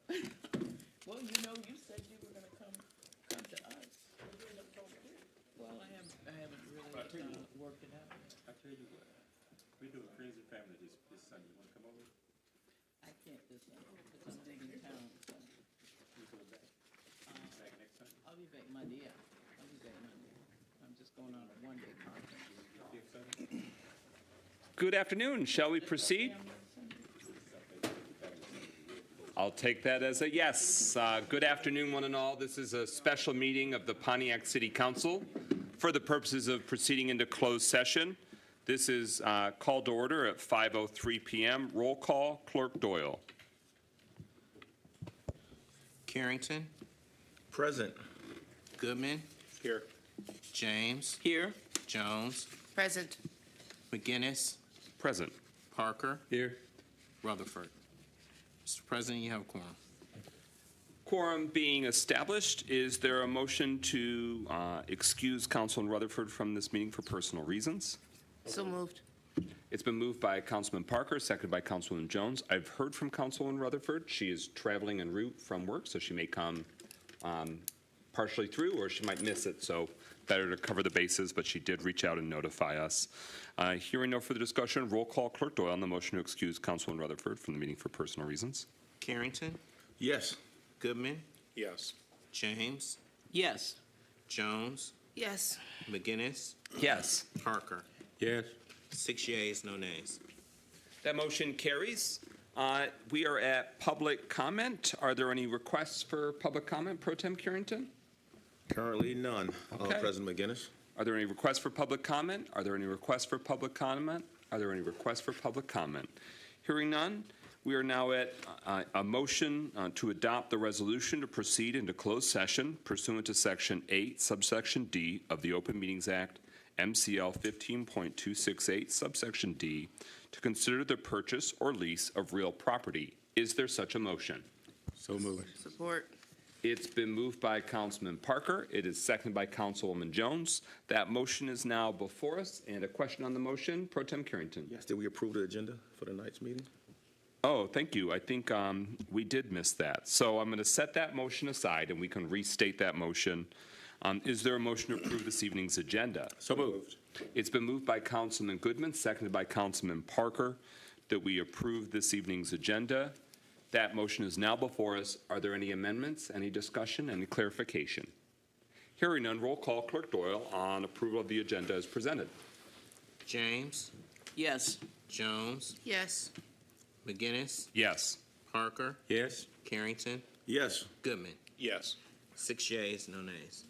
Well, you said you were gonna come to us. Well, I haven't really worked it out. I tell you what, we do a crazy family this Sunday. You wanna come over? I can't this Sunday, because I'm big in town, so. You go back. Back next Sunday? I'll be back Monday, yeah. I'll be back Monday. I'm just going on a one-day conference. Next Sunday? Good afternoon. Shall we proceed? I'll take that as a yes. Good afternoon, one and all. This is a special meeting of the Pontiac City Council for the purposes of proceeding into closed session. This is called to order at 5:03 p.m. Roll call, Clerk Doyle. Carrington. Present. Goodman. Here. James. Here. Jones. Present. McGinnis. Present. Parker. Here. Rutherford. Mr. President, you have a quorum. Quorum being established, is there a motion to excuse Councilman Rutherford from this meeting for personal reasons? So moved. It's been moved by Councilman Parker, seconded by Councilwoman Jones. I've heard from Councilwoman Rutherford. She is traveling en route from work, so she may come partially through, or she might miss it, so better to cover the bases, but she did reach out and notify us. Hearing no further discussion, roll call, Clerk Doyle on the motion to excuse Councilwoman Rutherford from the meeting for personal reasons. Carrington. Yes. Goodman. Yes. James. Yes. Jones. Yes. McGinnis. Yes. Parker. Yes. 6 yeas, no nays. That motion carries. We are at public comment. Are there any requests for public comment, Pro Tem Carrington? Currently none. Okay. President McGinnis. Are there any requests for public comment? Are there any requests for public comment? Are there any requests for public comment? Hearing none, we are now at a motion to adopt the resolution to proceed into closed session pursuant to Section 8, subsection D of the Open Meetings Act, MCL 15.268, subsection D, to consider the purchase or lease of real property. Is there such a motion? So moved. Support. It's been moved by Councilman Parker. It is seconded by Councilwoman Jones. That motion is now before us. And a question on the motion, Pro Tem Carrington. Yes, did we approve the agenda for tonight's meeting? Oh, thank you. I think we did miss that. So I'm going to set that motion aside, and we can restate that motion. Is there a motion to approve this evening's agenda? So moved. It's been moved by Councilman Goodman, seconded by Councilman Parker, that we approve this evening's agenda. That motion is now before us. Are there any amendments, any discussion, any clarification? Hearing none, roll call, Clerk Doyle, on approval of the agenda as presented. James. Yes. Jones. Yes. McGinnis. Yes. Parker. Yes. Carrington. Yes. Goodman. Yes. 6 yeas, no nays.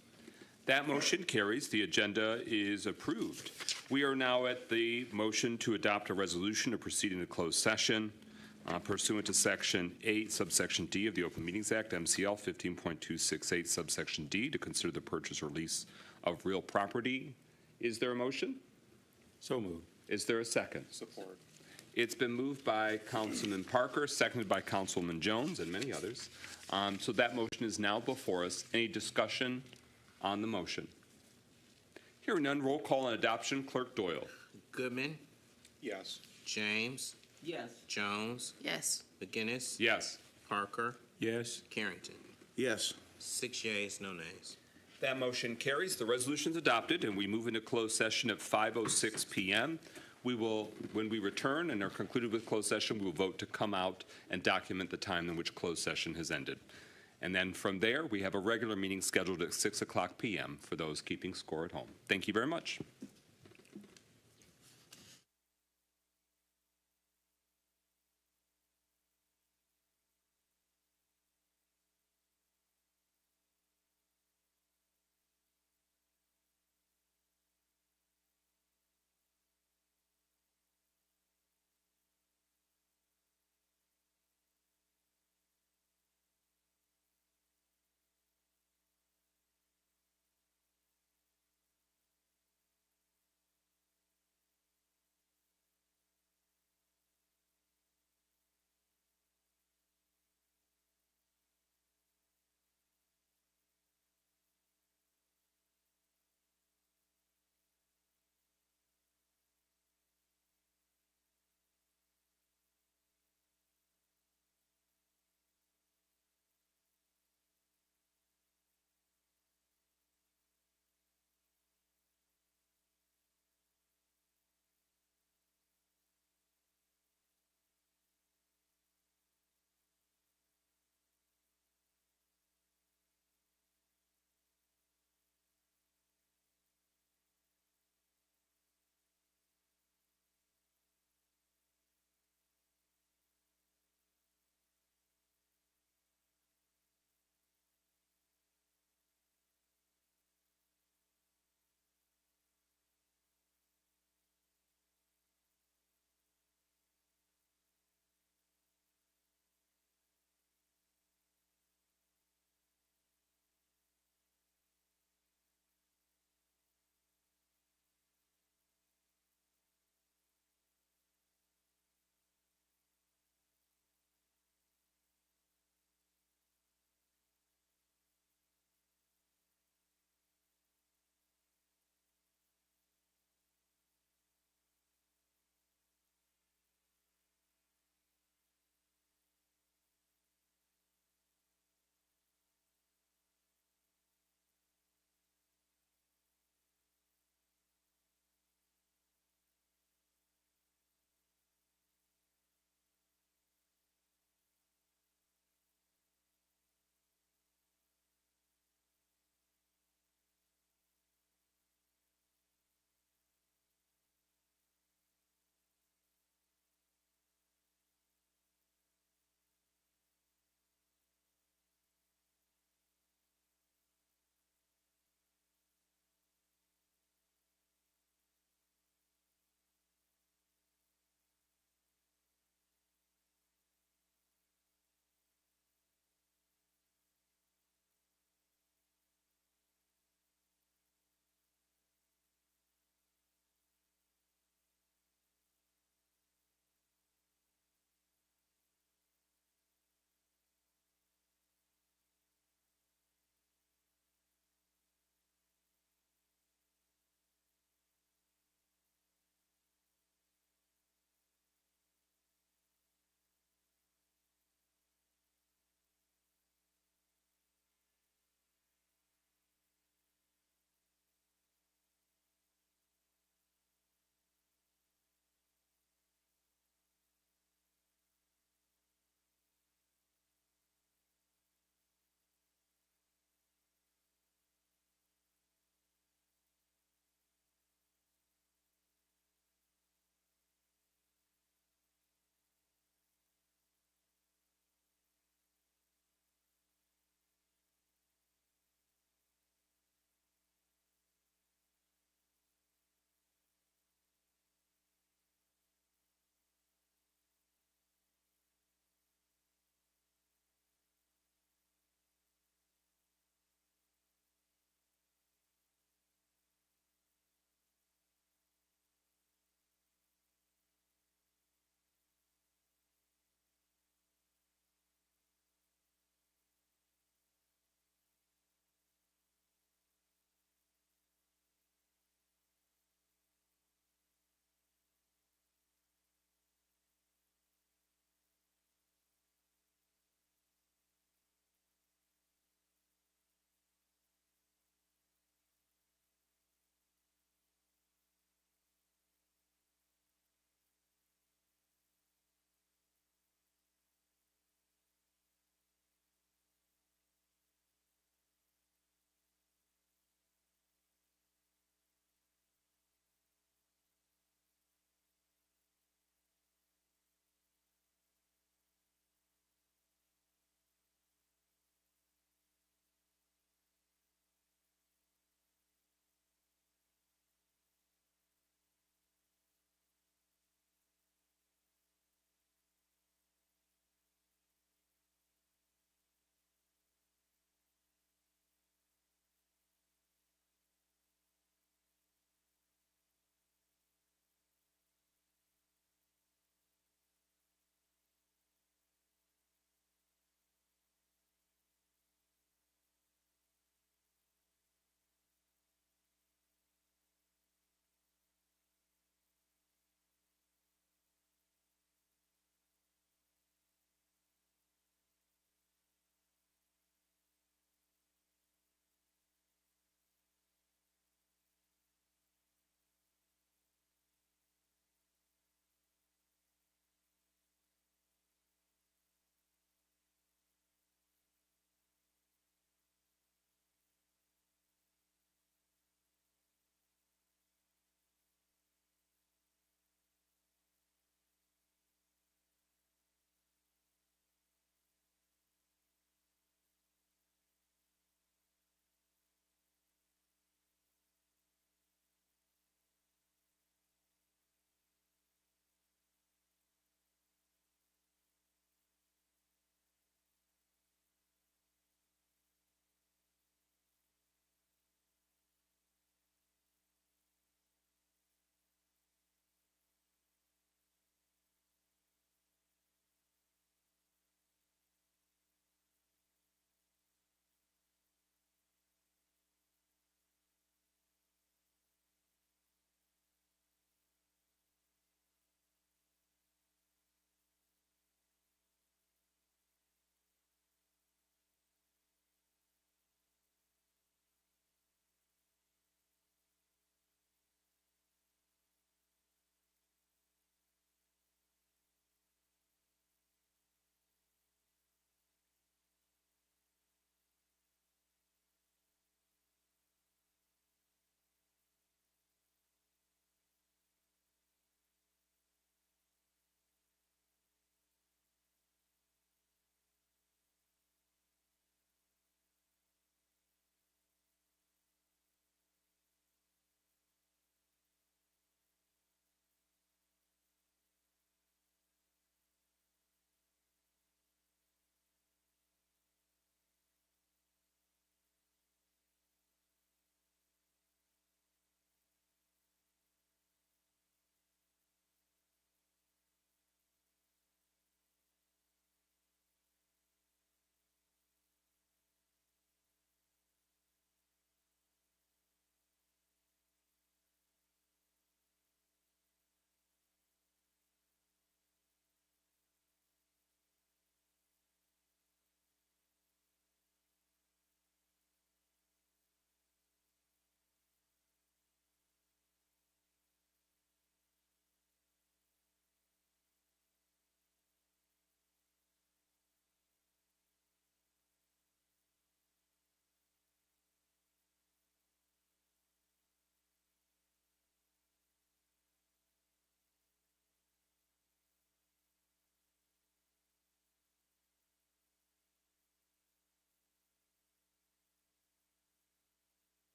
That motion carries. The agenda is approved. We are now at the motion to adopt a resolution to proceed into closed session pursuant to Section 8, subsection D of the Open Meetings Act, MCL 15.268, subsection D, to consider the purchase or lease of real property. Is there a motion? So moved. Is there a second? Support. It's been moved by Councilman Parker, seconded by Councilwoman Jones and many others. So that motion is now before us. Any discussion on the motion? Hearing none, roll call on adoption. Clerk Doyle. Goodman. Yes. James. Yes. Jones. Yes. McGinnis. Yes. Parker. Yes. Carrington. Yes. 6 yeas, no nays. That motion carries. The resolution is adopted, and we move into closed session at 5:06 p.m. We will, when we return and are concluded with closed session, we will vote to come out and document the time in which closed session has ended. And then from there, we have a regular meeting scheduled at 6 o'clock p.m. for those keeping score at home. Thank you very much.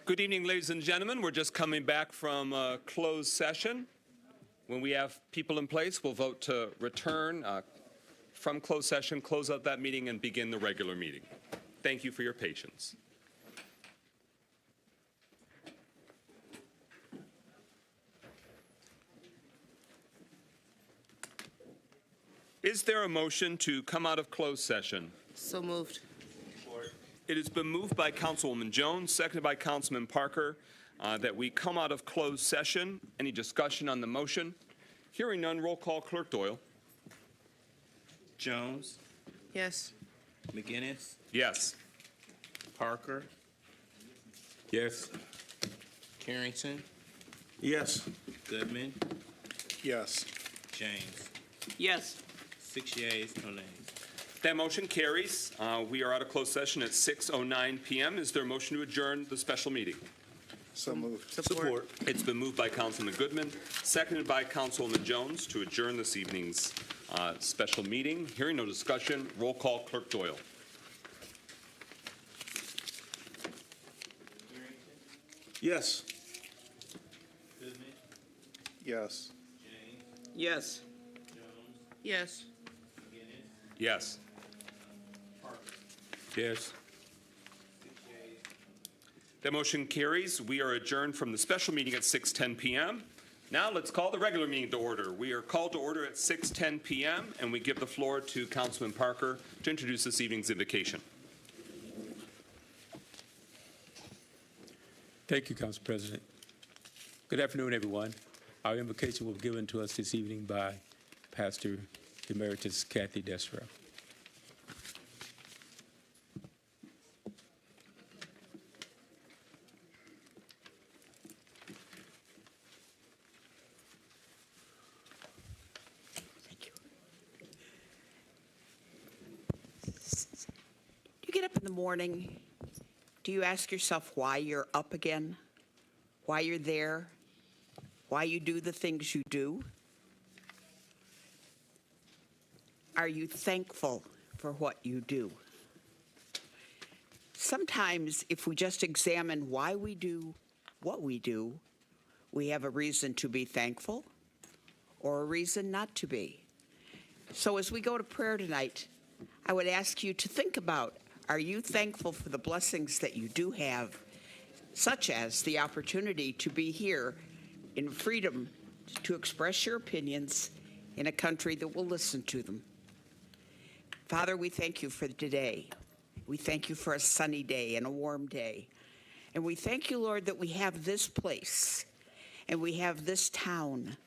Good evening, ladies and gentlemen. We're just coming back from closed session. When we have people in place, we'll vote to return from closed session, close out that meeting, and begin the regular meeting. Thank you for your patience. Is there a motion to come out of closed session? So moved. It has been moved by Councilwoman Jones, seconded by Councilman Parker, that we come out of closed session. Any discussion on the motion? Hearing none, roll call, Clerk Doyle. Jones, Yes. McGinnis, Yes. Parker, Yes. Carrington, Yes. Goodman, Yes. James. Yes. 6 yeas, no nays. That motion carries. We are out of closed session at 6:09 p.m. Is there a motion to adjourn the special meeting? So moved. Support. It's been moved by Councilman Goodman, seconded by Councilwoman Jones to adjourn this evening's special meeting. Hearing no discussion, roll call, Clerk Doyle. Yes. Goodman, Yes. James, Yes. Jones, Yes. McGinnis, Yes. Parker. Yes. 6 yeas. That motion carries. We are adjourned from the special meeting at 6:10 p.m. Now let's call the regular meeting to order. We are called to order at 6:10 p.m. and we give the floor to Councilman Parker to introduce this evening's invocation. Thank you, Council President. Good afternoon, everyone. Our invocation will be given to us this evening by Pastor Emeritus Kathy Desra. You get up in the morning, do you ask yourself why you're up again? Why you're there? Why you do the things you do? Are you thankful for what you do? Sometimes, if we just examine why we do what we do, we have a reason to be thankful or a reason not to be. So as we go to prayer tonight, I would ask you to think about, are you thankful for the blessings that you do have, such as the opportunity to be here in freedom to express your opinions in a country that will listen to them? Father, we thank you for today. We thank you for a sunny day and a warm day. And we thank you, Lord, that we have this place, and we have this town,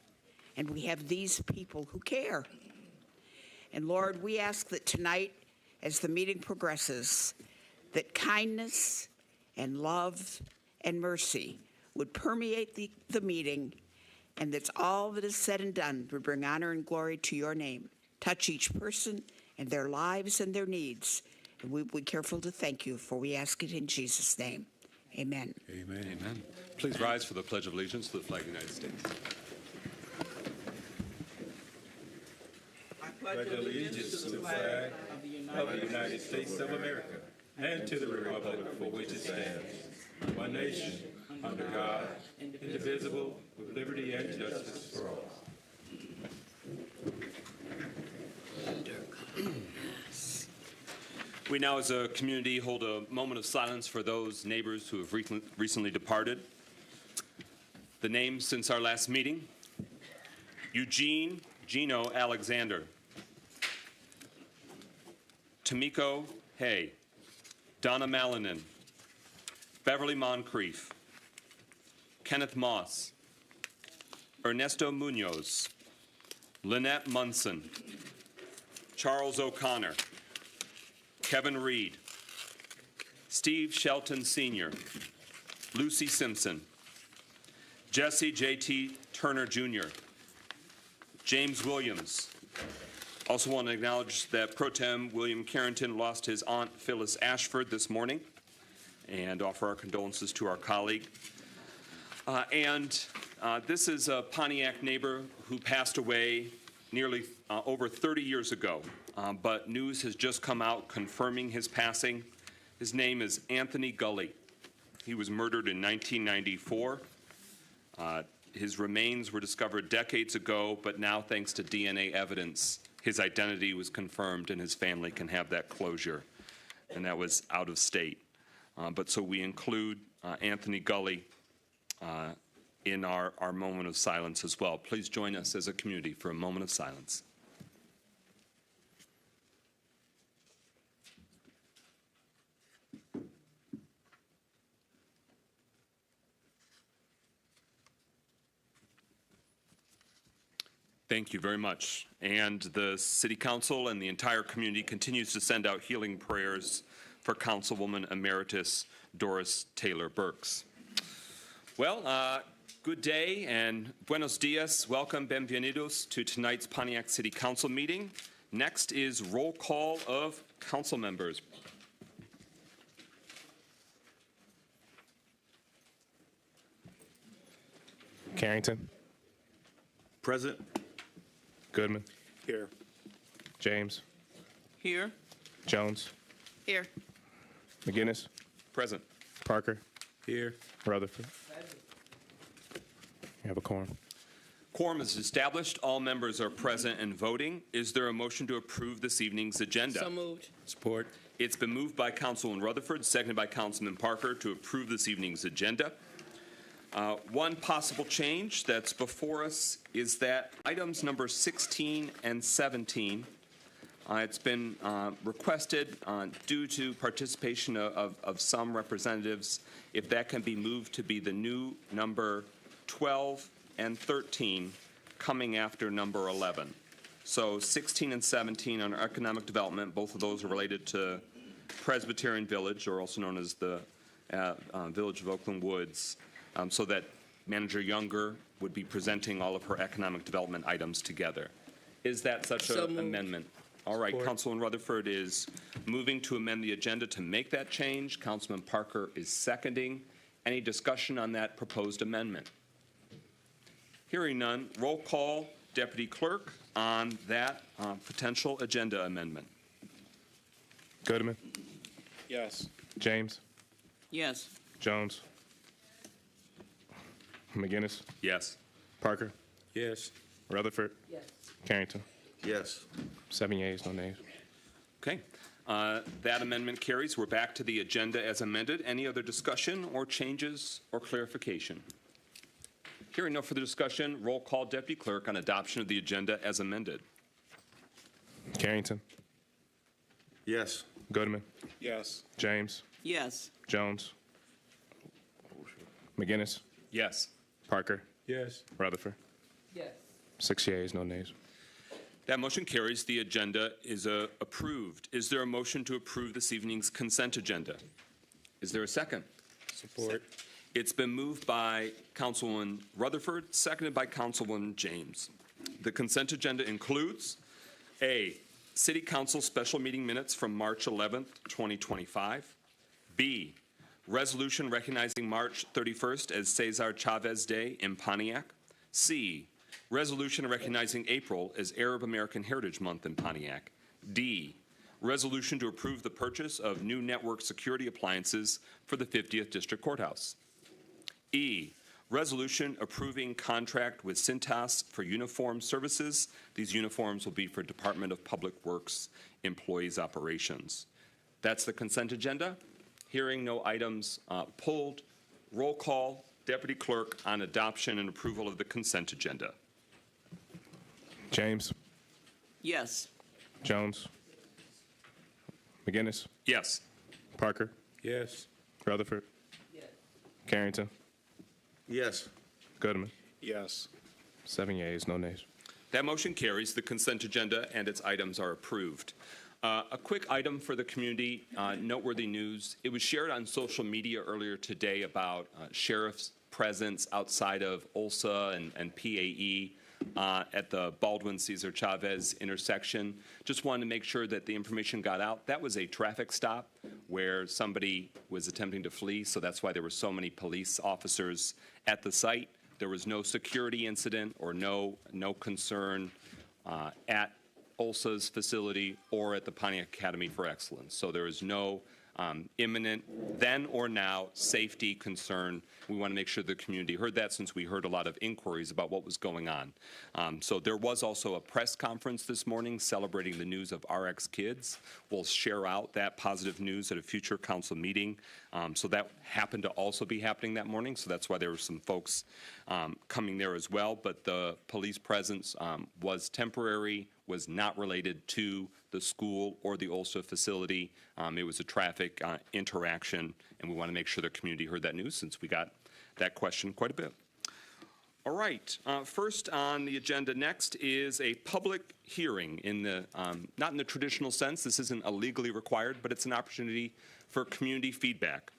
and we have these people who care. And Lord, we ask that tonight, as the meeting progresses, that kindness and love and mercy would permeate the meeting, and that all that is said and done would bring honor and glory to your name. Touch each person and their lives and their needs, and we will be careful to thank you, for we ask it in Jesus' name. Amen. Amen. Amen. Please rise for the Pledge of Allegiance to the flag of the United States. I pledge allegiance to the flag of the United States of America and to the republic for which it stands, one nation, under God, indivisible, with liberty and justice for all. We now, as a community, hold a moment of silence for those neighbors who have recently departed. The names since our last meeting: Eugene Gino Alexander, Tamiko Hay, Donna Malinin, Beverly Moncrief, Kenneth Moss, Ernesto Munoz, Lynette Munson, Charles O'Connor, Kevin Reed, Steve Shelton Sr., Lucy Simpson, Jesse J.T. Turner Jr., James Williams. Also want to acknowledge that Pro Tem William Carrington lost his aunt Phyllis Ashford this morning, and offer our condolences to our colleague. This is a Pontiac neighbor who passed away nearly over 30 years ago, but news has just come out confirming his passing. His name is Anthony Gully. He was murdered in 1994. His remains were discovered decades ago, but now, thanks to DNA evidence, his identity was confirmed and his family can have that closure. And that was out of state. But so we include Anthony Gully in our moment of silence as well. Please join us as a community for a moment of silence. Thank you very much. And the City Council and the entire community continues to send out healing prayers for Councilwoman Emeritus Doris Taylor Burks. Well, good day and buenos dias. Welcome, bienvenidos, to tonight's Pontiac City Council meeting. Next is roll call of council members. Carrington. Present. Goodman. Here. James. Here. Jones. Here. McGinnis. Present. Parker. Here. Rutherford. You have a quorum. Quorum is established. All members are present and voting. Is there a motion to approve this evening's agenda? So moved. Support. It's been moved by Councilman Rutherford, seconded by Councilman Parker to approve this evening's agenda. One possible change that's before us is that items number 16 and 17, it's been requested due to participation of some representatives, if that can be moved to be the new number 12 and 13 coming after number 11. So 16 and 17 on economic development, both of those are related to Presbyterian Village, or also known as the Village of Oakland Woods. So that Manager Younger would be presenting all of her economic development items together. Is that such an amendment? All right, Support. Councilman Rutherford is moving to amend the agenda to make that change. Councilman Parker is seconding. Any discussion on that proposed amendment? Hearing none, roll call, Deputy Clerk, on that potential agenda amendment. Goodman. Yes. James. Yes. Jones. McGinnis. Yes. Parker. Yes. Rutherford. Yes. Carrington. Yes. 7 yeas, no nays. Okay. That amendment carries. We're back to the agenda as amended. Any other discussion or changes or clarification? Hearing no further discussion, roll call, Deputy Clerk, on adoption of the agenda as amended. Carrington. Yes. Goodman. Yes. James. Yes. Jones. McGinnis. Yes. Parker. Yes. Rutherford. Yes. 6 yeas, no nays. That motion carries. The agenda is approved. Is there a motion to approve this evening's consent agenda? Is there a second? Support. It's been moved by Councilwoman Rutherford, seconded by Councilwoman James. The consent agenda includes A, City Council special meeting minutes from March 11th, 2025. B, resolution recognizing March 31st as Cesar Chavez Day in Pontiac. C, resolution recognizing April as Arab American Heritage Month in Pontiac. D, resolution to approve the purchase of new network security appliances for the 50th District Courthouse. E, resolution approving contract with Cintas for uniform services. These uniforms will be for Department of Public Works employees' operations. That's the consent agenda. Hearing no items pulled, roll call, Deputy Clerk, on adoption and approval of the consent agenda. James. Yes. Jones. McGinnis. Yes. Parker. Yes. Rutherford. Yes. Carrington. Yes. Goodman. Yes. 7 yeas, no nays. That motion carries. The consent agenda and its items are approved. A quick item for the community, noteworthy news. It was shared on social media earlier today about sheriff's presence outside of OLSA and PAE at the Baldwin Cesar Chavez intersection. Just wanted to make sure that the information got out. That was a traffic stop where somebody was attempting to flee, so that's why there were so many police officers at the site. There was no security incident or no concern at OLSA's facility or at the Pontiac Academy for Excellence. So there is no imminent, then or now, safety concern. We want to make sure the community heard that, since we heard a lot of inquiries about what was going on. So there was also a press conference this morning celebrating the news of RX Kids. We'll share out that positive news at a future council meeting. So that happened to also be happening that morning, so that's why there were some folks coming there as well. But the police presence was temporary, was not related to the school or the OLSA facility. It was a traffic interaction, and we want to make sure the community heard that news, since we got that question quite a bit. All right, first on the agenda next is a public hearing in the, not in the traditional sense, this isn't a legally required, but it's an opportunity for community feedback.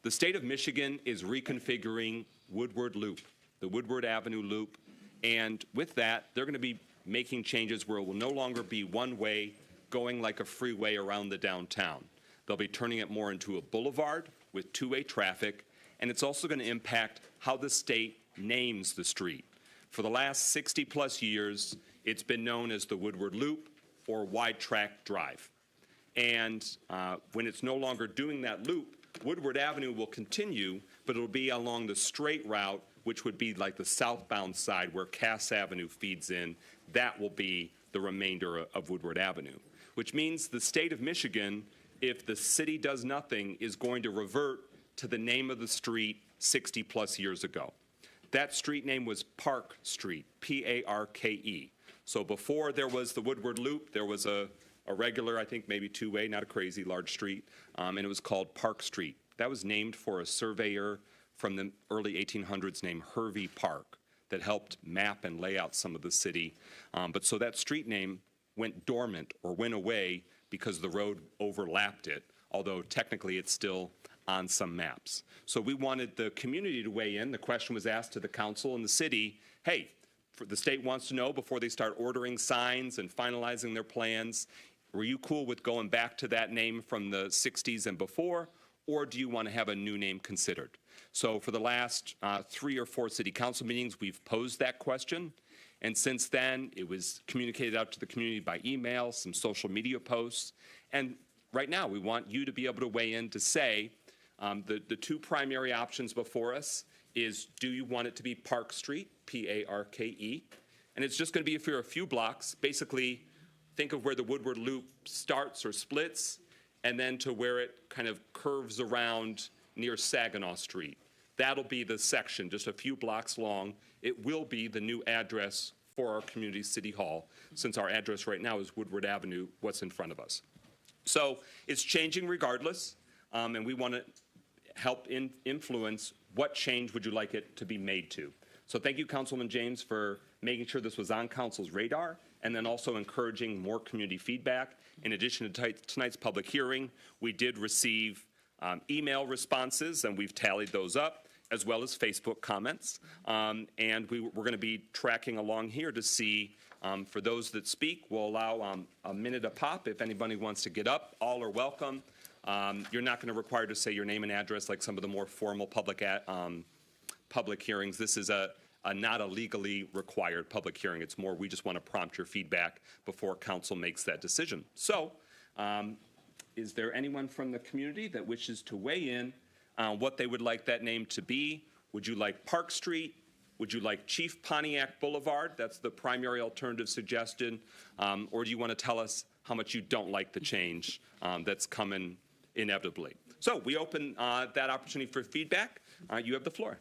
The state of Michigan is reconfiguring Woodward Loop, the Woodward Avenue Loop, and with that, they're going to be making changes where it will no longer be one way going like a freeway around the downtown. They'll be turning it more into a boulevard with two-way traffic, and it's also going to impact how the state names the street. For the last 60-plus years, it's been known as the Woodward Loop or Wide Track Drive. And when it's no longer doing that loop, Woodward Avenue will continue, but it'll be along the straight route, which would be like the southbound side where Cass Avenue feeds in. That will be the remainder of Woodward Avenue, which means the state of Michigan, if the city does nothing, is going to revert to the name of the street 60-plus years ago. That street name was Park Street, P-A-R-K-E. So before there was the Woodward Loop, there was a regular, I think maybe two-way, not a crazy large street, and it was called Park Street. That was named for a surveyor from the early 1800s named Hervey Park that helped map and lay out some of the city. But so that street name went dormant or went away because the road overlapped it, although technically it's still on some maps. So we wanted the community to weigh in. The question was asked to the council and the city, hey, the state wants to know before they start ordering signs and finalizing their plans, were you cool with going back to that name from the 60s and before, or do you want to have a new name considered? So for the last 3 or 4 city council meetings, we've posed that question. And since then, it was communicated out to the community by email, some social media posts. And right now, we want you to be able to weigh in to say, the 2 primary options before us is, do you want it to be Park Street, P-A-R-K-E? And it's just going to be for a few blocks. Basically, think of where the Woodward Loop starts or splits, and then to where it kind of curves around near Saginaw Street. That'll be the section, just a few blocks long. It will be the new address for our community city hall, since our address right now is Woodward Avenue, what's in front of us. So it's changing regardless, and we want to help influence what change would you like it to be made to. So thank you, Councilman James, for making sure this was on council's radar, and then also encouraging more community feedback. In addition to tonight's public hearing, we did receive email responses, and we've tallied those up, as well as Facebook comments. And we're going to be tracking along here to see, for those that speak, we'll allow a minute a pop. If anybody wants to get up, all are welcome. You're not going to require to say your name and address like some of the more formal public hearings. This is not a legally required public hearing. It's more we just want to prompt your feedback before council makes that decision. So is there anyone from the community that wishes to weigh in on what they would like that name to be? Would you like Park Street? Would you like Chief Pontiac Boulevard? That's the primary alternative suggestion. Or do you want to tell us how much you don't like the change that's coming inevitably? So we open that opportunity for feedback. You have the floor.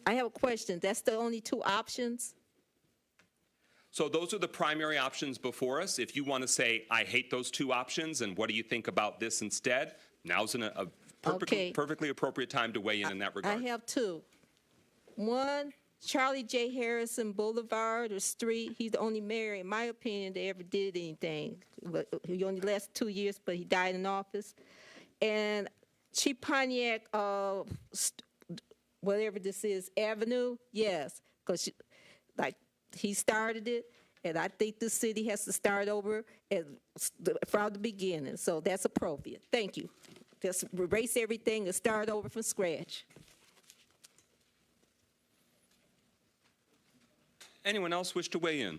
I have a question. That's the only 2 options? So those are the primary options before us. If you want to say, I hate those 2 options, and what do you think about this instead, now's a perfectly appropriate time to weigh in that regard. I have 2. One, Charlie J. Harrison Boulevard or Street. He's the only mayor, in my opinion, that ever did anything. He only lasted 2 years, but he died in office. And Chief Pontiac, whatever this is, Avenue, yes, because he started it, and I think the city has to start over from the beginning, so that's appropriate. Thank you. Just erase everything and start over from scratch. Anyone else wish to weigh in?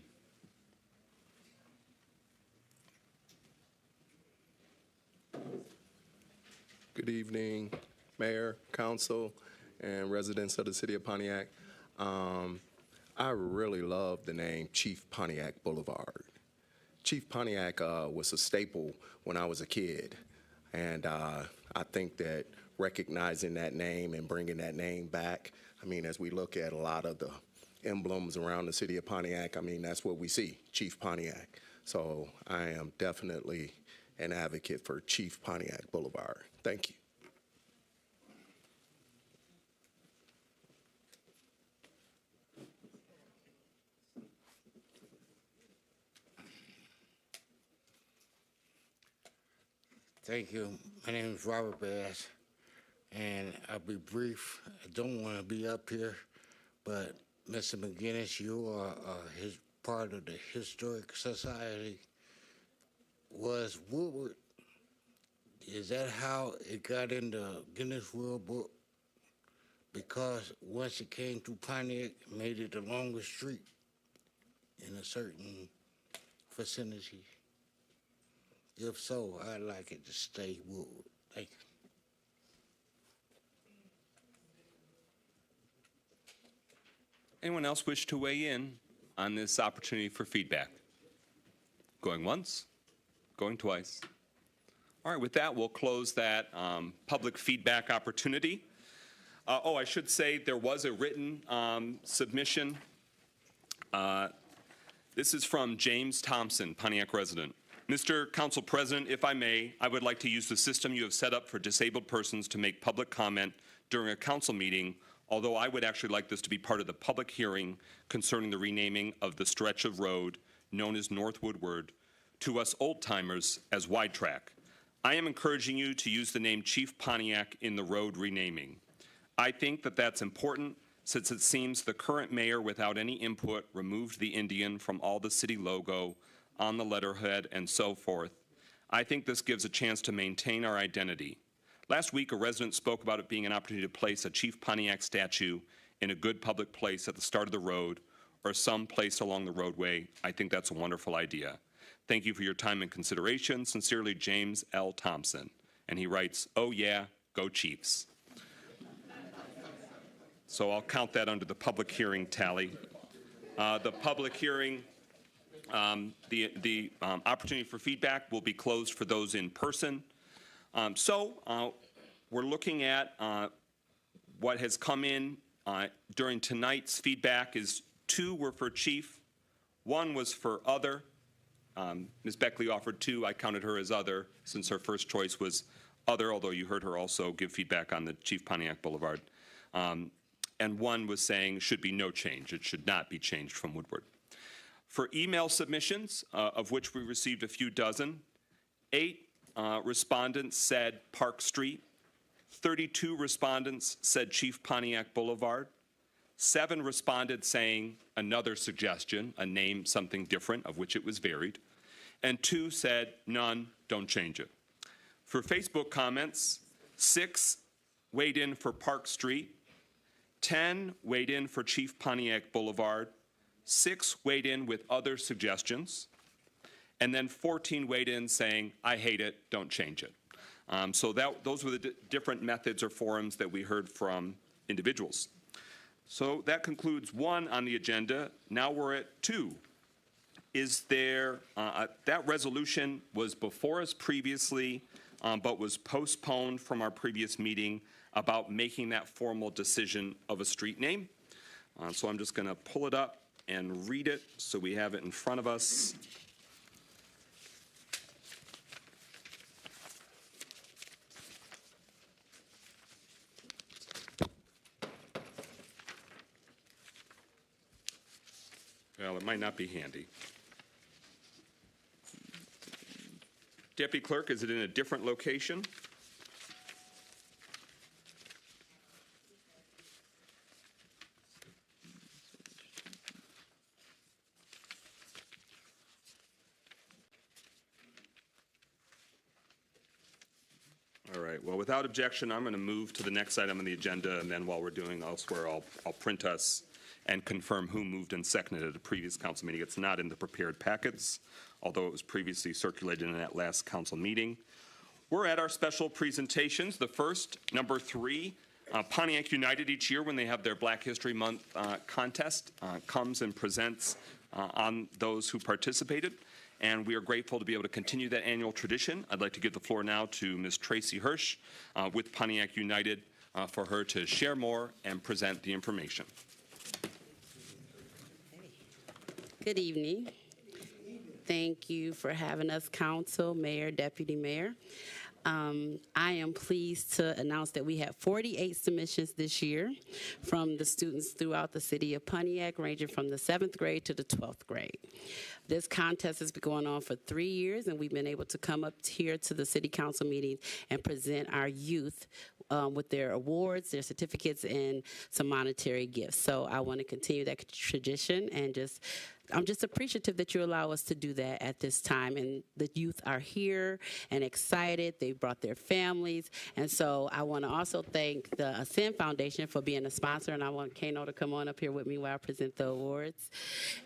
Good evening, Mayor, Council, and residents of the city of Pontiac. I really love the name Chief Pontiac Boulevard. Chief Pontiac was a staple when I was a kid, and I think that recognizing that name and bringing that name back, I mean, as we look at a lot of the emblems around the city of Pontiac, I mean, that's what we see, Chief Pontiac. So I am definitely an advocate for Chief Pontiac Boulevard. Thank you. Thank you. My name is Robert Bass, and I'll be brief. I don't want to be up here, but Mr. McGinnis, you are part of the Historic Society. Was Woodward, is that how it got in the Guinness World Book? Because once it came through Pontiac, it made it the longest street in a certain vicinity. If so, I'd like it to stay Woodward. Thank you. Anyone else wish to weigh in on this opportunity for feedback? Going once, going twice. All right, with that, we'll close that public feedback opportunity. I should say there was a written submission. This is from James Thompson, Pontiac resident. Mr. Council President, if I may, I would like to use the system you have set up for disabled persons to make public comment during a council meeting, although I would actually like this to be part of the public hearing concerning the renaming of the stretch of road known as North Woodward, to us old-timers as Wide Track. I am encouraging you to use the name Chief Pontiac in the road renaming. I think that that's important since it seems the current mayor, without any input, removed the Indian from all the city logo, on the letterhead, and so forth. I think this gives a chance to maintain our identity. Last week, a resident spoke about it being an opportunity to place a Chief Pontiac statue in a good public place at the start of the road or some place along the roadway. I think that's a wonderful idea. Thank you for your time and consideration. Sincerely, James L. Thompson. And he writes, oh yeah, go Chiefs. So I'll count that under the public hearing tally. The public hearing, the opportunity for feedback will be closed for those in person. We're looking at what has come in during tonight's feedback is 2 were for chief, 1 was for other. Ms. Beckley offered 2. I counted her as other since her first choice was other, although you heard her also give feedback on the Chief Pontiac Boulevard. And 1 was saying should be no change. It should not be changed from Woodward. For email submissions, of which we received a few dozen, 8 respondents said Park Street, 32 respondents said Chief Pontiac Boulevard, 7 responded saying another suggestion, a name, something different, of which it was varied, and 2 said none, don't change it. For Facebook comments, 6 weighed in for Park Street, 10 weighed in for Chief Pontiac Boulevard, 6 weighed in with other suggestions, and then 14 weighed in saying, I hate it, don't change it. Those were the different methods or forums that we heard from individuals. So that concludes 1 on the agenda. Now we're at 2. Is there, that resolution was before us previously, but was postponed from our previous meeting about making that formal decision of a street name. So I'm just going to pull it up and read it so we have it in front of us. Well, it might not be handy. Deputy Clerk, is it in a different location? All right, well, without objection, I'm going to move to the next item on the agenda, and then while we're doing elsewhere, I'll print us and confirm who moved and seconded at a previous council meeting. It's not in the prepared packets, although it was previously circulated in that last council meeting. We're at our special presentations. The first, number 3, Pontiac United each year when they have their Black History Month contest comes and presents on those who participated. And we are grateful to be able to continue that annual tradition. I'd like to give the floor now to Ms. Tracy Hirsch with Pontiac United for her to share more and present the information. Good evening. Thank you for having us, Council, Mayor, Deputy Mayor. I am pleased to announce that we have 48 submissions this year from the students throughout the city of Pontiac, ranging from the 7th grade to the 12th grade. This contest has been going on for 3 years, and we've been able to come up here to the city council meetings and present our youth with their awards, their certificates, and some monetary gifts. So I want to continue that tradition, and I'm just appreciative that you allow us to do that at this time. And the youth are here and excited. They brought their families. And so I want to also thank the Ascend Foundation for being a sponsor. And I want Kano to come on up here with me while I present the awards.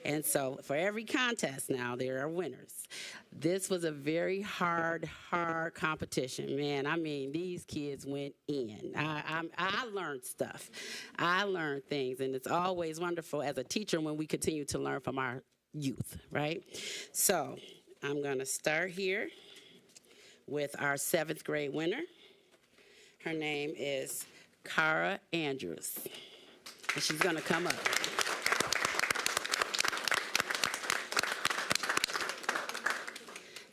And so for every contest now, there are winners. This was a very hard competition. Man, I mean, these kids went in. I learned stuff. I learned things. And it's always wonderful as a teacher when we continue to learn from our youth, right? So I'm going to start here with our 7th grade winner. Her name is Cara Andrews, and she's going to come up.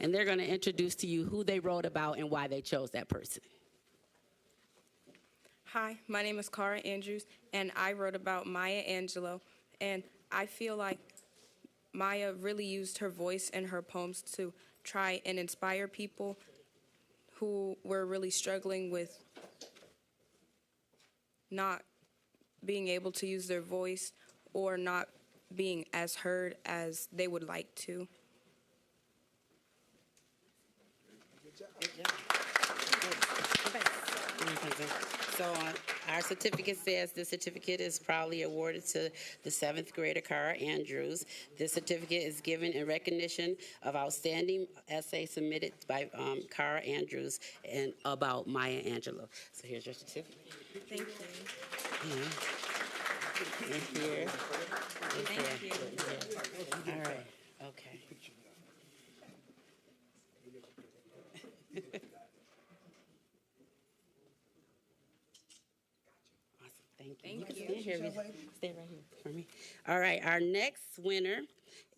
And they're going to introduce to you who they wrote about and why they chose that person. Hi, my name is Cara Andrews, and I wrote about Maya Angelou, and I feel like Maya really used her voice and her poems to try and inspire people who were really struggling with not being able to use their voice or not being as heard as they would like to. So our certificate says this certificate is proudly awarded to the 7th grader, Cara Andrews. This certificate is given in recognition of outstanding essay submitted by Cara Andrews and about Maya Angelou. So here's your certificate. Thank you. And here. Thank you. All right. Okay. Thank you. Stay right here for me. All right, our next winner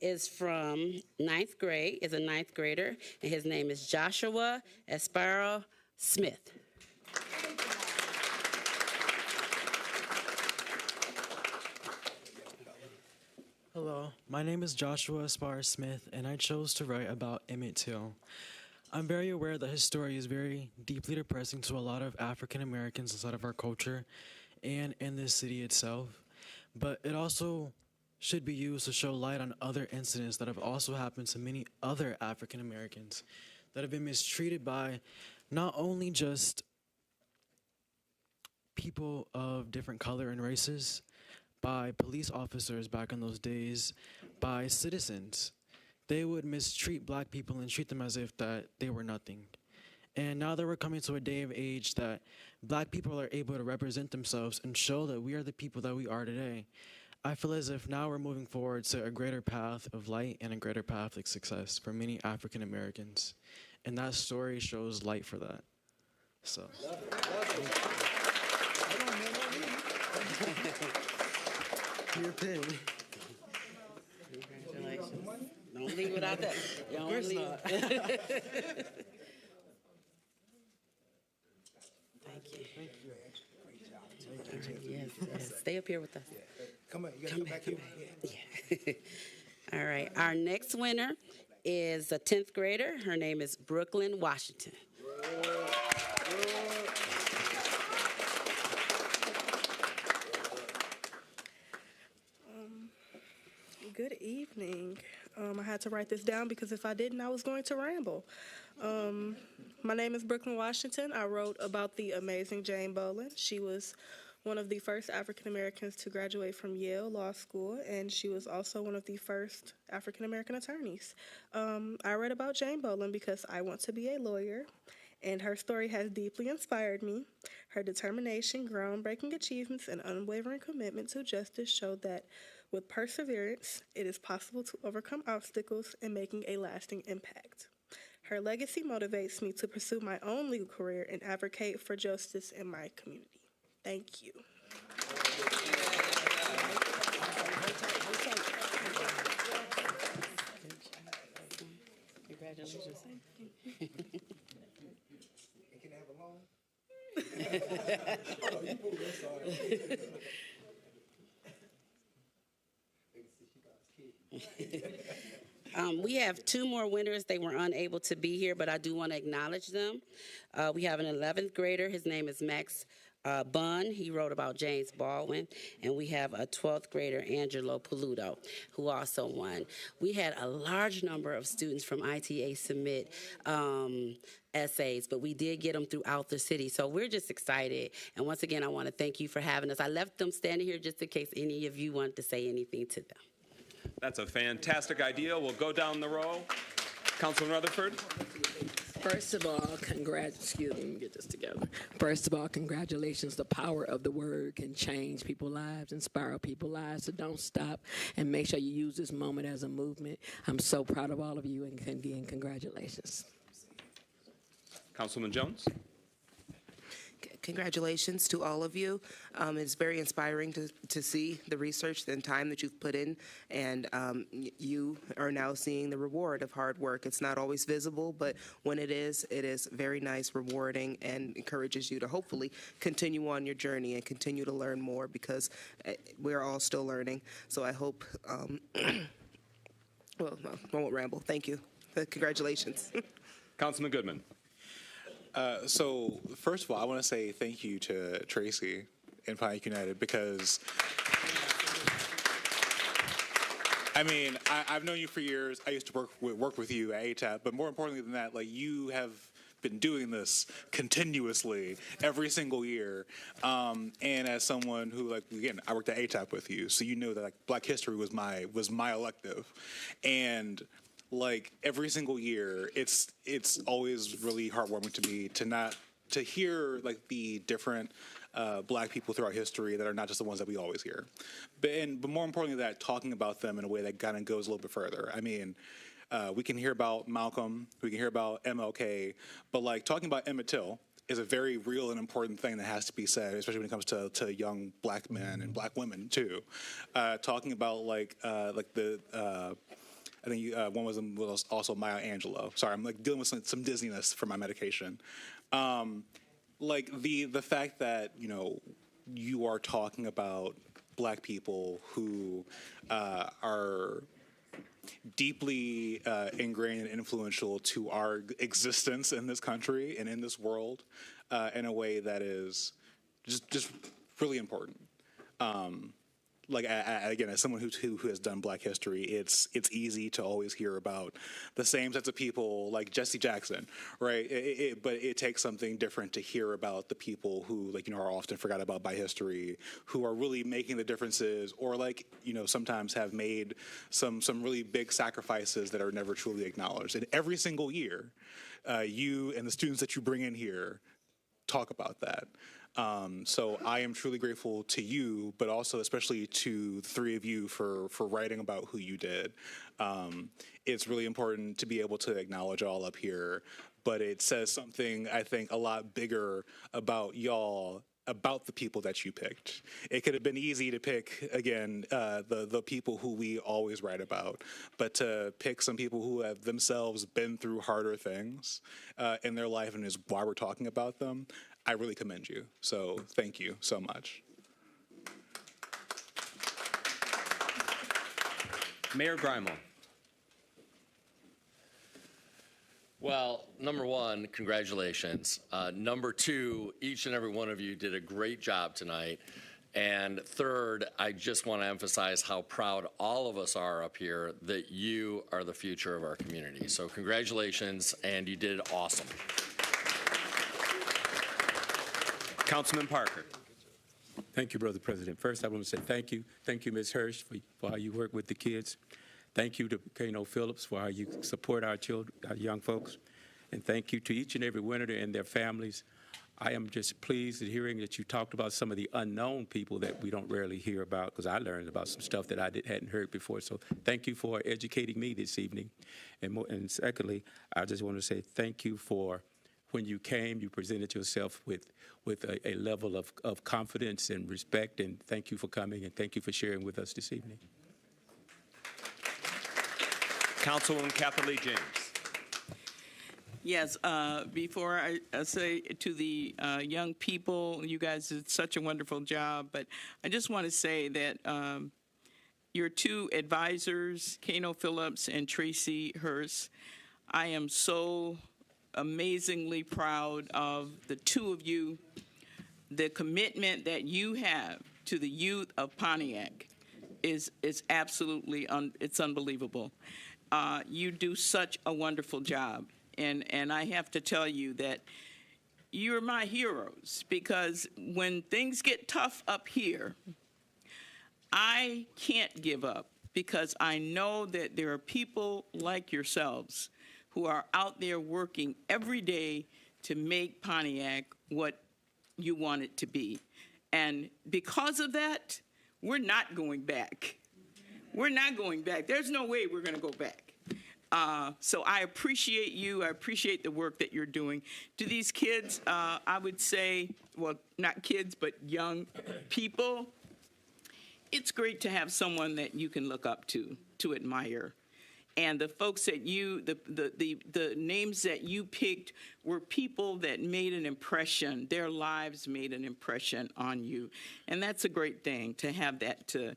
is from 9th grade, is a 9th grader, and his name is Joshua Esparo Smith. Hello, my name is Joshua Esparo Smith, and I chose to write about Emmett Till. I'm very aware that his story is very deeply depressing to a lot of African Americans inside of our culture and in this city itself, but it also should be used to show light on other incidents that have also happened to many other African Americans that have been mistreated by not only just people of different color and races, by police officers back in those days, by citizens. They would mistreat black people and treat them as if that they were nothing. And now that we're coming to a day of age that black people are able to represent themselves and show that we are the people that we are today, I feel as if now we're moving forward to a greater path of light and a greater path of success for many African Americans. And that story shows light for that. So. Your pen. Congratulations. Don't leave without that. Don't leave. Thank you. Thank you. Yes, yes. Stay up here with us. Come on, you gotta come back here. Yeah. All right. Our next winner is a 10th grader. Her name is Brooklyn Washington. Good evening. I had to write this down because if I didn't, I was going to ramble. My name is Brooklyn Washington. I wrote about the amazing Jane Bolin. She was one of the first African Americans to graduate from Yale Law School, and she was also one of the first African American attorneys. I read about Jane Bolin because I want to be a lawyer, and her story has deeply inspired me. Her determination, groundbreaking achievements, and unwavering commitment to justice show that with perseverance, it is possible to overcome obstacles and making a lasting impact. Her legacy motivates me to pursue my own legal career and advocate for justice in my community. Thank you. Congratulations. Can I have a loan? Oh, you moved, I'm sorry. We have two more winners. They were unable to be here, but I do want to acknowledge them. We have an 11th grader. His name is Max Bunn. He wrote about James Baldwin. And we have a 12th grader, Angelo Paluto, who also won. We had a large number of students from ITA submit essays, but we did get them throughout the city. So we're just excited. And once again, I want to thank you for having us. I left them standing here just in case any of you wanted to say anything to them. That's a fantastic idea. We'll go down the row. Councilman Rutherford. First of all, excuse me, let me get this together. First of all, congratulations. The power of the word can change people's lives, inspire people's lives, so don't stop and make sure you use this moment as a movement. I'm so proud of all of you, and again, congratulations. Councilman Jones. Congratulations to all of you. It's very inspiring to see the research and time that you've put in, and you are now seeing the reward of hard work. It's not always visible, but when it is very nice, rewarding, and encourages you to hopefully continue on your journey and continue to learn more, because we're all still learning. So I hope, well, no, I won't ramble. Thank you. Congratulations. Councilman Goodman. So first of all, I want to say thank you to Tracy and Pontiac United, because I mean, I've known you for years. I used to work with you at ATAP, but more importantly than that, like, you have been doing this continuously every single year. And as someone who, like, again, I worked at ATAP with you, so you know that, like, Black History was my elective, and like every single year, it's always really heartwarming to me to hear like the different Black people throughout history that are not just the ones that we always hear, but more importantly, that talking about them in a way that kind of goes a little bit further. I mean, we can hear about Malcolm, we can hear about MLK, but like talking about Emmett Till is a very real and important thing that has to be said, especially when it comes to young Black men and Black women too. Talking about like the I think one was also Maya Angelou. Sorry, I'm like dealing with some dizziness from my medication. Like the fact that, you know, you are talking about Black people who are deeply ingrained and influential to our existence in this country and in this world in a way that is just really important. Like, again, as someone who has done Black history, it's easy to always hear about the same sets of people like Jesse Jackson, right? But it takes something different to hear about the people who, like, you know, are often forgot about by history, who are really making the differences, or like, you know, sometimes have made some really big sacrifices that are never truly acknowledged. And every single year, you and the students that you bring in here talk about that. So I am truly grateful to you, but also especially to the three of you for writing about who you did. It's really important to be able to acknowledge all up here, but it says something, I think, a lot bigger about y'all, about the people that you picked. It could have been easy to pick, again, the people who we always write about, but to pick some people who have themselves been through harder things in their life and is why we're talking about them, I really commend you. So thank you so much. Mayor Grimo. Well, number one, congratulations. Number two, each and every one of you did a great job tonight. And third, I just want to emphasize how proud all of us are up here that you are the future of our community. So congratulations, and you did awesome. Councilman Parker. Thank you, Brother President. First, I want to say thank you. Thank you, Ms. Hirsch, for how you work with the kids. Thank you to Kano Phillips for how you support our children, our young folks. And thank you to each and every winner and their families. I am just pleased at hearing that you talked about some of the unknown people that we don't rarely hear about, because I learned about some stuff that I hadn't heard before. So thank you for educating me this evening. And secondly, I just want to say thank you for when you came, you presented yourself with a level of confidence and respect, and thank you for coming, and thank you for sharing with us this evening. Councilwoman Kathy Lee James. Yes, before I say to the young people, you guys did such a wonderful job, but I just want to say that your two advisors, Kano Phillips and Tracy Hurst, I am so amazingly proud of the two of you. The commitment that you have to the youth of Pontiac is absolutely, it's unbelievable. You do such a wonderful job. And I have to tell you that you're my heroes, because when things get tough up here, I can't give up, because I know that there are people like yourselves who are out there working every day to make Pontiac what you want it to be. And because of that, we're not going back. We're not going back. There's no way we're going to go back. So I appreciate you. I appreciate the work that you're doing. To these kids, I would say, well, not kids, but young people, it's great to have someone that you can look up to admire. And the folks that the names that you picked were people that made an impression. Their lives made an impression on you. And that's a great thing, to have that, to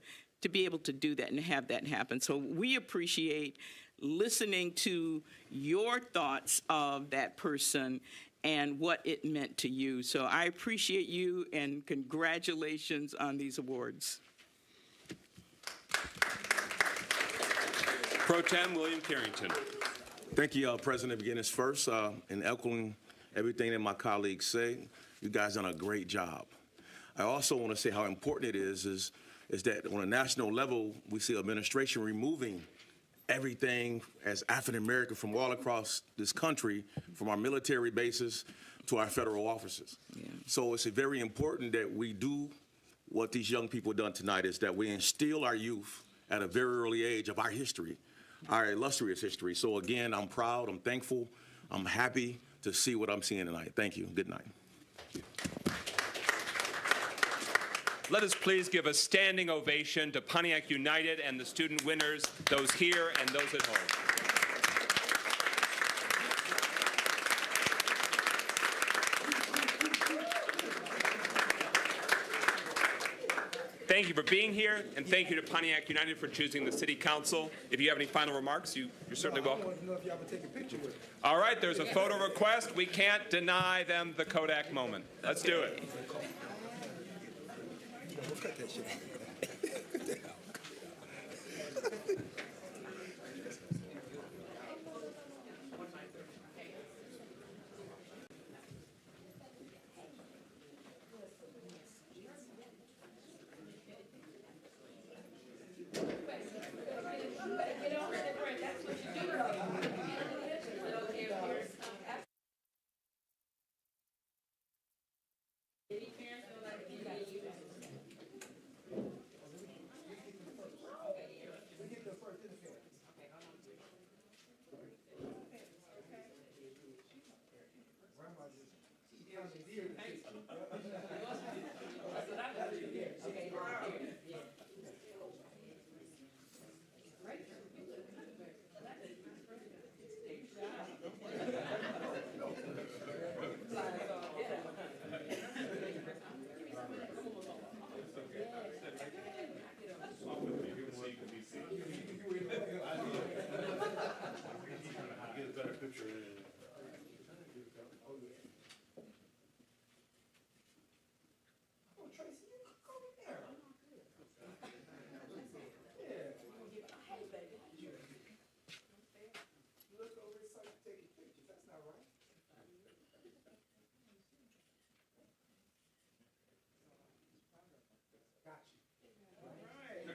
be able to do that and have that happen. So we appreciate listening to your thoughts of that person and what it meant to you. So I appreciate you, and congratulations on these awards. Pro Tem William Carrington. Thank you, President McGinnis. First, in echoing everything that my colleagues say, you guys done a great job. I also want to say how important it is that on a national level, we see administration removing everything as African American from all across this country, from our military bases to our federal offices. Yeah. So it's very important that we do what these young people done tonight, is that we instill our youth at a very early age of our history, our illustrious history. So again, I'm proud, I'm thankful, I'm happy to see what I'm seeing tonight. Thank you. Good night. Let us please give a standing ovation to Pontiac United and the student winners, those here and those at home. Thank you for being here, and thank you to Pontiac United for choosing the City Council. If you have any final remarks, you're certainly welcome. I want to know if y'all would take a picture with me. All right, there's a photo request. We can't deny them the Kodak moment. Let's do it. We'll cut that shit out.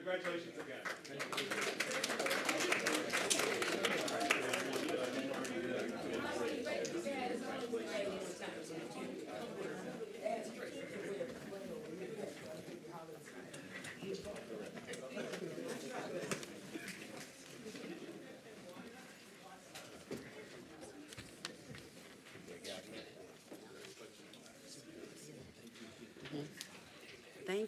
Congratulations again.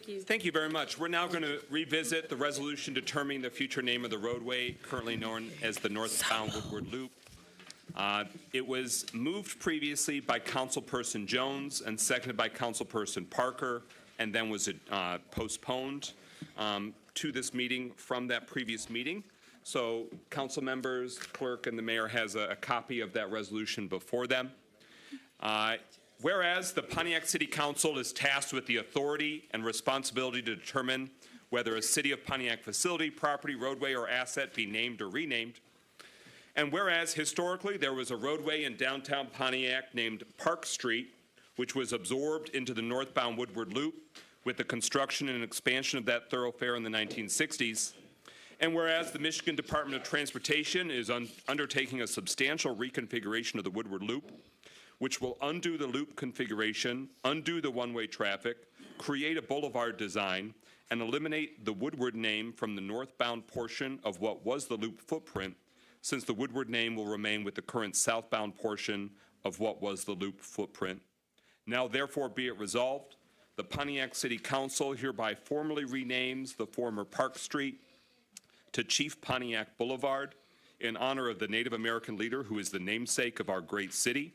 Thank you. Thank you very much. We're now going to revisit the resolution determining the future name of the roadway, currently known as the northbound Woodward Loop. It was moved previously by Councilperson Jones and seconded by Councilperson Parker, and then was postponed to this meeting from that previous meeting. So council members, clerk, and the mayor has a copy of that resolution before them. Whereas the Pontiac City Council is tasked with the authority and responsibility to determine whether a City of Pontiac facility, property, roadway, or asset be named or renamed. And whereas historically there was a roadway in downtown Pontiac named Park Street, which was absorbed into the northbound Woodward Loop with the construction and expansion of that thoroughfare in the 1960s. And whereas the Michigan Department of Transportation is undertaking a substantial reconfiguration of the Woodward Loop, which will undo the loop configuration, undo the one-way traffic, create a boulevard design, and eliminate the Woodward name from the northbound portion of what was the loop footprint, since the Woodward name will remain with the current southbound portion of what was the loop footprint. Now therefore be it resolved, the Pontiac City Council hereby formally renames the former Park Street to Chief Pontiac Boulevard in honor of the Native American leader who is the namesake of our great city.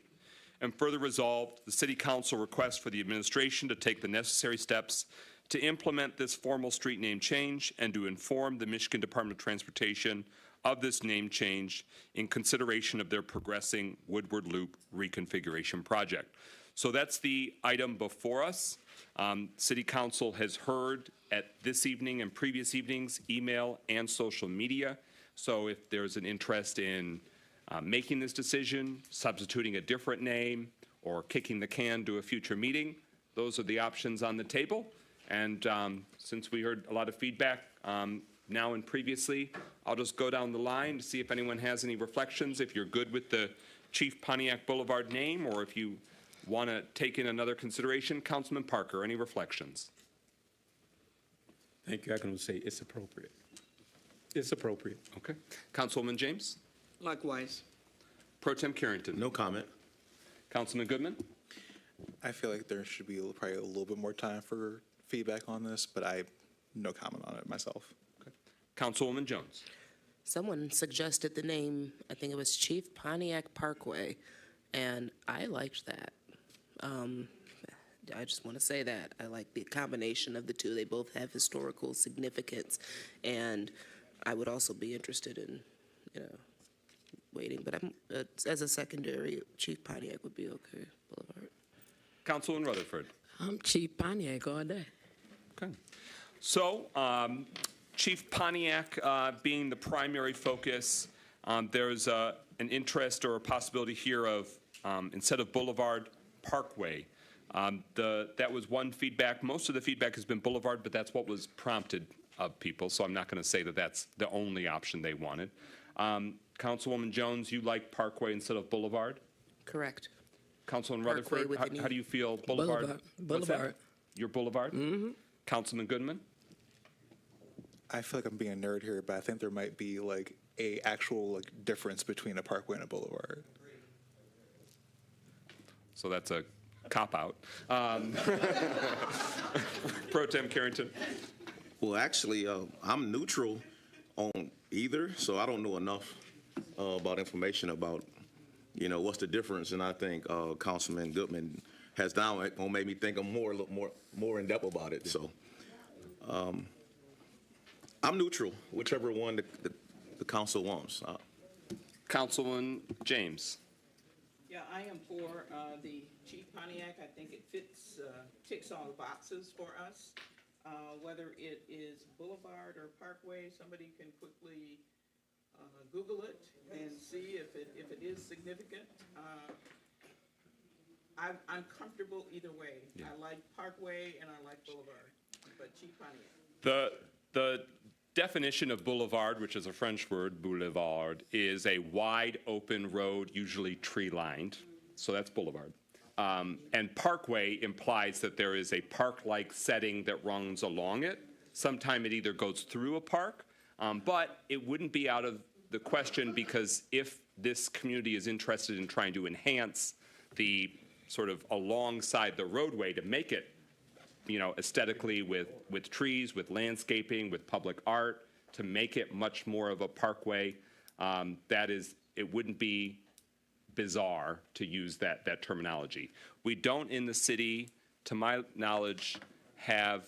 And further resolved, the City Council requests for the administration to take the necessary steps to implement this formal street name change and to inform the Michigan Department of Transportation of this name change in consideration of their progressing Woodward Loop reconfiguration project. So that's the item before us. City Council has heard at this evening and previous evenings, email and social media. So if there's an interest in making this decision, substituting a different name, or kicking the can to a future meeting, those are the options on the table. And since we heard a lot of feedback now and previously, I'll just go down the line to see if anyone has any reflections, if you're good with the Chief Pontiac Boulevard name, or if you want to take in another consideration. Councilman Parker, any reflections? Thank you. I can say it's appropriate. It's appropriate. Okay. Councilwoman James? Likewise. Pro Tem Carrington? No comment. Councilman Goodman? I feel like there should be probably a little bit more time for feedback on this, but I no comment on it myself. Okay. Councilwoman Jones? Someone suggested the name, I think it was Chief Pontiac Parkway, and I liked that. I just want to say that. I like the combination of the two. They both have historical significance, and I would also be interested in, waiting. But as a secondary, Chief Pontiac would be okay. Boulevard. Councilman Rutherford? I'm Chief Pontiac all day. Okay. So, Chief Pontiac being the primary focus, there's an interest or a possibility here of, instead of Boulevard, Parkway. That was one feedback. Most of the feedback has been Boulevard, but that's what was prompted of people, so I'm not going to say that that's the only option they wanted. Councilwoman Jones, you like Parkway instead of Boulevard? Correct. Councilman Rutherford, how do you feel? Boulevard? Boulevard. Your Boulevard? Mm-hmm. Councilman Goodman? I feel like I'm being a nerd here, but I think there might be like a actual difference between a parkway and a boulevard. So that's a cop-out. Pro Tem Carrington? Well, actually, I'm neutral on either, so I don't know enough about information about, what's the difference. And I think Councilman Goodman has made me think I'm a little more in depth about it. So I'm neutral, whichever one the council wants. Councilman James? Yeah, I am for the Chief Pontiac. I think it ticks all the boxes for us. Whether it is Boulevard or Parkway, somebody can quickly Google it and see if it is significant. I'm comfortable either way. Yeah. I like Parkway and I like Boulevard, but Chief Pontiac. The definition of boulevard, which is a French word, boulevard, is a wide open road, usually tree-lined. So that's boulevard. And parkway implies that there is a park-like setting that runs along it. Sometime it either goes through a park, but it wouldn't be out of the question, because if this community is interested in trying to enhance the sort of alongside the roadway to make it aesthetically with trees, with landscaping, with public art, to make it much more of a parkway. It wouldn't be bizarre to use that terminology. We don't in the city, to my knowledge, have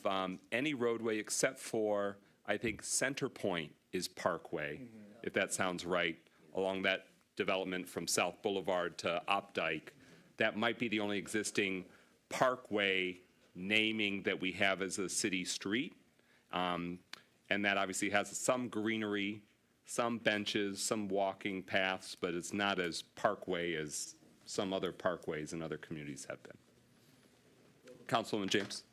any roadway except for, I think, Center Point is parkway, if that sounds right, along that development from South Boulevard to Opdyke. That might be the only existing parkway naming that we have as a city street. And that obviously has some greenery, some benches, some walking paths, but it's not as parkway as some other parkways in other communities have been. Councilwoman James.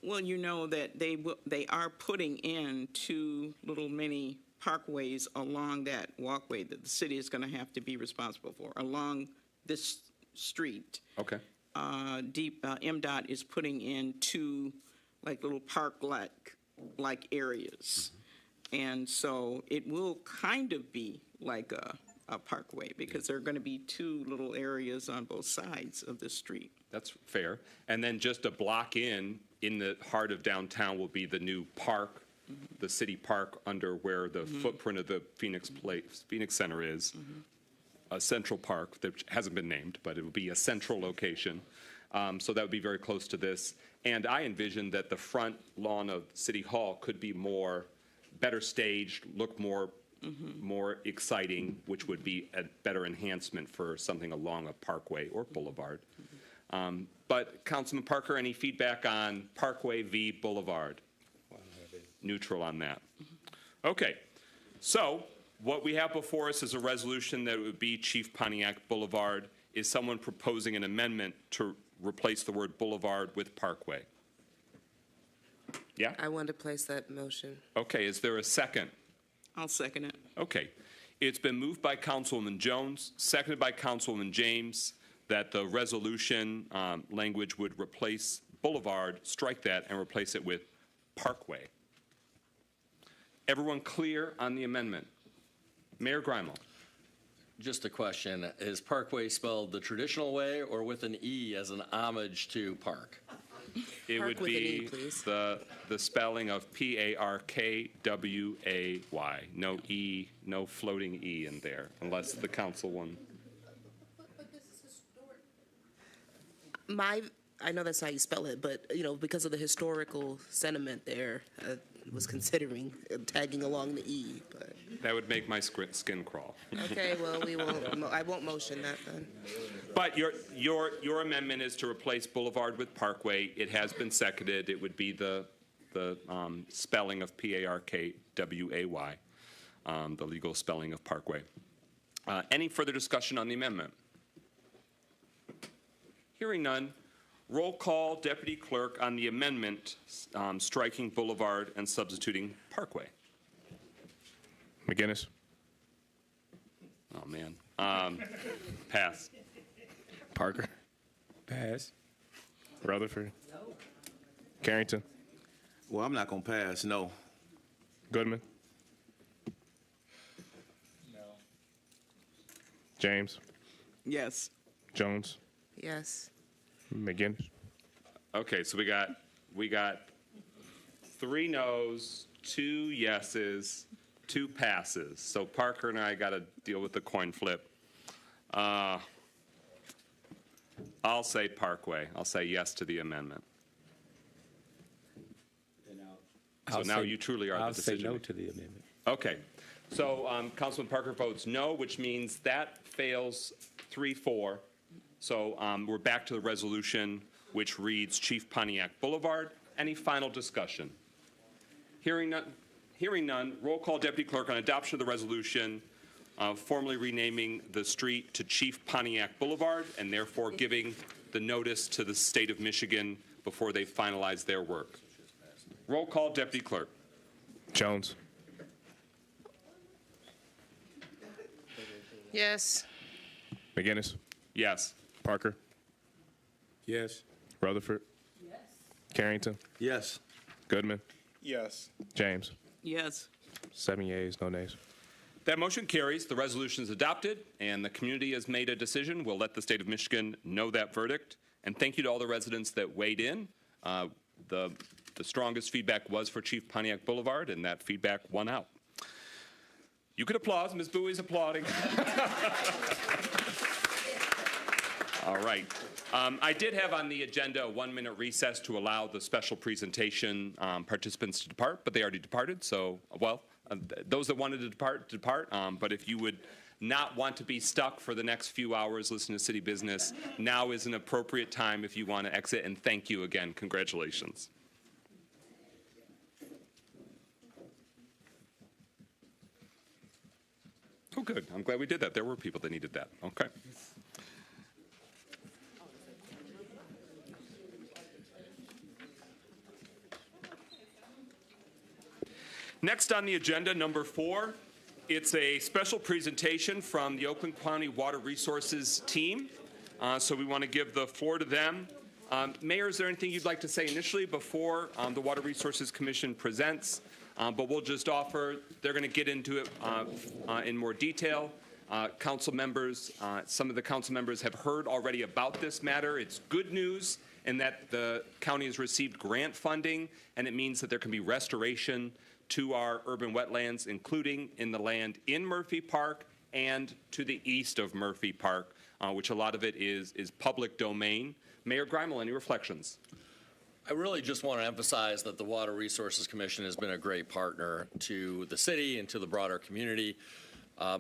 Well, you know that they are putting in 2 little mini parkways along that walkway that the city is going to have to be responsible for, along this street. Okay. MDOT is putting in 2 little park-like areas. And so it will kind of be like a parkway because there are going to be 2 little areas on both sides of the street. That's fair. And then just a block in the heart of downtown will be the new park, the city park under where the footprint of the Phoenix Center is, a central park that hasn't been named, but it will be a central location. So that would be very close to this. And I envision that the front lawn of City Hall could be better staged, look more exciting, which would be a better enhancement for something along a parkway or boulevard. But Councilman Parker, any feedback on Parkway v. Boulevard? Neutral on that. Okay, so what we have before us is a resolution that would be Chief Pontiac Boulevard. Is someone proposing an amendment to replace the word boulevard with parkway? Yeah? I want to place that motion. Okay, is there a second? I'll second it. Okay. It's been moved by Councilwoman Jones, seconded by Councilwoman James, that the resolution language would replace boulevard, strike that, and replace it with parkway. Everyone clear on the amendment? Mayor Grimal. Just a question. Is parkway spelled the traditional way or with an E as an homage to park? It would be the spelling of P-A-R-K-W-A-Y. No E, no floating E in there, unless the council one. I know that's how you spell it, but, because of the historical sentiment there, I was considering tagging along the E, but. That would make my skin crawl. Okay, well, I won't motion that then. But your amendment is to replace boulevard with parkway. It has been seconded. It would be the spelling of P-A-R-K-W-A-Y, the legal spelling of parkway. Any further discussion on the amendment? Hearing none, roll call, Deputy Clerk, on the amendment striking boulevard and substituting parkway. McGinnis. Oh, man. Pass. Parker. Pass. Rutherford. No. Carrington. Well, I'm not going to pass, no. Goodman. No. James. Yes. Jones. Yes. McGinnis. Okay, so we got 3 no's, 2 yeses, 2 passes. So Parker and I got to deal with the coin flip. I'll say parkway. I'll say yes to the amendment. So now you truly are the decision. I'll say no to the amendment. Okay. So Councilman Parker votes no, which means that fails 3-4. So we're back to the resolution, which reads Chief Pontiac Boulevard. Any final discussion? Hearing none, roll call, Deputy Clerk, on adoption of the resolution formally renaming the street to Chief Pontiac Boulevard and therefore giving the notice to the state of Michigan before they finalize their work. Roll call, Deputy Clerk. Jones. Yes. McGinnis. Yes. Parker. Yes. Rutherford. Yes. Carrington. Yes. Goodman. Yes. James. Yes. 7 yeas, no nays. That motion carries. The resolution is adopted, and the community has made a decision. We'll let the state of Michigan know that verdict. And thank you to all the residents that weighed in. The strongest feedback was for Chief Pontiac Boulevard, and that feedback won out. You could applaud. Ms. Bowie's applauding. All right. I did have on the agenda a 1-minute recess to allow the special presentation participants to depart, but they already departed. So, those that wanted to depart. But if you would not want to be stuck for the next few hours listening to city business, now is an appropriate time if you want to exit. And thank you again. Congratulations. Oh, good. I'm glad we did that. There were people that needed that. Okay. Next on the agenda, number 4, it's a special presentation from the Oakland County Water Resources team. So we want to give the floor to them. Mayor, is there anything you'd like to say initially before the Water Resources Commission presents? But we'll just offer, they're going to get into it in more detail. Council members, some of the council members have heard already about this matter. It's good news in that the county has received grant funding, and it means that there can be restoration to our urban wetlands, including in the land in Murphy Park and to the east of Murphy Park, which a lot of it is public domain. Mayor Greimel, any reflections? I really just want to emphasize that the Water Resources Commission has been a great partner to the city and to the broader community.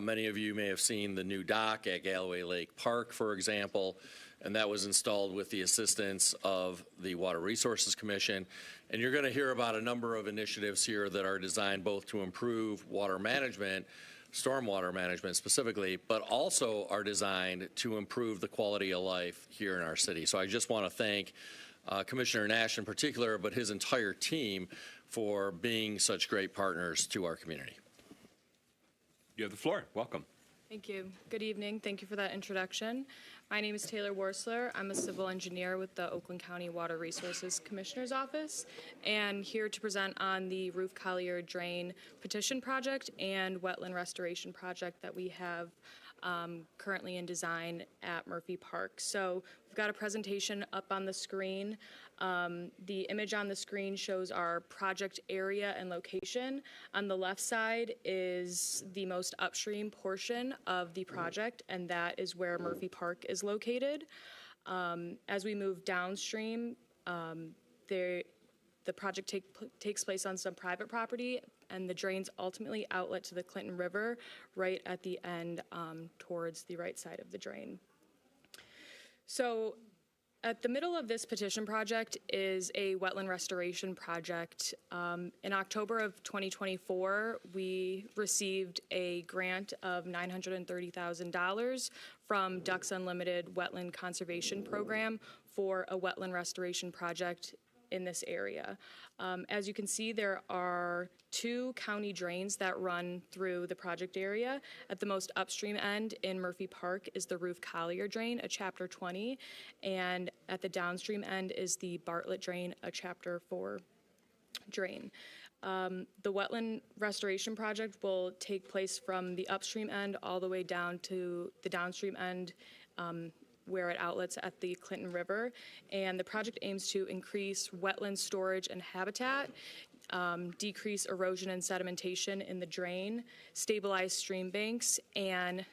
Many of you may have seen the new dock at Galloway Lake Park, for example, and that was installed with the assistance of the Water Resources Commission. And you're going to hear about a number of initiatives here that are designed both to improve water management, stormwater management specifically, but also are designed to improve the quality of life here in our city. So I just want to thank Commissioner Nash in particular, but his entire team for being such great partners to our community. You have the floor. Welcome. Thank you. Good evening. Thank you for that introduction. My name is Taylor Worsler. I'm a civil engineer with the Oakland County Water Resources Commissioner's Office, and here to present on the Roof Collier Drain petition project and wetland restoration project that we have currently in design at Murphy Park. So we've got a presentation up on the screen. The image on the screen shows our project area and location. On the left side is the most upstream portion of the project, and that is where Murphy Park is located. As we move downstream, the project takes place on some private property, and the drains ultimately outlet to the Clinton River right at the end towards the right side of the drain. So at the middle of this petition project is a wetland restoration project. In October of 2024, we received a grant of $930,000 from Ducks Unlimited Wetland Conservation Program for a wetland restoration project in this area. As you can see, there are 2 county drains that run through the project area. At the most upstream end in Murphy Park is the Roof Collier Drain, a Chapter 20, and at the downstream end is the Bartlett Drain, a Chapter 4 drain. The wetland restoration project will take place from the upstream end all the way down to the downstream end where it outlets at the Clinton River, and the project aims to increase wetland storage and habitat, decrease erosion and sedimentation in the drain, stabilize stream banks, and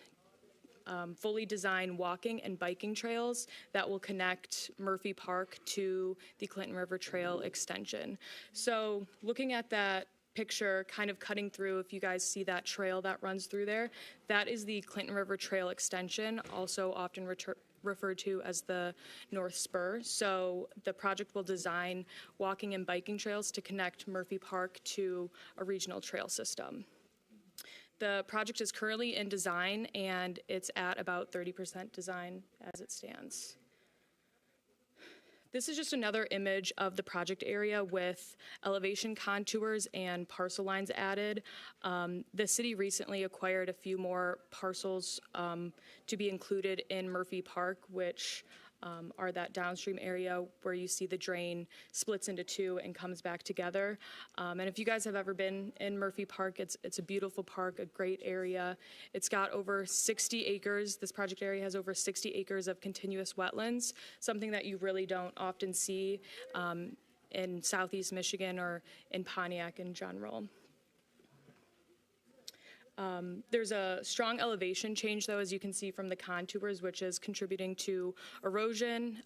fully design walking and biking trails that will connect Murphy Park to the Clinton River Trail extension. So looking at that picture kind of cutting through, if you guys see that trail that runs through there, that is the Clinton River Trail extension, also often referred to as the North Spur. So the project will design walking and biking trails to connect Murphy Park to a regional trail system. The project is currently in design, and it's at about 30% design as it stands. This is just another image of the project area with elevation contours and parcel lines added. The city recently acquired a few more parcels to be included in Murphy Park, which are that downstream area where you see the drain splits into 2 and comes back together. And if you guys have ever been in Murphy Park, it's a beautiful park, a great area. It's got over 60 acres. This project area has over 60 acres of continuous wetlands, something that you really don't often see in Southeast Michigan or in Pontiac in general. There's a strong elevation change, though, as you can see from the contours, which is contributing to erosion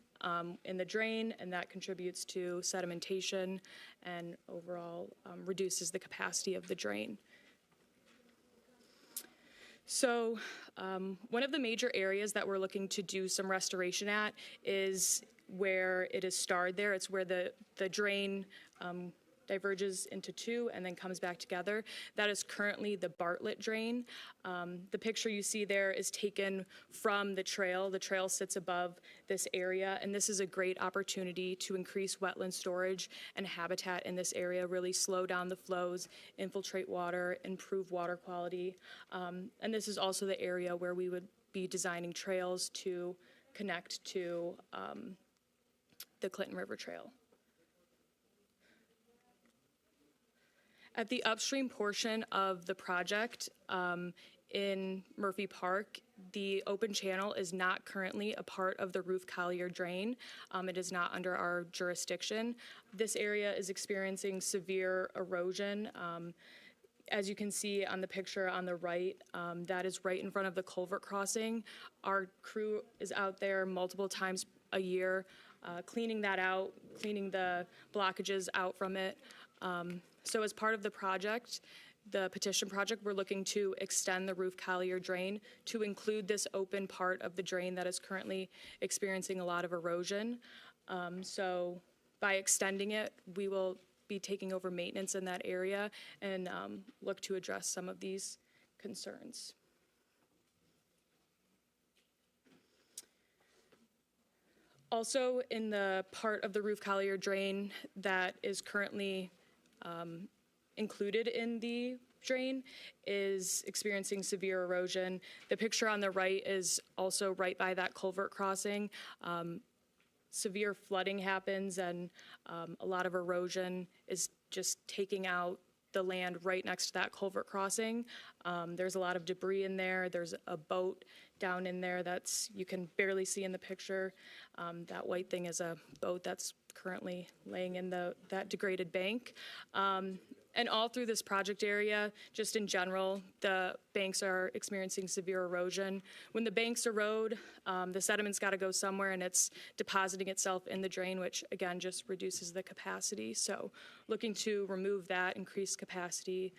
in the drain, and that contributes to sedimentation and overall reduces the capacity of the drain. So one of the major areas that we're looking to do some restoration at is where it is starred there. It's where the drain diverges into two and then comes back together. That is currently the Bartlett drain. The picture you see there is taken from the trail. The trail sits above this area, and this is a great opportunity to increase wetland storage and habitat in this area, really slow down the flows, infiltrate water, improve water quality. And this is also the area where we would be designing trails to connect to the Clinton River Trail. At the upstream portion of the project in Murphy Park, the open channel is not currently a part of the roof collier drain. It is not under our jurisdiction. This area is experiencing severe erosion. As you can see on the picture on the right, that is right in front of the culvert crossing. Our crew is out there multiple times a year cleaning that out, cleaning the blockages out from it. So as part of the project, the petition project, we're looking to extend the roof collier drain to include this open part of the drain that is currently experiencing a lot of erosion. So by extending it, we will be taking over maintenance in that area and look to address some of these concerns. Also, in the part of the roof collier drain that is currently included in the drain is experiencing severe erosion. The picture on the right is also right by that culvert crossing. Severe flooding happens, and a lot of erosion is just taking out the land right next to that culvert crossing. There's a lot of debris in there. There's a boat down in there that's you can barely see in the picture. That white thing is a boat that's currently laying in that degraded bank. And all through this project area, just in general, the banks are experiencing severe erosion. When the banks erode, the sediment's got to go somewhere, and it's depositing itself in the drain, which again just reduces the capacity. So looking to remove that, increase capacity,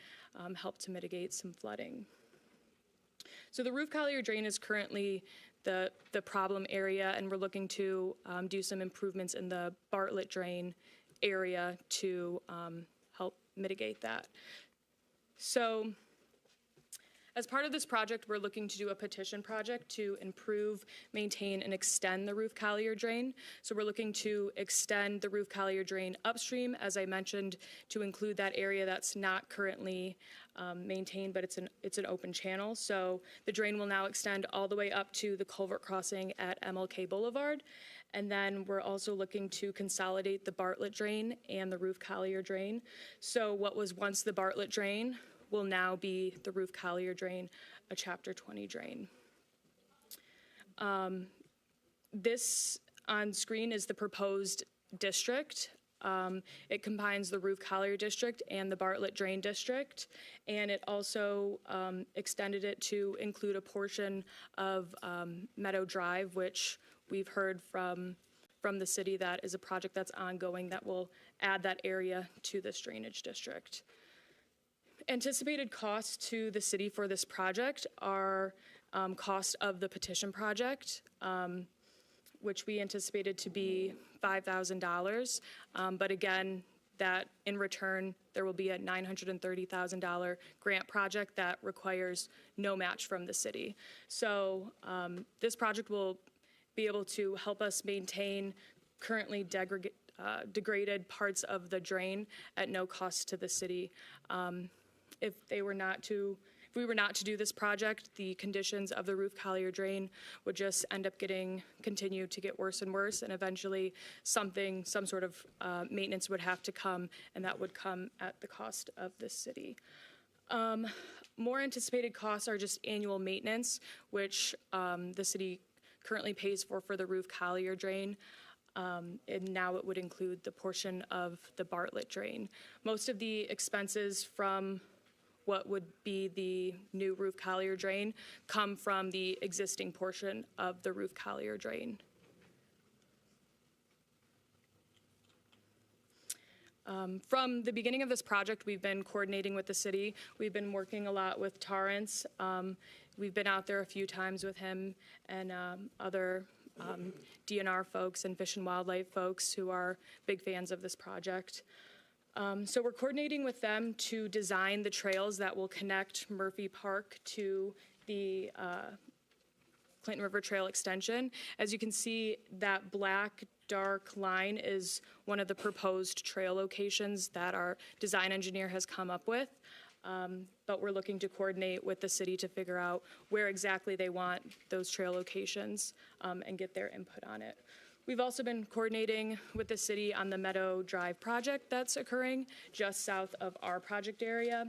help to mitigate some flooding. So the roof collier drain is currently the problem area, and we're looking to do some improvements in the Bartlett drain area to help mitigate that. So as part of this project, we're looking to do a petition project to improve, maintain, and extend the roof collier drain. So we're looking to extend the roof collier drain upstream, as I mentioned, to include that area that's not currently maintained, but it's an open channel. So the drain will now extend all the way up to the culvert crossing at MLK Boulevard. And then we're also looking to consolidate the Bartlett drain and the roof collier drain. So what was once the Bartlett drain will now be the roof collier drain, a Chapter 20 drain. This on screen is the proposed district. It combines the roof collier district and the Bartlett drain district, and it also extended it to include a portion of Meadow Drive, which we've heard from the city that is a project that's ongoing that will add that area to this drainage district. Anticipated costs to the city for this project are cost of the petition project, which we anticipated to be $5,000. But again, that in return, there will be a $930,000 grant project that requires no match from the city. So this project will be able to help us maintain currently degraded parts of the drain at no cost to the city. If we were not to do this project, the conditions of the roof collier drain would just end up continue to get worse and worse, and eventually some sort of maintenance would have to come, and that would come at the cost of the city. More anticipated costs are just annual maintenance, which the city currently pays for the roof collier drain. and now it would include the portion of the Bartlett drain. Most of the expenses from what would be the new roof collier drain come from the existing portion of the roof collier drain. From the beginning of this project, we've been coordinating with the city. We've been working a lot with Torrance. We've been out there a few times with him and other DNR folks and Fish and Wildlife folks who are big fans of this project. So we're coordinating with them to design the trails that will connect Murphy Park to the Clinton River Trail extension. As you can see, that black dark line is one of the proposed trail locations that our design engineer has come up with. But we're looking to coordinate with the city to figure out where exactly they want those trail locations and get their input on it. We've also been coordinating with the city on the Meadow Drive project that's occurring just south of our project area.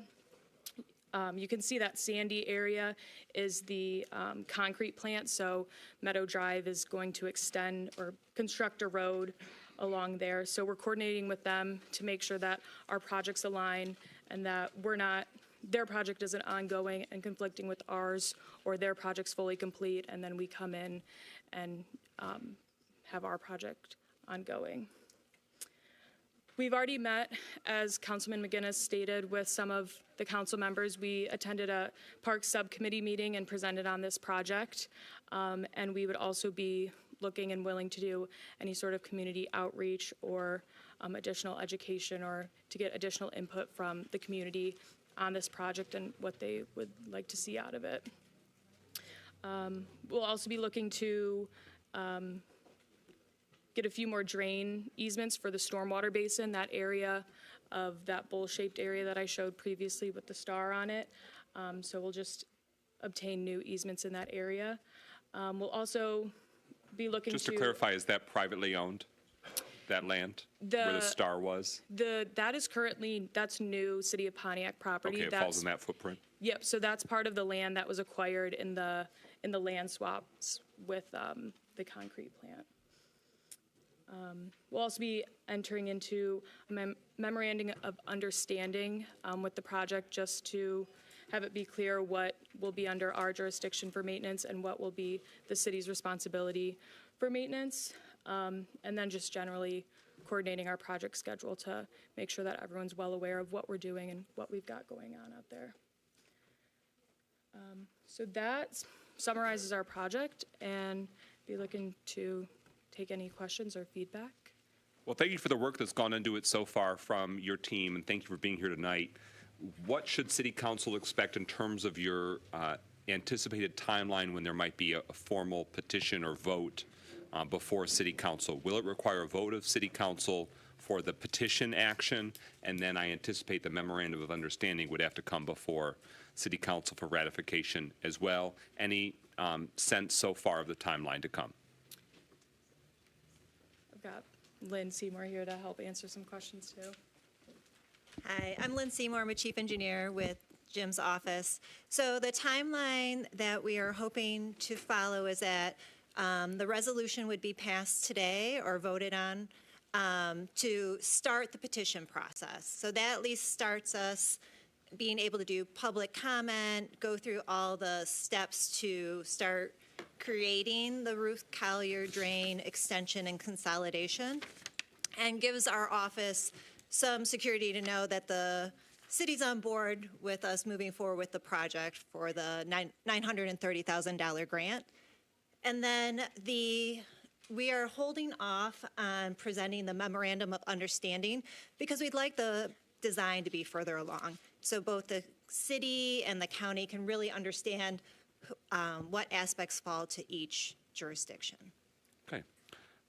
You can see that sandy area is the concrete plant, so Meadow Drive is going to extend or construct a road along there. So we're coordinating with them to make sure that our projects align and that their project isn't ongoing and conflicting with ours, or their project's fully complete and then we come in and have our project ongoing. We've already met, as Councilman McGinnis stated, with some of the council members. We attended a park subcommittee meeting and presented on this project. And we would also be looking and willing to do any sort of community outreach or additional education or to get additional input from the community on this project and what they would like to see out of it. We'll also be looking to get a few more drain easements for the stormwater basin, that area of that bowl-shaped area that I showed previously with the star on it. So we'll just obtain new easements in that area. We'll also be looking Just to clarify, is that privately owned, that land where the star was? That is currently, that's new City of Pontiac property. Okay, it falls in that footprint. Yep, so that's part of the land that was acquired in the land swaps with the concrete plant. We'll also be entering into a memorandum of understanding with the project just to have it be clear what will be under our jurisdiction for maintenance and what will be the city's responsibility for maintenance. And then just generally coordinating our project schedule to make sure that everyone's well aware of what we're doing and what we've got going on out there. So that summarizes our project, and be looking to take any questions or feedback. Well, thank you for the work that's gone into it so far from your team, and thank you for being here tonight. What should City Council expect in terms of your anticipated timeline when there might be a formal petition or vote before City Council? Will it require a vote of City Council for the petition action, and then I anticipate the memorandum of understanding would have to come before City Council for ratification as well? Any sense so far of the timeline to come? I've got Lynn Seymour here to help answer some questions too. Hi, I'm Lynn Seymour. I'm a chief engineer with Jim's office. So the timeline that we are hoping to follow is that the resolution would be passed today or voted on to start the petition process. So that at least starts us being able to do public comment, go through all the steps to start creating the roof collier drain extension and consolidation, and gives our office some security to know that the city's on board with us moving forward with the project for the $930,000 grant. And then we are holding off on presenting the memorandum of understanding because we'd like the design to be further along. So both the city and the county can really understand what aspects fall to each jurisdiction. Okay.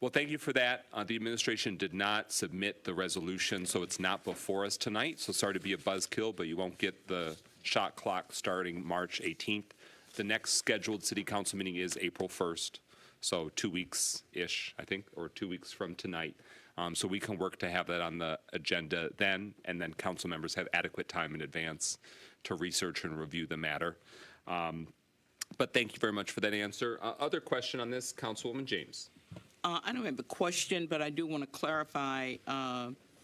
Well, thank you for that. The administration did not submit the resolution, so it's not before us tonight. So sorry to be a buzzkill, but you won't get the shot clock starting March 18th. The next scheduled city council meeting is April 1st, so 2 weeks-ish, I think, or 2 weeks from tonight. So we can work to have that on the agenda then, and then council members have adequate time in advance to research and review the matter. But thank you very much for that answer. Other question on this, Councilwoman James. I don't have a question, but I do want to clarify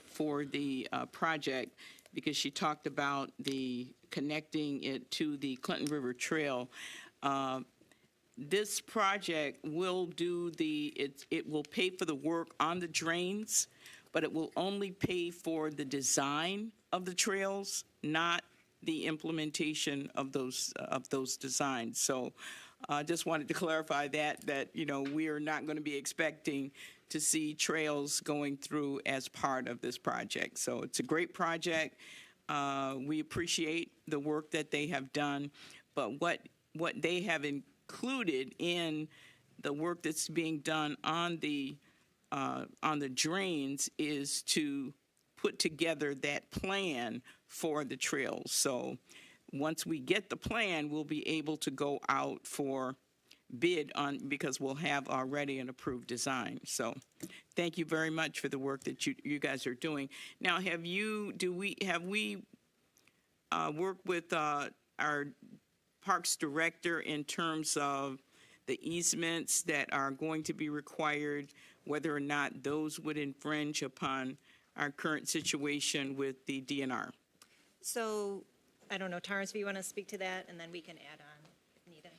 for the project, because she talked about the connecting it to the Clinton River Trail. This project will do it will pay for the work on the drains, but it will only pay for the design of the trails, not the implementation of those designs. So I just wanted to clarify that we are not going to be expecting to see trails going through as part of this project. So it's a great project. We appreciate the work that they have done, but what they have included in the work that's being done on the drains is to put together that plan for the trails. So once we get the plan, we'll be able to go out for bid on, because we'll have already an approved design. So thank you very much for the work that you guys are doing. Now, have we worked with our Parks Director in terms of the easements that are going to be required, whether or not those would infringe upon our current situation with the DNR? So, I don't know, Terrence, if you want to speak to that, and then we can add on if needed.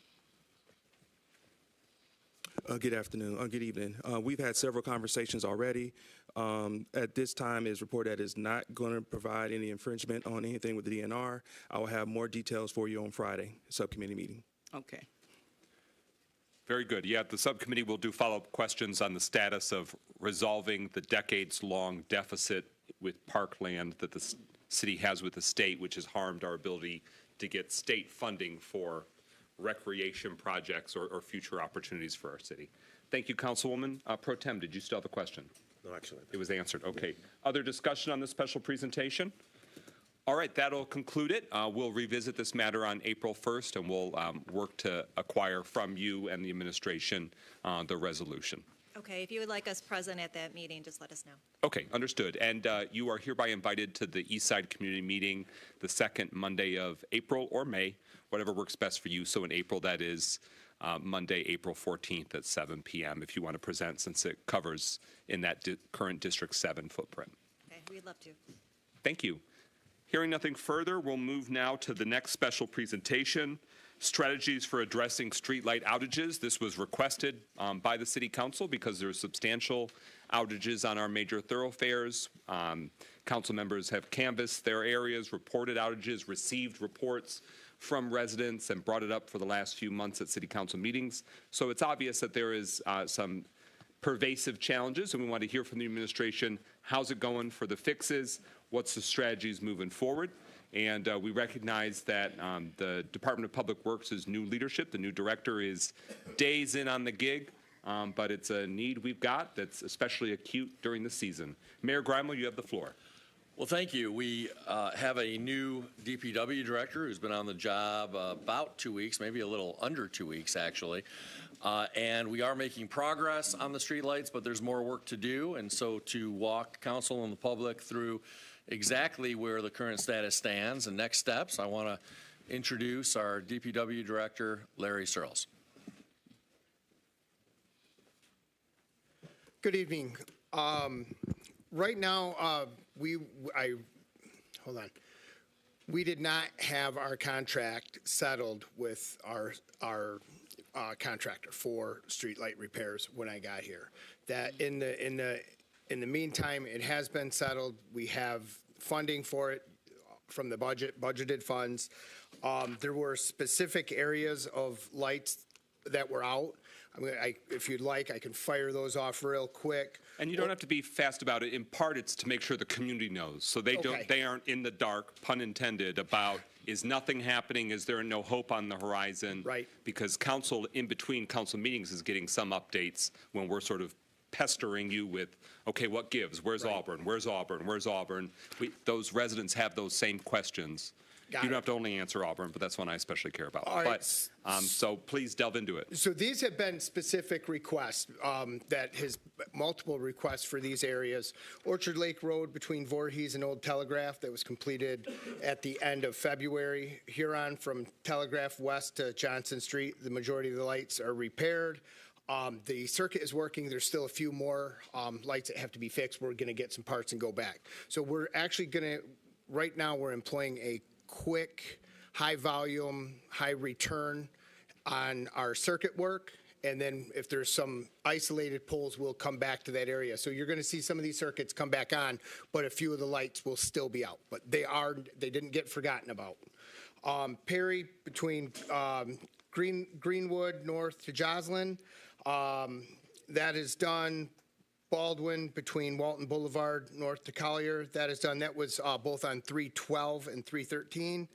Good afternoon, good evening. We've had several conversations already. At this time, it's reported that it's not going to provide any infringement on anything with the DNR. I will have more details for you on Friday, subcommittee meeting. Okay. Very good. Yeah, the subcommittee will do follow-up questions on the status of resolving the decades-long deficit with parkland that the city has with the state, which has harmed our ability to get state funding for recreation projects or future opportunities for our city. Thank you, Councilwoman. Pro Tem, did you still have a question? No, actually. It was answered. Okay. Other discussion on this special presentation? All right, that'll conclude it. We'll revisit this matter on April 1st, and we'll work to acquire from you and the administration the resolution. Okay, if you would like us present at that meeting, just let us know. Okay, understood. And you are hereby invited to the Eastside Community Meeting the second Monday of April or May, whatever works best for you. So in April, that is Monday, April 14th at 7 p.m. if you want to present, since it covers in that current District 7 footprint. Okay, we'd love to. Thank you. Hearing nothing further, we'll move now to the next special presentation, Strategies for Addressing Streetlight Outages. This was requested by the City Council because there are substantial outages on our major thoroughfares. Council members have canvassed their areas, reported outages, received reports from residents, and brought it up for the last few months at City Council meetings. So it's obvious that there is some pervasive challenges, and we want to hear from the administration. How's it going for the fixes? What's the strategies moving forward? And we recognize that the Department of Public Works is new leadership. The new director is days in on the gig, but it's a need we've got that's especially acute during the season. Mayor Grimel, you have the floor. Well, thank you. We have a new DPW director who's been on the job about 2 weeks, maybe a little under 2 weeks, actually. And we are making progress on the streetlights, but there's more work to do. And so to walk council and the public through exactly where the current status stands and next steps, I want to introduce our DPW director, Larry Searles. Good evening. Right now, we did not have our contract settled with our contractor for streetlight repairs when I got here. That in the meantime, it has been settled. We have funding for it from the budgeted funds. There were specific areas of lights that were out. If you'd like, I can fire those off real quick. And you don't have to be fast about it. In part, it's to make sure the community knows, so they aren't in the dark, pun intended, about is nothing happening, is there no hope on the horizon? Right. Because council, in between council meetings, is getting some updates when we're sort of pestering you with, okay, what gives? Where's Auburn? Where's Auburn? Where's Auburn? Those residents have those same questions. You don't have to only answer Auburn, but that's one I especially care about. All right. So please delve into it. So these have been specific requests, that has multiple requests for these areas. Orchard Lake Road between Voorhees and Old Telegraph, that was completed at the end of February. Huron from Telegraph West to Johnson Street, the majority of the lights are repaired. The circuit is working. There's still a few more lights that have to be fixed. We're going to get some parts and go back. So we're actually going to, right now we're employing a quick, high volume, high return on our circuit work. And then if there's some isolated poles, we'll come back to that area. So you're going to see some of these circuits come back on, but a few of the lights will still be out. But they didn't get forgotten about. Perry between Greenwood north to Joslin, that is done. Baldwin between Walton Boulevard north to Collier, that is done. That was both on 312 and 313.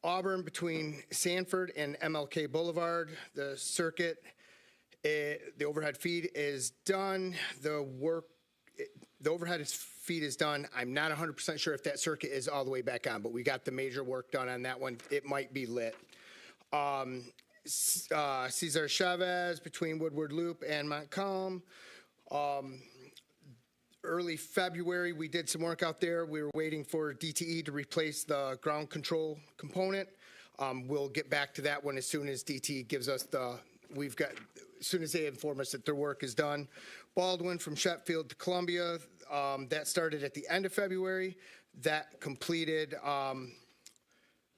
Auburn between Sanford and MLK Boulevard, the circuit, the overhead feed is done. The overhead feed is done. I'm not 100% sure if that circuit is all the way back on, but we got the major work done on that one. It might be lit. Cesar Chavez between Woodward Loop and Montcalm. Early February, we did some work out there. We were waiting for DTE to replace the ground control component. We'll get back to that one as soon as DTE gives us as soon as they inform us that their work is done. Baldwin from Sheffield to Columbia, that started at the end of February. That completed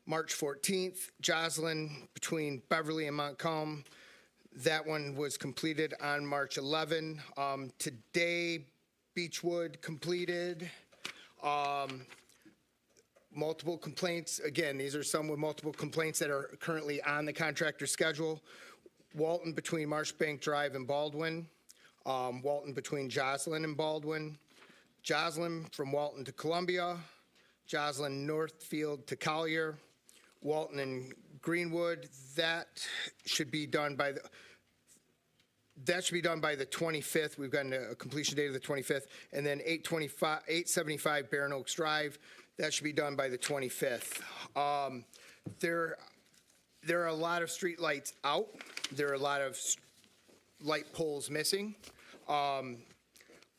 March 14th. Joslin between Beverly and Montcalm, that one was completed on March 11. Today, Beechwood completed. Multiple complaints. Again, these are some with multiple complaints that are currently on the contractor schedule. Walton between Marshbank Drive and Baldwin. Walton between Joslin and Baldwin. Joslin from Walton to Columbia. Joslin Northfield to Collier. Walton and Greenwood. That should be done by the 25th. We've got a completion date of the 25th. And then 875 Barron Oaks Drive. That should be done by the 25th. There are a lot of street lights out. There are a lot of light poles missing.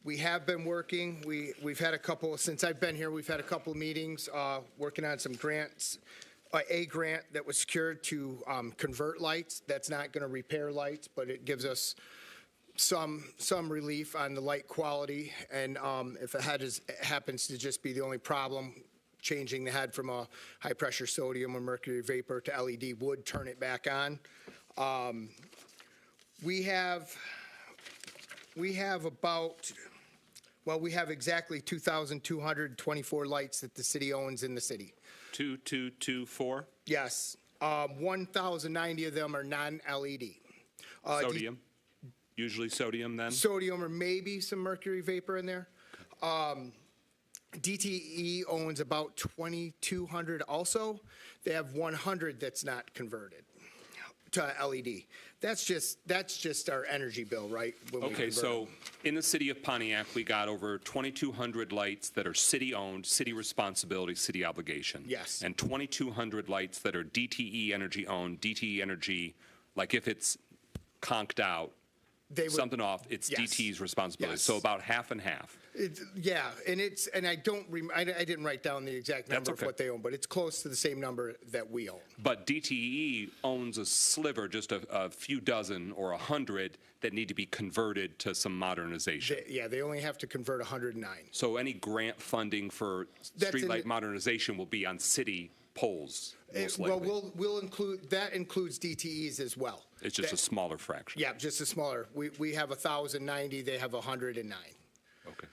We have been working. We've had a couple, since I've been here, we've had a couple of meetings working on some grants. A grant that was secured to convert lights. That's not going to repair lights, but it gives us some relief on the light quality. And if a head happens to just be the only problem, changing the head from a high pressure sodium or mercury vapor to LED would turn it back on. We have exactly 2,224 lights that the city owns in the city. 2224? Yes. 1,090 of them are non-LED. Sodium? Usually sodium then? Sodium or maybe some mercury vapor in there. DTE owns about 2,200 also. They have 100 that's not converted to LED. That's just our energy bill, right? Okay, so in the city of Pontiac, we got over 2,200 lights that are city-owned, city responsibility, city obligation. Yes. And 2,200 lights that are DTE Energy-owned, DTE Energy, like if it's conked out, something off, it's yes. DTE's responsibility. Yes. So about half and half. And I didn't write down the exact number of what they own, but it's close to the same number that we own. But DTE owns a sliver, just a few dozen or 100 that need to be converted to some modernization. They only have to convert 109. So any grant funding for streetlight modernization will be on city poles. We'll include that. Includes DTEs as well. It's just a smaller fraction. Yeah, just a smaller. We have 1,090. They have 109. Okay.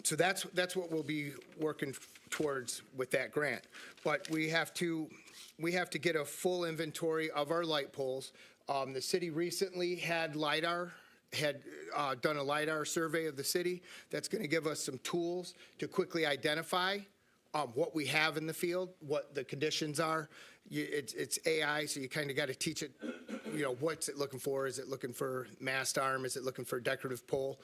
So that's what we'll be working towards with that grant. But we have to get a full inventory of our light poles. The city recently had done a LiDAR survey of the city. That's going to give us some tools to quickly identify what we have in the field, what the conditions are. It's AI, so you kind of got to teach it, what's it looking for? Is it looking for mast arm? Is it looking for a decorative pole?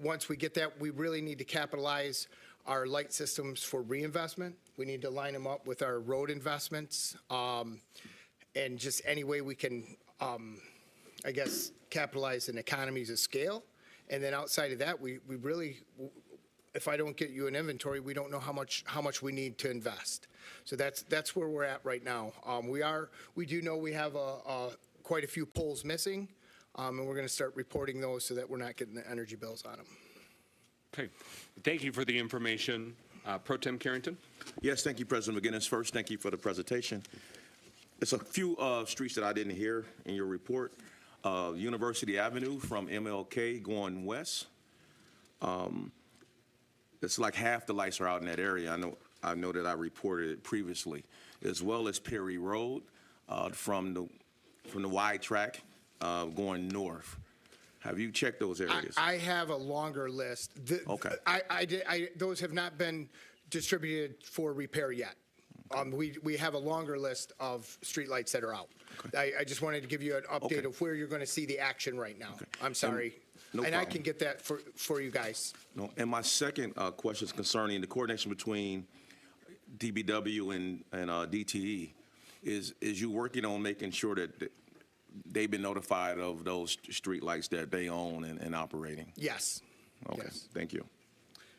Once we get that, we really need to capitalize our light systems for reinvestment. We need to line them up with our road investments, and just any way we can, capitalize in economies of scale. And then outside of that, we really, if I don't get you an inventory, we don't know how much we need to invest. So that's where we're at right now. We do know we have quite a few poles missing. and we're going to start reporting those so that we're not getting the energy bills on them. Okay. Thank you for the information. Pro Tem Carrington? Yes, thank you, President McGinnis. First, thank you for the presentation. It's a few streets that I didn't hear in your report. University Avenue from MLK going west. It's like half the lights are out in that area. I know that I reported it previously, as well as Perry Road from the wide track going north. Have you checked those areas? I have a longer list. Okay. Those have not been distributed for repair yet. We have a longer list of streetlights that are out. Okay. I just wanted to give you an update of where you're going to see the action right now. Okay. I'm sorry. No and problem. I can get that for you guys. No. And my second question is concerning the coordination between DBW and DTE. Is you working on making sure that they've been notified of those streetlights that they own and operating? Yes. Okay. Yes. Thank you.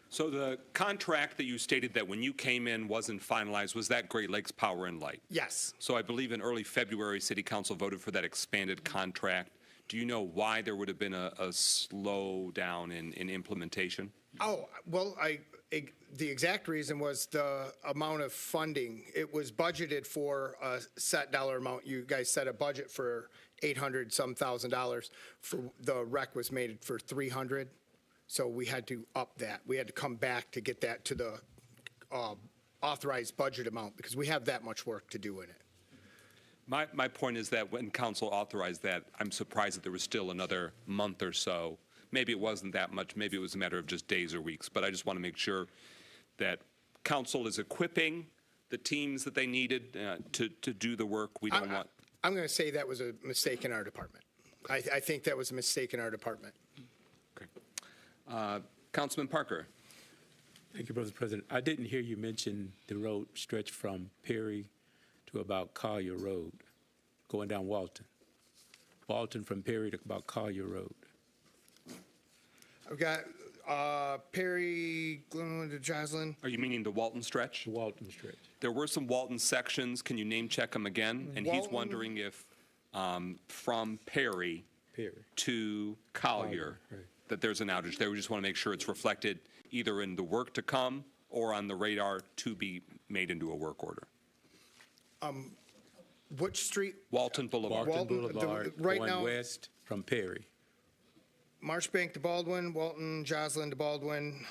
So the contract that you stated that when you came in wasn't finalized, was that Great Lakes Power and Light? Yes. So I believe in early February, City Council voted for that expanded contract. Do you know why there would have been a slowdown in implementation? Oh, well, the exact reason was the amount of funding. It was budgeted for a set dollar amount. You guys set a budget for $800-some thousand. For the rec was made for $300. So we had to up that. We had to come back to get that to the authorized budget amount because we have that much work to do in it. My point is that when council authorized that, I'm surprised that there was still another month or so. Maybe it wasn't that much. Maybe it was a matter of just days or weeks. But I just want to make sure that council is equipping the teams that they needed to do the work. We don't want. I'm going to say that was a mistake in our department. I think that was a mistake in our department. Councilman Parker. Thank you, Mr. President. I didn't hear you mention the road stretch from Perry to about Collier Road, going down Walton. Walton from Perry to about Collier Road. I've got Perry, Glenwood to Joslin. Are you meaning the Walton stretch? The Walton stretch. There were some Walton sections. Can you name check them again? And he's wondering if from Perry to Collier, that there's an outage there. We just want to make sure it's reflected either in the work to come or on the radar to be made into a work order. Which street? Walton Boulevard. Walton Boulevard, right going now, west from Perry. Marshbank to Baldwin, Walton, Joslin to Baldwin.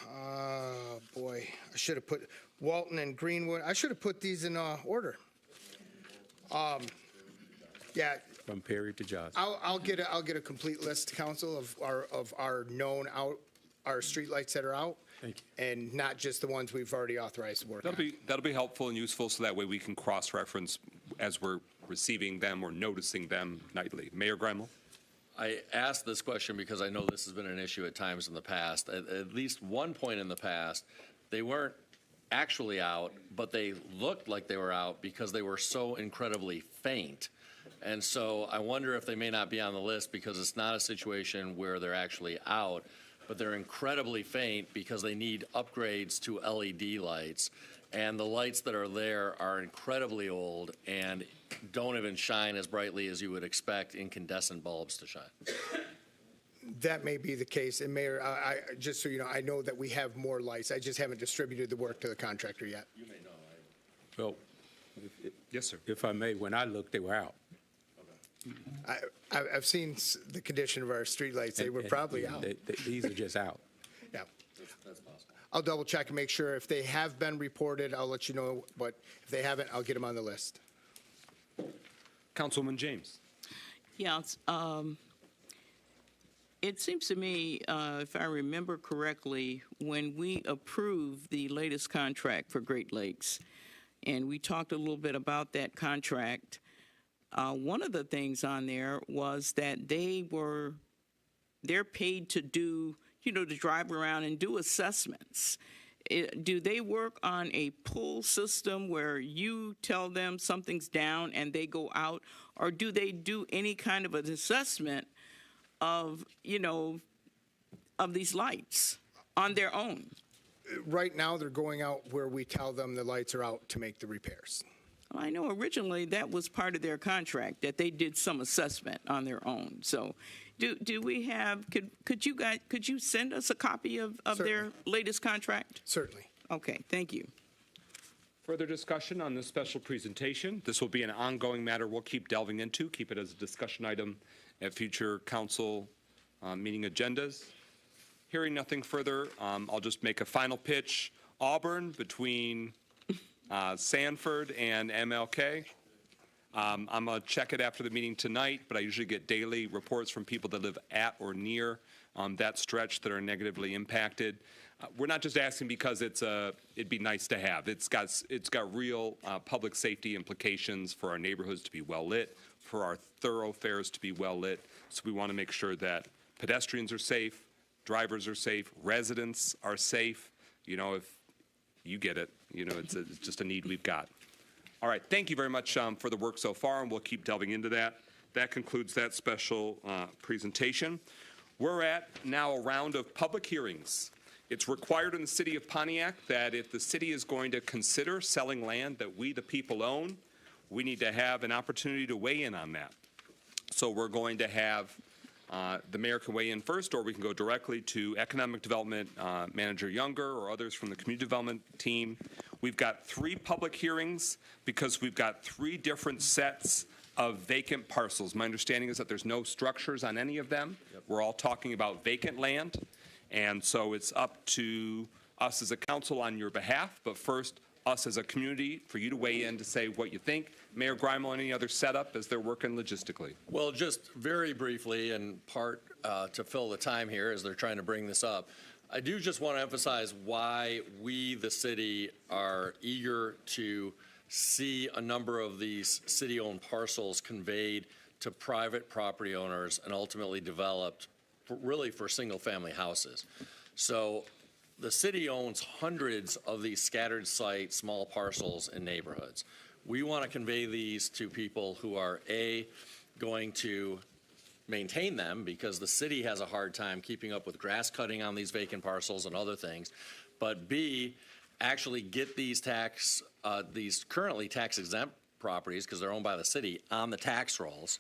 Boy, I should have put Walton and Greenwood. I should have put these in order. Yeah. From Perry to Joslin. I'll get a complete list, council, of our known our streetlights that are out. Thank you. And not just the ones we've already authorized to work on. That'll be helpful and useful, so that way we can cross-reference as we're receiving them or noticing them nightly. Mayor Greimel? I asked this question because I know this has been an issue at times in the past. At least one point in the past, they weren't actually out, but they looked like they were out because they were so incredibly faint. And so I wonder if they may not be on the list because it's not a situation where they're actually out, but they're incredibly faint because they need upgrades to LED lights. And the lights that are there are incredibly old and don't even shine as brightly as you would expect incandescent bulbs to shine. That may be the case. And Mayor, I just so you know, I know that we have more lights. I just haven't distributed the work to the contractor yet. You may know. Well, yes, sir. If I may, when I looked, they were out. I've seen the condition of our streetlights. They were probably out. These are just out. Yeah. That's possible. I'll double check and make sure. If they have been reported, I'll let you know. But if they haven't, I'll get them on the list. Councilman James. Yeah, it seems to me, if I remember correctly, when we approved the latest contract for Great Lakes, and we talked a little bit about that contract, one of the things on there was that they're paid to do, to drive around and do assessments. Do they work on a pull system where you tell them something's down and they go out, or do they do any kind of an assessment of, of these lights on their own? Right now, they're going out where we tell them the lights are out to make the repairs. I know originally that was part of their contract, that they did some assessment on their own. So Do we have, could you send us a copy of their latest contract? Certainly. Okay, thank you. Further discussion on this special presentation? This will be an ongoing matter we'll keep delving into, keep it as a discussion item at future council meeting agendas. Hearing nothing further, I'll just make a final pitch. Auburn between Sanford and MLK. I'm going to check it after the meeting tonight, but I usually get daily reports from people that live at or near that stretch that are negatively impacted. We're not just asking because it'd be nice to have. It's got real public safety implications for our neighborhoods to be well lit, for our thoroughfares to be well lit. So we want to make sure that pedestrians are safe, drivers are safe, residents are safe. You know, if you get it, you know, it's just a need we've got. All right, thank you very much for the work so far, and we'll keep delving into that. That concludes that special presentation. We're at now a round of public hearings. It's required in the city of Pontiac that if the city is going to consider selling land that we, the people, own, we need to have an opportunity to weigh in on that. So we're going to have the mayor can weigh in first, or we can go directly to Economic Development Manager Younger or others from the Community Development team. We've got 3 public hearings because we've got 3 different sets of vacant parcels. My understanding is that there's no structures on any of them. Yep. We're all talking about vacant land. And so it's up to us as a council on your behalf, but first, us as a community, for you to weigh in to say what you think. Mayor Greimel, any other setup as they're working logistically? Well, just very briefly, and part to fill the time here as they're trying to bring this up, I do just want to emphasize why we, the city, are eager to see a number of these city-owned parcels conveyed to private property owners and ultimately developed really for single-family houses. So the city owns hundreds of these scattered site small parcels in neighborhoods. We want to convey these to people who are A, going to maintain them because the city has a hard time keeping up with grass cutting on these vacant parcels and other things, but B, actually get these these currently tax exempt properties, because they're owned by the city, on the tax rolls,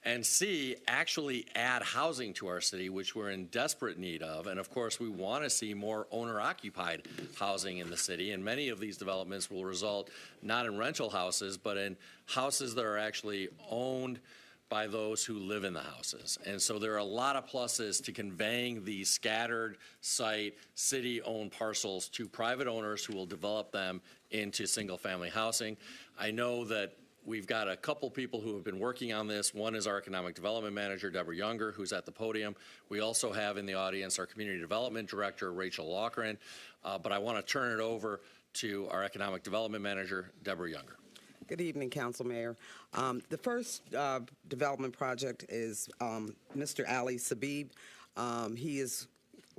and C, actually add housing to our city, which we're in desperate need of. And of course, we want to see more owner-occupied housing in the city. And many of these developments will result not in rental houses, but in houses that are actually owned by those who live in the houses. And so there are a lot of pluses to conveying these scattered site, city-owned parcels to private owners who will develop them into single-family housing. I know that we've got a couple people who have been working on this. One is our Economic Development Manager, Deborah Younger, who's at the podium. We also have in the audience our Community Development Director, Rachel Loughran. But I want to turn it over to our Economic Development Manager, Deborah Younger. Good evening, Council Mayor. The first development project is Mr. Ali Sabib. He is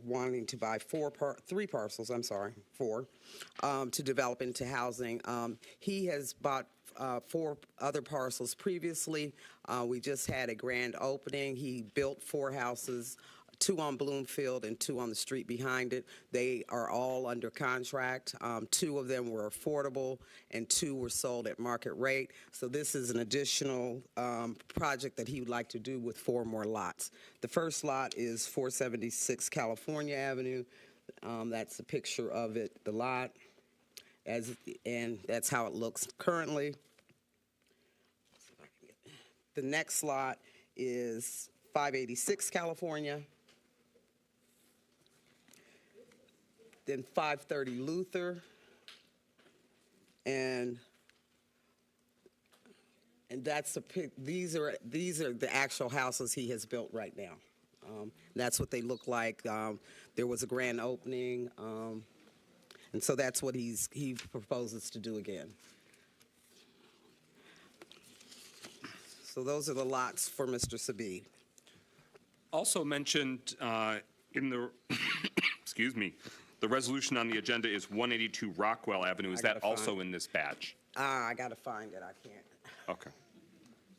wanting to buy four to develop into housing. He has bought 4 other parcels previously. We just had a grand opening. He built 4 houses, 2 on Bloomfield and 2 on the street behind it. They are all under contract. 2 of them were affordable and 2 were sold at market rate. So this is an additional project that he would like to do with 4 more lots. The first lot is 476 California Avenue. That's a picture of it, the lot, and that's how it looks currently. The next lot is 586 California. Then 530 Luther, and that's these are the actual houses he has built right now. That's what they look like. There was a grand opening, and so that's what he proposes to do again. So those are the lots for Mr. Sabib. Also mentioned in the excuse me. The resolution on the agenda is 182 Rockwell Avenue. Is that also in this batch? I got to find it. I can't. Okay.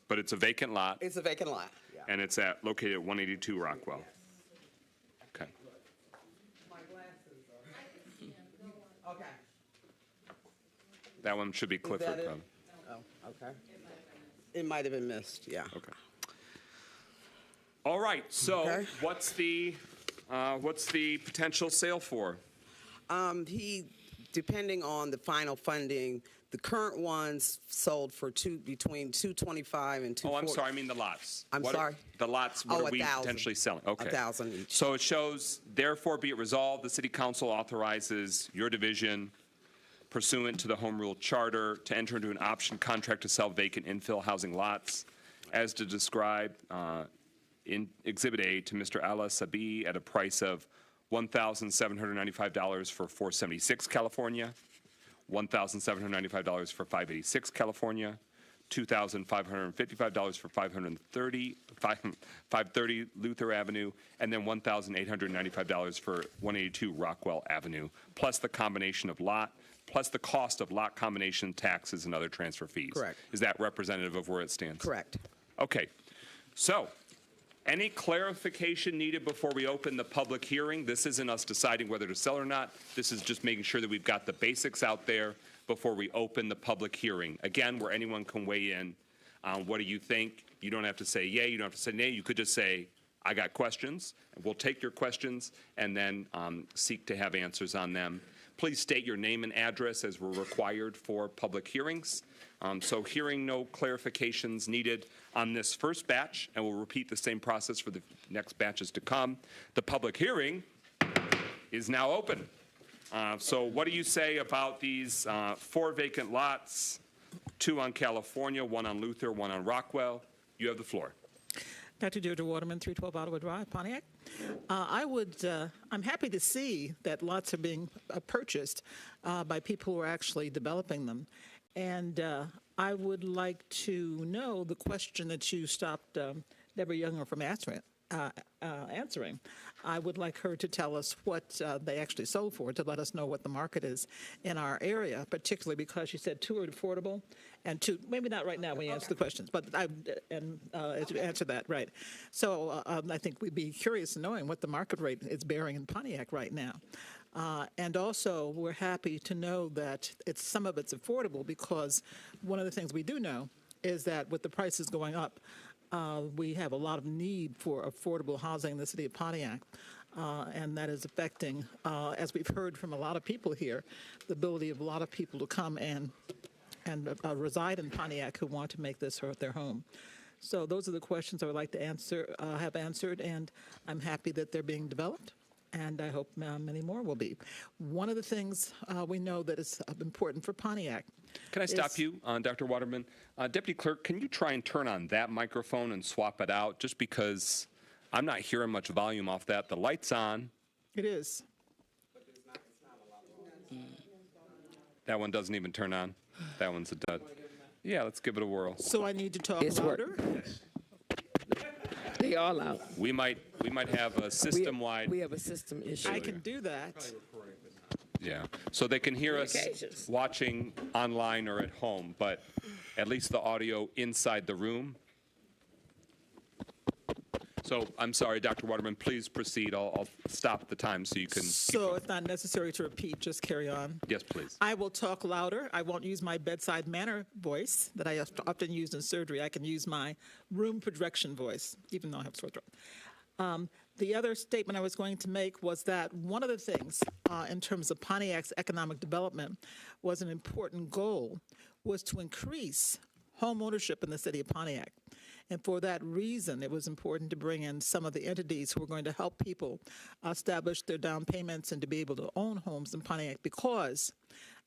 But it's a vacant lot? It's a vacant lot, yeah. And it's located at 182 Rockwell? Yes. Okay. My glasses are... Okay. That one should be Clifford. Oh, okay. It might have been missed, yeah. Okay. All right, so Okay. what's the potential sale for? Depending on the final funding, the current ones sold for between $225 and $240. Oh, I'm sorry, I mean the lots. I'm sorry? The lots, what are we 1,000. potentially selling? Okay. 1,000 each. So it shows, therefore be it resolved, the city council authorizes your division pursuant to the Home Rule Charter to enter into an option contract to sell vacant infill housing lots as to describe in Exhibit A to Mr. Ala Sabi at a price of $1,795 for 476 California, $1,795 for 586 California, $2,555 for 530 Luther Avenue, and then $1,895 for 182 Rockwell Avenue, plus the combination of lot, plus the cost of lot combination taxes and other transfer fees. Correct. Is that representative of where it stands? Correct. Okay. So, any clarification needed before we open the public hearing? This isn't us deciding whether to sell or not. This is just making sure that we've got the basics out there before we open the public hearing. Again, where anyone can weigh in on what do you think. You don't have to say yay, you don't have to say nay. You could just say, I got questions. And we'll take your questions and then seek to have answers on them. Please state your name and address as we're required for public hearings. So hearing no clarifications needed on this first batch, and we'll repeat the same process for the next batches to come. The public hearing is now open. So what do you say about these 4 vacant lots, 2 on California, 1 on Luther, 1 on Rockwell? You have the floor. Dr. Deirdre Waterman, 312 Ottawa Drive, Pontiac. I'm happy to see that lots are being purchased by people who are actually developing them. And I would like to know the question that you stopped Deborah Younger from answering. I would like her to tell us what they actually sold for, to let us know what the market is in our area, particularly because you said 2 are affordable and 2, maybe not right now when you answer the questions, but answer that, right. So I think we'd be curious in knowing what the market rate is bearing in Pontiac right now. And also, we're happy to know that some of it's affordable, because one of the things we do know is that with the prices going up, we have a lot of need for affordable housing in the city of Pontiac, and that is affecting, as we've heard from a lot of people here, the ability of a lot of people to come and reside in Pontiac who want to make this their home. So those are the questions I would like to have answered, and I'm happy that they're being developed, and I hope many more will be. One of the things we know that is important for Pontiac. Can I stop you, Dr. Waterman? Deputy Clerk, can you try and turn on that microphone and swap it out, just because I'm not hearing much volume off that. The light's on. It is. That one doesn't even turn on. That one's a dud. Yeah, let's give it a whirl. So I need to talk It's louder? They all out. We might have a system-wide. We have a system issue. I can do that. Yeah, so they can hear us watching online or at home, but at least the audio inside the room. So I'm sorry, Dr. Waterman, please proceed. I'll stop the time so you can. So it's not necessary to repeat, just carry on. Yes, please. I will talk louder. I won't use my bedside manner voice that I often use in surgery. I can use my room projection voice, even though I have sore throat. The other statement I was going to make was that one of the things in terms of Pontiac's economic development was an important goal was to increase home ownership in the city of Pontiac. And for that reason, it was important to bring in some of the entities who are going to help people establish their down payments and to be able to own homes in Pontiac, because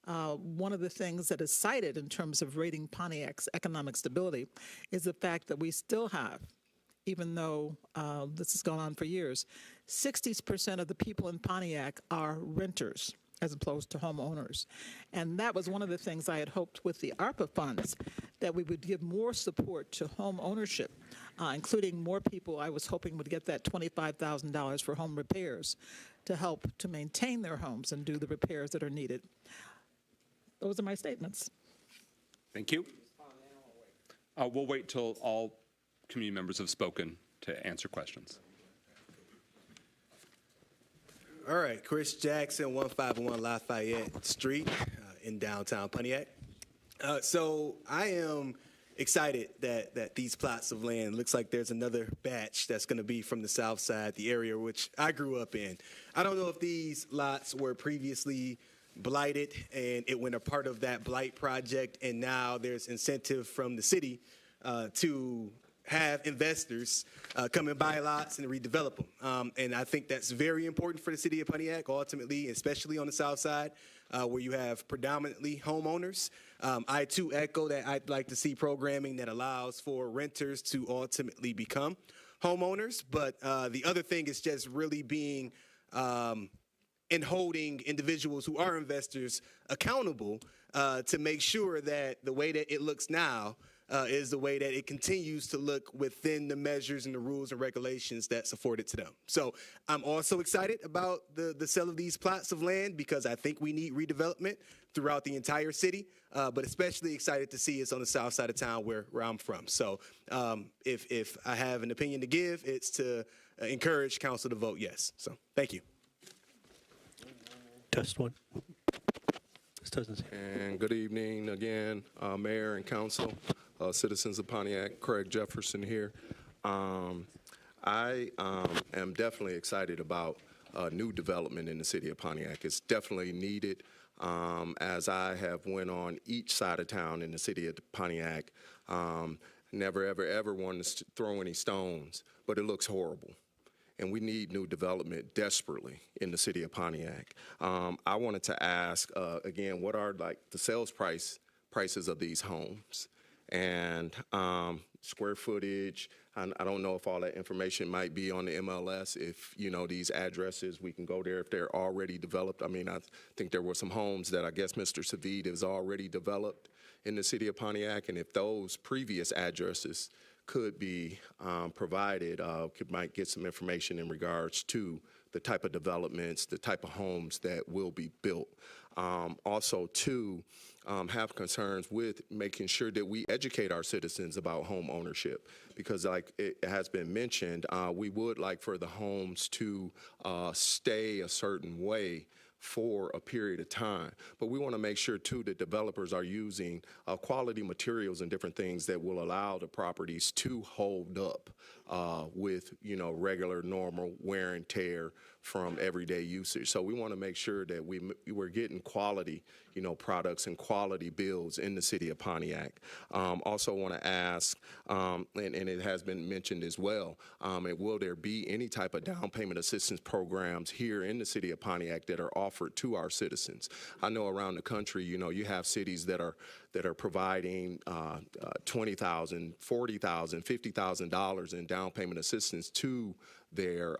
one of the things that is cited in terms of rating Pontiac's economic stability is the fact that we still have, even though this has gone on for years, 60% of the people in Pontiac are renters as opposed to homeowners. And that was one of the things I had hoped with the ARPA funds, that we would give more support to home ownership, including more people I was hoping would get that $25,000 for home repairs to help to maintain their homes and do the repairs that are needed. Those are my statements. Thank you. We'll wait till all community members have spoken to answer questions. All right, Chris Jackson, 151 Lafayette Street in downtown Pontiac. So I am excited that these plots of land, looks like there's another batch that's going to be from the south side, the area which I grew up in. I don't know if these lots were previously blighted and it went a part of that blight project, and now there's incentive from the city to have investors come and buy lots and redevelop them. And I think that's very important for the city of Pontiac, ultimately, especially on the south side, where you have predominantly homeowners. I too echo that I'd like to see programming that allows for renters to ultimately become homeowners. But the other thing is just really being and holding individuals who are investors accountable to make sure that the way that it looks now is the way that it continues to look within the measures and the rules and regulations that's afforded to them. So I'm also excited about the sale of these plots of land because I think we need redevelopment throughout the entire city, but especially excited to see us on the south side of town where I'm from. So if I have an opinion to give, it's to encourage council to vote yes. So thank you. Test one. And good evening again, Mayor and Council, citizens of Pontiac. Craig Jefferson here. I am definitely excited about new development in the city of Pontiac. It's definitely needed. As I have went on each side of town in the city of Pontiac, never, ever wanted to throw any stones, but it looks horrible. And we need new development desperately in the city of Pontiac. I wanted to ask, again, what are like the sales prices of these homes? And square footage, I don't know if all that information might be on the MLS. If, you know, these addresses, we can go there if they're already developed. I mean, I think there were some homes that I guess Mr. Savid has already developed in the city of Pontiac. And if those previous addresses could be provided, might get some information in regards to the type of developments, the type of homes that will be built. Also, too, have concerns with making sure that we educate our citizens about home ownership, because like it has been mentioned, we would like for the homes to stay a certain way for a period of time. But we want to make sure, too, that developers are using quality materials and different things that will allow the properties to hold up with, you know, regular, normal wear and tear from everyday usage. So we want to make sure that we're getting quality, you know, products and quality builds in the city of Pontiac. Also want to ask, and it has been mentioned as well, will there be any type of down payment assistance programs here in the city of Pontiac that are offered to our citizens? I know around the country, you know, you have cities that are providing $20,000, $40,000, $50,000 in down payment assistance to their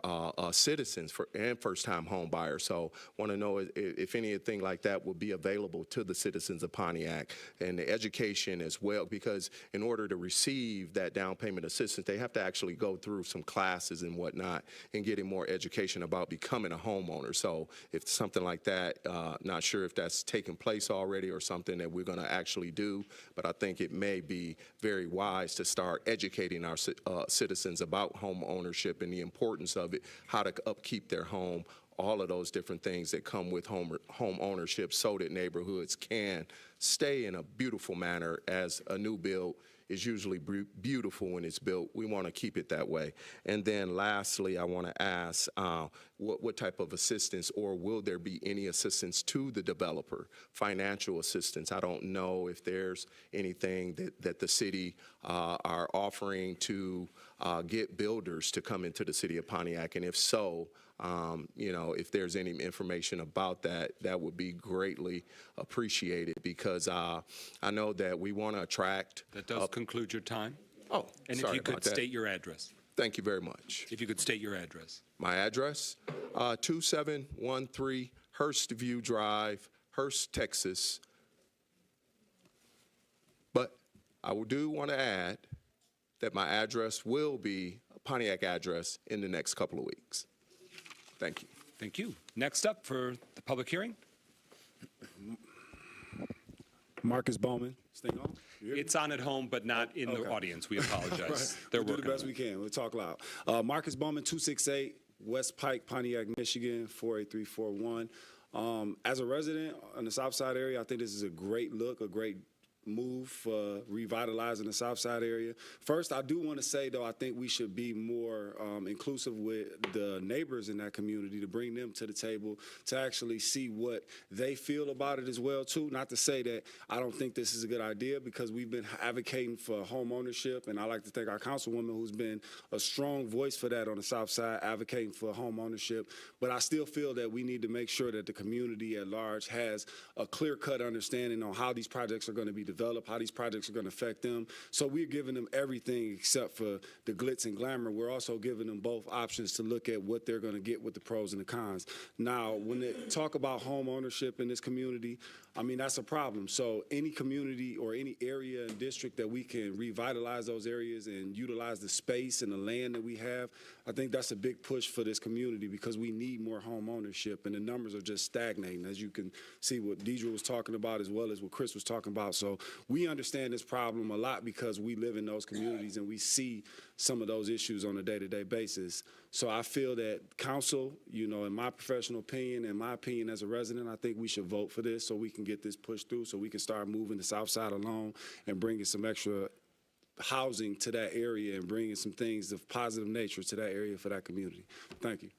citizens and first-time home buyers. So want to know if anything like that will be available to the citizens of Pontiac, and the education as well, because in order to receive that down payment assistance, they have to actually go through some classes and whatnot and getting more education about becoming a homeowner. So if something like that, not sure if that's taken place already or something that we're going to actually do, but I think it may be very wise to start educating our citizens about home ownership and the importance of it, how to upkeep their home, all of those different things that come with home ownership, so that neighborhoods can stay in a beautiful manner. As a new build is usually beautiful when it's built, we want to keep it that way. And then lastly, I want to ask what type of assistance, or will there be any assistance to the developer, financial assistance? I don't know if there's anything that the city are offering to get builders to come into the city of Pontiac, and if so, you know, if there's any information about that, that would be greatly appreciated, because I know that we want to attract. That does conclude your time. Oh, and sorry if you could about that. state your address. Thank you very much. If you could state your address. My address, 2713 Hurst View Drive, Hurst, Texas. But I do want to add that my address will be a Pontiac address in the next couple of weeks. Thank you. Thank you. Next up for the public hearing. Marcus Bowman. Staying on? It's on at home, but not in the audience. We apologize. Right. They're We'll do the working best on we it. can. We'll talk loud. Marcus Bowman, 268 West Pike, Pontiac, Michigan, 48341. As a resident on the South Side area, I think this is a great look, a great move for revitalizing the South Side area. First, I do want to say, though, I think we should be more inclusive with the neighbors in that community, to bring them to the table to actually see what they feel about it as well, too. Not to say that I don't think this is a good idea, because we've been advocating for home ownership, and I like to thank our councilwoman who's been a strong voice for that on the South Side, advocating for home ownership. But I still feel that we need to make sure that the community at large has a clear-cut understanding on how these projects are going to be develop, how these projects are going to affect them. So we're giving them everything except for the glitz and glamour. We're also giving them both options to look at what they're going to get with the pros and the cons. Now, when they talk about home ownership in this community, I mean, that's a problem. So any community or any area and district that we can revitalize those areas and utilize the space and the land that we have, I think that's a big push for this community, because we need more home ownership, and the numbers are just stagnating, as you can see what Deidre was talking about as well as what Chris was talking about. So we understand this problem a lot because we live in those communities and we see some of those issues on a day-to-day basis. So I feel that council, you know, in my professional opinion, and my opinion as a resident, I think we should vote for this so we can get this pushed through, so we can start moving the South Side along and bringing some extra housing to that area and bringing some things of positive nature to that area for that community. Thank you.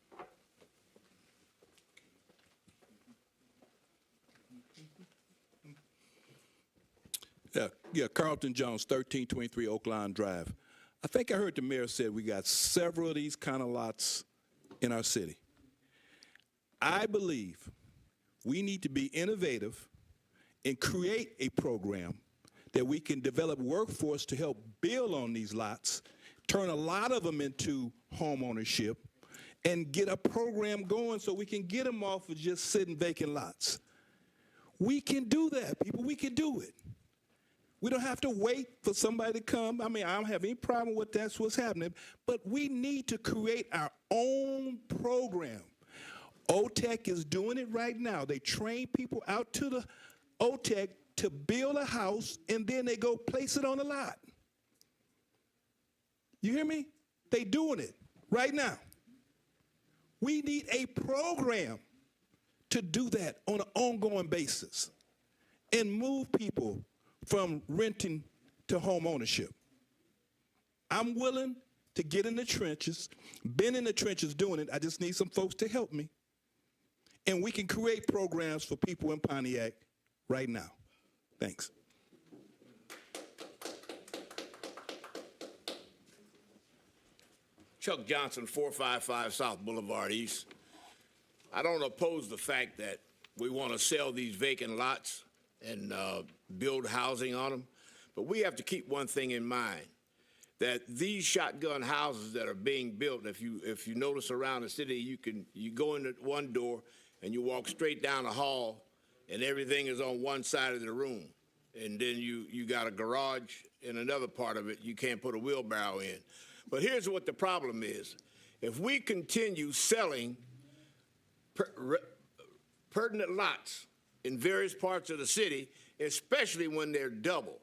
Yeah, Carlton Jones, 1323 Oakline Drive. I think I heard the mayor said we got several of these kind of lots in our city. I believe we need to be innovative and create a program that we can develop workforce to help build on these lots, turn a lot of them into home ownership, and get a program going so we can get them off of just sitting vacant lots. We can do that, people. We can do it. We don't have to wait for somebody to come. I mean, I don't have any problem with that's what's happening, but we need to create our own program. OTEC is doing it right now. They train people out to the OTEC to build a house, and then they go place it on a lot. You hear me? They doing it right now. We need a program to do that on an ongoing basis and move people from renting to home ownership. I'm willing to get in the trenches, been in the trenches doing it. I just need some folks to help me. And we can create programs for people in Pontiac right now. Thanks. Chuck Johnson, 455 South Boulevard East. I don't oppose the fact that we want to sell these vacant lots and build housing on them, but we have to keep one thing in mind, that these shotgun houses that are being built, if you notice around the city, you go in at one door and you walk straight down the hall and everything is on one side of the room, and then you got a garage in another part of it you can't put a wheelbarrow in. But here's what the problem is. If we continue selling pertinent lots in various parts of the city, especially when they're double,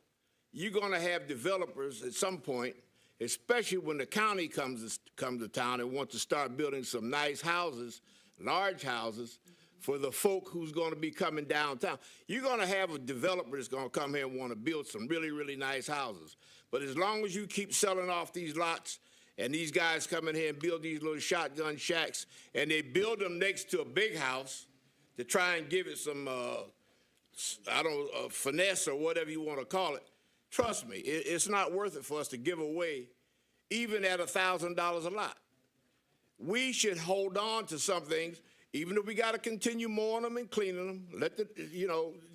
you're going to have developers at some point, especially when the county comes to town and wants to start building some nice houses, large houses, for the folk who's going to be coming downtown. You're going to have a developer that's going to come here and want to build some really, really nice houses. But as long as you keep selling off these lots, and these guys come in here and build these little shotgun shacks, and they build them next to a big house to try and give it some, finesse or whatever you want to call it, trust me, it's not worth it for us to give away even at $1,000 a lot. We should hold on to some things, even if we got to continue mowing them and cleaning them.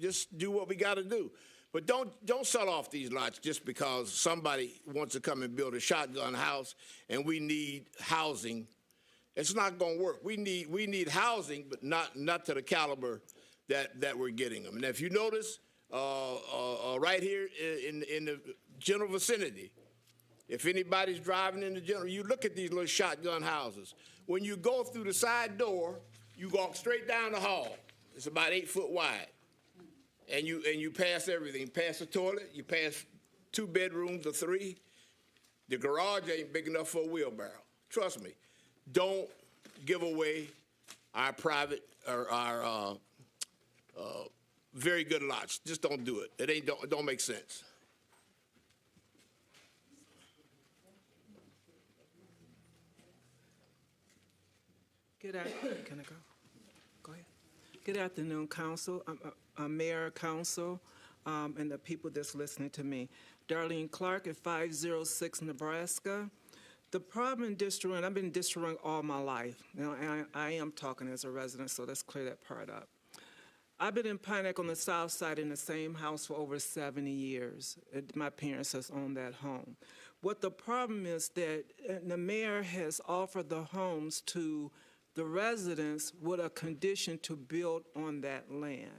Just do what we got to do. But don't sell off these lots just because somebody wants to come and build a shotgun house and we need housing. It's not going to work. We need housing, but not to the caliber that we're getting them. And if you notice, right here in the general vicinity, if anybody's driving in the general, you look at these little shotgun houses. When you go through the side door, you walk straight down the hall. It's about 8 foot wide. And you pass everything. You pass the toilet, you pass 2 bedrooms or 3. The garage ain't big enough for a wheelbarrow. Trust me. Don't give away our private or our very good lots. Just don't do it. It don't make sense. Can I go? Go ahead. Good afternoon, Council, Mayor, Council, and the people that's listening to me. Darlene Clark at 506 Nebraska. The problem in District 1, I've been in District 1 all my life. Now, I am talking as a resident, so let's clear that part up. I've been in Pontiac on the south side in the same house for over 70 years. My parents has owned that home. What the problem is that the mayor has offered the homes to the residents with a condition to build on that land.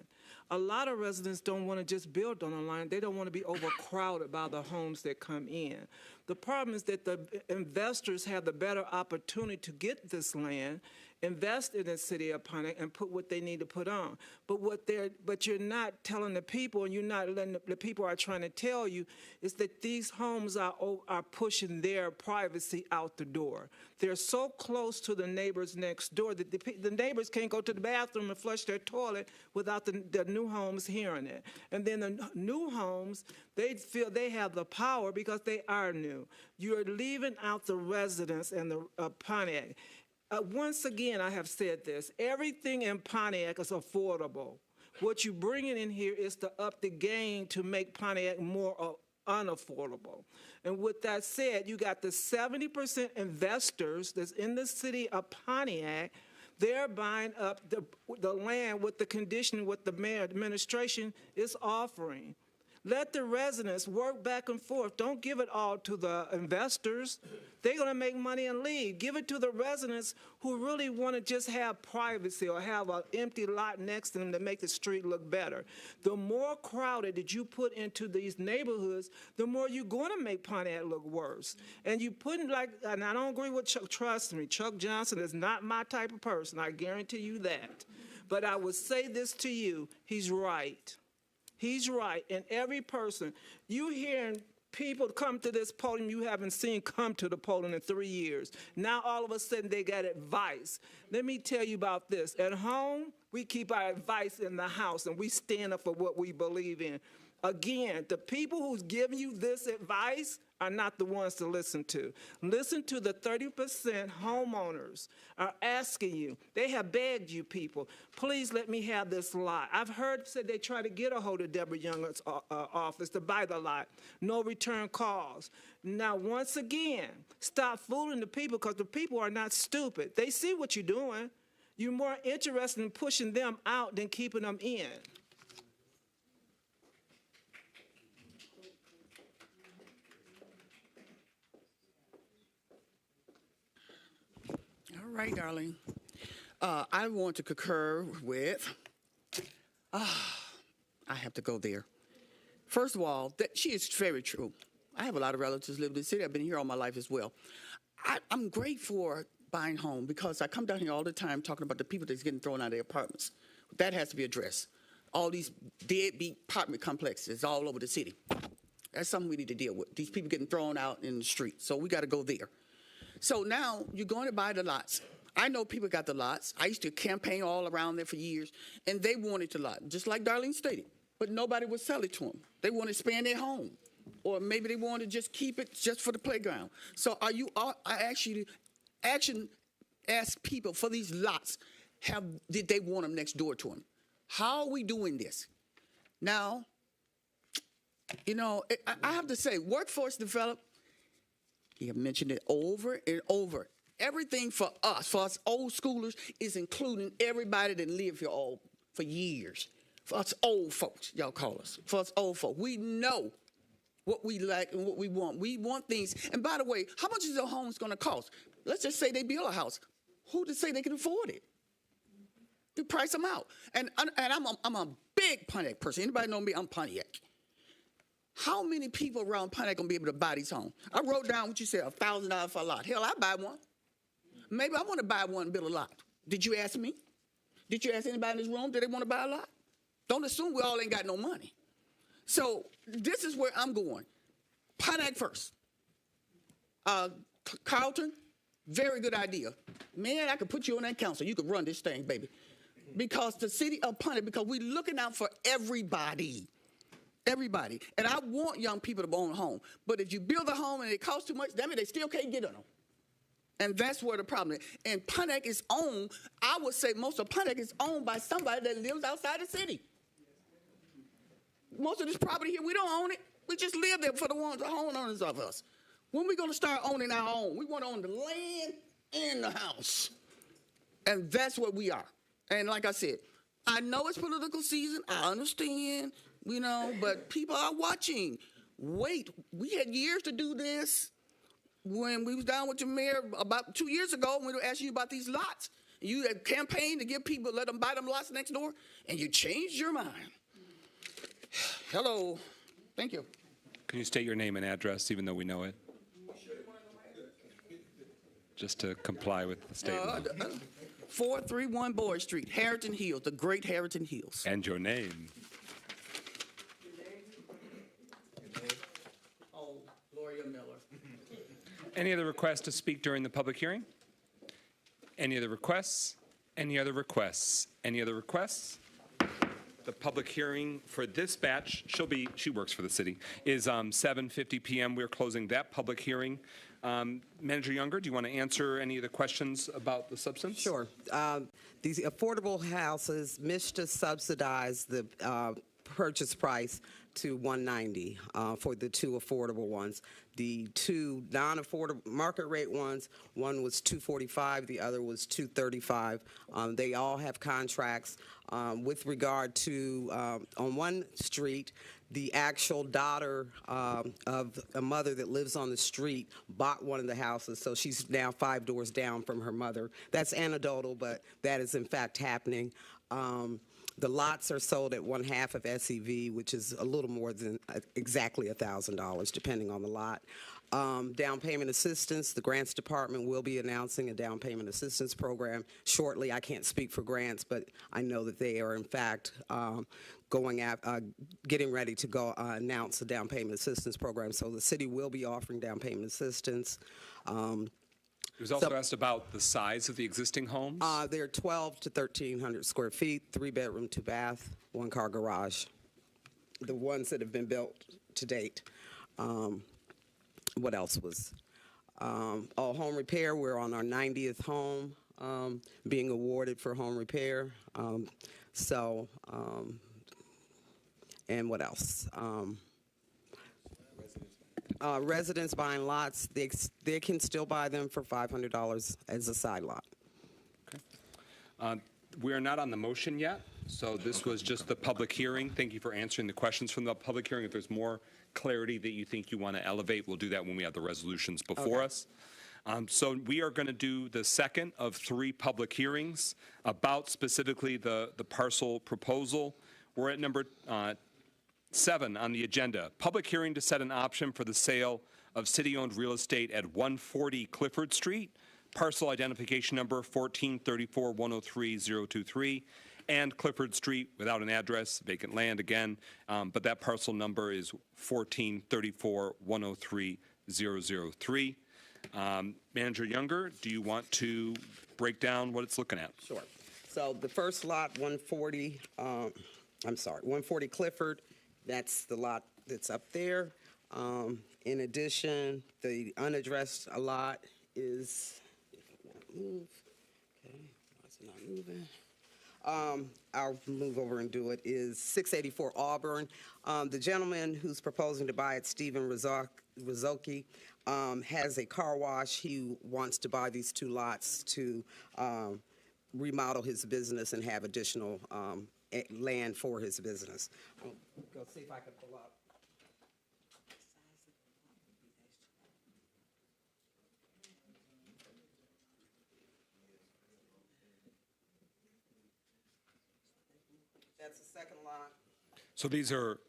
A lot of residents don't want to just build on the land. They don't want to be overcrowded by the homes that come in. The problem is that the investors have the better opportunity to get this land, invest in the city of Pontiac, and put what they need to put on. But you're not telling the people, and you're not letting the people are trying to tell you, is that these homes are pushing their privacy out the door. They're so close to the neighbors next door that the neighbors can't go to the bathroom and flush their toilet without the new homes hearing it. And then the new homes, they feel they have the power because they are new. You're leaving out the residents and the Pontiac. Once again, I have said this, everything in Pontiac is affordable. What you're bringing in here is to up the game to make Pontiac more unaffordable. And with that said, you got the 70% investors that's in the city of Pontiac. They're buying up the land with the condition what the mayor administration is offering. Let the residents work back and forth. Don't give it all to the investors. They're going to make money and leave. Give it to the residents who really want to just have privacy or have an empty lot next to them to make the street look better. The more crowded that you put into these neighborhoods, the more you're going to make Pontiac look worse. And you put in and I don't agree with Chuck, trust me, Chuck Johnson is not my type of person. I guarantee you that. But I would say this to you, he's right. He's right. And every person, you hearing people come to this podium you haven't seen come to the podium in 3 years. Now all of a sudden they got advice. Let me tell you about this. At home, we keep our advice in the house and we stand up for what we believe in. Again, the people who's giving you this advice are not the ones to listen to. Listen to the 30% homeowners are asking you. They have begged you people, please let me have this lot. I've heard said they try to get a hold of Deborah Young's office to buy the lot. No return calls. Now, once again, stop fooling the people because the people are not stupid. They see what you're doing. You're more interested in pushing them out than keeping them in. All right, darling. I want to concur with, I have to go there. First of all, she is very true. I have a lot of relatives live in the city. I've been here all my life as well. I'm great for buying home because I come down here all the time talking about the people that's getting thrown out of their apartments. That has to be addressed. All these deadbeat apartment complexes all over the city. That's something we need to deal with. These people getting thrown out in the street. So we got to go there. So now you're going to buy the lots. I know people got the lots. I used to campaign all around there for years, and they wanted the lot, just like Darlene stated. But nobody would sell it to them. They want to expand their home, or maybe they want to just keep it just for the playground. So I actually ask people for these lots, did they want them next door to them? How are we doing this? Now, you know, I have to say, workforce development, you have mentioned it over and over. Everything for us old schoolers, is including everybody that lived here all for years. For us old folks, y'all call us. For us old folks, we know what we like and what we want. We want things. And by the way, how much is a home going to cost? Let's just say they build a house. Who to say they can afford it? You price them out. And I'm a big Pontiac person. Anybody know me? I'm Pontiac. How many people around Pontiac going to be able to buy these homes? I wrote down what you said, $1,000 for a lot. Hell, I'd buy one. Maybe I want to buy one and build a lot. Did you ask me? Did you ask anybody in this room, did they want to buy a lot? Don't assume we all ain't got no money. So this is where I'm going. Pontiac first. Carlton, very good idea. Man, I could put you on that council. You could run this thing, baby. because the city of Pontiac, because we're looking out for everybody. Everybody. And I want young people to own a home. But if you build a home and it costs too much, that means they still can't get on them. And that's where the problem is. And Pontiac is owned, I would say most of Pontiac is owned by somebody that lives outside the city. Most of this property here, we don't own it. We just live there for the ones, the homeowners of us. When are we going to start owning our own? We want to own the land and the house. And that's what we are. And like I said, I know it's political season. I understand, you know, but people are watching. Wait, we had years to do this. When we was down with your mayor about 2 years ago, we were asking you about these lots. You had campaigned to get people, let them buy them lots next door, and you changed your mind. Hello. Thank you. Can you state your name and address, even though we know it? Just to comply with the statement. 431 Boyd Street, Harrington Hills, the great Harrington Hills. And your name. Oh, Gloria Miller. Any other requests to speak during the public hearing? Any other requests? Any other requests? Any other requests? The public hearing for this batch, she works for the city, is 7:50 p.m. We're closing that public hearing. Manager Younger, do you want to answer any of the questions about the substance? Sure. These affordable houses wish to subsidize the purchase price to $190 for the two affordable ones. The two non-affordable market rate ones, one was $245, the other was $235. They all have contracts. With regard to on one street, the actual daughter of a mother that lives on the street bought one of the houses, so she's now 5 doors down from her mother. That's anecdotal, but that is in fact happening. The lots are sold at 1/2 of SEV, which is a little more than exactly $1,000, depending on the lot. Down payment assistance, the grants department will be announcing a down payment assistance program shortly. I can't speak for grants, but I know that they are in fact getting ready to go announce a down payment assistance program. So the city will be offering down payment assistance. It was also asked about the size of the existing homes. They're 1,200 to 1,300 square feet, 3-bedroom, 2-bath, 1-car garage. The ones that have been built to date. What else was? Home repair, we're on our 90th home being awarded for home repair. And what else? Residents buying lots, they can still buy them for $500 as a side lot. Okay. We are not on the motion yet, so this was just the public hearing. Thank you for answering the questions from the public hearing. If there's more clarity that you think you want to elevate, we'll do that when we have the resolutions before us. So we are going to do the second of 3 public hearings about specifically the parcel proposal. We're at number 7 on the agenda. Public hearing to set an option for the sale of city-owned real estate at 140 Clifford Street, parcel identification number 1434103-023, and Clifford Street without an address, vacant land again, but that parcel number is 1434103-003. Manager Younger, do you want to break down what it's looking at? Sure. So the first lot, 140 Clifford, that's the lot that's up there. In addition, the unaddressed lot is, move, okay, why is it not moving? I'll move over and do it, is 684 Auburn. The gentleman who's proposing to buy it, Stephen Rizzocchi, has a car wash. He wants to buy these 2 lots to remodel his business and have additional land for his business. I'll go see if I can pull up. That's the second lot. So these are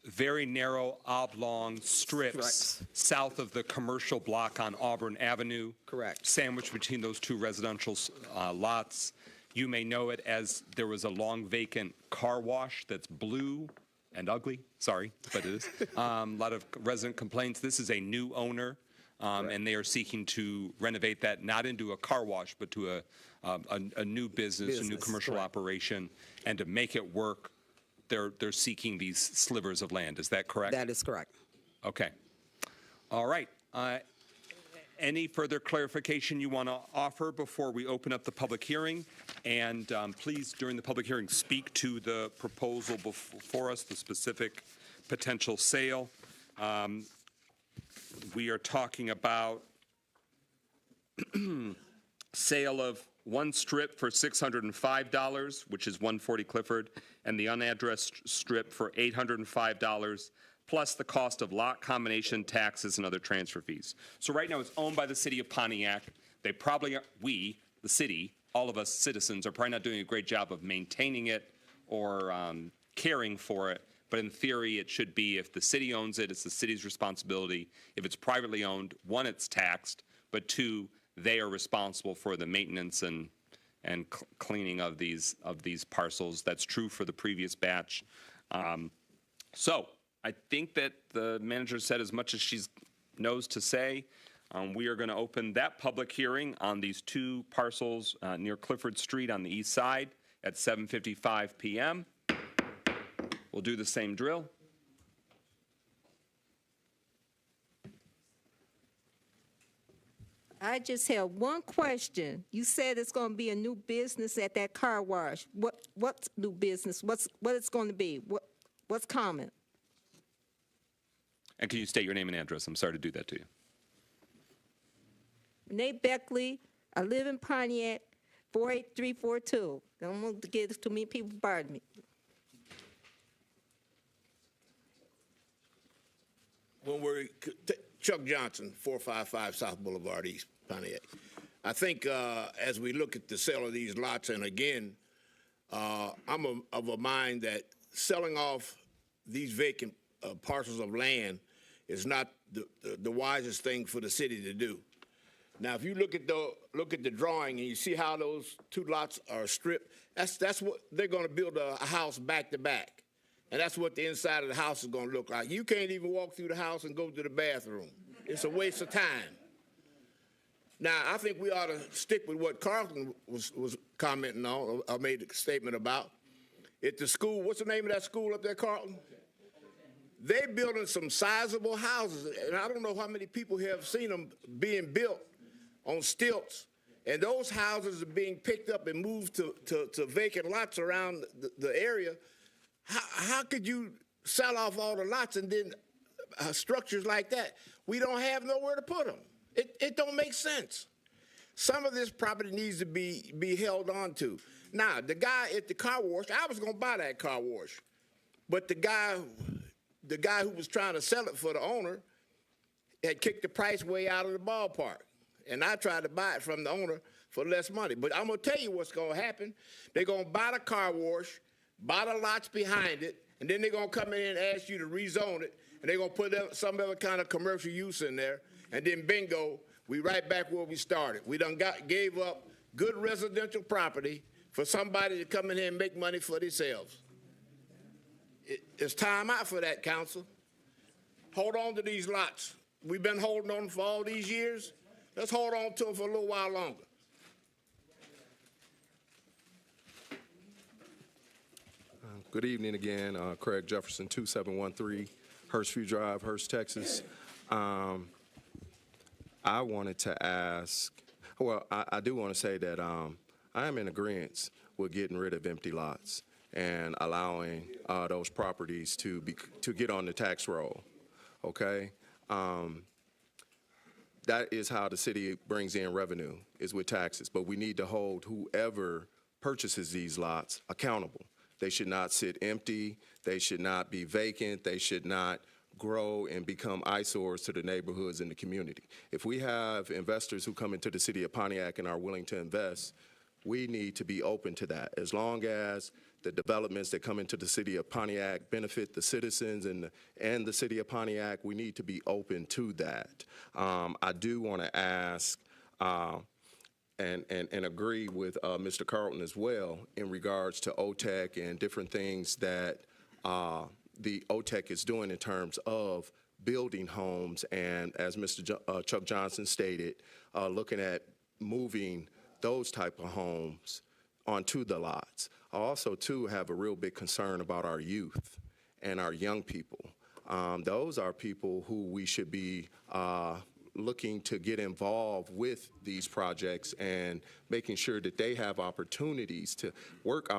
very narrow oblong strips south of the commercial block on Auburn Avenue. Correct. Sandwiched between those 2 residential lots. You may know it as there was a long vacant car wash that's blue and ugly. Sorry, but it is. A lot of resident complaints. This is a new owner and they are seeking to renovate that not into a car wash, but to a new business, a new commercial operation, and to make it work, they're seeking these slivers of land. Is that correct? That is correct. Okay. All right. Any further clarification you want to offer before we open up the public hearing? And please, during the public hearing, speak to the proposal before us, the specific potential sale. We are talking about sale of one strip for $605, which is 140 Clifford, and the unaddressed strip for $805, plus the cost of lot combination, taxes, and other transfer fees. So right now it's owned by the city of Pontiac. They probably are, we, the city, all of us citizens, are probably not doing a great job of maintaining it or caring for it. But in theory, it should be, if the city owns it, it's the city's responsibility. If it's privately owned, one, it's taxed, but two, they are responsible for the maintenance and cleaning of these parcels. That's true for the previous batch. So I think that the manager said as much as she knows to say. We are going to open that public hearing on these two parcels near Clifford Street on the east side at 7:55 p.m. We'll do the same drill. I just have one question. You said it's going to be a new business at that car wash. What's new business? What it's going to be? What's common? And can you state your name and address? I'm sorry to do that to you. Renee Beckley. I live in Pontiac, 48342. I don't want to get too many people bothering me. When we're Chuck Johnson, 455 South Boulevard East, Pontiac. I think as we look at the sale of these lots, and again, I'm of a mind that selling off these vacant parcels of land is not the wisest thing for the city to do. Now, if you look at the drawing and you see how those two lots are stripped, that's what they're going to build a house back to back. And that's what the inside of the house is going to look like. You can't even walk through the house and go to the bathroom. It's a waste of time. Now, I think we ought to stick with what Carlton was commenting on, or made a statement about. At the school, what's the name of that school up there, Carlton? They're building some sizable houses, and I don't know how many people have seen them being built on stilts. And those houses are being picked up and moved to vacant lots around the area. How could you sell off all the lots and then structures like that? We don't have nowhere to put them. It don't make sense. Some of this property needs to be held on to. Now, the guy at the car wash, I was going to buy that car wash, but the guy who was trying to sell it for the owner had kicked the price way out of the ballpark, and I tried to buy it from the owner for less money. But I'm going to tell you what's going to happen. They're going to buy the car wash, buy the lots behind it, and then they're going to come in and ask you to rezone it, and they're going to put some other kind of commercial use in there, and then bingo, we right back where we started. We done gave up good residential property for somebody to come in here and make money for themselves. It's time out for that, council. Hold on to these lots. We've been holding on for all these years. Let's hold on to them for a little while longer. Good evening again. Craig Jefferson, 2713 Hurstview Drive, Hurst, Texas. I wanted to ask, well, I do want to say that I am in agreement with getting rid of empty lots and allowing those properties to get on the tax roll, okay? That is how the city brings in revenue, is with taxes. But we need to hold whoever purchases these lots accountable. They should not sit empty. They should not be vacant. They should not grow and become eyesores to the neighborhoods and the community. If we have investors who come into the city of Pontiac and are willing to invest, we need to be open to that. As long as the developments that come into the city of Pontiac benefit the citizens and the city of Pontiac, we need to be open to that. I do want to ask and agree with Mr. Carlton as well in regards to OTEC and different things that the OTEC is doing in terms of building homes, and as Mr. Chuck Johnson stated, looking at moving those type of homes onto the lots. I also, too, have a real big concern about our youth and our young people. Those are people who we should be looking to get involved with these projects and making sure that they have opportunities to work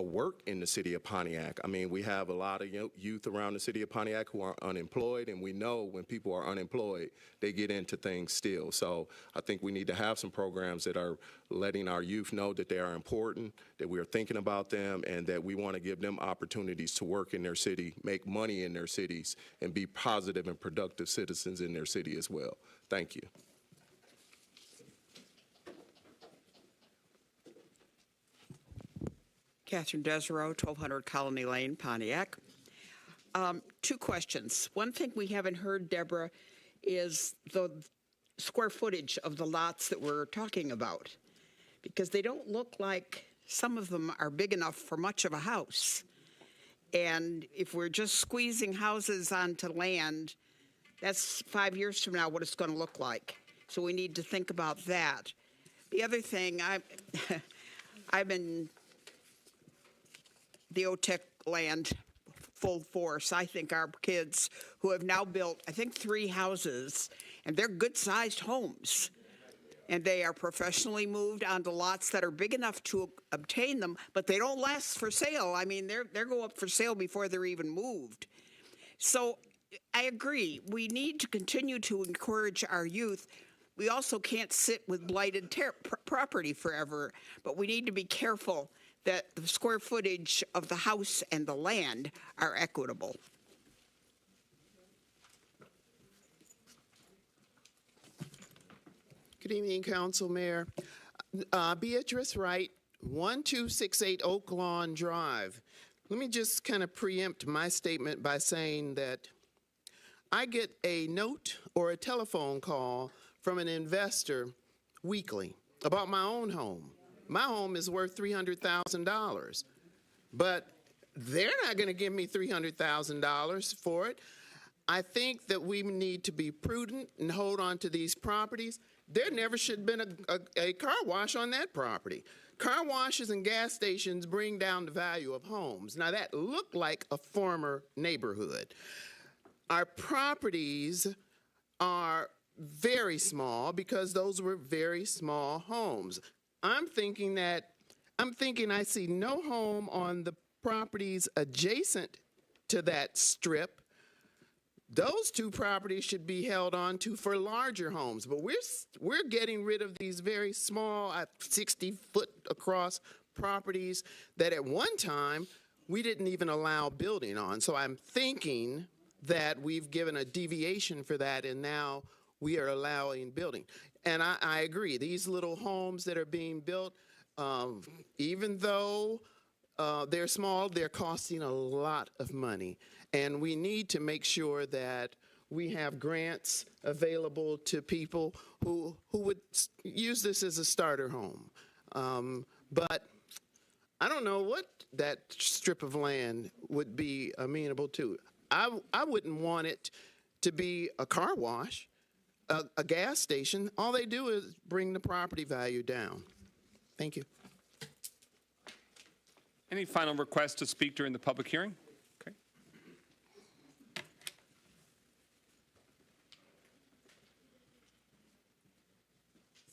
work in the city of Pontiac. I mean, we have a lot of youth around the city of Pontiac who are unemployed, and we know when people are unemployed, they get into things still. So I think we need to have some programs that are letting our youth know that they are important, that we are thinking about them, and that we want to give them opportunities to work in their city, make money in their cities, and be positive and productive citizens in their city as well. Thank you. Catherine Desero, 1200 Colony Lane, Pontiac. Two questions. One thing we haven't heard, Deborah, is the square footage of the lots that we're talking about, because they don't look like some of them are big enough for much of a house. And if we're just squeezing houses onto land, that's 5 years from now what it's going to look like. So we need to think about that. The other thing, I'm in the OTEC land full force. I think our kids who have now built, I think, 3 houses, and they're good-sized homes. And they are professionally moved onto lots that are big enough to obtain them, but they don't last for sale. I mean, they're go up for sale before they're even moved. So I agree. We need to continue to encourage our youth. We also can't sit with blighted property forever, but we need to be careful that the square footage of the house and the land are equitable. Good evening, Council Mayor. Beatrice Wright, 1268 Oak Lawn Drive. Let me just kind of preempt my statement by saying that I get a note or a telephone call from an investor weekly about my own home. My home is worth $300,000, but they're not going to give me $300,000 for it. I think that we need to be prudent and hold on to these properties. There never should have been a car wash on that property. Car washes and gas stations bring down the value of homes. Now, that looked like a former neighborhood. Our properties are very small because those were very small homes. I'm thinking I see no home on the properties adjacent to that strip. Those 2 properties should be held on to for larger homes, but we're getting rid of these very small, 60-foot across properties that at one time we didn't even allow building on. So I'm thinking that we've given a deviation for that, and now we are allowing building. And I agree, these little homes that are being built, even though they're small, they're costing a lot of money. And we need to make sure that we have grants available to people who would use this as a starter home. But I don't know what that strip of land would be amenable to. I wouldn't want it to be a car wash. A gas station, all they do is bring the property value down. Thank you. Any final requests to speak during the public hearing? Okay.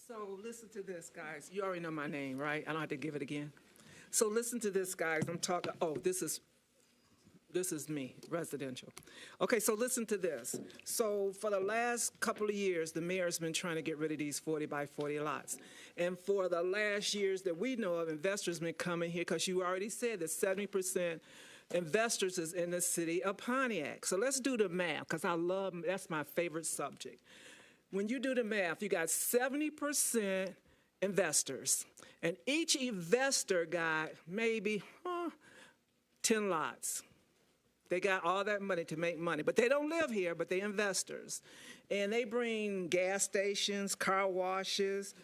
So listen to this, guys. You already know my name, right? I don't have to give it again. So listen to this, guys. I'm talking, this is me, residential. Okay, so listen to this. So for the last couple of years, the mayor's been trying to get rid of these 40 by 40 lots. And for the last years that we know of, investors been coming here, because you already said that 70% investors is in the city of Pontiac. So let's do the math, because that's my favorite subject. When you do the math, you got 70% investors. And each investor got maybe 10 lots. They got all that money to make money, but they don't live here, but they're investors. And they bring gas stations, car washes,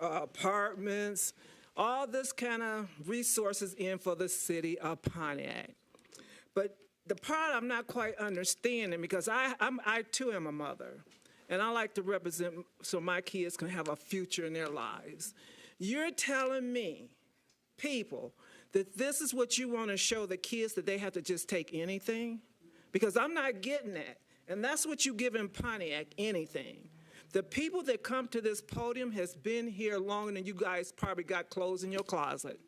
apartments, all this kind of resources in for the city of Pontiac. But the part I'm not quite understanding, because I too am a mother, and I like to represent so my kids can have a future in their lives. You're telling me, people, that this is what you want to show the kids, that they have to just take anything? Because I'm not getting that. And that's what you give in Pontiac, anything. The people that come to this podium has been here longer than you guys probably got clothes in your closet.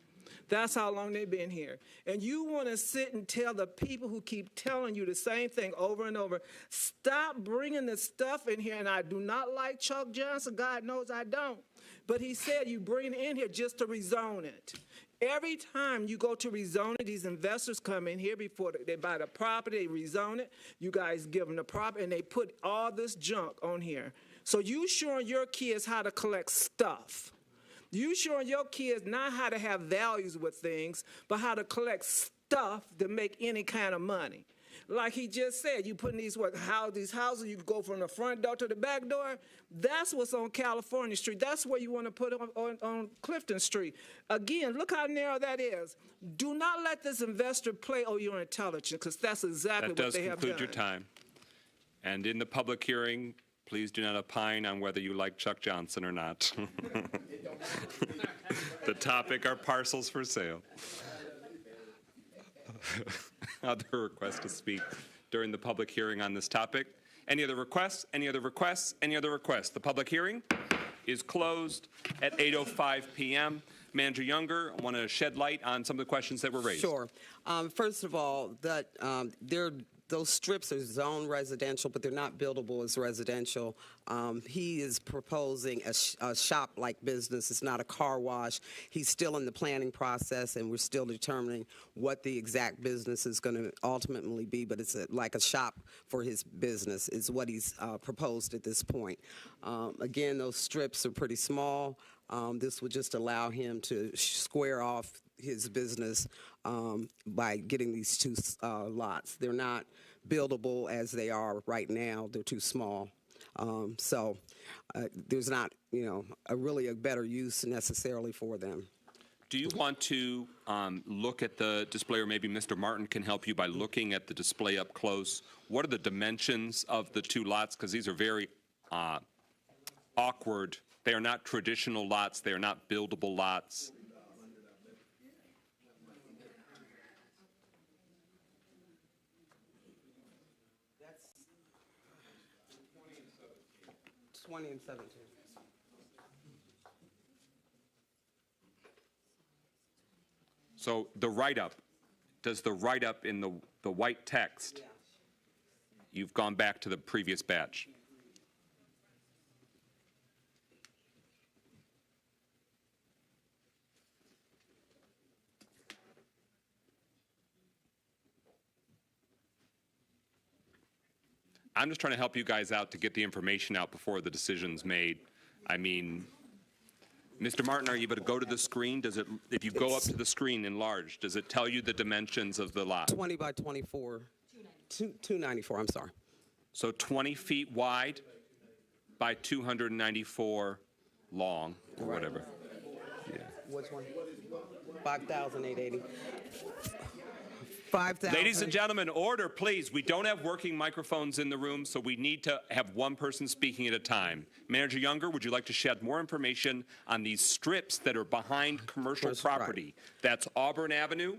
That's how long they've been here. And you want to sit and tell the people who keep telling you the same thing over and over, stop bringing this stuff in here. And I do not like Chuck Johnson. God knows I don't. But he said you bring it in here just to rezone it. Every time you go to rezone it, these investors come in here before they buy the property, they rezone it. You guys give them the property, and they put all this junk on here. So you showing your kids how to collect stuff. You showing your kids not how to have values with things, but how to collect stuff to make any kind of money. Like he just said, you put in these houses, you go from the front door to the back door. That's what's on California Street. That's where you want to put on Clifton Street. Again, look how narrow that is. Do not let this investor play your intelligence, because that's exactly what they have done. That does conclude your time. And in the public hearing, please do not opine on whether you like Chuck Johnson or not. The topic are parcels for sale. Other requests to speak during the public hearing on this topic? Any other requests? Any other requests? Any other requests? The public hearing is closed at 8:05 p.m. Manager Younger, I want to shed light on some of the questions that were raised. Sure. First of all, those strips are zone residential, but they're not buildable as residential. He is proposing a shop-like business. It's not a car wash. He's still in the planning process, and we're still determining what the exact business is going to ultimately be, but it's like a shop for his business is what he's proposed at this point. Again, those strips are pretty small. This would just allow him to square off his business by getting these two lots. They're not buildable as they are right now. They're too small. So there's not, really a better use necessarily for them. Do you want to look at the display, or maybe Mr. Martin can help you by looking at the display up close? What are the dimensions of the two lots? Because these are very awkward. They are not traditional lots. They are not buildable lots. That's 20 and 17. So the write-up, does the write-up in the white text, you've gone back to the previous batch? I'm just trying to help you guys out to get the information out before the decision's made. I mean, Mr. Martin, are you able to go to the screen? Does it, if you go up to the screen enlarged, does it tell you the dimensions of the lot? 20 by 24. 294, I'm sorry. So 20 feet wide by 294 long, or whatever. Yeah. Which one? 5,880. 5,000. Ladies and gentlemen, order, please. We don't have working microphones in the room, so we need to have one person speaking at a time. Manager Younger, would you like to shed more information on these strips that are behind commercial property? Right. That's Auburn Avenue.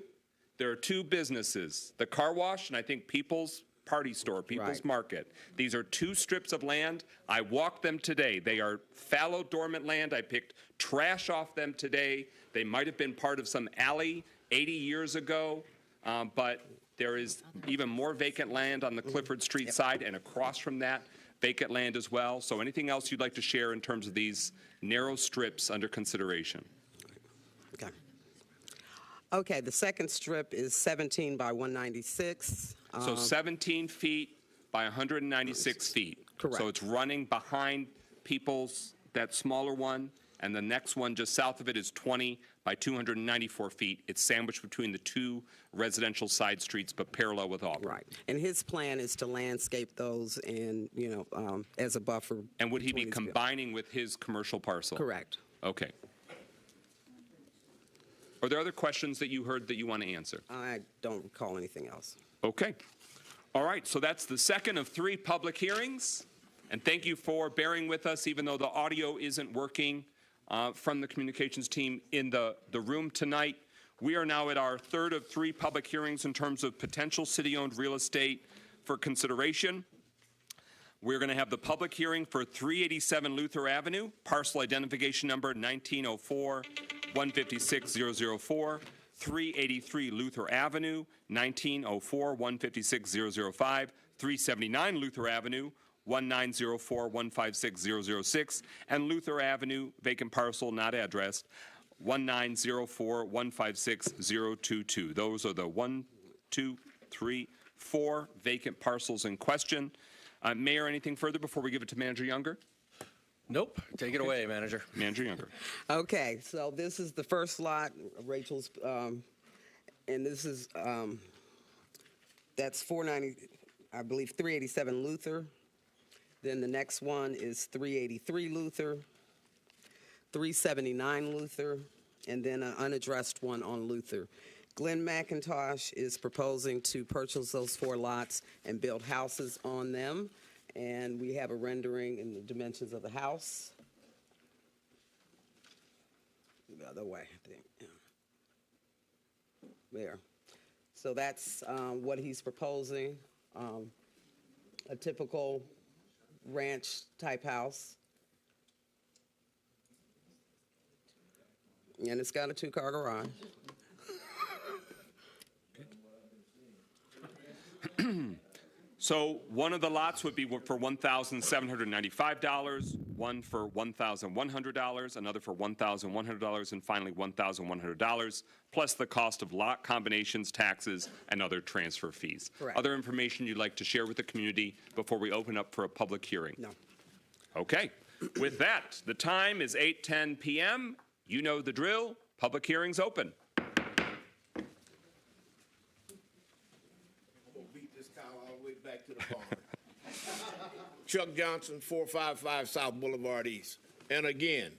There are two businesses, the car wash and I think People's Party Store, People's Market. These are two strips of land. I walked them today. They are fallow, dormant land. I picked trash off them today. They might have been part of some alley 80 years ago. But there is even more vacant land on the Clifford Street side, and across from that, vacant land as well. So anything else you'd like to share in terms of these narrow strips under consideration? Okay, the second strip is 17 by 196. So 17 feet by 196 feet. Correct. So it's running behind People's, that smaller one, and the next one just south of it is 20 by 294 feet. It's sandwiched between the two residential side streets, but parallel with Auburn. Right. And his plan is to landscape those and, as a buffer. And would he be combining with his commercial parcel? Correct. Okay. Are there other questions that you heard that you want to answer? I don't recall anything else. Okay. All right, so that's the second of 3 public hearings. And thank you for bearing with us, even though the audio isn't working from the communications team in the room tonight. We are now at our third of 3 public hearings in terms of potential city-owned real estate for consideration. We're going to have the public hearing for 387 Luther Avenue, parcel identification number 1904-156004, 383 Luther Avenue, 1904-156005, 379 Luther Avenue, 1904-156006, and Luther Avenue, vacant parcel not addressed, 1904-156022. Those are the 1, 2, 3, 4 vacant parcels in question. Mayor, anything further before we give it to Manager Younger? Nope. Take it away, Manager. Manager Younger. Okay, so this is the first lot, Rachel's, and this is, that's 490, I believe 387 Luther. Then the next one is 383 Luther, 379 Luther, and then an unaddressed one on Luther. Glenn McIntosh is proposing to purchase those 4 lots and build houses on them. And we have a rendering in the dimensions of the house. The other way, I think. Yeah. There. So that's what he's proposing. A typical ranch type house. And it's got a 2-car garage. So one of the lots would be for $1,795, one for $1,100, another for $1,100, and finally $1,100, plus the cost of lot combinations, taxes, and other transfer fees. Correct. Other information you'd like to share with the community before we open up for a public hearing? No. Okay. With that, the time is 8:10 p.m. You know the drill. Public hearing's open. Back to the barn. Chuck Johnson, 455 South Boulevard East. And again,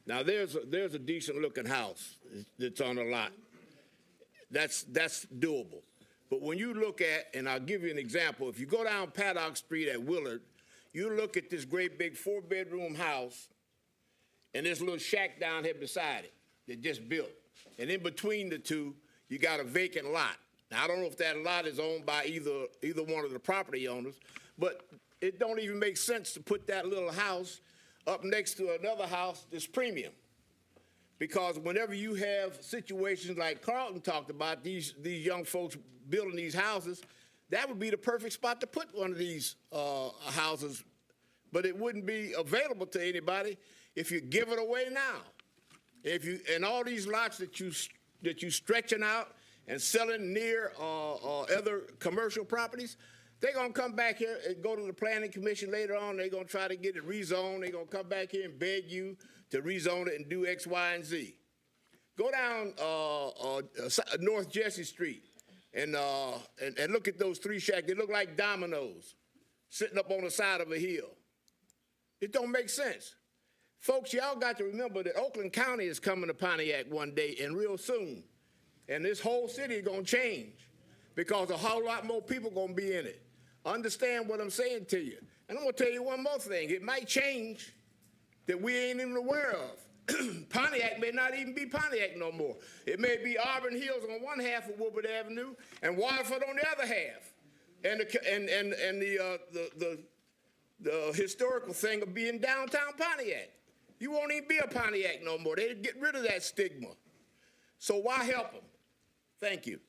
now there's a decent looking house that's on the lot. That's doable. But when you look at, and I'll give you an example, if you go down Paddock Street at Willard, you look at this great big 4-bedroom house and this little shack down here beside it that just built. And in between the two, you got a vacant lot. Now, I don't know if that lot is owned by either one of the property owners, but it don't even make sense to put that little house up next to another house that's premium. Because whenever you have situations like Carlton talked about, these young folks building these houses, that would be the perfect spot to put one of these houses. But it wouldn't be available to anybody if you give it away now. And all these lots that you stretching out and selling near other commercial properties, they're going to come back here and go to the planning commission later on. They're going to try to get it rezoned. They're going to come back here and beg you to rezone it and do X, Y, and Z. Go down North Jesse Street and look at those 3 shacks. They look like dominoes sitting up on the side of a hill. It don't make sense. Folks, y'all got to remember that Oakland County is coming to Pontiac one day and real soon. And this whole city is going to change because a whole lot more people are going to be in it. Understand what I'm saying to you. And I'm going to tell you one more thing. It might change that we ain't even aware of. Pontiac may not even be Pontiac no more. It may be Auburn Hills on one half of Woodward Avenue and Waterford on the other half. And the historical thing of being downtown Pontiac. You won't even be a Pontiac no more. They get rid of that stigma. So why help them? Thank you.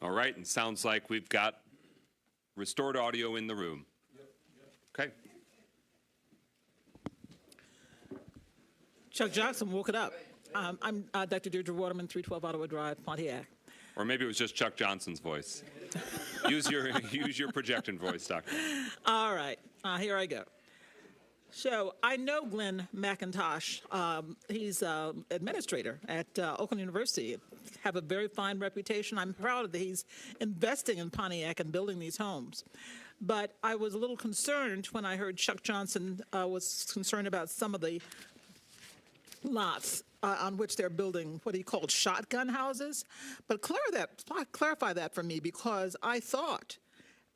All right, and sounds like we've got restored audio in the room. Okay. Chuck Johnson woke it up. I'm Dr. Deirdre Waterman, 312 Ottawa Drive, Pontiac. Or maybe it was just Chuck Johnson's voice. Use your projecting voice, Doctor. All right, here I go. So I know Glenn McIntosh. He's administrator at Oakland University. Have a very fine reputation. I'm proud that he's investing in Pontiac and building these homes. But I was a little concerned when I heard Chuck Johnson was concerned about some of the lots on which they're building what he called shotgun houses. But clarify that for me, because I thought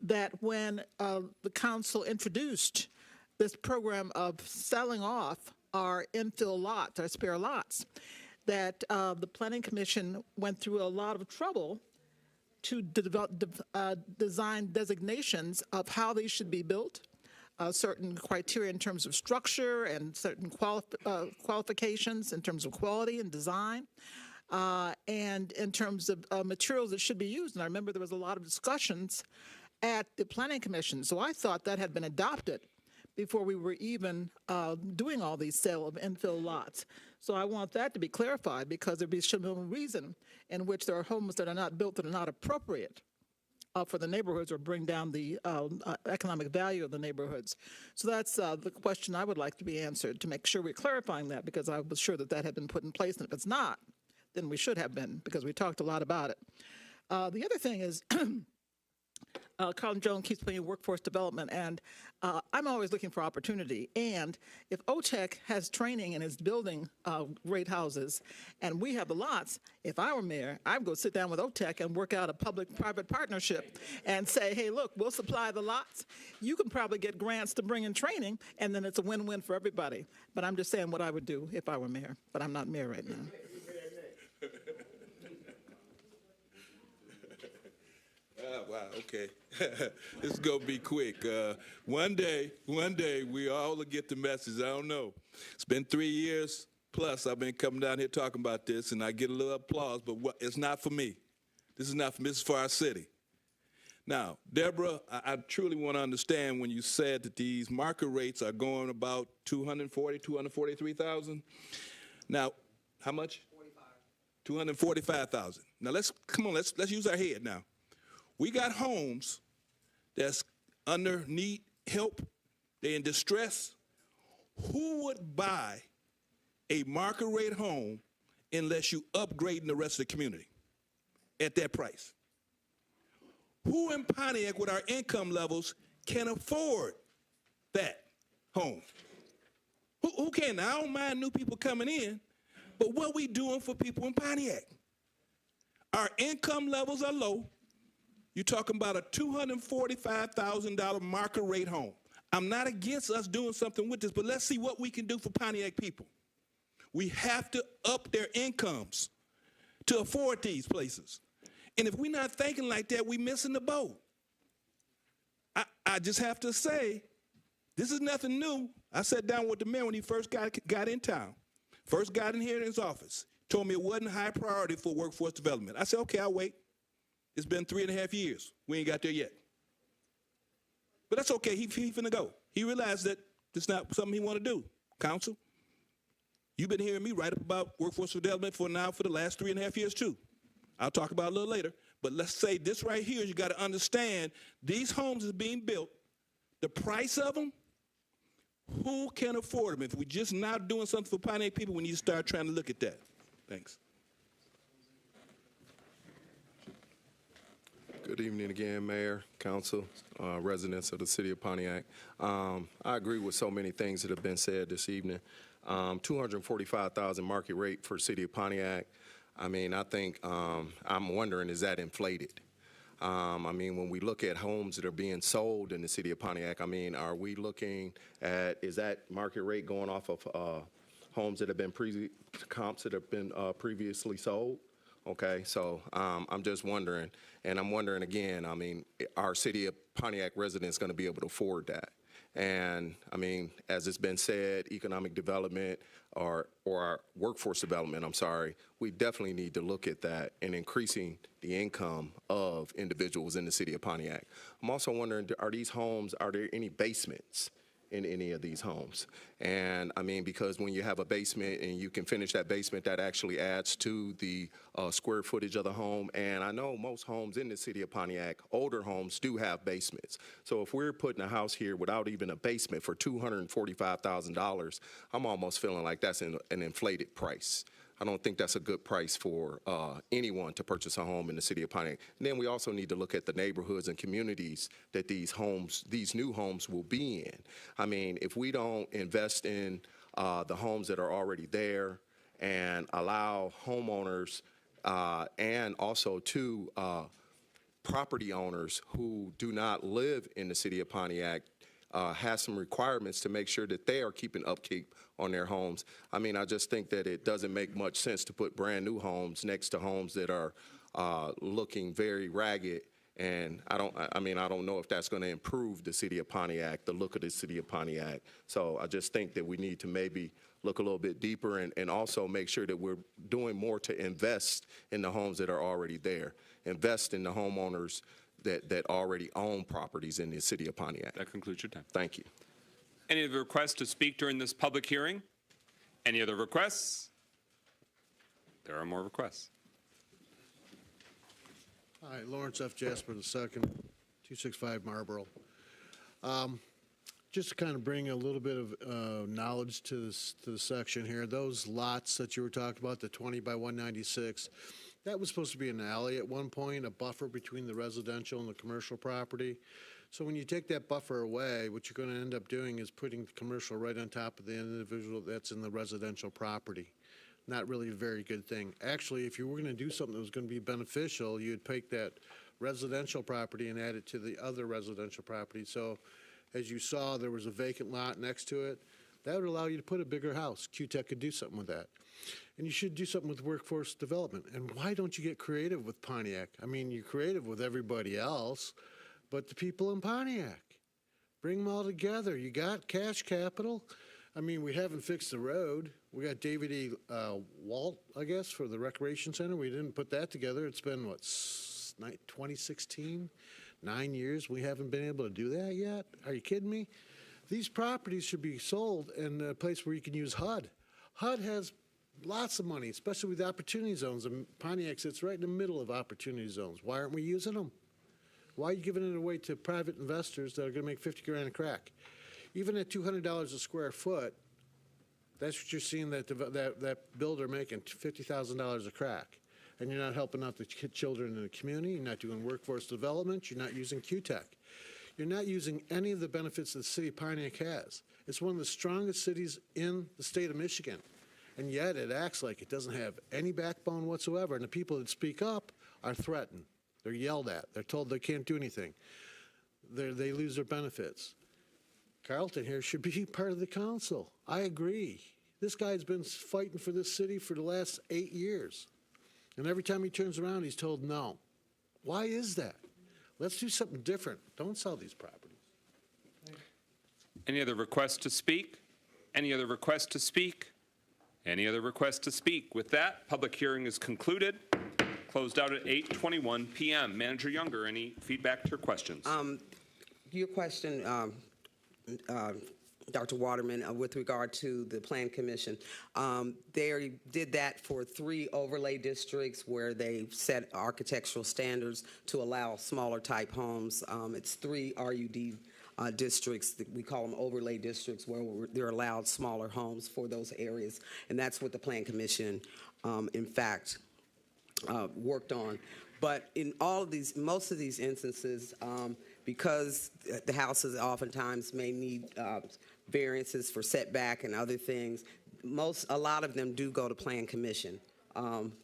that when the council introduced this program of selling off our infill lots, our spare lots, that the Planning Commission went through a lot of trouble to design designations of how they should be built, certain criteria in terms of structure and certain qualifications in terms of quality and design, and in terms of materials that should be used. And I remember there was a lot of discussions at the Planning Commission. So I thought that had been adopted before we were even doing all these sale of infill lots. So I want that to be clarified, because there should be no reason in which there are homes that are not built that are not appropriate for the neighborhoods or bring down the economic value of the neighborhoods. So that's the question I would like to be answered, to make sure we're clarifying that, because I was sure that that had been put in place. And if it's not, then we should have been, because we talked a lot about it. The other thing is, Carlton Jones keeps playing workforce development, and I'm always looking for opportunity. And if OTEC has training and is building great houses, and we have the lots, if I were mayor, I'd go sit down with OTEC and work out a public-private partnership and say, hey, look, we'll supply the lots. You can probably get grants to bring in training, and then it's a win-win for everybody. But I'm just saying what I would do if I were mayor, but I'm not mayor right now. Wow, okay. This is going to be quick. One day, we all will get the message. I don't know. It's been 3 years plus I've been coming down here talking about this, and I get a little applause, but it's not for me. This is not for me. This is for our city. Now, Deborah, I truly want to understand when you said that these market rates are going about 243,000. Now, how much? 245,000. Now, let's use our head now. We got homes that's need help, they're in distress. Who would buy a market rate home unless you upgrading the rest of the community at that price? Who in Pontiac with our income levels can afford that home? Who can? Now, I don't mind new people coming in, but what we doing for people in Pontiac? Our income levels are low. You're talking about a $245,000 market rate home. I'm not against us doing something with this, but let's see what we can do for Pontiac people. We have to up their incomes to afford these places. And if we're not thinking like that, we're missing the boat. I just have to say, this is nothing new. I sat down with the mayor when he first got in town, first got in here in his office, told me it wasn't high priority for workforce development. I said, okay, I'll wait. It's been 3.5 years. We ain't got there yet. But that's okay. He finna go. He realized that it's not something he want to do. Council, you've been hearing me write up about workforce development for the last 3.5 years too. I'll talk about it a little later. But let's say this right here, you got to understand these homes is being built. The price of them, who can afford them? If we're just not doing something for Pontiac people, we need to start trying to look at that. Thanks. Good evening again, Mayor, Council, residents of the City of Pontiac. I agree with so many things that have been said this evening. 245,000 market rate for the City of Pontiac. I mean, I think I'm wondering, is that inflated? I mean, when we look at homes that are being sold in the City of Pontiac, I mean, are we looking at, is that market rate going off of homes that have been comps that have been previously sold? Okay, so I'm just wondering, and I'm wondering again, I mean, our City of Pontiac residents going to be able to afford that? And I mean, as it's been said, economic development or our workforce development, I'm sorry, we definitely need to look at that and increasing the income of individuals in the City of Pontiac. I'm also wondering, are there any basements in any of these homes? And I mean, because when you have a basement and you can finish that basement, that actually adds to the square footage of the home. And I know most homes in the City of Pontiac, older homes, do have basements. So if we're putting a house here without even a basement for $245,000, I'm almost feeling like that's an inflated price. I don't think that's a good price for anyone to purchase a home in the City of Pontiac. And then we also need to look at the neighborhoods and communities that these new homes will be in. I mean, if we don't invest in the homes that are already there and allow homeowners and also to property owners who do not live in the city of Pontiac has some requirements to make sure that they are keeping upkeep on their homes. I mean, I just think that it doesn't make much sense to put brand new homes next to homes that are looking very ragged. And I don't know if that's going to improve the city of Pontiac, the look of the city of Pontiac. So I just think that we need to maybe look a little bit deeper and also make sure that we're doing more to invest in the homes that are already there. Invest in the homeowners that already own properties in the city of Pontiac. That concludes your time. Thank you. Any other requests to speak during this public hearing? Any other requests? There are more requests. Hi, Lawrence F. Jasper II, 265 Marlboro. Just to kind of bring a little bit of knowledge to the section here, those lots that you were talking about, the 20 by 196, that was supposed to be an alley at one point, a buffer between the residential and the commercial property. So when you take that buffer away, what you're going to end up doing is putting the commercial right on top of the individual that's in the residential property. Not really a very good thing. Actually, if you were going to do something that was going to be beneficial, you'd take that residential property and add it to the other residential property. So as you saw, there was a vacant lot next to it. That would allow you to put a bigger house. QTech could do something with that. And you should do something with workforce development. And why don't you get creative with Pontiac? I mean, you're creative with everybody else, but the people in Pontiac, bring them all together. You got cash capital. I mean, we haven't fixed the road. We got David E. Walt, I guess, for the recreation center. We didn't put that together. It's been, what, 2016? 9 years. We haven't been able to do that yet. Are you kidding me? These properties should be sold in a place where you can use HUD. HUD has lots of money, especially with opportunity zones. And Pontiac sits right in the middle of opportunity zones. Why aren't we using them? Why are you giving it away to private investors that are going to make 50 grand a crack? Even at $200 a square foot, that's what you're seeing that builder making, $50,000 a crack. And you're not helping out the children in the community. You're not doing workforce development. You're not using QTech. You're not using any of the benefits that the city of Pontiac has. It's one of the strongest cities in the state of Michigan. And yet it acts like it doesn't have any backbone whatsoever. And the people that speak up are threatened. They're yelled at. They're told they can't do anything. They lose their benefits. Carlton here should be part of the council. I agree. This guy's been fighting for this city for the last 8 years. And every time he turns around, he's told no. Why is that? Let's do something different. Don't sell these properties. Any other requests to speak? Any other requests to speak? Any other requests to speak? With that, public hearing is concluded. Closed out at 8:21 p.m. Manager Younger, any feedback to your questions? Your question, Dr. Waterman, with regard to the Plan Commission, they did that for 3 overlay districts where they set architectural standards to allow smaller type homes. It's 3 RUD districts, we call them overlay districts, where they're allowed smaller homes for those areas. And that's what the Plan Commission, in fact, worked on. But in all of these, most of these instances, because the houses oftentimes may need variances for setback and other things, a lot of them do go to Plan Commission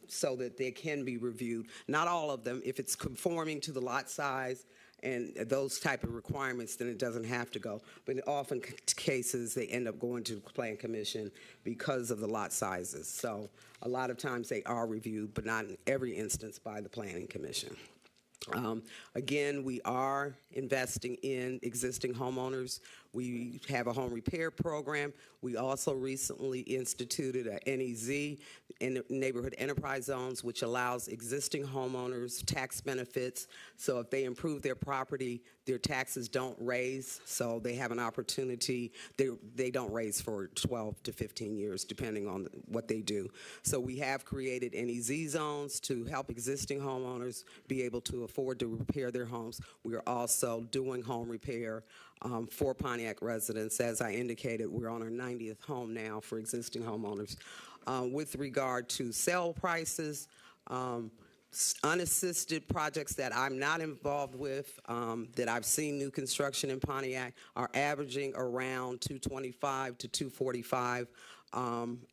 so that they can be reviewed. Not all of them. If it's conforming to the lot size and those type of requirements, then it doesn't have to go. But in often cases, they end up going to Plan Commission because of the lot sizes. So a lot of times they are reviewed, but not in every instance by the Planning Commission. Again, we are investing in existing homeowners. We have a home repair program. We also recently instituted a NEZ, Neighborhood Enterprise Zones, which allows existing homeowners tax benefits. So if they improve their property, their taxes don't raise. So they have an opportunity. They don't raise for 12 to 15 years, depending on what they do. So we have created NEZ zones to help existing homeowners be able to afford to repair their homes. We are also doing home repair for Pontiac residents. As I indicated, we're on our 90th home now for existing homeowners. With regard to sale prices, unassisted projects that I'm not involved with, that I've seen new construction in Pontiac, are averaging around 225 to 245,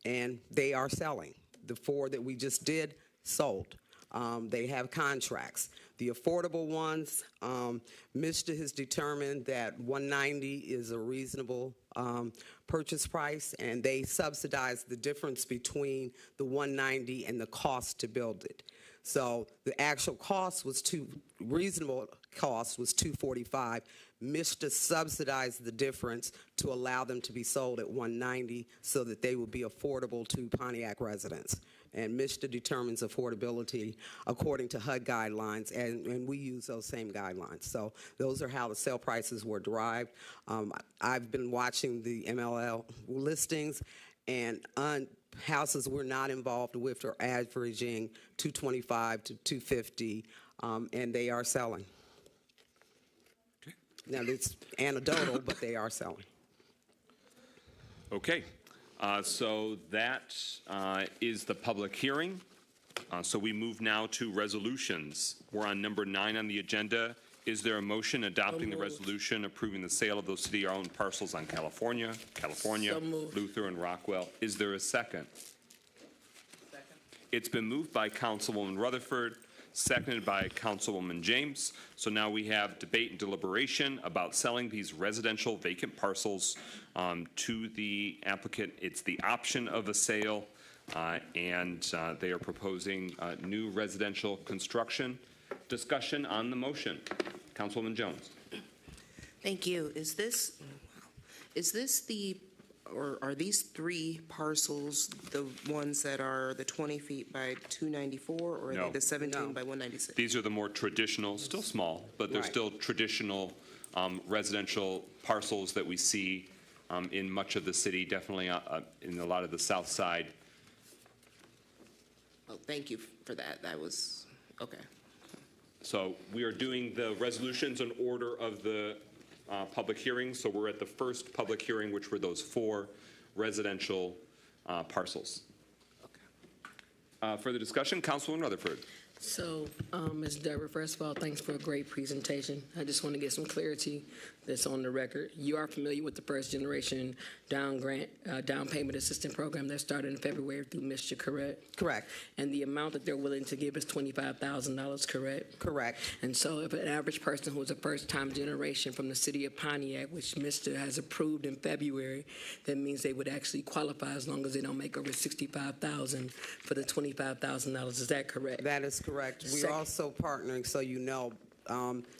and they are selling. The 4 that we just did sold. They have contracts. The affordable ones, MISTA has determined that 190 is a reasonable purchase price, and they subsidize the difference between the 190 and the cost to build it. So the actual cost was reasonable cost was 245. MISTA subsidized the difference to allow them to be sold at 190 so that they would be affordable to Pontiac residents. And MISTA determines affordability according to HUD guidelines, and we use those same guidelines. So those are how the sale prices were derived. I've been watching the MLL listings, and houses we're not involved with are averaging 225 to 250, and they are selling. Okay. Now, it's anecdotal, but they are selling. Okay. So that is the public hearing. So we move now to resolutions. We're on number 9 on the agenda. Is there a motion adopting the resolution approving the sale of those city-owned parcels on California, Luther, and Rockwell? Is there a second? Second. It's been moved by Councilwoman Rutherford, seconded by Councilwoman James. So now we have debate and deliberation about selling these residential vacant parcels to the applicant. It's the option of a sale, and they are proposing new residential construction. Discussion on the motion. Councilwoman Jones. Thank you. Is this the, or are these 3 parcels the ones that are the 20 feet by 294, or are No. they the 17 by 196? These are the more traditional, still small, but they're still traditional residential parcels that we see in much of the city, definitely in a lot of the south side. Oh, thank you for that. That was, okay. So we are doing the resolutions in order of the public hearings. So we're at the first public hearing, which were those 4 residential parcels. Okay. Further discussion, Councilwoman Rutherford. So, Ms. Deborah, first of all, thanks for a great presentation. I just want to get some clarity that's on the record. You are familiar with the first generation down payment assistance program that started in February through MISTA, correct? Correct. And the amount that they're willing to give is $25,000, correct? Correct. And so if an average person who is a first-time generation from the city of Pontiac, which MISTA has approved in February, that means they would actually qualify as long as they don't make over $65,000 for the $25,000. Is that correct? That is correct. We're also partnering, so you know,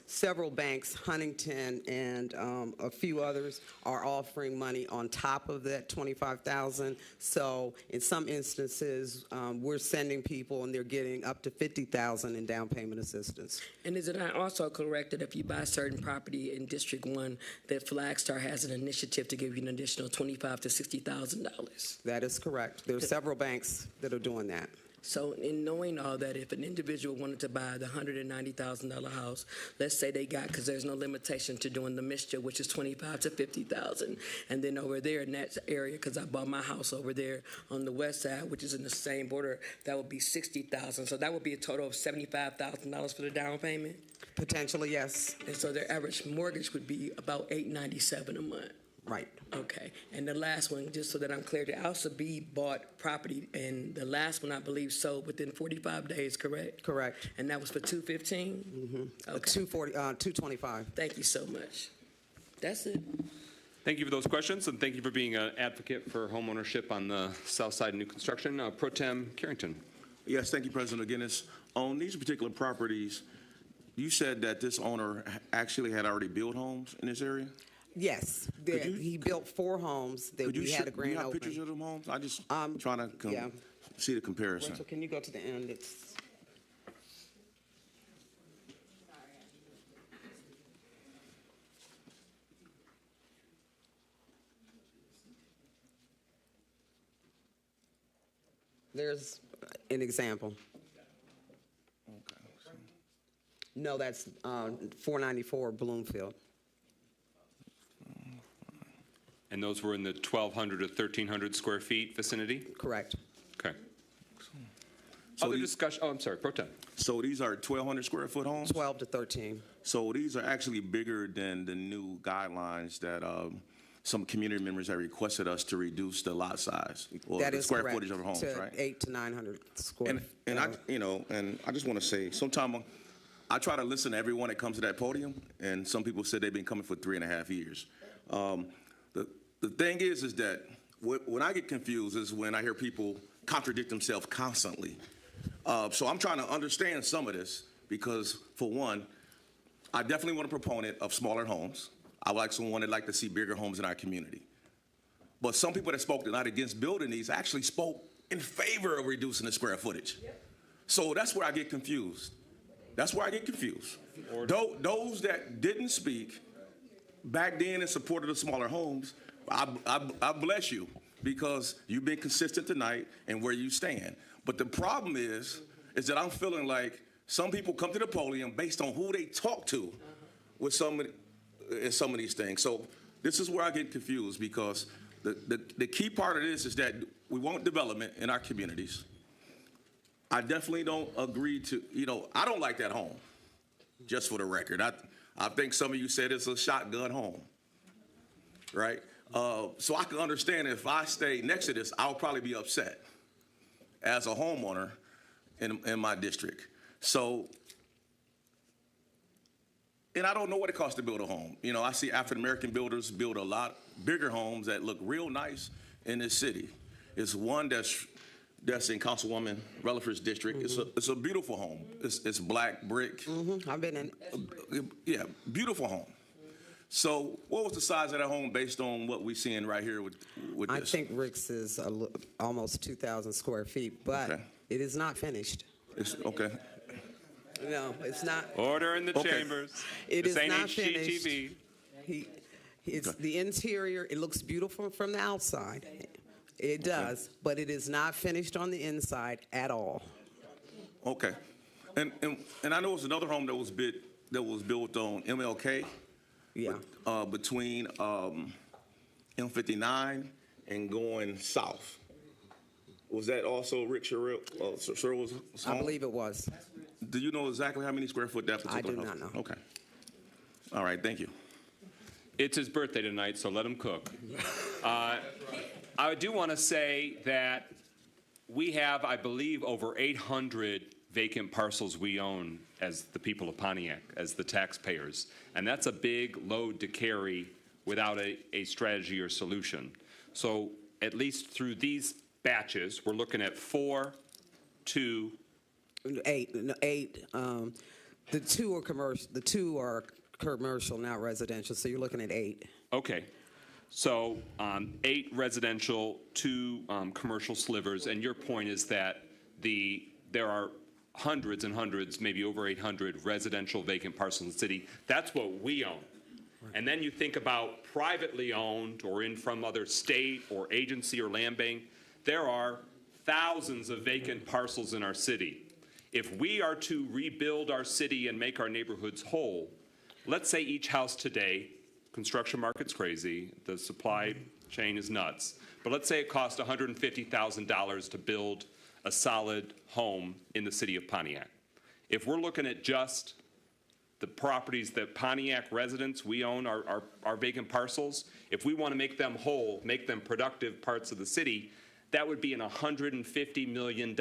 several banks, Huntington and a few others, are offering money on top of that $25,000. So in some instances, we're sending people and they're getting up to $50,000 in down payment assistance. And is it not also correct that if you buy certain property in District 1, that Flagstar has an initiative to give you an additional $25,000 to $60,000? That is correct. There are several banks that are doing that. So in knowing all that, if an individual wanted to buy the $190,000 house, let's say they got, because there's no limitation to doing the mixture, which is $25,000 to $50,000, and then over there in that area, because I bought my house over there on the west side, which is in the same border, that would be $60,000. So that would be a total of $75,000 for the down payment? Potentially, yes. And so their average mortgage would be about $897 a month. Right. Okay. And the last one, just so that I'm clear, the Alsa B bought property, and the last one, I believe, sold within 45 days, correct? Correct. And that was for $215? Mm-hmm. Okay. 225. Thank you so much. That's it. Thank you for those questions, and thank you for being an advocate for home ownership on the south side of new construction. Pro Tem Carrington. Yes, thank you, President McGinnis. On these particular properties, you said that this owner actually had already built homes in this area? Yes, he built 4 homes that we had a grand opening. Do you have pictures of them homes? I just trying to see the comparison. Rachel, can you go to the end? There's an example. No, that's 494 Bloomfield. And those were in the 1,200 to 1,300 square feet vicinity? Correct. Okay. Other discussion, oh, I'm sorry, Pro Tem. So these are 1,200 square foot homes? 12 to 13. So these are actually bigger than the new guidelines that some community members have requested us to reduce the lot size or That the is square correct, footage of homes, to right? 800 to 900 square. And I just want to say, sometimes I try to listen to everyone that comes to that podium, and some people said they've been coming for 3.5 years. The thing is that when I get confused is when I hear people contradict themselves constantly. So I'm trying to understand some of this because, for one, I definitely want a proponent of smaller homes. I would like someone that like to see bigger homes in our community. But some people that spoke tonight against building these actually spoke in favor of reducing the square footage. So that's where I get confused. That's where I get confused. Those that didn't speak back then in support of the smaller homes, I bless you because you've been consistent tonight and where you stand. But the problem is that I'm feeling like some people come to the podium based on who they talk to with some of these things. So this is where I get confused because the key part of this is that we want development in our communities. I definitely don't agree to, I don't like that home, just for the record. I think some of you said it's a shotgun home, right? So I can understand if I stay next to this, I'll probably be upset as a homeowner in my district. So, and I don't know what it costs to build a home. I see African-American builders build a lot bigger homes that look real nice in this city. It's one that's in Councilwoman Rutherford's district. Mm-hmm. It's a beautiful home. It's black brick. Mm-hmm. I've been in. Yeah, beautiful home. So what was the size of that home based on what we're seeing right here with this? I think Rick's is almost 2,000 square feet, but it is not finished. It's okay. No, it's not. Order in the chambers. It this is ain't not HGTV. finished. It's the interior. It looks beautiful from the outside. It does, but it is not finished on the inside at all. Okay, and I know it's another home that was built on MLK. Yeah. Between M59 and going south. Was that also Rick Sherrill's home? I believe it was. Do you know exactly how many square foot that particular home? I do not know. Okay. All right, thank you. It's his birthday tonight, so let him cook. I do want to say that we have, I believe, over 800 vacant parcels we own as the people of Pontiac, as the taxpayers. And that's a big load to carry without a strategy or solution. So at least through these batches, we're looking at 4, 2, 8. The two are commercial. The 2 are commercial, not residential. So you're looking at 8. Okay. So 8 residential, 2 commercial slivers. And your point is that there are hundreds and hundreds, maybe over 800 residential vacant parcels in the city. That's what we own. Right. And then you think about privately owned or in from other state or agency or land bank. There are thousands of vacant parcels in our city. If we are to rebuild our city and make our neighborhoods whole, let's say each house today, construction market's crazy, the supply chain is nuts, but let's say it costs $150,000 to build a solid home in the city of Pontiac. If we're looking at just the properties that Pontiac residents, we own our vacant parcels, if we want to make them whole, make them productive parts of the city, that would be an $150 million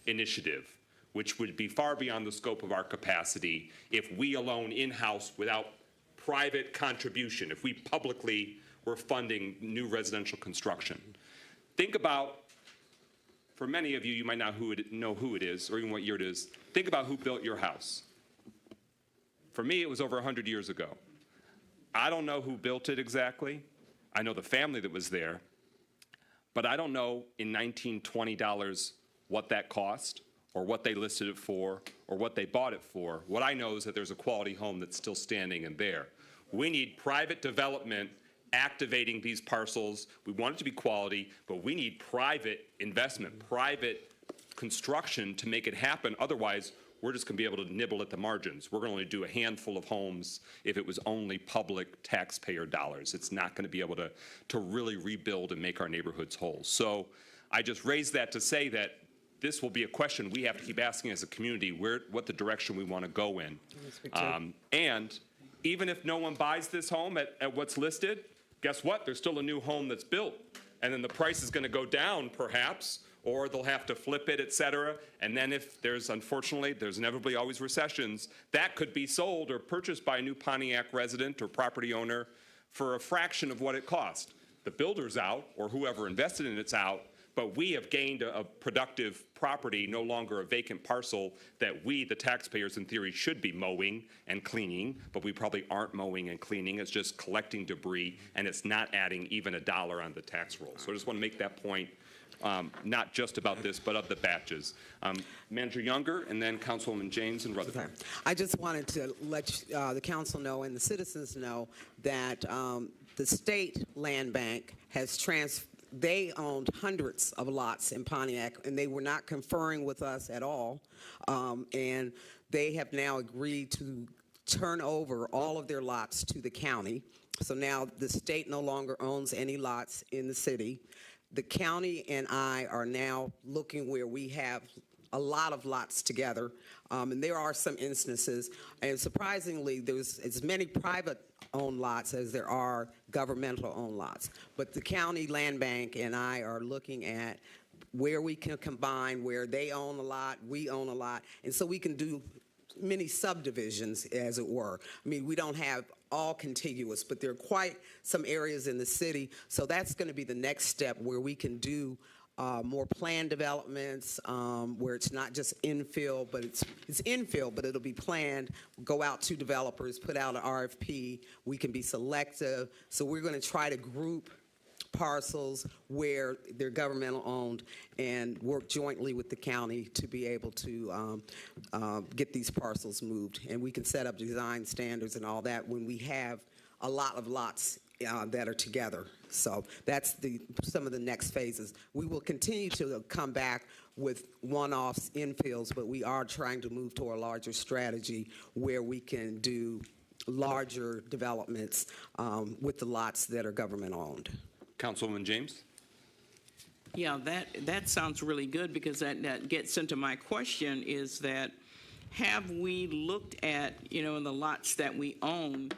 initiative, which would be far beyond the scope of our capacity if we alone in-house without private contribution, if we publicly were funding new residential construction. Think about, for many of you, you might not know who it is or even what year it is. Think about who built your house. For me, it was over 100 years ago. I don't know who built it exactly. I know the family that was there, but I don't know in $1920 what that cost or what they listed it for or what they bought it for. What I know is that there's a quality home that's still standing and there. We need private development activating these parcels. We want it to be quality, but we need private investment, private construction to make it happen. Otherwise, we're just going to be able to nibble at the margins. We're going to only do a handful of homes if it was only public taxpayer dollars. It's not going to be able to really rebuild and make our neighborhoods whole. So I just raised that to say that this will be a question we have to keep asking as a community, what the direction we want to go in. And even if no one buys this home at what's listed, guess what? There's still a new home that's built. And then the price is going to go down, perhaps, or they'll have to flip it, et cetera. And then if unfortunately, there's inevitably always recessions, that could be sold or purchased by a new Pontiac resident or property owner for a fraction of what it cost. The builder's out, or whoever invested in it's out, but we have gained a productive property, no longer a vacant parcel that we, the taxpayers, in theory, should be mowing and cleaning, but we probably aren't mowing and cleaning. It's just collecting debris, and it's not adding even $1 on the tax roll. So I just want to make that point, not just about this, but of the batches. Manager Younger, and then Councilwoman James and Rutherford. I just wanted to let the council know and the citizens know that the state land bank has they owned hundreds of lots in Pontiac, and they were not conferring with us at all. And they have now agreed to turn over all of their lots to the county. So now the state no longer owns any lots in the city. The county and I are now looking where we have a lot of lots together, and there are some instances, and surprisingly, there's as many private-owned lots as there are governmental-owned lots. But the county land bank and I are looking at where we can combine, where they own a lot, we own a lot, and so we can do many subdivisions, as it were. I mean, we don't have all contiguous, but there are quite some areas in the city, so that's going to be the next step where we can do more planned developments, where it's not just infill, but it's infill, but it'll be planned, go out to developers, put out an RFP, we can be selective. So we're going to try to group parcels where they're governmental owned and work jointly with the county to be able to get these parcels moved. And we can set up design standards and all that when we have a lot of lots that are together. So that's some of the next phases. We will continue to come back with one-offs, infills, but we are trying to move toward a larger strategy where we can do larger developments with the lots that are government-owned. Councilwoman James? Yeah, that sounds really good, because that gets into my question, is that have we looked at, in the lots that we own,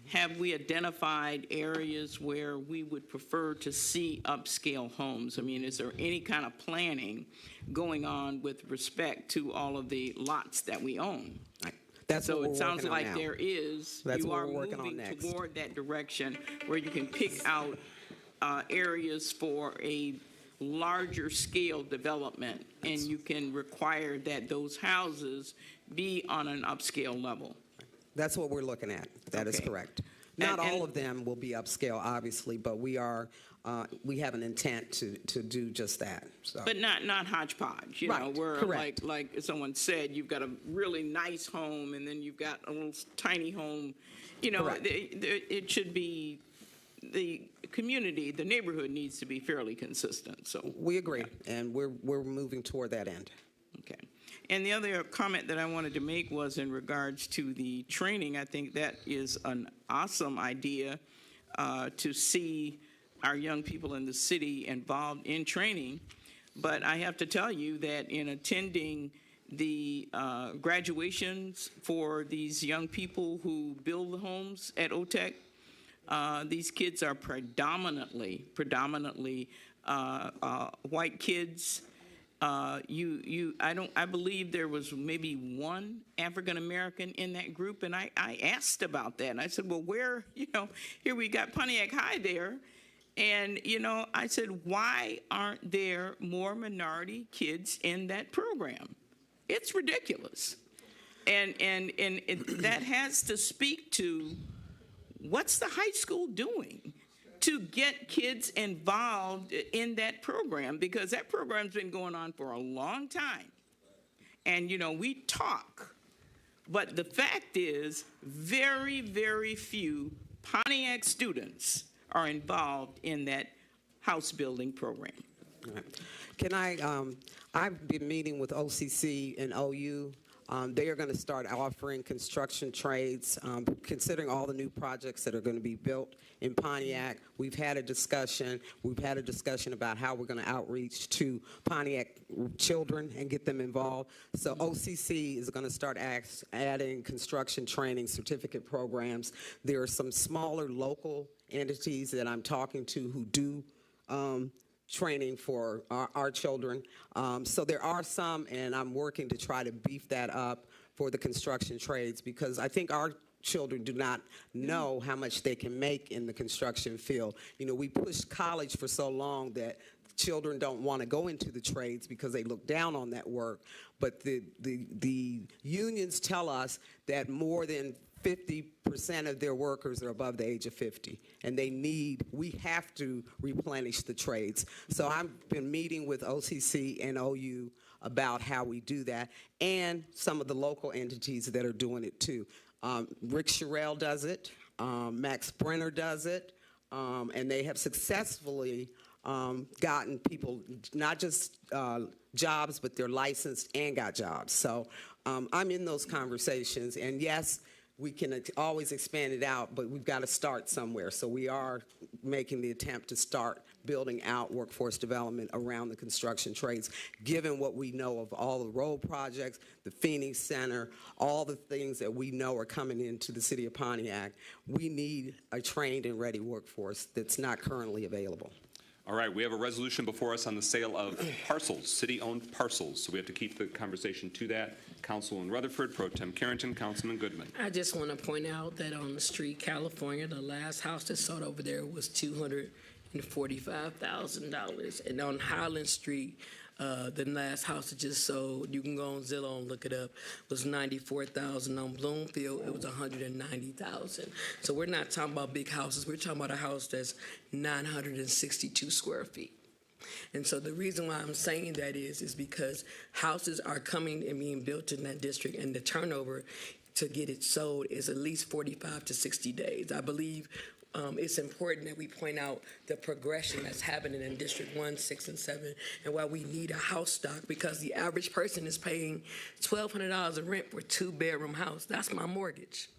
have we identified areas where we would prefer to see upscale homes? I mean, is there any kind of planning going on with respect to all of the lots that we own? That's so what it we're sounds working on like now. there is. That's you what are we're working on moving next. toward that direction where you can pick out areas for a larger scale development, and you can require that those houses be on an upscale level. That's what we're looking at. That is correct. Not all of them will be upscale, obviously, but we have an intent to do just that. So. But not hodgepodge, Right, where correct. like someone said, you've got a really nice home and then you've got a little tiny home. It should be, the community, the neighborhood needs to be fairly consistent. So we agree, and we're moving toward that end. Okay. And the other comment that I wanted to make was in regards to the training. I think that is an awesome idea to see our young people in the city involved in training. But I have to tell you that in attending the graduations for these young people who build the homes at OTEC, these kids are predominantly white kids. I believe there was maybe one African American in that group, and I asked about that, and I said, well, where, here we got Pontiac High there, and I said, why aren't there more minority kids in that program? It's ridiculous, and that has to speak to what's the high school doing to get kids involved in that program, because that program's been going on for a long time. And, we talk, but the fact is very, very few Pontiac students are involved in that house building program. Can I've been meeting with OCC and OU They are going to start offering construction trades, considering all the new projects that are going to be built in Pontiac. We've had a discussion. We've had a discussion about how we're going to outreach to Pontiac children and get them involved. So OCC is going to start adding construction training certificate programs. There are some smaller local entities that I'm talking to who do training for our children. So there are some, and I'm working to try to beef that up for the construction trades, because I think our children do not know how much they can make in the construction field. You know, we pushed college for so long that children don't want to go into the trades because they look down on that work. But the unions tell us that more than 50% of their workers are above the age of 50, and we have to replenish the trades. So I've been meeting with OCC and OU about how we do that, and some of the local entities that are doing it too. Rick Sherrill does it, Max Brenner does it, and they have successfully gotten people not just jobs, but they're licensed and got jobs. So I'm in those conversations, and yes, we can always expand it out, but we've got to start somewhere. So we are making the attempt to start building out workforce development around the construction trades, given what we know of all the road projects, the Phoenix Center, all the things that we know are coming into the city of Pontiac. We need a trained and ready workforce that's not currently available. All right, we have a resolution before us on the sale of parcels, city-owned parcels, so we have to keep the conversation to that. Councilman Rutherford, Pro Tem Carrington, Councilman Goodman. I just want to point out that on the street, California, the last house that sold over there was $245,000. And on Highland Street, the last house that just sold, you can go on Zillow and look it up, was $94,000. On Bloomfield, it was $190,000. So we're not talking about big houses. We're talking about a house that's 962 square feet. And so the reason why I'm saying that is because houses are coming and being built in that district, and the turnover to get it sold is at least 45 to 60 days. I believe it's important that we point out the progression that's happening in District 1, 6, and 7, and why we need a house stock, because the average person is paying $1,200 in rent for a 2-bedroom house. That's my mortgage.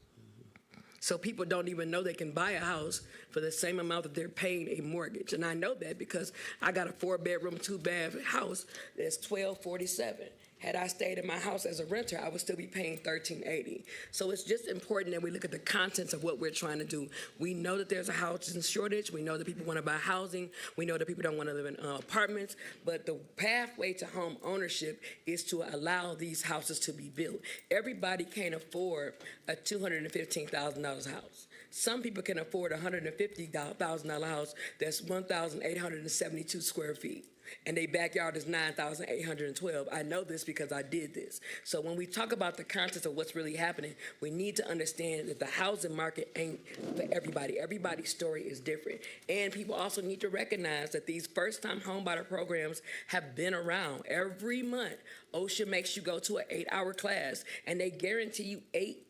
So people don't even know they can buy a house for the same amount that they're paying a mortgage. And I know that because I got a 4-bedroom, 2-bath house that's $1,247. Had I stayed in my house as a renter, I would still be paying $1,380. So it's just important that we look at the contents of what we're trying to do. We know that there's a housing shortage. We know that people want to buy housing. We know that people don't want to live in apartments. But the pathway to home ownership is to allow these houses to be built. Everybody can't afford a $215,000 house. Some people can afford a $150,000 house that's 1,872 square feet, and their backyard is 9,812. I know this because I did this. So when we talk about the context of what's really happening, we need to understand that the housing market ain't for everybody. Everybody's story is different. And people also need to recognize that these first-time homebuyer programs have been around. Every month, OSHA makes you go to an 8-hour class, and they guarantee you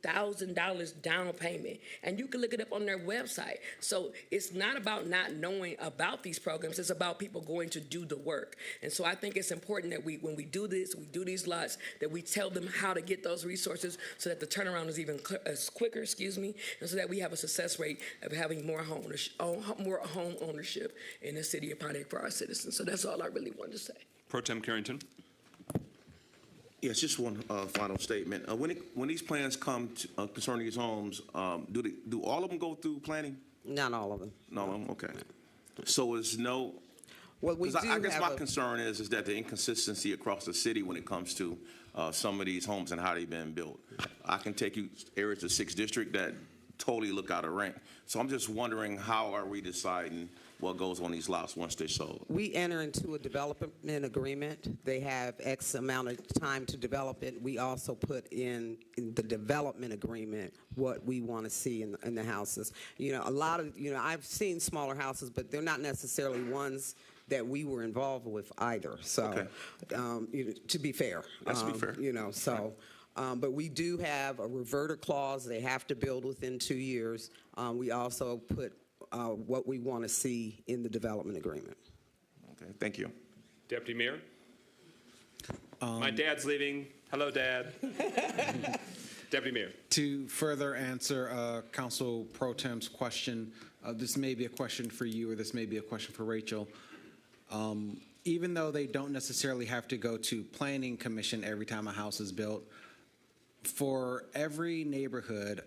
$8,000 down payment. And you can look it up on their website. So it's not about not knowing about these programs. It's about people going to do the work. And so I think it's important that when we do this, we do these lots, that we tell them how to get those resources so that the turnaround is even quicker, and so that we have a success rate of having more home ownership in the city of Pontiac for our citizens. So that's all I really wanted to say. Pro Tem Carrington. Yes, just one final statement. When these plans come to, concerning these homes, do all of them go through planning? Not all of them. Not all of them. Okay. So is no. Well, I guess my concern is that the inconsistency across the city when it comes to some of these homes and how they've been built. I can take you areas of 6th District that totally look out of rank. So I'm just wondering, how are we deciding what goes on these lots once they're sold? We enter into a development agreement. They have X amount of time to develop it. We also put in the development agreement what we want to see in the houses. You know, a lot of, I've seen smaller houses, but they're not necessarily ones that we were involved with either. So, to be fair. Let's be fair. But we do have a reverter clause. They have to build within 2 years. We also put what we want to see in the development agreement. Okay, thank you. Deputy Mayor? My dad's leaving. Hello, Dad. Deputy Mayor. To further answer Council Pro Tem's question, this may be a question for you or this may be a question for Rachel. Even though they don't necessarily have to go to Planning Commission every time a house is built, for every neighborhood,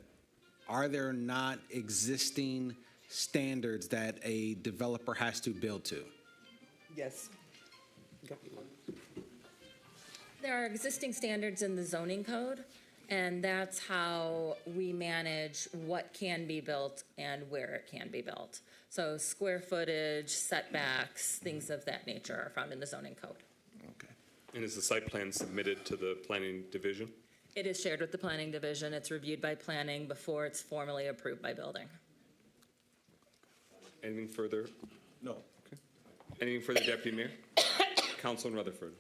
are there not existing standards that a developer has to build to? Yes. There are existing standards in the zoning code, and that's how we manage what can be built and where it can be built. So square footage, setbacks, things of that nature are found in the zoning code. Okay. And is the site plan submitted to the planning division? It is shared with the planning division. It's reviewed by planning before it's formally approved by building. Anything further? No. Okay. Anything further, Deputy Mayor? Councilman Rutherford.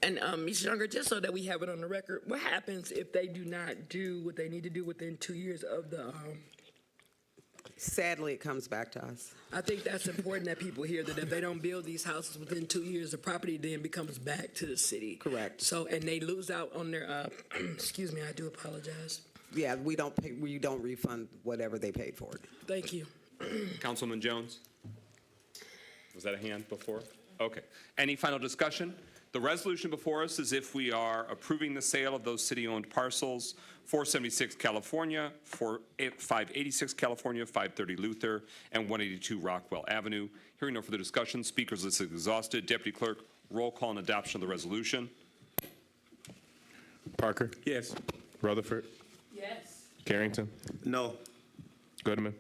And Ms. Younger, just so that we have it on the record, what happens if they do not do what they need to do within 2 years of the? Sadly, it comes back to us. I think that's important that people hear that if they don't build these houses within 2 years, the property then becomes back to the city. Correct. So, and they lose out on their. Excuse me, I do apologize. Yeah, we don't refund whatever they paid for it. Thank you. Councilman Jones? Was that a hand before? Okay. Any final discussion? The resolution before us is if we are approving the sale of those city-owned parcels, 476 California, 586 California, 530 Luther, and 182 Rockwell Avenue. Hearing no further discussion, speakers list is exhausted. Deputy Clerk, roll call and adoption of the resolution. Parker? Yes. Rutherford? Yes. Carrington? No. Goodman?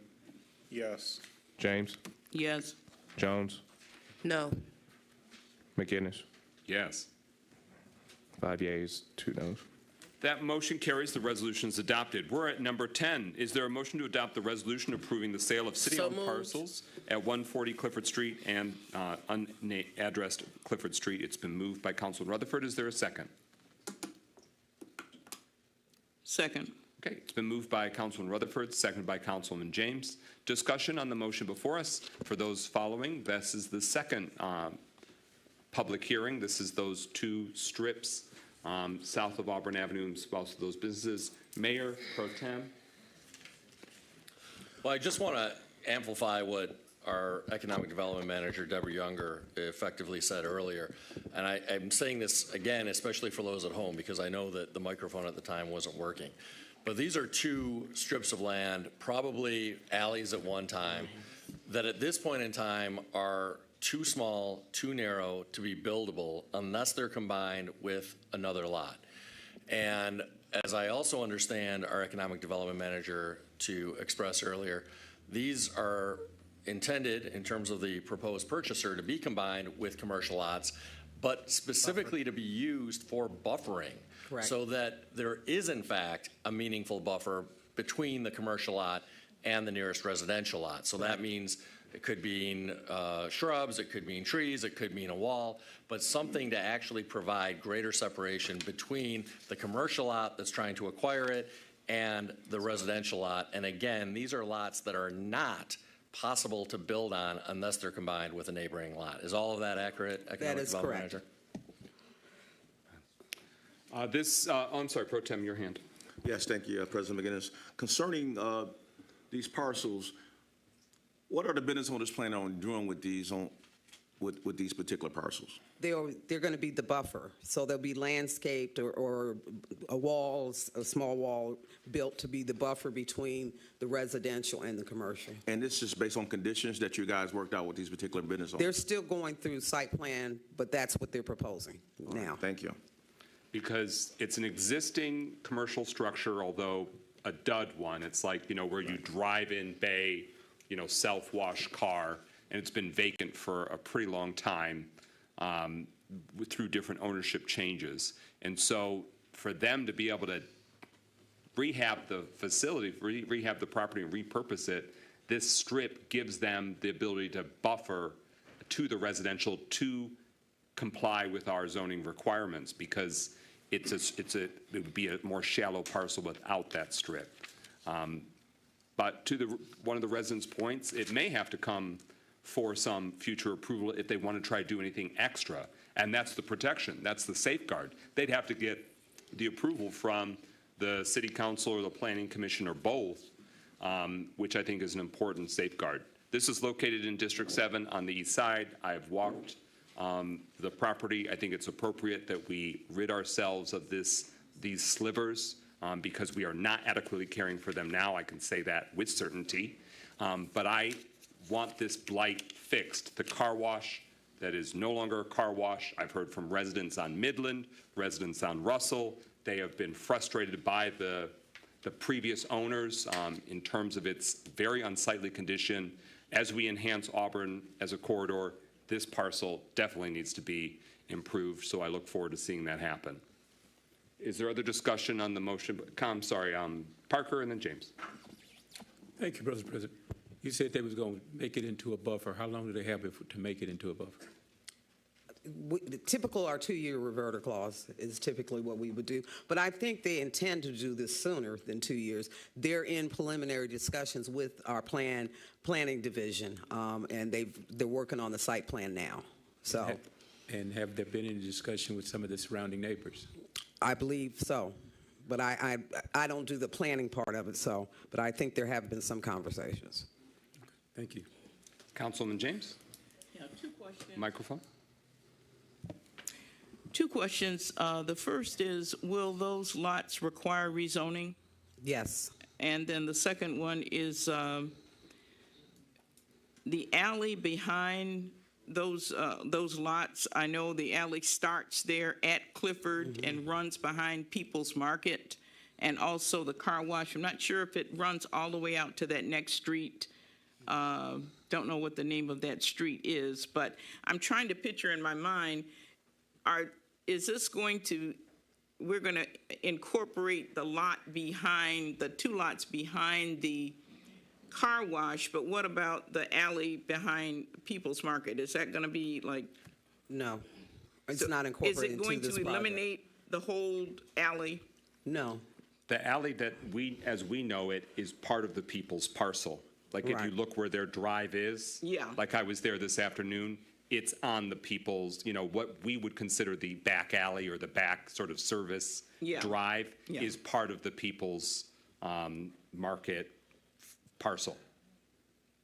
Yes. James? Yes. Jones? No. McInnes? Yes. 5 yeas, 2 noes. That motion carries. The resolution is adopted. We're at number 10. Is there a motion to adopt the resolution approving the sale of city-owned parcels at 140 Clifford Street and unaddressed Clifford Street? It's been moved by Councilman Rutherford. Is there a second? Second. Okay, it's been moved by Councilman Rutherford, seconded by Councilman James. Discussion on the motion before us. For those following, this is the second public hearing. This is those 2 strips south of Auburn Avenue and south of those businesses. Mayor Pro Tem. Well, I just want to amplify what our Economic Development Manager, Deborah Younger, effectively said earlier. And I'm saying this again, especially for those at home, because I know that the microphone at the time wasn't working. But these are 2 strips of land, probably alleys at one time, that at this point in time are too small, too narrow to be buildable unless they're combined with another lot. And as I also understand our Economic Development Manager to express earlier, these are intended, in terms of the proposed purchaser, to be combined with commercial lots, but specifically to be used for buffering. Correct. So that there is, in fact, a meaningful buffer between the commercial lot and the nearest residential lot. So that means it could mean shrubs, it could mean trees, it could mean a wall, but something to actually provide greater separation between the commercial lot that's trying to acquire it and the residential lot. And again, these are lots that are not possible to build on unless they're combined with a neighboring lot. Is all of that accurate, Economic Development Manager? I'm sorry, Pro Tem, your hand. Yes, thank you, President McInnes. Concerning these parcels, what are the business owners planning on doing with these with these particular parcels? They're going to be the buffer, so they'll be landscaped or a small wall built to be the buffer between the residential and the commercial. And this is based on conditions that you guys worked out with these particular business owners? They're still going through site plan, but that's what they're proposing now. Right, thank you. Because it's an existing commercial structure, although a dud one. It's like, where you drive in bay, self-wash car, and it's been vacant for a pretty long time through different ownership changes. And so for them to be able to rehab the facility, rehab the property and repurpose it, this strip gives them the ability to buffer to the residential to comply with our zoning requirements, because it would be a more shallow parcel without that strip. But to one of the residents' points, it may have to come for some future approval if they want to try to do anything extra. And that's the protection, that's the safeguard. They'd have to get the approval from the city council or the planning commission or both, which I think is an important safeguard. This is located in District 7 on the east side. I've walked the property. I think it's appropriate that we rid ourselves of these slivers because we are not adequately caring for them now. I can say that with certainty. But I want this blight fixed. The car wash that is no longer a car wash. I've heard from residents on Midland, residents on Russell. They have been frustrated by the previous owners in terms of its very unsightly condition. As we enhance Auburn as a corridor, this parcel definitely needs to be improved, so I look forward to seeing that happen. Is there other discussion on the motion? I'm sorry, Parker and then James. Thank you, Mr. President. You said they was going to make it into a buffer. How long do they have to make it into a buffer? The typical, our 2-year reverter clause is typically what we would do. But I think they intend to do this sooner than 2 years. They're in preliminary discussions with our planning division, and they're working on the site plan now. So. And have there been any discussion with some of the surrounding neighbors? I believe so. But I don't do the planning part of it, so. But I think there have been some conversations. Thank you. Councilman James? Yeah, 2 questions. Microphone. 2 questions. The first is, will those lots require rezoning? Yes. And then the second one is the alley behind those lots. I know the alley starts there at Clifford and runs behind People's Market, and also the car wash. I'm not sure if it runs all the way out to that next street. Don't know what the name of that street is, but I'm trying to picture in my mind, is this going to, we're going to incorporate the lot behind, the 2 lots behind the car wash, but what about the alley behind People's Market? Is that going to be like? No, it's not incorporated into this project. Is it going to eliminate the whole alley? No. The alley that as we know it, is part of the people's parcel. Like if you look where their drive is, like I was there this afternoon, it's on the people's, what we would consider the back alley or the back sort of service drive is part of the people's market parcel.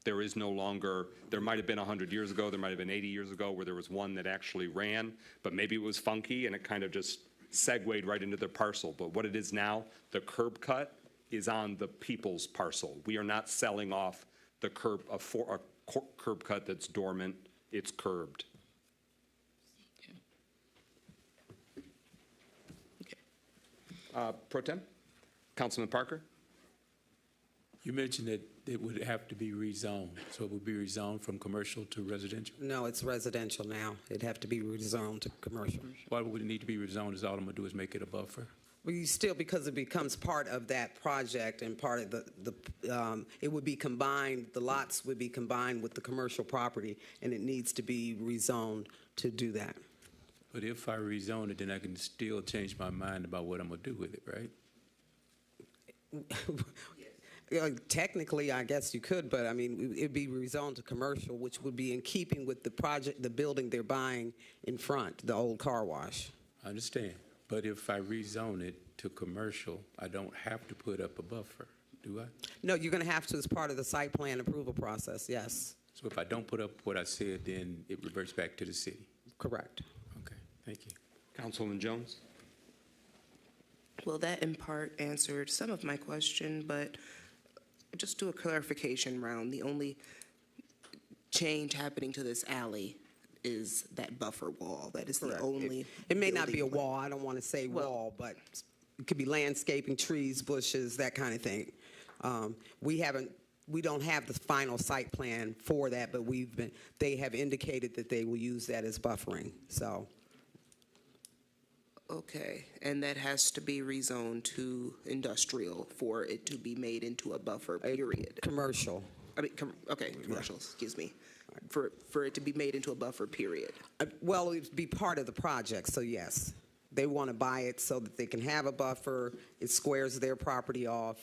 There is no longer, there might have been 100 years ago, there might have been 80 years ago where there was one that actually ran, but maybe it was funky and it kind of just segued right into their parcel. But what it is now, the curb cut is on the people's parcel. We are not selling off the curb, a curb cut that's dormant. It's curbed. Pro Tem? Councilman Parker? You mentioned that it would have to be rezoned, so it would be rezoned from commercial to residential? No, it's residential now. It'd have to be rezoned to commercial. Why would it need to be rezoned? Is all I'm going to do is make it a buffer? Well, you still, because it becomes part of that project and part of it would be combined, the lots would be combined with the commercial property, and it needs to be rezoned to do that. But if I rezone it, then I can still change my mind about what I'm going to do with it, right? Technically, I guess you could, but I mean, it'd be rezoned to commercial, which would be in keeping with the project, the building they're buying in front, the old car wash. I understand. But if I rezone it to commercial, I don't have to put up a buffer, do I? No, you're going to have to as part of the site plan approval process, yes. So if I don't put up what I said, then it reverts back to the city? Correct. Okay, thank you. Councilwoman Jones? Well, that in part answered some of my question, but just do a clarification round. The only change happening to this alley is that buffer wall. That is the only. It may not be a wall. I don't want to say wall, but it could be landscaping, trees, bushes, that kind of thing. We don't have the final site plan for that, but they have indicated that they will use that as buffering. So. Okay, and that has to be rezoned to industrial for it to be made into a buffer, period. Commercial. I mean, commercial, excuse me. For it to be made into a buffer, period. Well, it'd be part of the project, so yes. They want to buy it so that they can have a buffer. It squares their property off.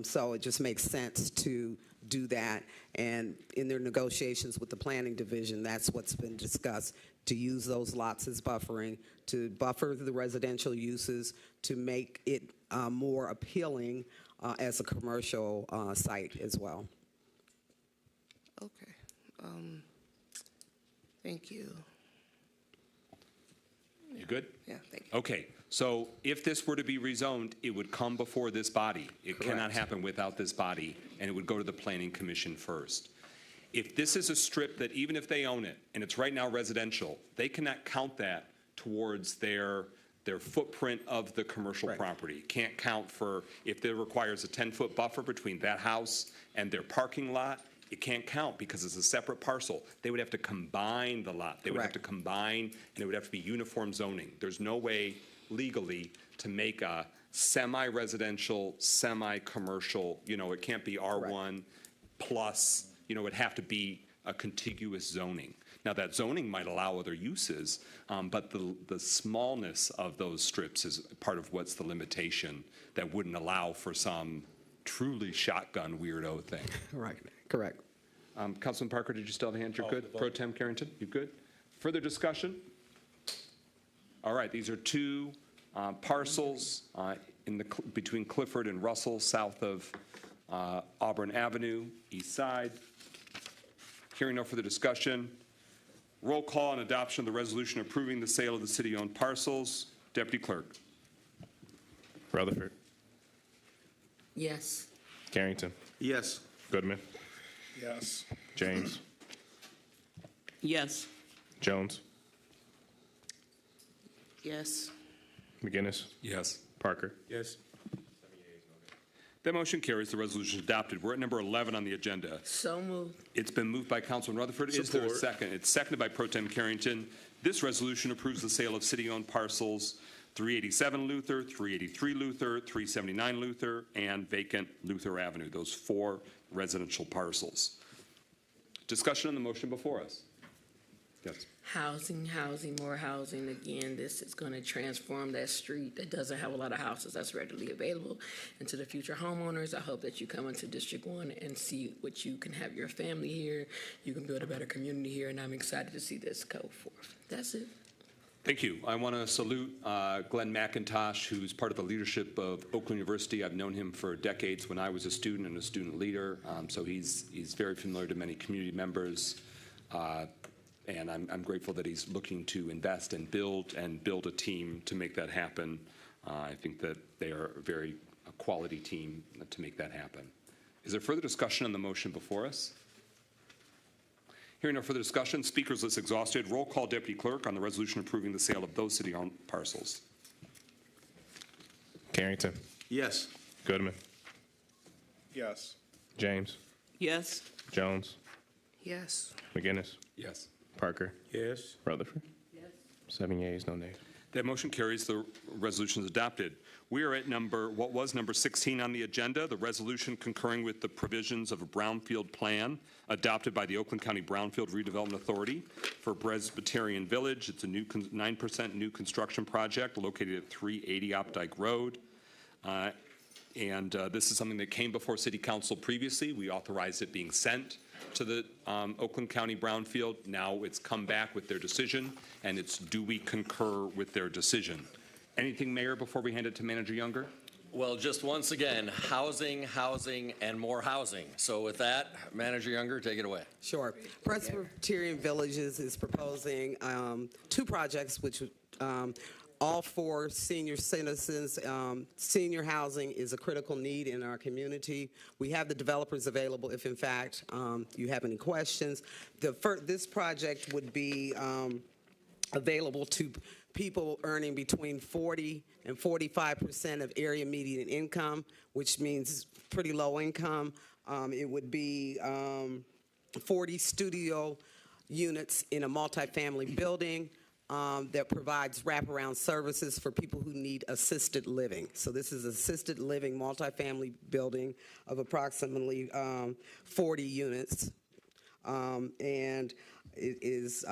So it just makes sense to do that. And in their negotiations with the planning division, that's what's been discussed. to use those lots as buffering, to buffer the residential uses, to make it more appealing as a commercial site as well. Okay. Thank you. You good? Yeah, thank you. Okay, so if this were to be rezoned, it would come before this body. It cannot happen without this body, and it would go to the Planning Commission first. If this is a strip that even if they own it, and it's right now residential, they cannot count that towards their footprint of the commercial property. Can't count for, if it requires a 10-foot buffer between that house and their parking lot, it can't count because it's a separate parcel. They would have to combine the lot. They would have to combine, and it would have to be uniform zoning. There's no way legally to make a semi-residential, semi-commercial, it can't be R1 plus, it'd have to be a contiguous zoning. Now, that zoning might allow other uses, but the smallness of those strips is part of what's the limitation that wouldn't allow for some truly shotgun weirdo thing. Right, correct. Councilman Parker, did you still have a hand? You're good? Pro Tem Carrington, you good? Further discussion? All right, these are two parcels between Clifford and Russell, south of Auburn Avenue, east side. Hearing no further discussion. Roll call on adoption of the resolution approving the sale of the city-owned parcels. Deputy Clerk. Rutherford. Yes. Carrington. Yes. Goodman. Yes. James. Yes. Jones. Yes. McGinnis. Yes. Parker. Yes. That motion carries. The resolution is adopted. We're at number 11 on the agenda. So moved. It's been moved by Councilman Rutherford. Is there a second? It's seconded by Pro Tem Carrington. This resolution approves the sale of city-owned parcels 387 Luther, 383 Luther, 379 Luther, and vacant Luther Avenue, those 4 residential parcels. Discussion on the motion before us. Yes. Housing, more housing. Again, this is going to transform that street that doesn't have a lot of houses that's readily available into the future homeowners. I hope that you come into District 1 and see what you can have your family here. You can build a better community here, and I'm excited to see this go forth. That's it. Thank you. I want to salute Glenn McIntosh, who's part of the leadership of Oakland University. I've known him for decades when I was a student and a student leader, so he's very familiar to many community members. And I'm grateful that he's looking to invest and build a team to make that happen. I think that they are a very quality team to make that happen. Is there further discussion on the motion before us? Hearing no further discussion, speakers list exhausted. Roll call, Deputy Clerk, on the resolution approving the sale of those city-owned parcels. Carrington. Yes. Goodman. Yes. James. Yes. Jones. Yes. McGinnis. Yes. Parker. Yes. Rutherford. Yes. 7 yeas, no nays. That motion carries. The resolution is adopted. We are at what was number 16 on the agenda, the resolution concurring with the provisions of a Brownfield plan adopted by the Oakland County Brownfield Redevelopment Authority for Presbyterian Village. It's a 9% new construction project located at 380 Opdyke Road. This is something that came before City Council previously. We authorized it being sent to the Oakland County Brownfield. Now it's come back with their decision, and it's do we concur with their decision. Anything, Mayor, before we hand it to Manager Younger? Well, just once again, housing, and more housing. So with that, Manager Younger, take it away. Sure. Presbyterian Villages is proposing 2 projects, which all for senior citizens. Senior housing is a critical need in our community. We have the developers available if, in fact, you have any questions. This project would be available to people earning between 40 and 45% of area median income, which means pretty low income. It would be 40 studio units in a multifamily building that provides wraparound services for people who need assisted living. So this is assisted living multifamily building of approximately 40 units. And it is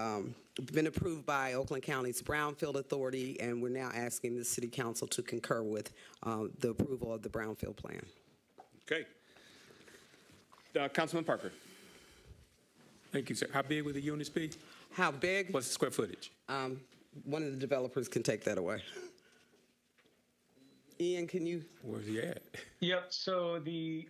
been approved by Oakland County's Brownfield Authority, and we're now asking the City Council to concur with the approval of the Brownfield plan. Okay. Councilman Parker. Thank you, sir. How big would the units be? How big? What's the square footage? One of the developers can take that away. Ian, can you? Where's he at? Yep. So the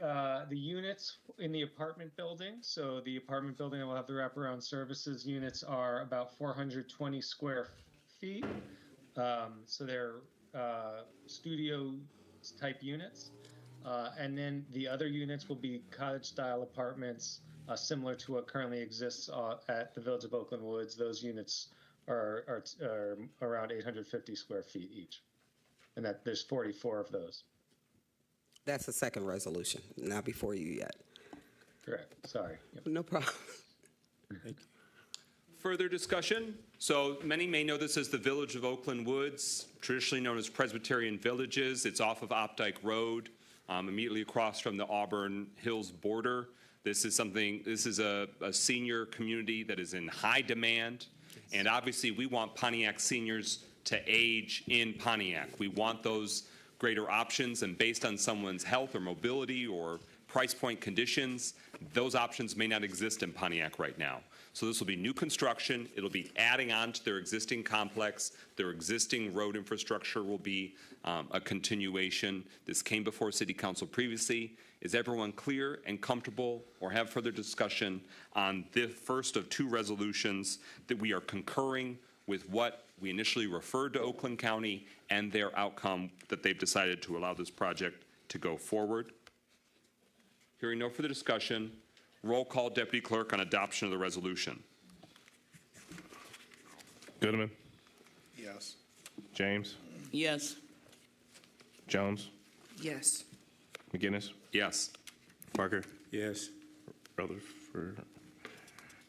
units in the apartment building. So the apartment building that will have the wraparound services units are about 420 square feet. So they're studio type units, and then the other units will be cottage style apartments, similar to what currently exists at the Village of Oakland Woods. Those units are around 850 square feet each. And that there's 44 of those. That's the second resolution, not before you yet. Correct. Sorry. Yep. No problem. Further discussion? So many may know this as the Village of Oakland Woods, traditionally known as Presbyterian Villages. It's off of Opdyke Road, immediately across from the Auburn Hills border. This is a senior community that is in high demand. And obviously we want Pontiac seniors to age in Pontiac. We want those greater options, and based on someone's health or mobility or price point conditions, those options may not exist in Pontiac right now. So this will be new construction. It'll be adding on to their existing complex. Their existing road infrastructure will be a continuation. This came before City Council previously. Is everyone clear and comfortable, or have further discussion on the first of two resolutions that we are concurring with what we initially referred to Oakland County and their outcome that they've decided to allow this project to go forward? Hearing no further discussion, roll call, Deputy Clerk, on adoption of the resolution. Goodman? Yes. James? Yes. Jones? Yes. McGinnis? Yes. Parker? Yes. Rutherford?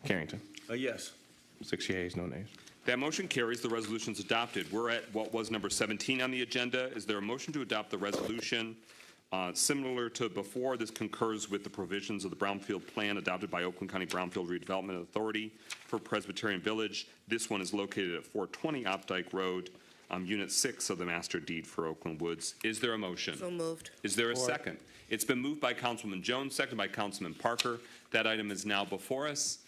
Carrington? Yes. 6 yeas, no nays. That motion carries. The resolution is adopted. We're at what was number 17 on the agenda. Is there a motion to adopt the resolution? Similar to before, this concurs with the provisions of the Brownfield plan adopted by Oakland County Brownfield Redevelopment Authority for Presbyterian Village. This one is located at 420 Opdyke Road, Unit 6 of the master deed for Oakland Woods. Is there a motion? So moved. Is there a second? It's been moved by Councilman Jones, seconded by Councilman Parker. That item is now before us.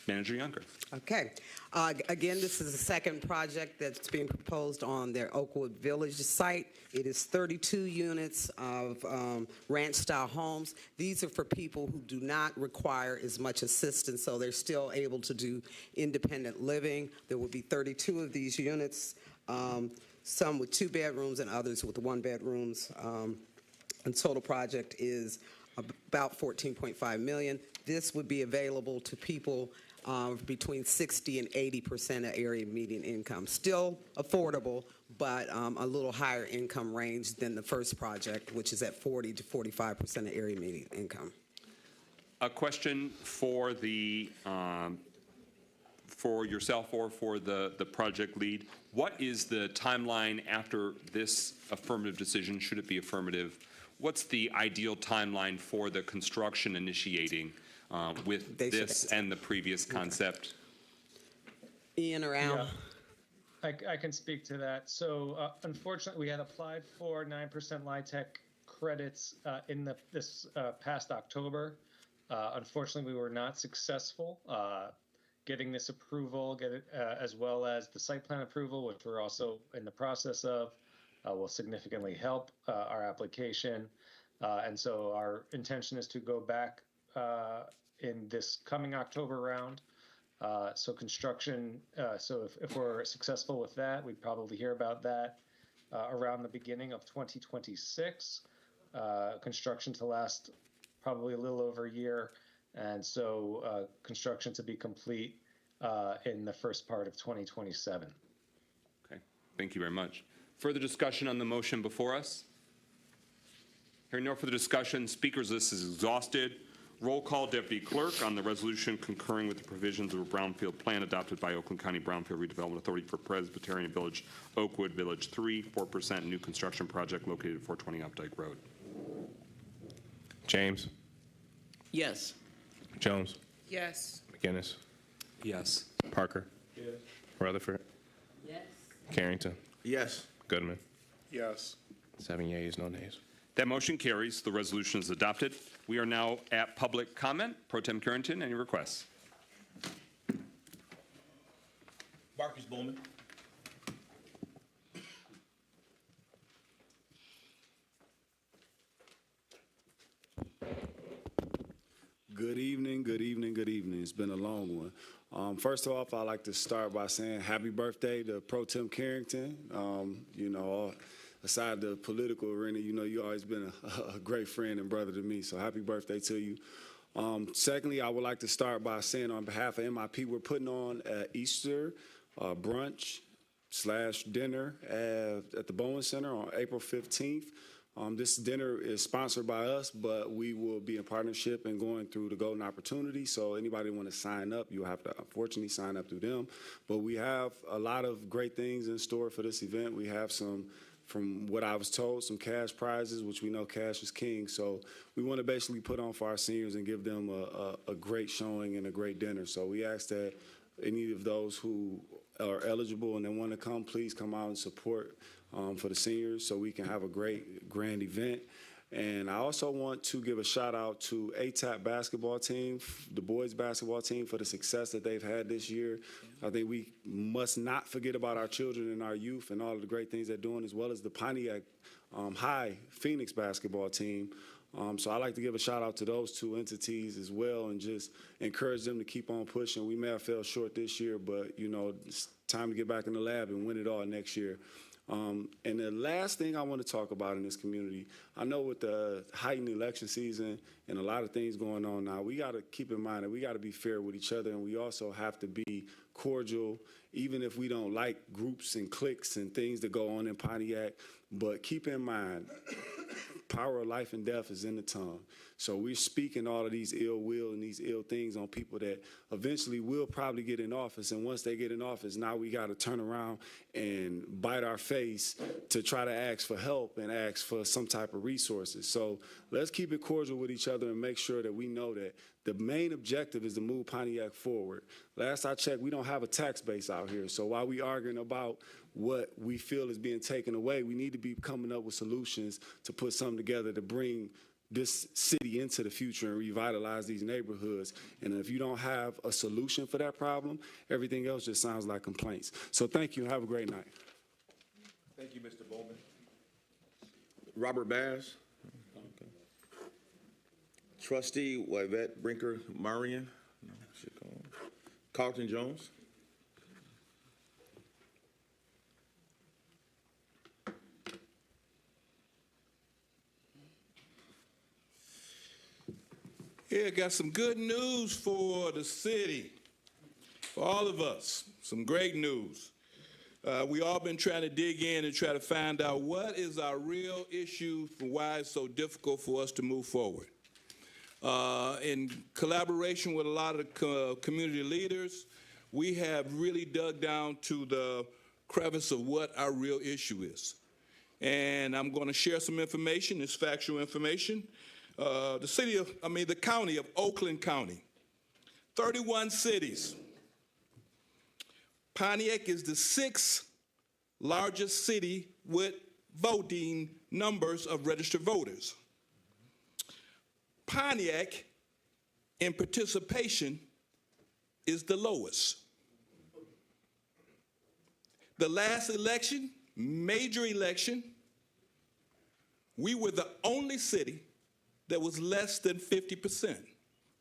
Manager Younger. Okay. Again, this is the second project that's being proposed on their Oakwood Village site. It is 32 units of ranch-style homes. These are for people who do not require as much assistance, so they're still able to do independent living. There will be 32 of these units, some with 2 bedrooms and others with 1 bedrooms. And total project is about $14.5 million. This would be available to people between 60 and 80% of area median income. Still affordable, but a little higher income range than the first project, which is at 40 to 45% of area median income. A question for the for yourself or for the project lead. What is the timeline after this affirmative decision? Should it be affirmative? What's the ideal timeline for the construction initiating with this and the previous concept? Ian or Al? Yeah. I can speak to that. So unfortunately, we had applied for 9% LIHTC credits in this past October. Unfortunately, we were not successful getting this approval, as well as the site plan approval, which we're also in the process of, will significantly help our application. And so our intention is to go back in this coming October round. So construction, so if we're successful with that, we'd probably hear about that around the beginning of 2026. Construction to last probably a little over a year, and so construction to be complete in the first part of 2027. Okay, thank you very much. Further discussion on the motion before us? Hearing no further discussion, speakers list is exhausted. Roll call, Deputy Clerk, on the resolution concurring with the provisions of a Brownfield plan adopted by Oakland County Brownfield Redevelopment Authority for Presbyterian Village, Oakwood Village 3, 4% new construction project located at 420 Opdyke Road. James? Yes. Jones? Yes. McGinnis? Yes. Parker? Yes. Rutherford? Yes. Carrington? Yes. Goodman? Yes. 7 yeas, no nays. That motion carries. The resolution is adopted. We are now at public comment. Pro Tem Carrington, any requests? Marcus Bowman. Good evening, good evening, good evening. It's been a long one. First off, I'd like to start by saying happy birthday to Pro Tem Carrington. You know, aside the political arena, you know, you've always been a great friend and brother to me, so happy birthday to you. Secondly, I would like to start by saying on behalf of MIP, we're putting on an Easter brunch / dinner at the Bowen Center on April 15th. This dinner is sponsored by us, but we will be in partnership and going through the Golden Opportunity. So anybody want to sign up, you'll have to unfortunately sign up through them. But we have a lot of great things in store for this event. We have some, from what I was told, some cash prizes, which we know cash is king. So we want to basically put on for our seniors and give them a great showing and a great dinner. So we ask that any of those who are eligible and they want to come, please come out and support for the seniors so we can have a great grand event. And I also want to give a shout out to ATAP basketball team, the boys basketball team, for the success that they've had this year. I think we must not forget about our children and our youth and all of the great things they're doing, as well as the Pontiac High Phoenix basketball team. So I'd like to give a shout out to those two entities as well and just encourage them to keep on pushing. We may have fell short this year, but, you know, it's time to get back in the lab and win it all next year. And the last thing I want to talk about in this community, I know with the heightened election season and a lot of things going on now, we got to keep in mind that we got to be fair with each other, and we also have to be cordial, even if we don't like groups and cliques and things that go on in Pontiac. But keep in mind, power of life and death is in the tongue. So we're speaking all of these ill will and these ill things on people that eventually will probably get in office. And once they get in office, now we got to turn around and bite our face to try to ask for help and ask for some type of resources. So let's keep it cordial with each other and make sure that we know that the main objective is to move Pontiac forward. Last I checked, we don't have a tax base out here. So while we arguing about what we feel is being taken away, we need to be coming up with solutions to put something together to bring this city into the future and revitalize these neighborhoods. And if you don't have a solution for that problem, everything else just sounds like complaints. So thank you and have a great night. Thank you, Mr. Bowman. Robert Bass. Okay. Trustee Yvette Brinker Marion. No, Carlton Jones. Yeah, got some good news for the city, for all of us. Some great news. We all been trying to dig in and try to find out what is our real issue for why it's so difficult for us to move forward. In collaboration with a lot of the community leaders, we have really dug down to the crevice of what our real issue is. And I'm going to share some information, it's factual information. The county of Oakland County, 31 cities. Pontiac is the 6th largest city with voting numbers of registered voters. Pontiac, in participation, is the lowest. The last election, major election, we were the only city that was less than 50%.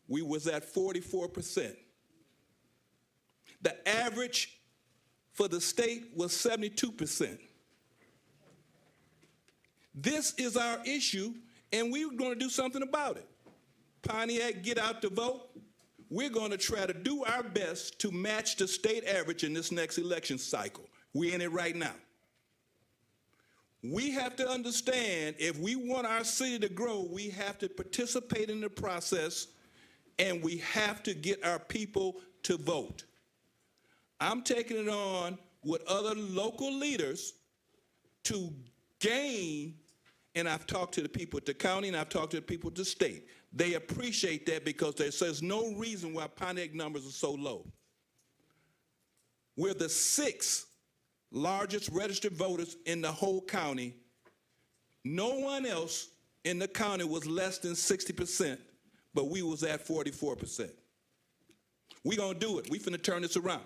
We was at 44%. The average for the state was 72%. This is our issue, and we're going to do something about it. Pontiac, get out to vote. We're going to try to do our best to match the state average in this next election cycle. We're in it right now. We have to understand if we want our city to grow, we have to participate in the process, and we have to get our people to vote. I'm taking it on with other local leaders to gain, and I've talked to the people at the county and I've talked to the people at the state. They appreciate that because there's no reason why Pontiac numbers are so low. We're the 6th largest registered voters in the whole county. No one else in the county was less than 60%, but we was at 44%. We're going to do it. We finna turn this around.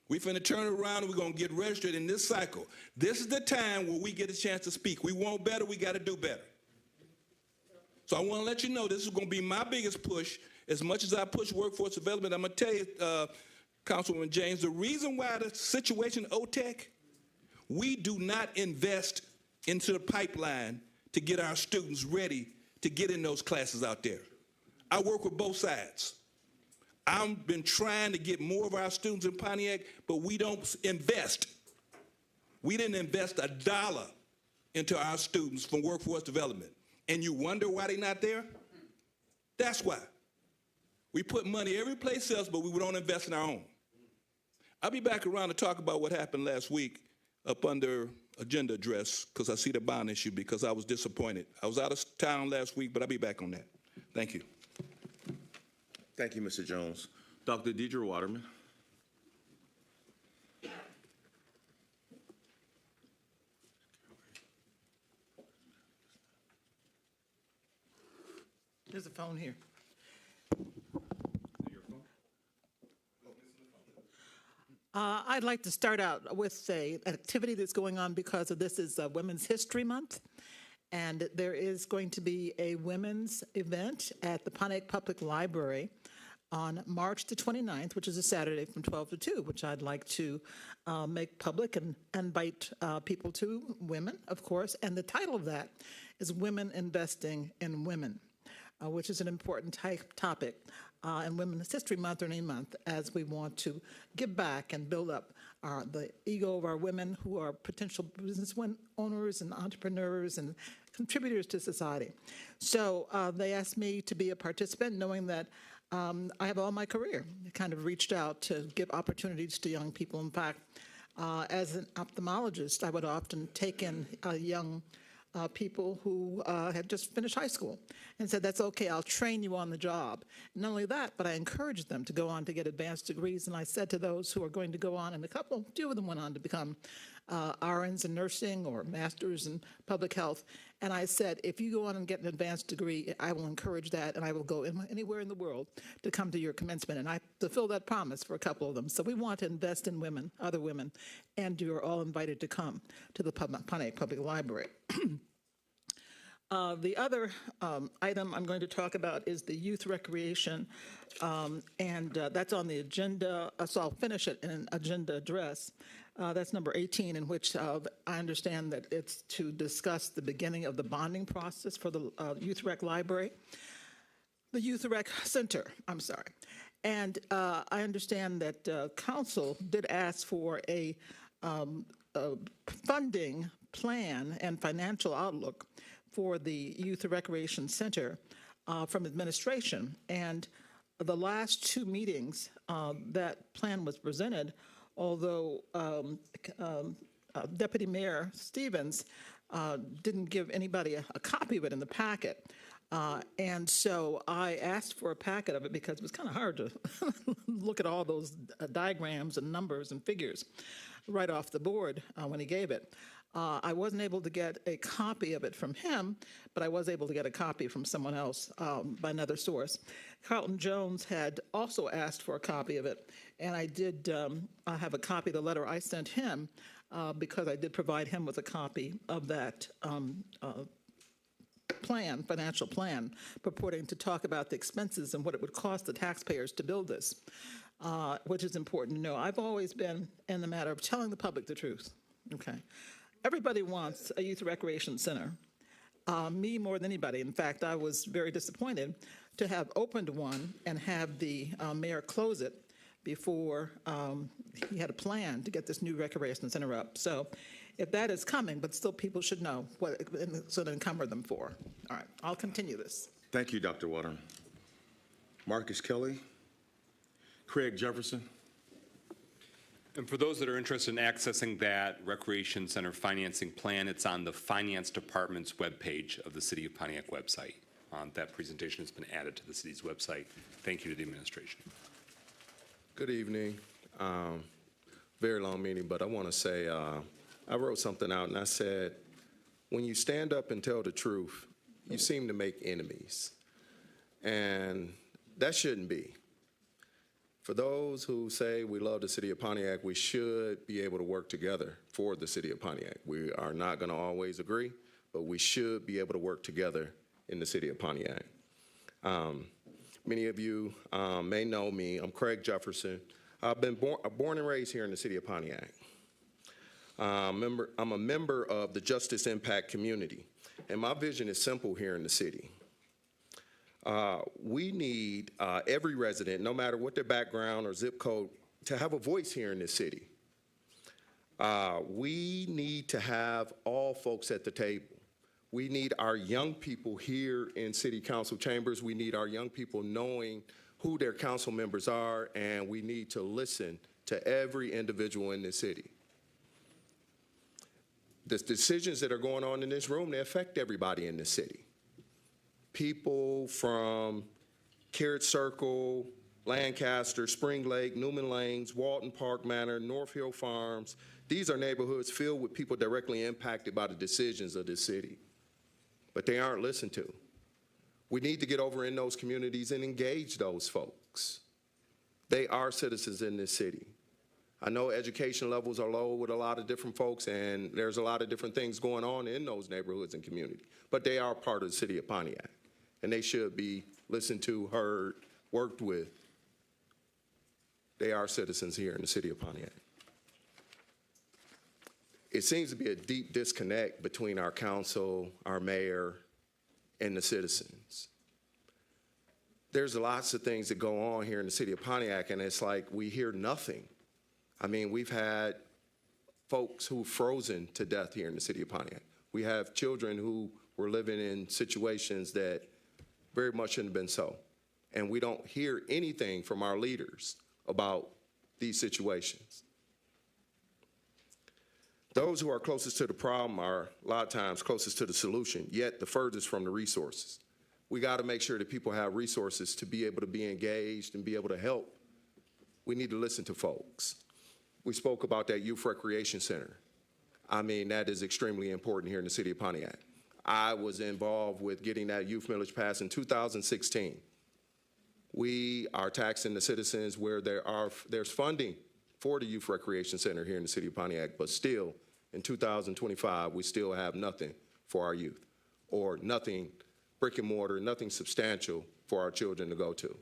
We finna turn it around and we're gonna get registered in this cycle. This is the time where we get a chance to speak. We want better, we gotta do better. So I wanna let you know this is gonna be my biggest push. As much as I push workforce development, I'm gonna tell you, Councilwoman James, the reason why the situation OTEC, we do not invest into the pipeline to get our students ready to get in those classes out there. I work with both sides. I've been trying to get more of our students in Pontiac, but we don't invest. We didn't invest $1 into our students from workforce development. And you wonder why they're not there? That's why. We put money every place else, but we don't invest in our own. I'll be back around to talk about what happened last week up under agenda address, because I see the bond issue, because I was disappointed. I was out of town last week, but I'll be back on that. Thank you. Thank you, Mr. Jones. Dr. Deidre Waterman. There's a phone here. I'd like to start out with an activity that's going on because this is Women's History Month, and there is going to be a women's event at the Pontiac Public Library on March the 29th, which is a Saturday from 12 to 2, which I'd like to make public and invite people to, women, of course, and the title of that is Women Investing in Women, which is an important topic in Women's History Month or any month, as we want to give back and build up the ego of our women who are potential business owners and entrepreneurs and contributors to society. So they asked me to be a participant, knowing that I have all my career kind of reached out to give opportunities to young people. In fact, as an ophthalmologist, I would often take in young people who had just finished high school and said, that's okay, I'll train you on the job. Not only that, but I encouraged them to go on to get advanced degrees. And I said to those who are going to go on, and a few of them went on to become RNs in nursing or masters in public health. And I said, if you go on and get an advanced degree, I will encourage that, and I will go anywhere in the world to come to your commencement. And I fulfilled that promise for a couple of them. So we want to invest in women, other women, and you're all invited to come to the Pontiac Public Library. The other item I'm going to talk about is the youth recreation, and that's on the agenda, so I'll finish it in an agenda address. That's number 18, in which I understand that it's to discuss the beginning of the bonding process for the Youth Rec Library, the Youth Rec Center, I'm sorry. And I understand that Council did ask for a funding plan and financial outlook for the Youth Recreation Center from administration. And the last two meetings, that plan was presented, although Deputy Mayor Stevens didn't give anybody a copy of it in the packet. And so I asked for a packet of it because it was kind of hard to look at all those diagrams and numbers and figures right off the board when he gave it. I wasn't able to get a copy of it from him, but I was able to get a copy from someone else by another source. Carlton Jones had also asked for a copy of it, and I did have a copy of the letter I sent him because I did provide him with a copy of that financial plan, purporting to talk about the expenses and what it would cost the taxpayers to build this, which is important to know. I've always been in the matter of telling the public the truth, okay? Everybody wants a youth recreation center, me more than anybody. In fact, I was very disappointed to have opened one and have the mayor close it before he had a plan to get this new recreation center up. So if that is coming, but still people should know what it's going to encumber them for. All right, I'll continue this. Thank you, Dr. Waterman. Marcus Kelly, Craig Jefferson. And for those that are interested in accessing that Recreation Center financing plan, it's on the Finance Department's webpage of the City of Pontiac website. That presentation has been added to the city's website. Thank you to the administration. Good evening. Very long meeting, but I want to say I wrote something out and I said, when you stand up and tell the truth, you seem to make enemies. And that shouldn't be. For those who say we love the city of Pontiac, we should be able to work together for the city of Pontiac. We are not going to always agree, but we should be able to work together in the city of Pontiac. Many of you may know me. I'm Craig Jefferson. I've been born and raised here in the city of Pontiac. I'm a member of the Justice Impact community, and my vision is simple here in the city. We need every resident, no matter what their background or zip code, to have a voice here in this city. We need to have all folks at the table. We need our young people here in city council chambers. We need our young people knowing who their council members are, and we need to listen to every individual in this city. The decisions that are going on in this room, they affect everybody in this city. People from Carrot Circle, Lancaster, Spring Lake, Newman Lanes, Walton Park Manor, North Hill Farms. These are neighborhoods filled with people directly impacted by the decisions of this city, but they aren't listened to. We need to get over in those communities and engage those folks. They are citizens in this city. I know education levels are low with a lot of different folks, and there's a lot of different things going on in those neighborhoods and communities, but they are part of the city of Pontiac, and they should be listened to, heard, worked with. They are citizens here in the city of Pontiac. It seems to be a deep disconnect between our council, our mayor, and the citizens. There's lots of things that go on here in the city of Pontiac, and it's like we hear nothing. I mean, we've had folks who've frozen to death here in the city of Pontiac. We have children who were living in situations that very much shouldn't have been so. And we don't hear anything from our leaders about these situations. Those who are closest to the problem are a lot of times closest to the solution, yet the furthest from the resources. We got to make sure that people have resources to be able to be engaged and be able to help. We need to listen to folks. We spoke about that youth recreation center. I mean, that is extremely important here in the city of Pontiac. I was involved with getting that youth millage passed in 2016. We are taxing the citizens where there's funding for the youth recreation center here in the city of Pontiac, but still, in 2025, we still have nothing for our youth, or nothing brick and mortar, nothing substantial for our children to go to.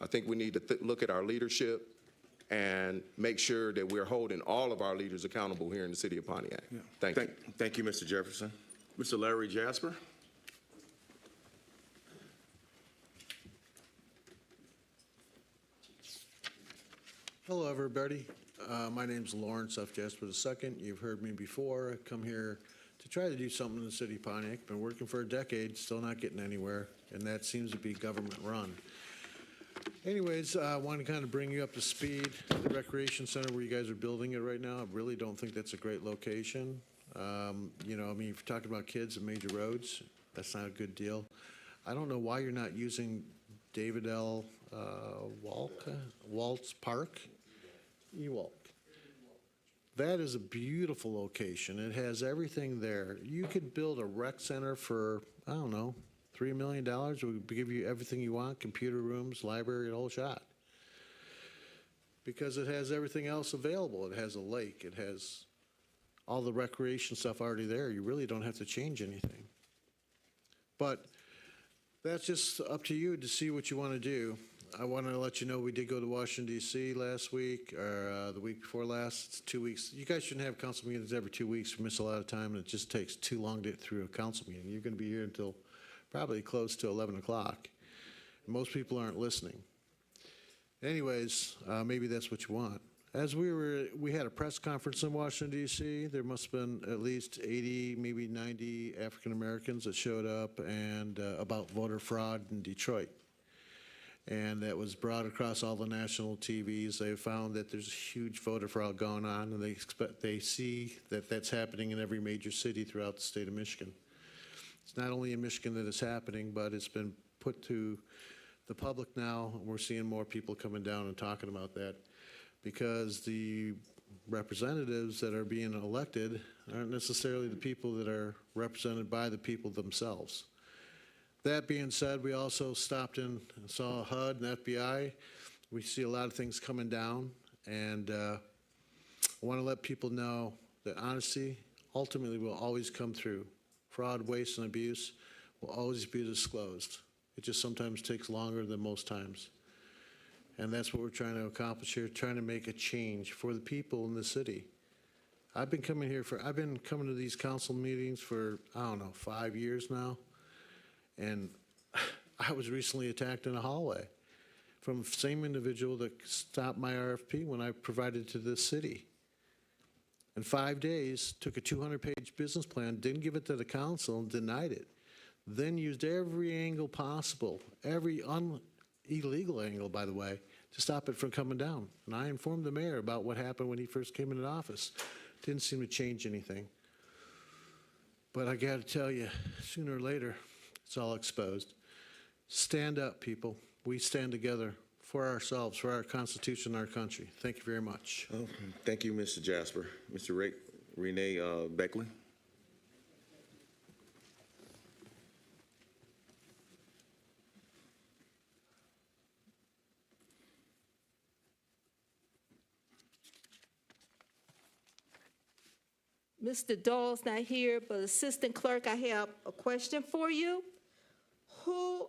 I think we need to look at our leadership and make sure that we're holding all of our leaders accountable here in the city of Pontiac. Yeah. Thank you. Thank you, Mr. Jefferson. Mr. Larry Jasper. Hello, everybody. My name's Lawrence F. Jasper II. You've heard me before. I come here to try to do something in the city of Pontiac. Been working for a decade, still not getting anywhere, and that seems to be government run. Anyways, I want to kind of bring you up to speed. The recreation center where you guys are building it right now, I really don't think that's a great location. You know, I mean, if you're talking about kids and major roads, that's not a good deal. I don't know why you're not using David L. Waltz Park. Ewalk. That is a beautiful location. It has everything there. You could build a rec center for, I don't know, $3 million. We'll give you everything you want, computer rooms, library, the whole shot. Because it has everything else available. It has a lake. It has all the recreation stuff already there. You really don't have to change anything. But that's just up to you to see what you want to do. I want to let you know we did go to Washington, D.C. last week, or the week before last. It's 2 weeks. You guys shouldn't have council meetings every 2 weeks. We miss a lot of time, and it just takes too long to get through a council meeting. You're going to be here until probably close to 11 o'clock. Most people aren't listening. Anyways, maybe that's what you want. As we had a press conference in Washington, D.C. There must have been at least 80, maybe 90 African Americans that showed up, and about voter fraud in Detroit. And that was brought across all the national TVs. They found that there's huge voter fraud going on, and they see that that's happening in every major city throughout the state of Michigan. It's not only in Michigan that it's happening, but it's been put to the public now. We're seeing more people coming down and talking about that, because the representatives that are being elected aren't necessarily the people that are represented by the people themselves. That being said, we also stopped in and saw HUD and FBI. We see a lot of things coming down, and I want to let people know that honesty ultimately will always come through. Fraud, waste, and abuse will always be disclosed. It just sometimes takes longer than most times. And that's what we're trying to accomplish here, trying to make a change for the people in the city. I've been coming to these council meetings for, I don't know, 5 years now. And I was recently attacked in a hallway from the same individual that stopped my RFP when I provided to this city. In 5 days, took a 200-page business plan, didn't give it to the council, and denied it. Then used every angle possible, every illegal angle, by the way, to stop it from coming down. And I informed the mayor about what happened when he first came into office. Didn't seem to change anything. But I got to tell you, sooner or later, it's all exposed. Stand up, people. We stand together for ourselves, for our Constitution, our country. Thank you very much. Oh, thank you, Mr. Jasper. Mr. Renee Beckley. Mr. Dahl's not here, but Assistant Clerk, I have a question for you. Who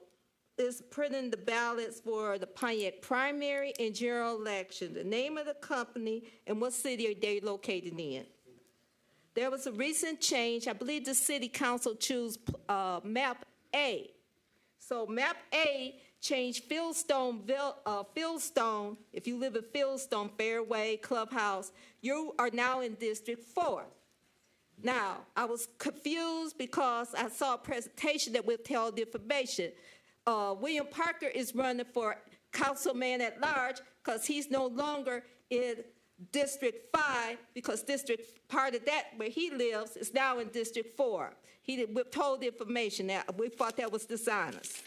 is printing the ballots for the Pontiac primary and general election? The name of the company and what city are they located in? There was a recent change. I believe the city council chose map A. So map A changed Fieldstone, if you live in Fieldstone, Fairway, Clubhouse, you are now in District 4. Now, I was confused because I saw a presentation that withheld information. William Parker is running for councilman at large because he's no longer in District 5 because part of that where he lives is now in District 4. He withheld information. Now, we thought that was dishonest.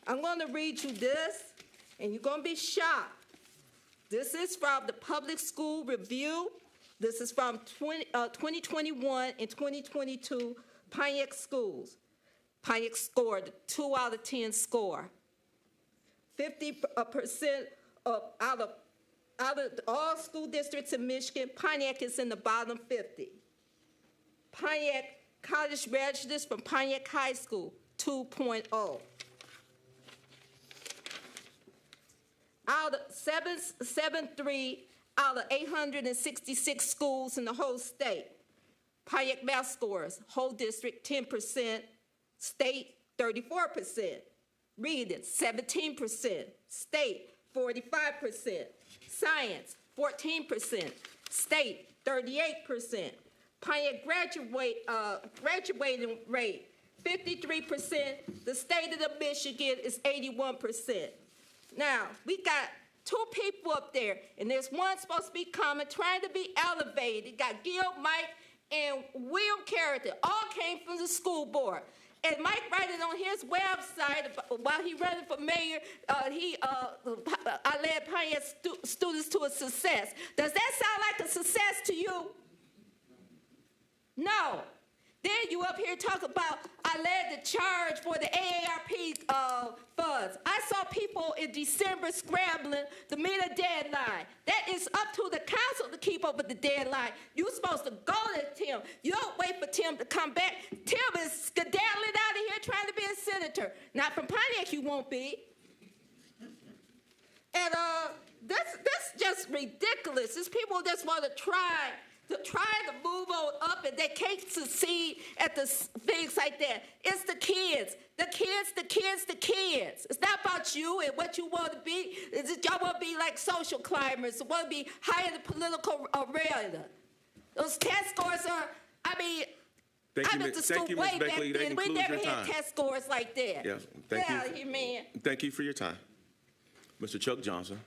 I'm going to read you this, and you're going to be shocked. This is from the Public School Review. This is from 2021 and 2022 Pontiac schools. Pontiac scored 2 out of 10 score. 50% out of all school districts in Michigan, Pontiac is in the bottom 50. Pontiac college graduates from Pontiac High School, 2.0. Out of 7.3 out of 866 schools in the whole state. Pontiac math scores, whole district 10%, state 34%, reading 17%, state 45%, science 14%, state 38%, Pontiac graduating rate 53%, the state of Michigan is 81%. Now, we got 2 people up there, and there's one supposed to be coming, trying to be elevated. Got Gil, Mike, and Will Carrington, all came from the school board. And Mike writing on his website while he running for mayor, I led Pontiac students to a success. Does that sound like a success to you? No. Then you up here talk about I led the charge for the AARP funds. I saw people in December scrambling to meet a deadline. That is up to the council to keep up with the deadline. You're supposed to go to Tim. You don't wait for Tim to come back. Tim is skedaddling out of here trying to be a senator. Not from Pontiac, you won't be. And that's just ridiculous. These people just want to try to move on up, and they can't succeed at the things like that. It's the kids. It's not about you and what you want to be. Y'all want to be like social climbers, want to be higher in the political arena. Those test scores are, I went to school way back then. We never had test scores like that. Yes, thank you. Man. Thank you for your time. Mr. Chuck Johnson.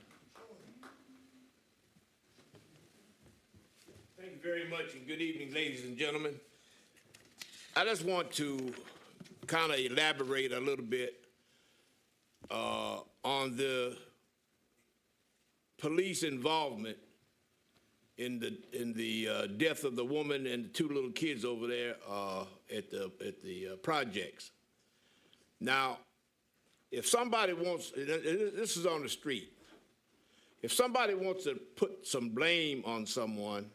Thank you very much, and good evening, ladies and gentlemen. I just want to kind of elaborate a little bit on the police involvement in the death of the woman and the 2 little kids over there at the projects. Now, if somebody wants, this is on the street, if somebody wants to put some blame on someone,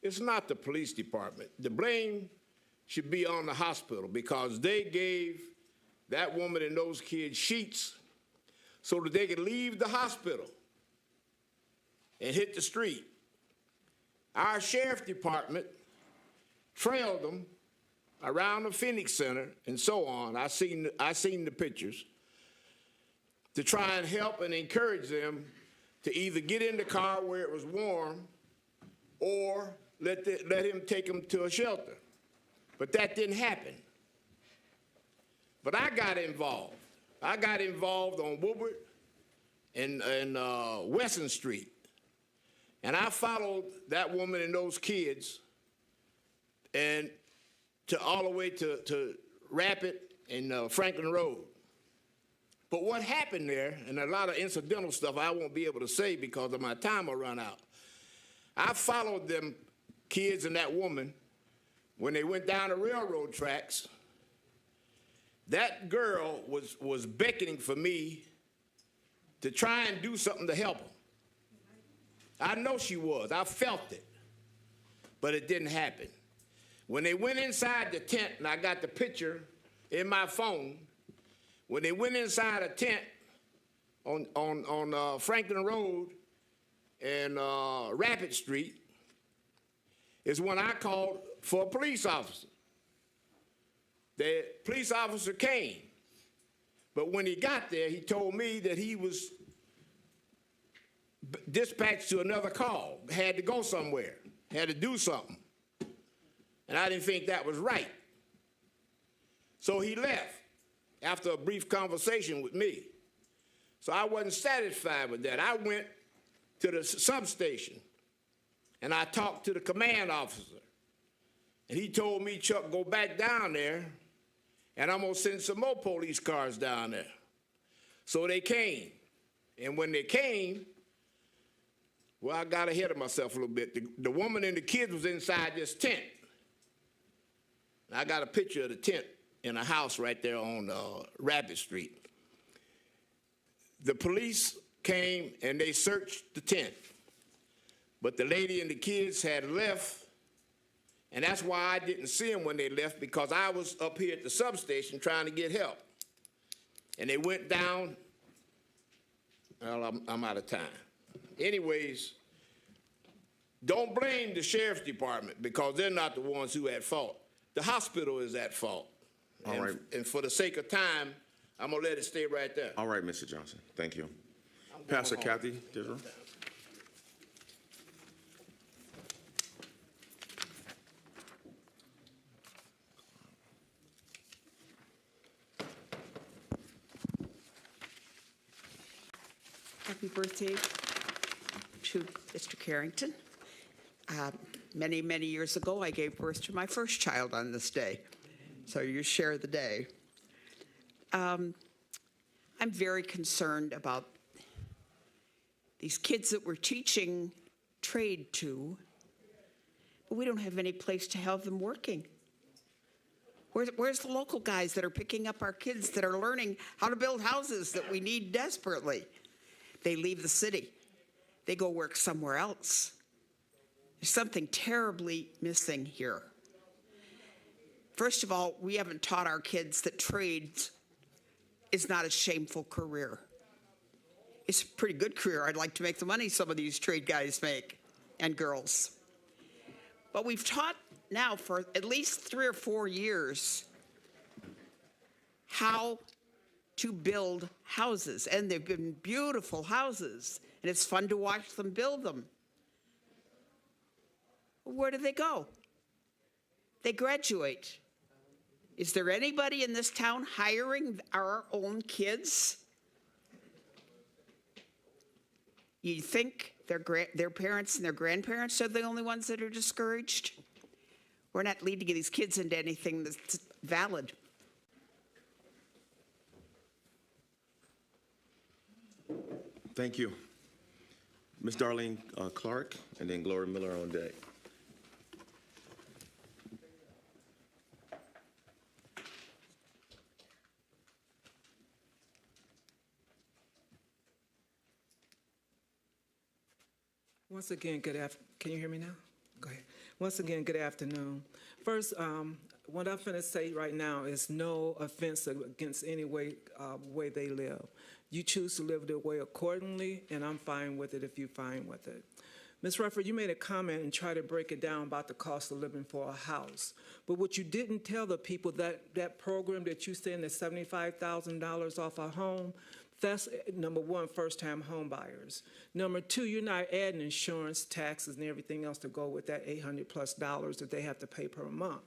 it's not the police department. The blame should be on the hospital because they gave that woman and those kids sheets so that they could leave the hospital and hit the street. Our sheriff's department trailed them around the Phoenix Center and so on. I seen the pictures to try and help and encourage them to either get in the car where it was warm or let him take them to a shelter. But that didn't happen. But I got involved. I got involved on Woodward and Wesson Street. And I followed that woman and those kids and all the way to Rapid and Franklin Road. But what happened there, and a lot of incidental stuff I won't be able to say because of my time will run out. I followed them kids and that woman when they went down the railroad tracks. That girl was beckoning for me to try and do something to help them. I know she was. I felt it. But it didn't happen. When they went inside the tent, and I got the picture in my phone, when they went inside a tent on Franklin Road and Rapid Street, is when I called for a police officer. The police officer came, but when he got there, he told me that he was dispatched to another call, had to go somewhere, had to do something. And I didn't think that was right. So he left after a brief conversation with me. So I wasn't satisfied with that. I went to the substation and I talked to the command officer. And he told me, Chuck, go back down there and I'm gonna send some more police cars down there. So they came. And when they came, well, I got ahead of myself a little bit. The woman and the kids was inside this tent. I got a picture of the tent in a house right there on Rapid Street. The police came and they searched the tent, but the lady and the kids had left, and that's why I didn't see them when they left, because I was up here at the substation trying to get help. And they went down. Well, I'm out of time. Anyways, don't blame the sheriff's department because they're not the ones who are at fault. The hospital is at fault. All right. And for the sake of time, I'm going to let it stay right there. All right, Mr. Johnson. Thank you. Pastor Kathy Dizzle. Happy birthday to Mr. Carrington. Many, many years ago, I gave birth to my first child on this day, so you share the day. I'm very concerned about these kids that we're teaching trade to, but we don't have any place to have them working. Where's the local guys that are picking up our kids that are learning how to build houses that we need desperately? They leave the city. They go work somewhere else. There's something terribly missing here. First of all, we haven't taught our kids that trades is not a shameful career. It's a pretty good career. I'd like to make the money some of these trade guys make, and girls. But we've taught now for at least 3 or 4 years how to build houses, and they've been beautiful houses, and it's fun to watch them build them. Where do they go? They graduate. Is there anybody in this town hiring our own kids? You think their parents and their grandparents are the only ones that are discouraged? We're not leading these kids into anything that's valid. Thank you. Ms. Darlene Clark, and then Gloria Miller on deck. Once again, can you hear me now? Go ahead. Once again, good afternoon. First, what I'm going to say right now is no offense against any way they live. You choose to live their way accordingly, and I'm fine with it if you're fine with it. Ms. Rufford, you made a comment and tried to break it down about the cost of living for a house. But what you didn't tell the people, that program that you said is $75,000 off a home, that's, number one, first-time home buyers. Number two, you're not adding insurance, taxes, and everything else to go with that $800+ that they have to pay per month.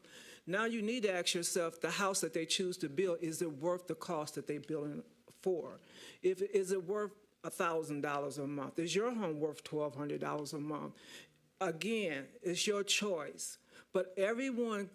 Now you need to ask yourself, the house that they choose to build, is it worth the cost that they're building for? Is it worth $1,000 a month? Is your home worth $1,200 a month? Again, it's your choice. But everyone's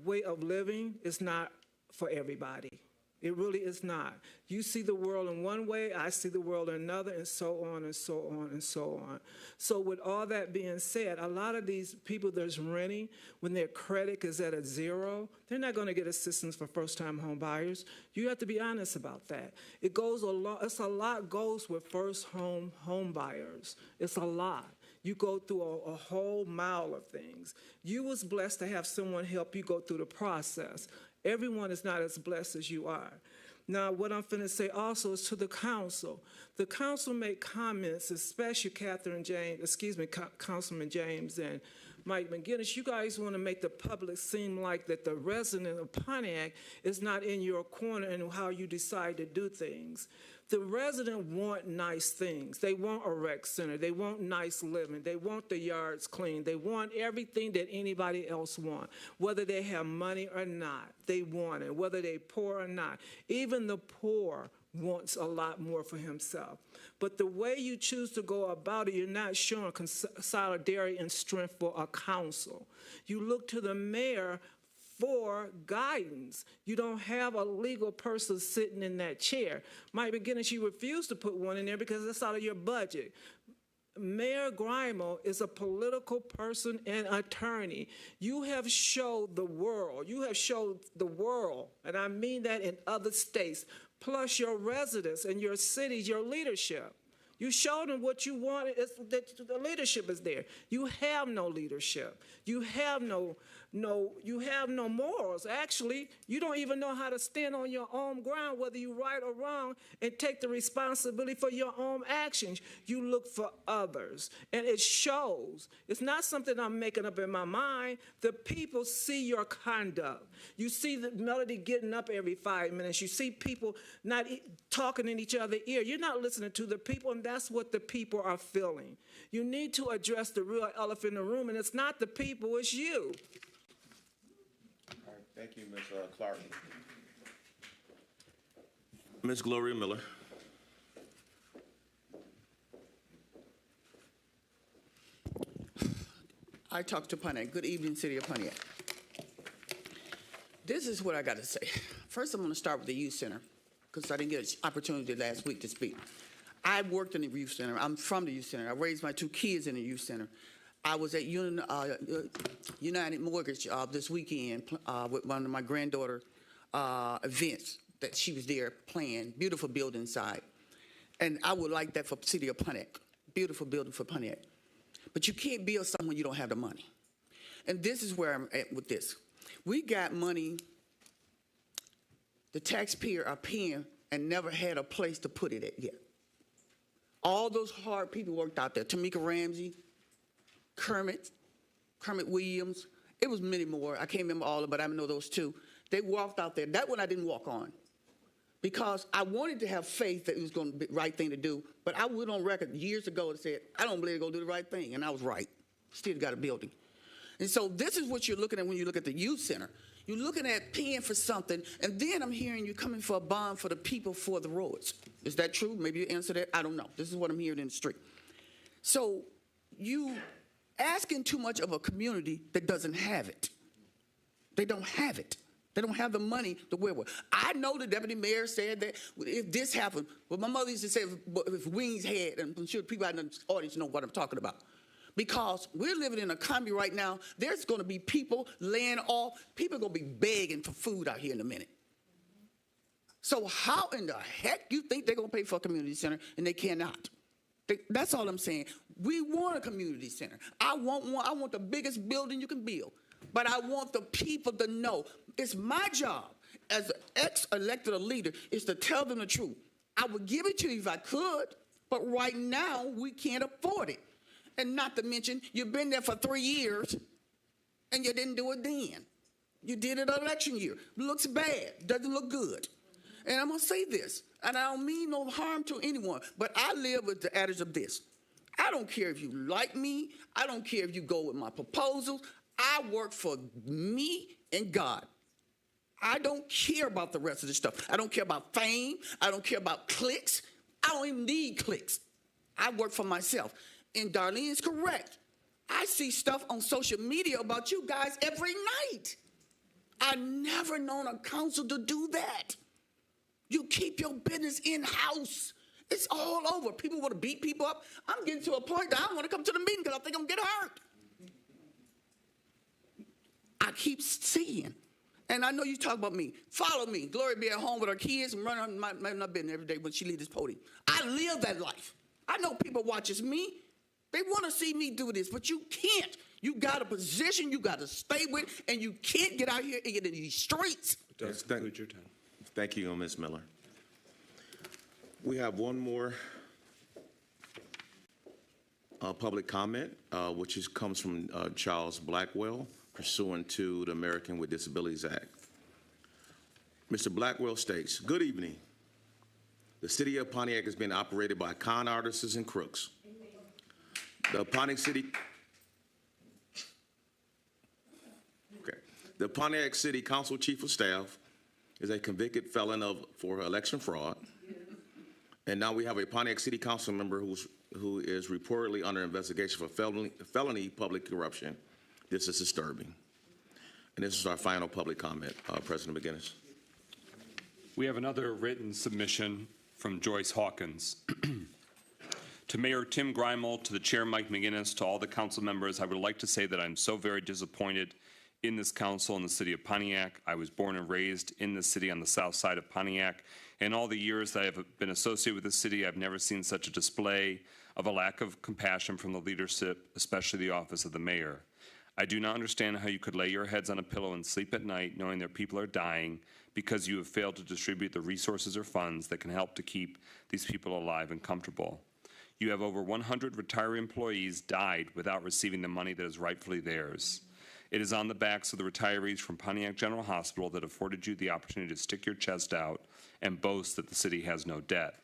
way of living is not for everybody. It really is not. You see the world in one way, I see the world in another, and so on and so on and so on. So with all that being said, a lot of these people that's renting, when their credit is at a zero, they're not going to get assistance for first-time home buyers. You have to be honest about that. It goes a lot. It's a lot goes with first-home buyers. It's a lot. You go through a whole mile of things. You was blessed to have someone help you go through the process. Everyone is not as blessed as you are. Now, what I'm finna say also is to the council. The council made comments, especially Councilman James and Mike McGinnis. You guys want to make the public seem like that the resident of Pontiac is not in your corner in how you decide to do things. The resident want nice things. They want a rec center. They want nice living. They want the yards clean. They want everything that anybody else want. Whether they have money or not, they want it. Whether they're poor or not. Even the poor wants a lot more for himself. But the way you choose to go about it, you're not showing solidarity and strength for a council. You look to the mayor for guidance. You don't have a legal person sitting in that chair. Mike McGinnis, you refuse to put one in there because it's out of your budget. Mayor Grimo is a political person and attorney. You have showed the world, and I mean that in other states, plus your residents and your cities, your leadership. You showed them what you wanted, that the leadership is there. You have no leadership. You have no morals. Actually, you don't even know how to stand on your own ground, whether you're right or wrong, and take the responsibility for your own actions. You look for others, and it shows. It's not something I'm making up in my mind. The people see your conduct. You see the Melody getting up every 5 minutes. You see people not talking in each other's ear. You're not listening to the people, and that's what the people are feeling. You need to address the real elephant in the room, and it's not the people, it's you. All right, thank you, Ms. Clark. Ms. Gloria Miller. I talk to Pontiac. Good evening, City of Pontiac. This is what I got to say. First, I'm going to start with the youth center because I didn't get an opportunity last week to speak. I worked in the youth center. I'm from the youth center. I raised my 2 kids in the youth center. I was at United Mortgage this weekend with one of my granddaughter events that she was there playing. Beautiful building inside. And I would like that for the City of Pontiac. Beautiful building for Pontiac. But you can't build something when you don't have the money. And this is where I'm at with this. We got money the taxpayer are paying and never had a place to put it at yet. All those hard people worked out there. Tamika Ramsey, Kermit Williams. It was many more. I can't remember all of them, but I know those 2. They walked out there. That one I didn't walk on because I wanted to have faith that it was going to be the right thing to do, but I went on record years ago and said, I don't believe they're going to do the right thing, and I was right. Still got a building. And so this is what you're looking at when you look at the youth center. You're looking at paying for something, and then I'm hearing you coming for a bond for the people for the roads. Is that true? Maybe you answer that. I don't know. This is what I'm hearing in the street. So you asking too much of a community that doesn't have it. They don't have it. They don't have the money to wear with. I know the deputy mayor said that if this happened, well, my mother used to say if wings had, and I'm sure people out in the audience know what I'm talking about. Because we're living in a economy right now, there's going to be people laying off. People are going to be begging for food out here in a minute. So how in the heck you think they're going to pay for a community center and they cannot? That's all I'm saying. We want a community center. I want one. I want the biggest building you can build. But I want the people to know it's my job as an ex-elected leader is to tell them the truth. I would give it to you if I could, but right now we can't afford it. And not to mention, you've been there for 3 years and you didn't do it then. You did it election year. Looks bad. Doesn't look good. And I'm going to say this, and I don't mean no harm to anyone, but I live with the adage of this. I don't care if you like me. I don't care if you go with my proposals. I work for me and God. I don't care about the rest of this stuff. I don't care about fame. I don't care about clicks. I don't even need clicks. I work for myself. And Darlene is correct. I see stuff on social media about you guys every night. I never known a council to do that. You keep your business in-house. It's all over. People want to beat people up. I'm getting to a point that I don't want to come to the meeting because I think I'm going to get hurt. I keep seeing. And I know you talk about me. Follow me. Glory be at home with her kids and run on my business every day when she leaves this podium. I live that life. I know people watches me. They want to see me do this, but you can't. You got a position you got to stay with, and you can't get out here and get in these streets. Does conclude your time. Thank you, Ms. Miller. We have one more public comment, which comes from Charles Blackwell, pursuant to the American with Disabilities Act. Mr. Blackwell states, good evening. The city of Pontiac is being operated by con artists and crooks. The Pontiac City Council Chief of Staff is a convicted felon for election fraud. And now we have a Pontiac City Council member who is reportedly under investigation for felony public corruption. This is disturbing. And this is our final public comment. President McGinnis. We have another written submission from Joyce Hawkins. To Mayor Tim Grimel, to the Chair Mike McGinnis, to all the council members, I would like to say that I'm so very disappointed in this council in the city of Pontiac. I was born and raised in the city on the south side of Pontiac. In all the years that I have been associated with the city, I've never seen such a display of a lack of compassion from the leadership, especially the office of the mayor. I do not understand how you could lay your heads on a pillow and sleep at night knowing that people are dying because you have failed to distribute the resources or funds that can help to keep these people alive and comfortable. You have over 100 retiree employees died without receiving the money that is rightfully theirs. It is on the backs of the retirees from Pontiac General Hospital that afforded you the opportunity to stick your chest out and boast that the city has no debt.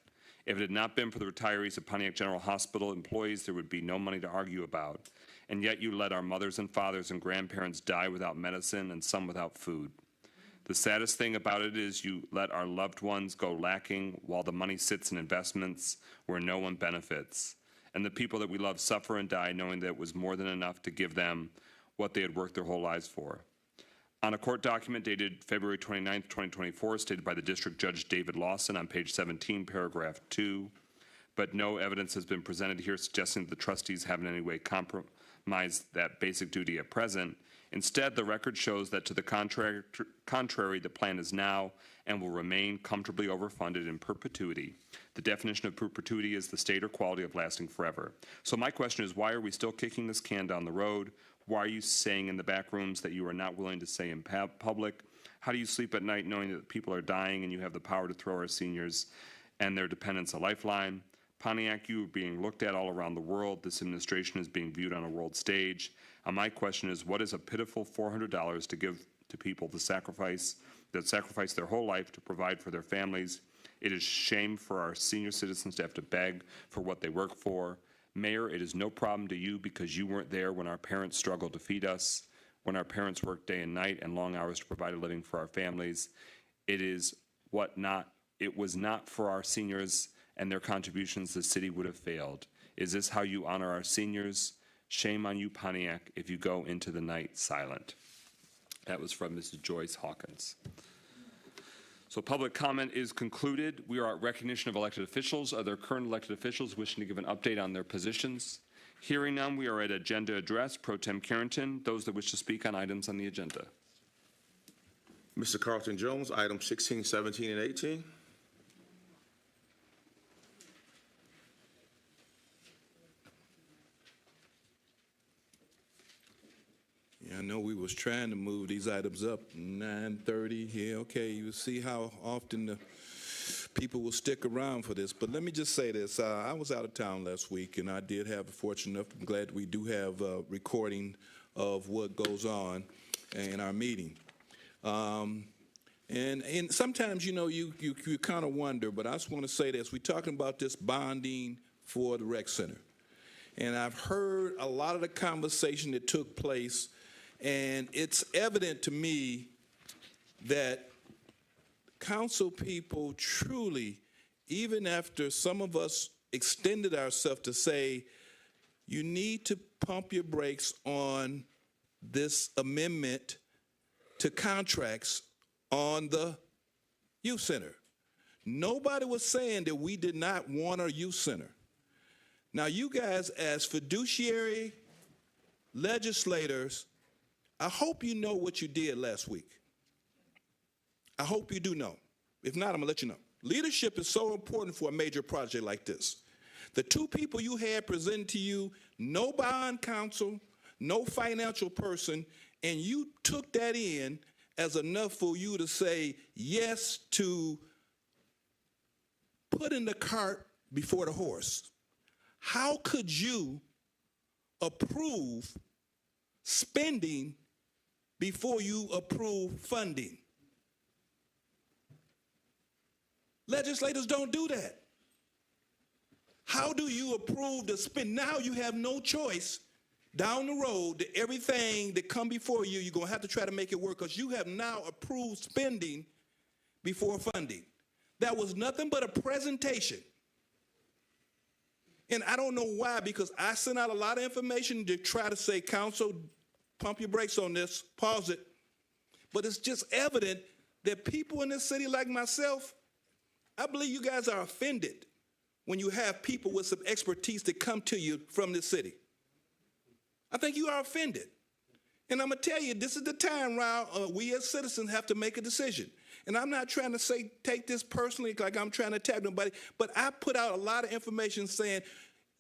If it had not been for the retirees of Pontiac General Hospital employees, there would be no money to argue about. And yet you let our mothers and fathers and grandparents die without medicine and some without food. The saddest thing about it is you let our loved ones go lacking while the money sits in investments where no one benefits. And the people that we love suffer and die knowing that it was more than enough to give them what they had worked their whole lives for. On a court document dated February 29, 2024, stated by the District Judge David Lawson on page 17, paragraph 2, but no evidence has been presented here suggesting that the trustees have in any way compromised that basic duty at present. Instead, the record shows that to the contrary, the plan is now and will remain comfortably overfunded in perpetuity. The definition of perpetuity is the state or quality of lasting forever. So my question is, why are we still kicking this can down the road? Why are you saying in the back rooms that you are not willing to say in public? How do you sleep at night knowing that people are dying and you have the power to throw our seniors and their dependents a lifeline? Pontiac, you are being looked at all around the world. This administration is being viewed on a world stage. And my question is, what is a pitiful $400 to give to people that sacrifice their whole life to provide for their families? It is shame for our senior citizens to have to beg for what they work for. Mayor, it is no problem to you because you weren't there when our parents struggled to feed us, when our parents worked day and night and long hours to provide a living for our families. It was not for our seniors and their contributions the city would have failed. Is this how you honor our seniors? Shame on you, Pontiac, if you go into the night silent. That was from Mrs. Joyce Hawkins. So public comment is concluded. We are at recognition of elected officials. Are there current elected officials wishing to give an update on their positions? Hearing none, we are at agenda address. Pro Tem Carrington, those that wish to speak on items on the agenda. Mr. Carlton Jones, items 16, 17, and 18. know we was trying to move these items up 9:30 here. Okay, you see how often the people will stick around for this. But let me just say this. I was out of town last week, and I did have a fortune enough. I'm glad we do have a recording of what goes on in our meeting. And sometimes, you know, you kind of wonder, but I just want to say this. We're talking about this bonding for the rec center. And I've heard a lot of the conversation that took place, and it's evident to me that council people truly, even after some of us extended ourselves to say, you need to pump your brakes on this amendment to contracts on the youth center. Nobody was saying that we did not want a youth center. Now, you guys, as fiduciary legislators, I hope you know what you did last week. I hope you do know. If not, I'm going to let you know. Leadership is so important for a major project like this. The two people you had presented to you, no bond counsel, no financial person, and you took that in as enough for you to say yes to putting the cart before the horse. How could you approve spending before you approve funding? Legislators don't do that. How do you approve the spend? Now you have no choice down the road that everything that come before you, you're going to have to try to make it work because you have now approved spending before funding. That was nothing but a presentation. And I don't know why, because I sent out a lot of information to try to say, council, pump your brakes on this, pause it. But it's just evident that people in this city like myself, I believe you guys are offended when you have people with some expertise that come to you from this city. I think you are offended. And I'm going to tell you, this is the time, Raul, we as citizens have to make a decision. And I'm not trying to say, take this personally like I'm trying to attack nobody, but I put out a lot of information saying,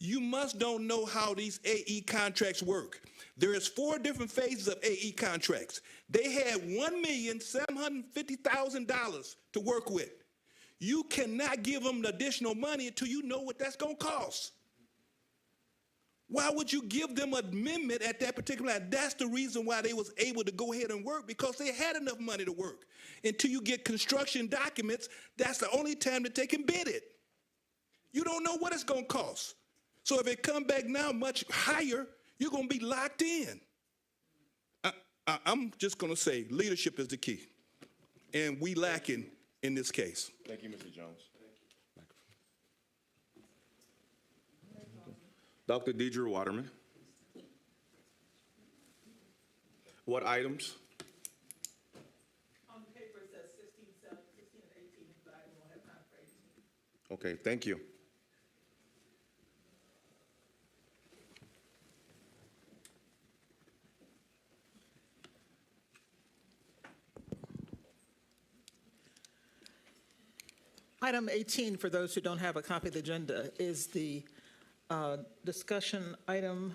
you must don't know how these AE contracts work. There is 4 different phases of AE contracts. They had $1,750,000 to work with. You cannot give them the additional money until you know what that's going to cost. Why would you give them an amendment at that particular time? That's the reason why they was able to go ahead and work, because they had enough money to work. Until you get construction documents, that's the only time that they can bid it. You don't know what it's going to cost. So if it come back now much higher, you're going to be locked in. I'm just going to say leadership is the key. And we lacking in this case. Thank you, Mr. Jones. Dr. Deidre Waterman. What items? On the paper it says 16, 16 and 18, but I don't have time for 18. Okay, thank you. Item 18, for those who don't have a copy of the agenda, is the discussion item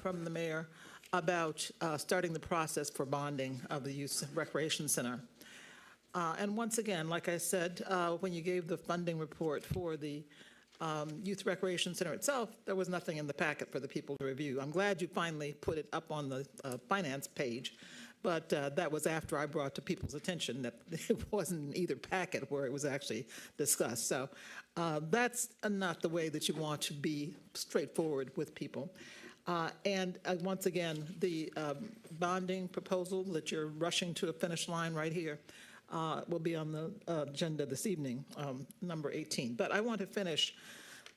from the mayor about starting the process for bonding of the Youth Recreation Center. And once again, like I said, when you gave the funding report for the Youth Recreation Center itself, there was nothing in the packet for the people to review. I'm glad you finally put it up on the finance page, but that was after I brought to people's attention that it wasn't in either packet where it was actually discussed. So that's not the way that you want to be straightforward with people. And once again, the bonding proposal that you're rushing to a finish line right here will be on the agenda this evening, number 18. But I want to finish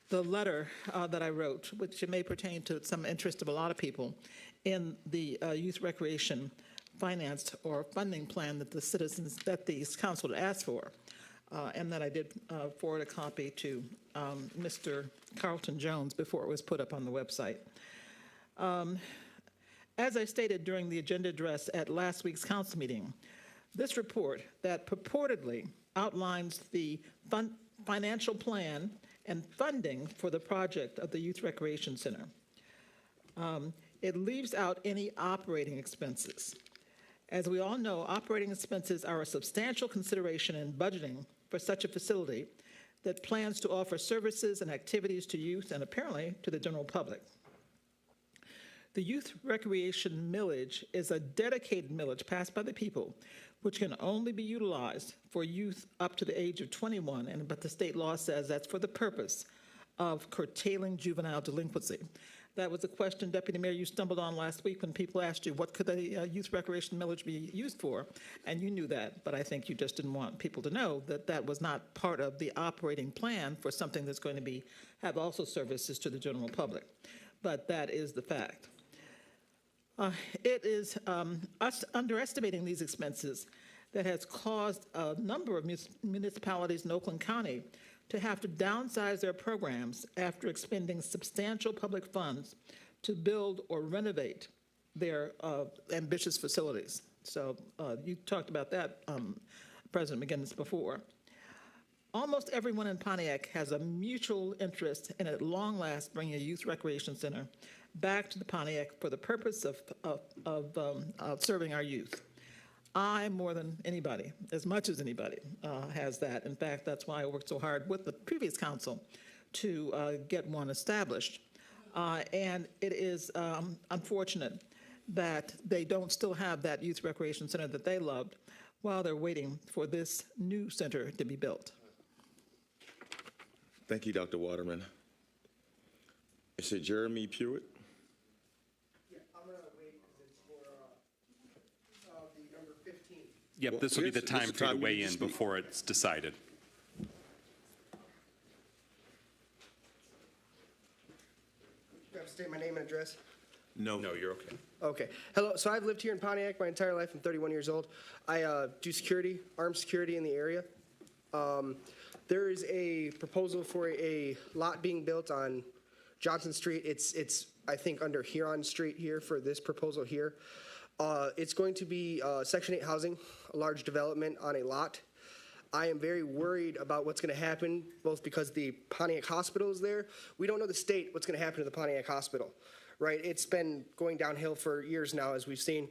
the letter that I wrote, which may pertain to some interest of a lot of people, in the youth recreation financed or funding plan that the citizens, that the council had asked for, and that I did forward a copy to Mr. Carlton Jones before it was put up on the website. As I stated during the agenda address at last week's council meeting, this report that purportedly outlines the financial plan and funding for the project of the Youth Recreation Center it leaves out any operating expenses. As we all know, operating expenses are a substantial consideration in budgeting for such a facility that plans to offer services and activities to youth and apparently to the general public. The youth recreation millage is a dedicated millage passed by the people, which can only be utilized for youth up to the age of 21, but the state law says that's for the purpose of curtailing juvenile delinquency. That was a question, Deputy Mayor, you stumbled on last week when people asked you, what could a youth recreation millage be used for? And you knew that, but I think you just didn't want people to know that that was not part of the operating plan for something that's going to have also services to the general public. But that is the fact. It is us underestimating these expenses that has caused a number of municipalities in Oakland County to have to downsize their programs after expending substantial public funds to build or renovate their ambitious facilities. So you talked about that, President McGinnis, before. Almost everyone in Pontiac has a mutual interest in, at long last, bringing a youth recreation center back to the Pontiac for the purpose of serving our youth. I, more than anybody, as much as anybody, has that. In fact, that's why I worked so hard with the previous council to get one established. And it is unfortunate that they don't still have that youth recreation center that they loved while they're waiting for this new center to be built. Thank you, Dr. Waterman. Is it Jeremy Pruitt? Yeah, I'm going to wait because it's for the number 15. Yep, this will be the time for you to weigh in before it's decided. Do I have to state my name and address? No. No, you're okay. Okay. Hello. So I've lived here in Pontiac my entire life. I'm 31 years old. I do security, armed security in the area. There is a proposal for a lot being built on Johnson Street. It's I think under Huron Street here for this proposal here. It's going to be Section 8 housing, a large development on a lot. I am very worried about what's going to happen, both because the Pontiac Hospital is there. We don't know the state what's going to happen to the Pontiac Hospital, right? It's been going downhill for years now, as we've seen.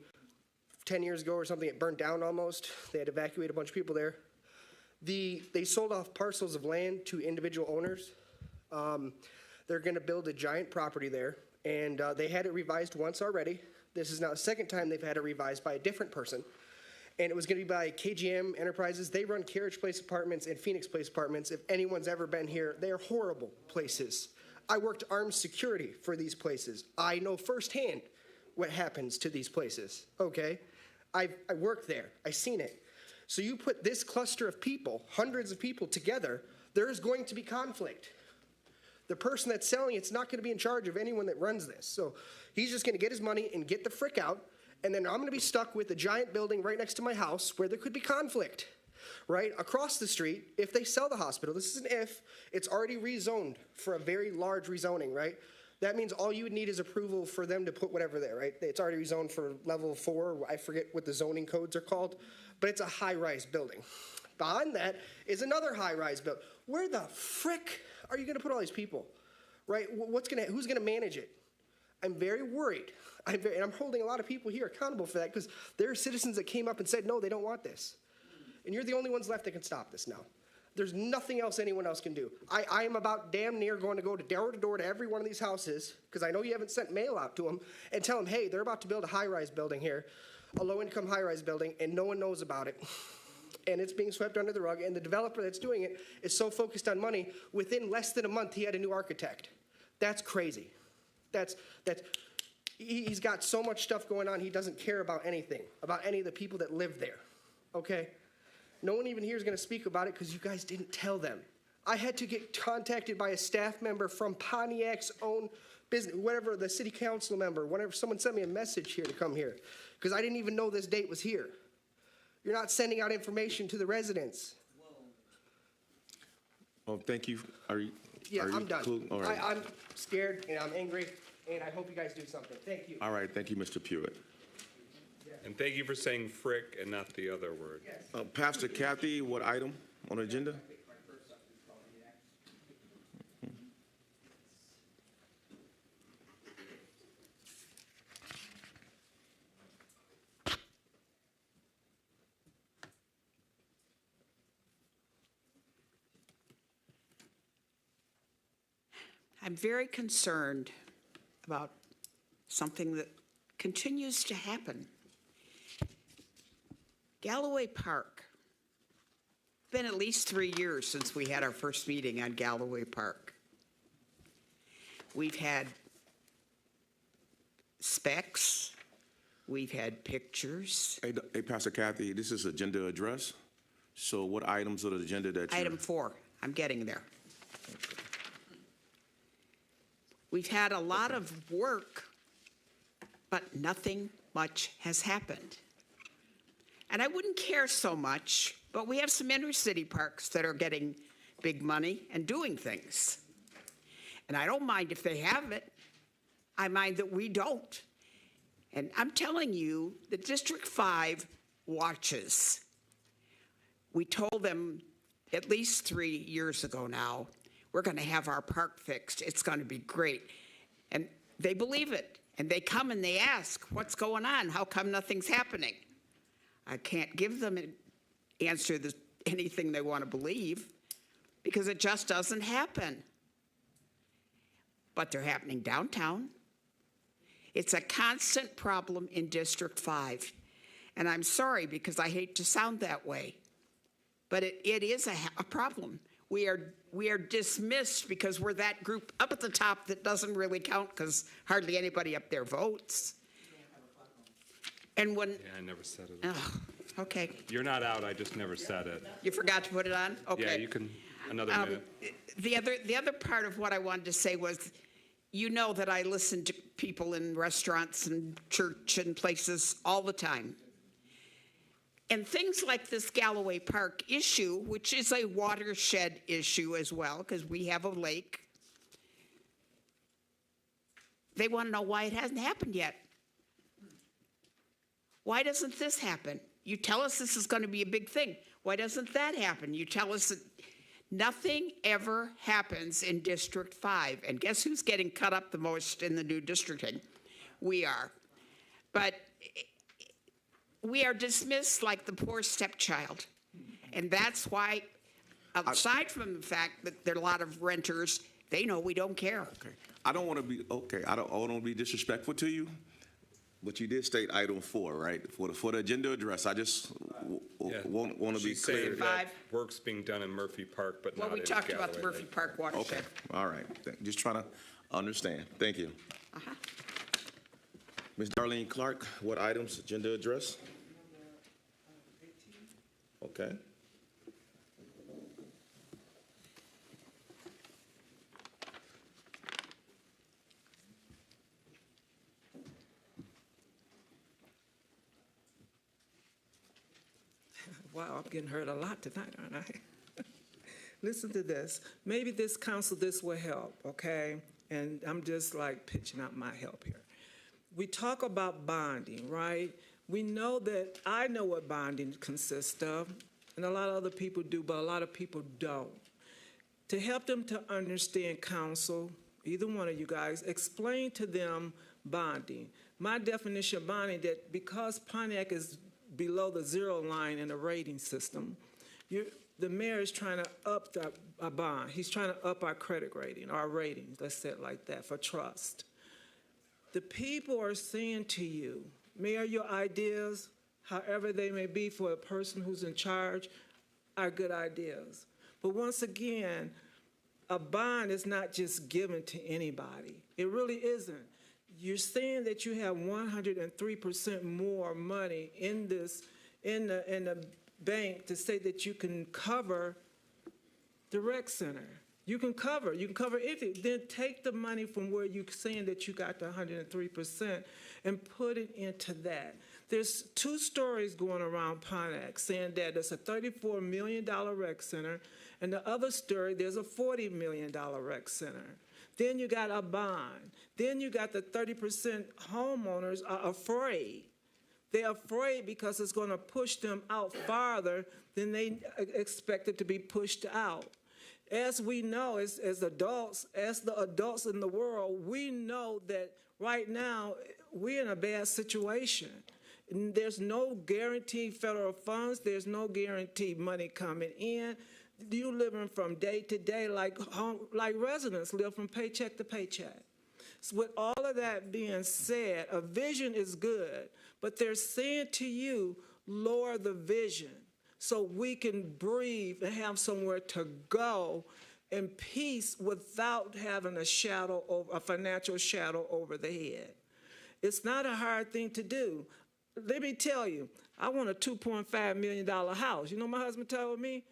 10 years ago or something, it burned down almost. They had to evacuate a bunch of people there. They sold off parcels of land to individual owners. They're going to build a giant property there, and they had it revised once already. This is now the second time they've had it revised by a different person, and it was going to be by KGM Enterprises. They run Carriage Place Apartments and Phoenix Place Apartments. If anyone's ever been here, they are horrible places. I worked armed security for these places. I know firsthand what happens to these places, okay? I worked there. I've seen it. So you put this cluster of people, hundreds of people together, there is going to be conflict. The person that's selling it's not going to be in charge of anyone that runs this. So he's just going to get his money and get the frick out, and then I'm going to be stuck with a giant building right next to my house where there could be conflict, right? Across the street, if they sell the hospital, this is an if, it's already rezoned for a very large rezoning, right? That means all you would need is approval for them to put whatever there, right? It's already rezoned for level 4. I forget what the zoning codes are called, but it's a high-rise building. Behind that is another high-rise building. Where the frick are you going to put all these people, right? Who's going to manage it? I'm very worried. And I'm holding a lot of people here accountable for that because there are citizens that came up and said, no, they don't want this. And you're the only ones left that can stop this now. There's nothing else anyone else can do. I am about damn near going to go to door to every one of these houses, because I know you haven't sent mail out to them, and tell them, hey, they're about to build a high-rise building here, a low-income high-rise building, and no one knows about it. And it's being swept under the rug, and the developer that's doing it is so focused on money, within less than a month, he had a new architect. That's crazy. He's got so much stuff going on, he doesn't care about anything, about any of the people that live there, okay? No one even here is going to speak about it because you guys didn't tell them. I had to get contacted by a staff member from Pontiac's own business, whatever, the city council member, whenever someone sent me a message here to come here, because I didn't even know this date was here. You're not sending out information to the residents. Oh, thank you. Yeah, I'm done. Cool? All right. I'm scared and I'm angry, and I hope you guys do something. Thank you. All right. Thank you, Mr. Pruitt. And thank you for saying frick and not the other word. Pastor Kathy, what item on the agenda? I'm very concerned about something that continues to happen. Galloway Park. Been at least 3 years since we had our first meeting on Galloway Park. We've had specs, we've had pictures. Hey, Pastor Kathy, this is agenda address. So what items on the agenda that you? Item 4, I'm getting there. We've had a lot of work, but nothing much has happened. And I wouldn't care so much, but we have some inner city parks that are getting big money and doing things. And I don't mind if they have it. I mind that we don't. And I'm telling you, the District 5 watches. We told them at least 3 years ago now, we're going to have our park fixed. It's going to be great. And they believe it. And they come and they ask, what's going on? How come nothing's happening? I can't give them an answer to anything they want to believe because it just doesn't happen. But they're happening downtown. It's a constant problem in District 5. And I'm sorry because I hate to sound that way. But it is a problem. We are dismissed because we're that group up at the top that doesn't really count because hardly anybody up there votes. And when... Yeah, I never said it. Oh, okay. You're not out, I just never said it. You forgot to put it on? Okay. Yeah, you can, another minute. The other part of what I wanted to say was, you know that I listen to people in restaurants and church and places all the time. And things like this Galloway Park issue, which is a watershed issue as well, because we have a lake, they want to know why it hasn't happened yet. Why doesn't this happen? You tell us this is going to be a big thing. Why doesn't that happen? You tell us that nothing ever happens in District 5. And guess who's getting cut up the most in the new districting? We are. But we are dismissed like the poor stepchild. And that's why, aside from the fact that there are a lot of renters, they know we don't care. Okay. I don't want to be disrespectful to you, but you did state item 4, right? For the agenda address, I just want to be clear. She's saying that work's being done in Murphy Park, but not in Well, we talked about the Galloway Murphy Lake. Park watershed. Okay, all right. Just trying to understand. Thank you. Ms. Darlene Clark, what items, agenda address? Okay. Wow, I'm getting hurt a lot tonight, aren't I? Listen to this. Maybe this council, this will help, okay? And I'm just like pitching out my help here. We talk about bonding, right? We know that I know what bonding consists of, and a lot of other people do, but a lot of people don't. To help them to understand council, either one of you guys, explain to them bonding. My definition of bonding, that because Pontiac is below the 0 line in the rating system, the mayor is trying to up our bond. He's trying to up our credit rating, our ratings, let's say it like that, for trust. The people are saying to you, Mayor, your ideas, however they may be for a person who's in charge, are good ideas. But once again, a bond is not just given to anybody. It really isn't. You're saying that you have 103% more money in the bank to say that you can cover the rec center. You can cover anything. Then take the money from where you're saying that you got the 103% and put it into that. There's 2 stories going around Pontiac saying that there's a $34 million rec center, and the other story, there's a $40 million rec center. Then you got a bond. Then you got the 30% homeowners are afraid. They're afraid because it's going to push them out farther than they expected to be pushed out. As we know, as adults, as the adults in the world, we know that right now we're in a bad situation. There's no guaranteed federal funds. There's no guaranteed money coming in. You living from day to day like residents live from paycheck to paycheck. So with all of that being said, a vision is good, but they're saying to you, lower the vision so we can breathe and have somewhere to go in peace without having a financial shadow over the head. It's not a hard thing to do. Let me tell you, I want a $2.5 million house. You know my husband told me?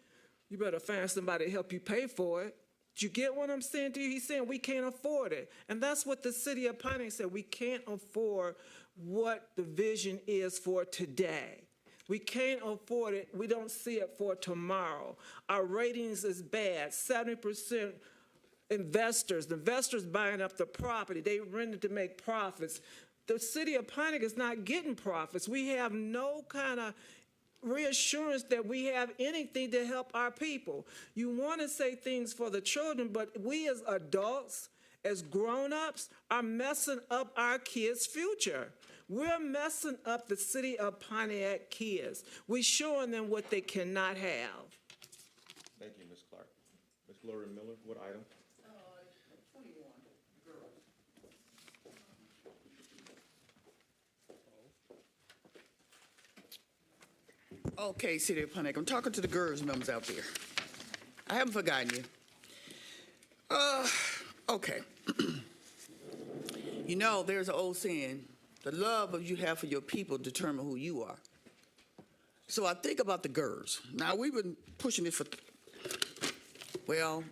You better find somebody to help you pay for it. Did you get what I'm saying to you? He's saying we can't afford it. And that's what the city of Pontiac said. We can't afford what the vision is for today. We can't afford it. We don't see it for tomorrow. Our ratings is bad. 70% investors buying up the property. They rented to make profits. The city of Pontiac is not getting profits. We have no kind of reassurance that we have anything to help our people. You want to say things for the children, but we as adults, as grown-ups, are messing up our kids' future. We're messing up the city of Pontiac kids. We're showing them what they cannot have. Thank you, Ms. Clark. Ms. Gloria Miller, what item? 21, girls. Okay, City of Pontiac, I'm talking to the girls members out there. I haven't forgotten you. Okay. You know, there's an old saying, the love you have for your people determine who you are. So I think about the girls. Now, we've been pushing this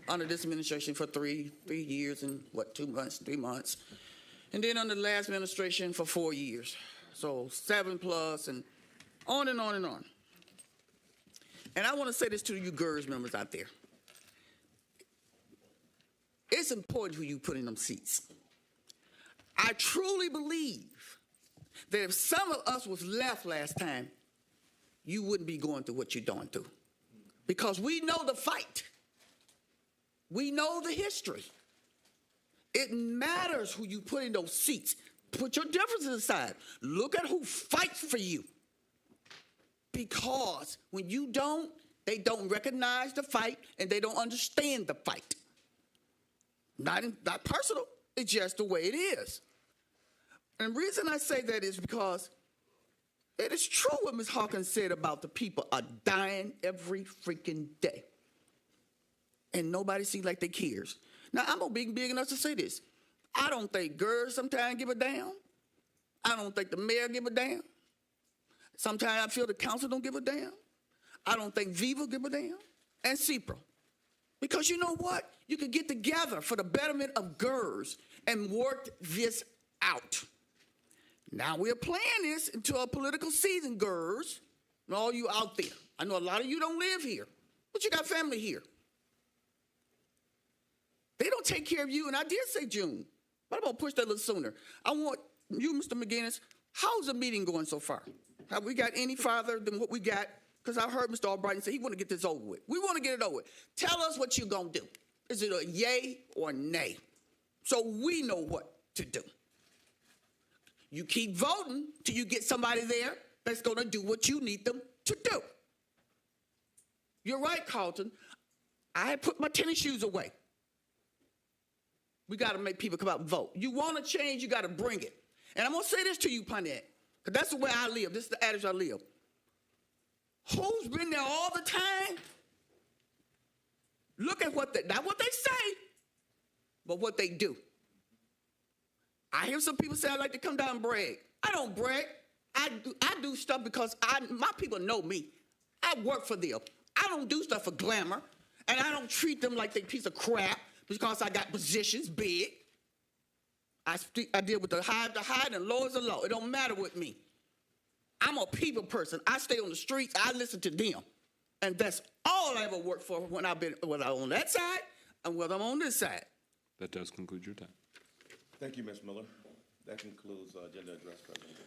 under this administration for three years and 3 months. And then under the last administration for 4 years. So 7+ and on and on and on. And I want to say this to you girls members out there. It's important who you put in them seats. I truly believe that if some of us was left last time, you wouldn't be going through what you're going through. Because we know the fight. We know the history. It matters who you put in those seats. Put your differences aside. Look at who fights for you. Because when you don't, they don't recognize the fight and they don't understand the fight. Not personal, it's just the way it is. And the reason I say that is because it is true what Ms. Hawkins said about the people are dying every freaking day. And nobody seems like they cares. Now, I'm gonna be big enough to say this. I don't think girls sometimes give a damn. I don't think the mayor give a damn. Sometimes I feel the council don't give a damn. I don't think Viva give a damn. And CPRA. Because you know what? You could get together for the betterment of girls and work this out. Now we're playing this into a political season, girls, and all you out there. I know a lot of you don't live here, but you got family here. They don't take care of you, and I did say June, but I'm going to push that a little sooner. I want you, Mr. McGinnis, how's the meeting going so far? Have we got any farther than what we got? Because I heard Mr. Albright say he want to get this over with. We want to get it over with. Tell us what you're going to do. Is it a yay or nay? So we know what to do. You keep voting till you get somebody there that's going to do what you need them to do. You're right, Carlton. I had put my tennis shoes away. We got to make people come out and vote. You want to change, you got to bring it. And I'm going to say this to you, Pontiac, because that's the way I live. This is the adage I live. Who's been there all the time? Look at not what they say, but what they do. I hear some people say I like to come down and brag. I don't brag. I do stuff because my people know me. I work for them. I don't do stuff for glamour, and I don't treat them like they piece of crap because I got positions big. I deal with the high and low as the low. It don't matter with me. I'm a people person. I stay on the streets. I listen to them. And that's all I ever worked for when whether I'm on that side and whether I'm on this side. That does conclude your time. Thank you, Ms. Miller. That concludes agenda address, President.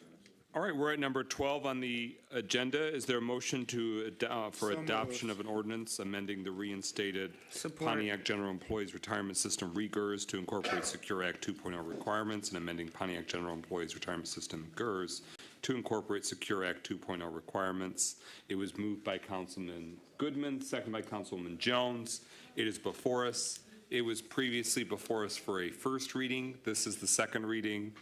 All right, we're at number 12 on the agenda. Is there a motion for adoption of an ordinance amending the reinstated Pontiac General Employees Retirement System (REGERS) to incorporate Secure Act 2.0 requirements and amending Pontiac General Employees Retirement System (GERS) to incorporate Secure Act 2.0 requirements. It was moved by Councilman Goodman, seconded by Councilwoman Jones. It is before us. It was previously before us for a first reading. This is the second reading.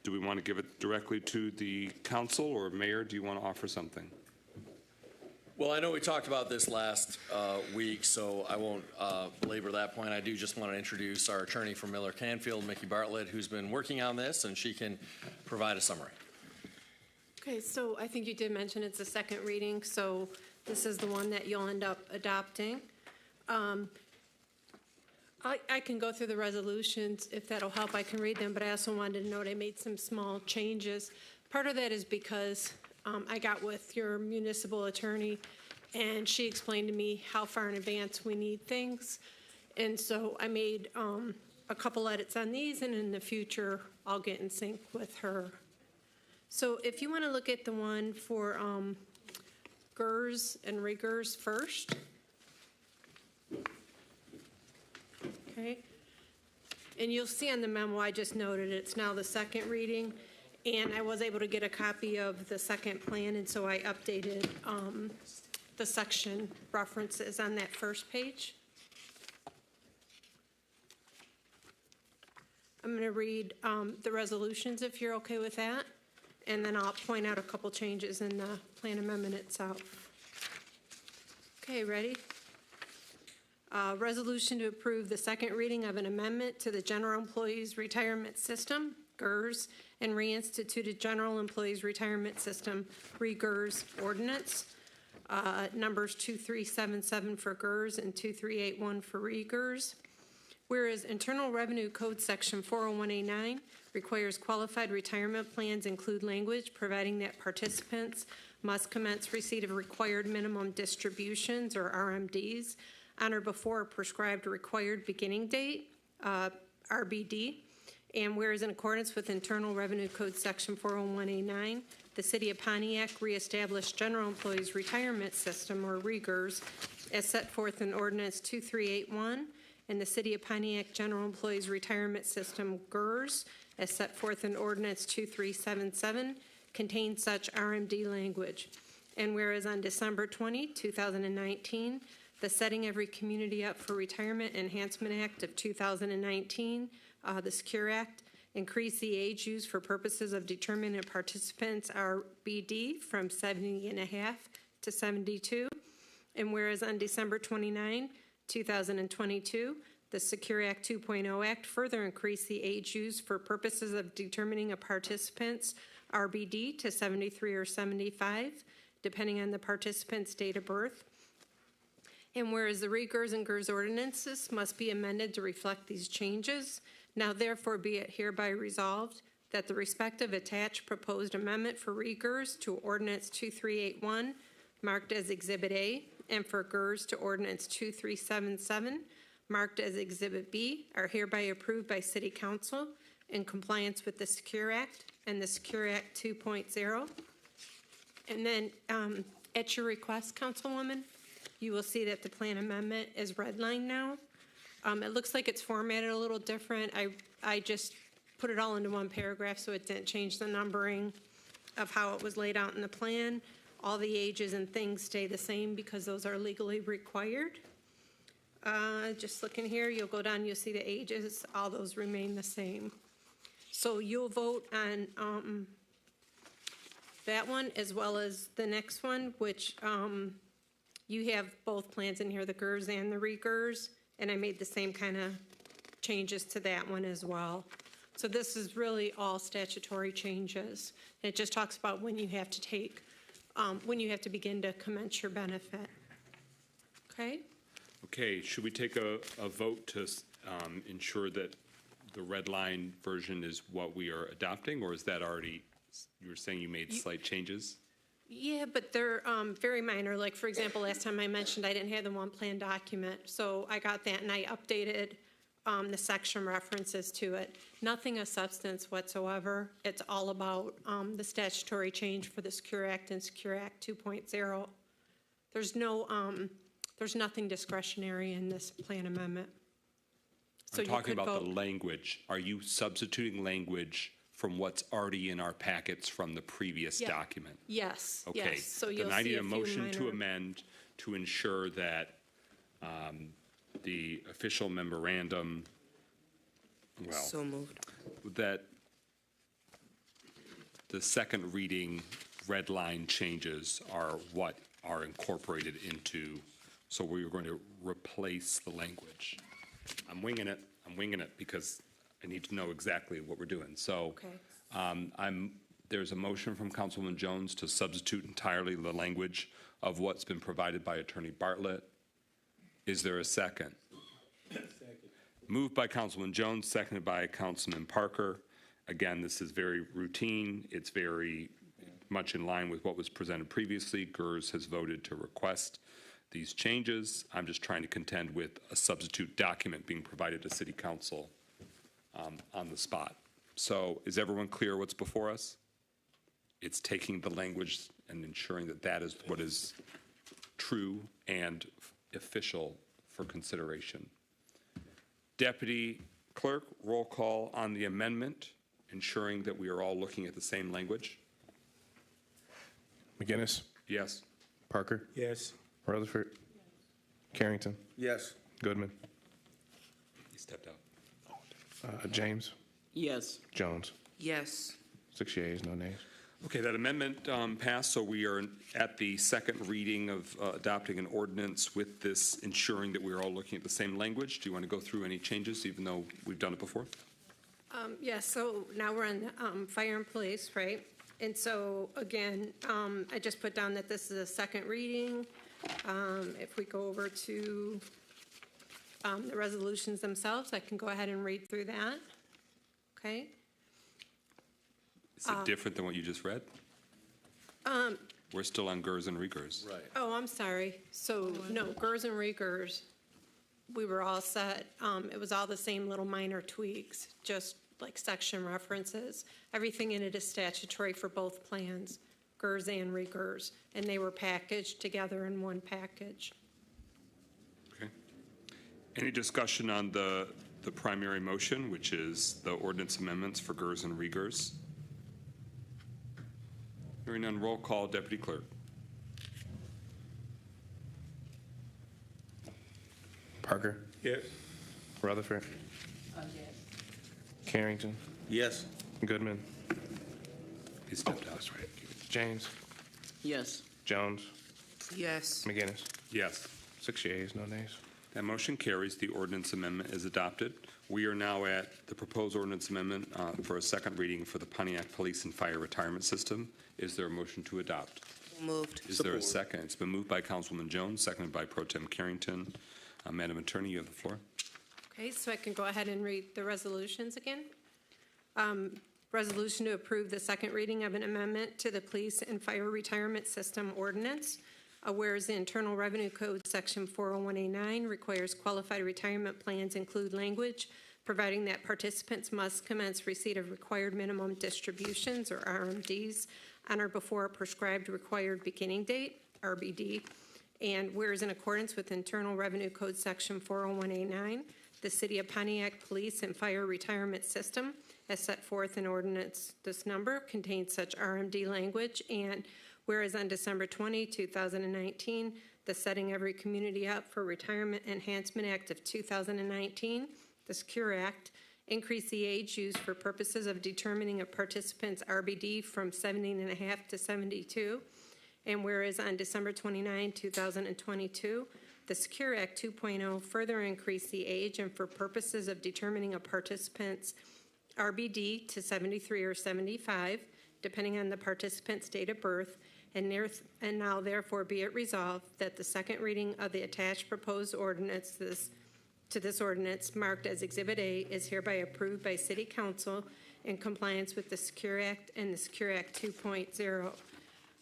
Do we want to give it directly to the council, or Mayor, do you want to offer something? Well, I know we talked about this last week, so I won't belabor that point. I do just want to introduce our attorney from Miller Canfield, Mickey Bartlett, who's been working on this, and she can provide a summary. Okay, so I think you did mention it's a second reading, so this is the one that you'll end up adopting. I can go through the resolutions if that'll help. I can read them, but I also wanted to note I made some small changes. Part of that is because I got with your municipal attorney, and she explained to me how far in advance we need things. And so I made a couple edits on these, and in the future, I'll get in sync with her. So if you want to look at the one for GERS and REGERS first. Okay. And you'll see on the memo I just noted it's now the second reading, and I was able to get a copy of the second plan, and so I updated the section references on that first page. I'm going to read the resolutions if you're okay with that, and then I'll point out a couple changes in the plan amendment itself. Okay, ready? Resolution to approve the second reading of an amendment to the General Employees Retirement System, GERS, and reinstituted General Employees Retirement System, REGERS ordinance, numbers 2377 for GERS and 2381 for REGERS. Whereas Internal Revenue Code Section 401A9 requires qualified retirement plans include language providing that participants must commence receipt of required minimum distributions, or RMDs, on or before a prescribed required beginning date, RBD. And whereas in accordance with Internal Revenue Code Section 401A9, the City of Pontiac reestablished General Employees Retirement System, or REGERS, as set forth in Ordinance 2381, and the City of Pontiac General Employees Retirement System, GERS, as set forth in Ordinance 2377, contains such RMD language. And whereas on December 20, 2019, the Setting Every Community Up for Retirement Enhancement Act of 2019, the Secure Act, increased the age used for purposes of determining participants' RBD from 70.5 to 72. And whereas on December 29, 2022, the Secure Act 2.0 Act further increased the age used for purposes of determining a participant's RBD to 73 or 75, depending on the participant's date of birth. And whereas the REGERS and GERS ordinances must be amended to reflect these changes, now therefore be it hereby resolved that the respective attached proposed amendment for REGERS to Ordinance 2381, marked as Exhibit A, and for GERS to Ordinance 2377, marked as Exhibit B, are hereby approved by City Council in compliance with the Secure Act and the Secure Act 2.0. And then at your request, Councilwoman, you will see that the plan amendment is redlined now. It looks like it's formatted a little different. I just put it all into one paragraph so it didn't change the numbering of how it was laid out in the plan. All the ages and things stay the same because those are legally required. Just looking here, you'll go down, you'll see the ages, all those remain the same. So you'll vote on that one as well as the next one, which you have both plans in here, the GERS and the REGERS, and I made the same kind of changes to that one as well. So this is really all statutory changes. It just talks about when you have to take, when you have to begin to commence your benefit. Okay? Okay, should we take a vote to ensure that the red line version is what we are adopting, or is that already, you were saying you made slight changes? Yeah, but they're very minor. Like, for example, last time I mentioned I didn't have the one plan document, so I got that and I updated the section references to it. Nothing of substance whatsoever. It's all about the statutory change for the Secure Act and Secure Act 2.0. There's nothing discretionary in this plan amendment. So I'm talking you could about vote. the language. Are you substituting language from what's already in our packets from the previous Yeah. document? Yes, Okay. yes. So Then you'll I see need a a few motion to minor- amend to ensure that the official memorandum, well, So moved. that the second reading red line changes are what are incorporated into, so we're going to replace the language. I'm winging it because I need to know exactly what we're doing. So there's a motion from Councilwoman Jones to substitute entirely the language of what's been provided by Attorney Bartlett. Is there a second? Moved by Councilman Jones, seconded by Councilman Parker. Again, this is very routine. It's very much in line with what was presented previously. GERS has voted to request these changes. I'm just trying to contend with a substitute document being provided to City Council on the spot. So is everyone clear what's before us? It's taking the language and ensuring that that is what is true and official for consideration. Deputy Clerk, roll call on the amendment, ensuring that we are all looking at the same language. McGinnis, Yes. Parker, Yes. Rutherford, Carrington, Yes. Goodman, He stepped out. James, Yes. Jones. Yes. 6 yeas, no nays. Okay, that amendment passed, so we are at the second reading of adopting an ordinance with this, ensuring that we're all looking at the same language. Do you want to go through any changes, even though we've done it before? Yes, so now we're on fire and police, right? And so, again, I just put down that this is a second reading. If we go over to the resolutions themselves, I can go ahead and read through that. Okay? Is it different than what you just read? We're still on GERS and REGERS. Right. Oh, I'm sorry. So, no, GERS and REGERS, we were all set. It was all the same little minor tweaks, just like section references. Everything in it is statutory for both plans, GERS and REGERS, and they were packaged together in one package. Okay. Any discussion on the primary motion, which is the ordinance amendments for GERS and REGERS? Hearing none, roll call, Deputy Clerk. Parker, Yes. Rutherford, Carrington, Yes. Goodman, He stepped out. that's right. James, Yes. Jones, Yes. McGinnis. Yes. 6 yeas, no nays. That motion carries. The ordinance amendment is adopted. We are now at the proposed ordinance amendment for a second reading for the Pontiac Police and Fire Retirement System. Is there a motion to adopt? Moved. Is there a second? It's been moved by Councilwoman Jones, seconded by Pro Tem Carrington. Madam Attorney, you have the floor. Okay, so I can go ahead and read the resolutions again. Resolution to approve the second reading of an amendment to the Police and Fire Retirement System Ordinance. Whereas the Internal Revenue Code, Section 401A9, requires qualified retirement plans include language providing that participants must commence receipt of required minimum distributions, or RMDs, on or before a prescribed required beginning date, RBD. And whereas in accordance with Internal Revenue Code, Section 401A9, the City of Pontiac Police and Fire Retirement System, as set forth in ordinance this number, contains such RMD language. And whereas on December 20, 2019, the Setting Every Community Up for Retirement Enhancement Act of 2019, the Secure Act, increased the age used for purposes of determining a participant's RBD from 70.5 to 72. And whereas on December 29, 2022, the Secure Act 2.0 further increased the age and for purposes of determining a participant's RBD to 73 or 75, depending on the participant's date of birth, and now therefore be it resolved that the second reading of the attached proposed ordinance to this ordinance marked as Exhibit A is hereby approved by City Council in compliance with the Secure Act and the Secure Act 2.0.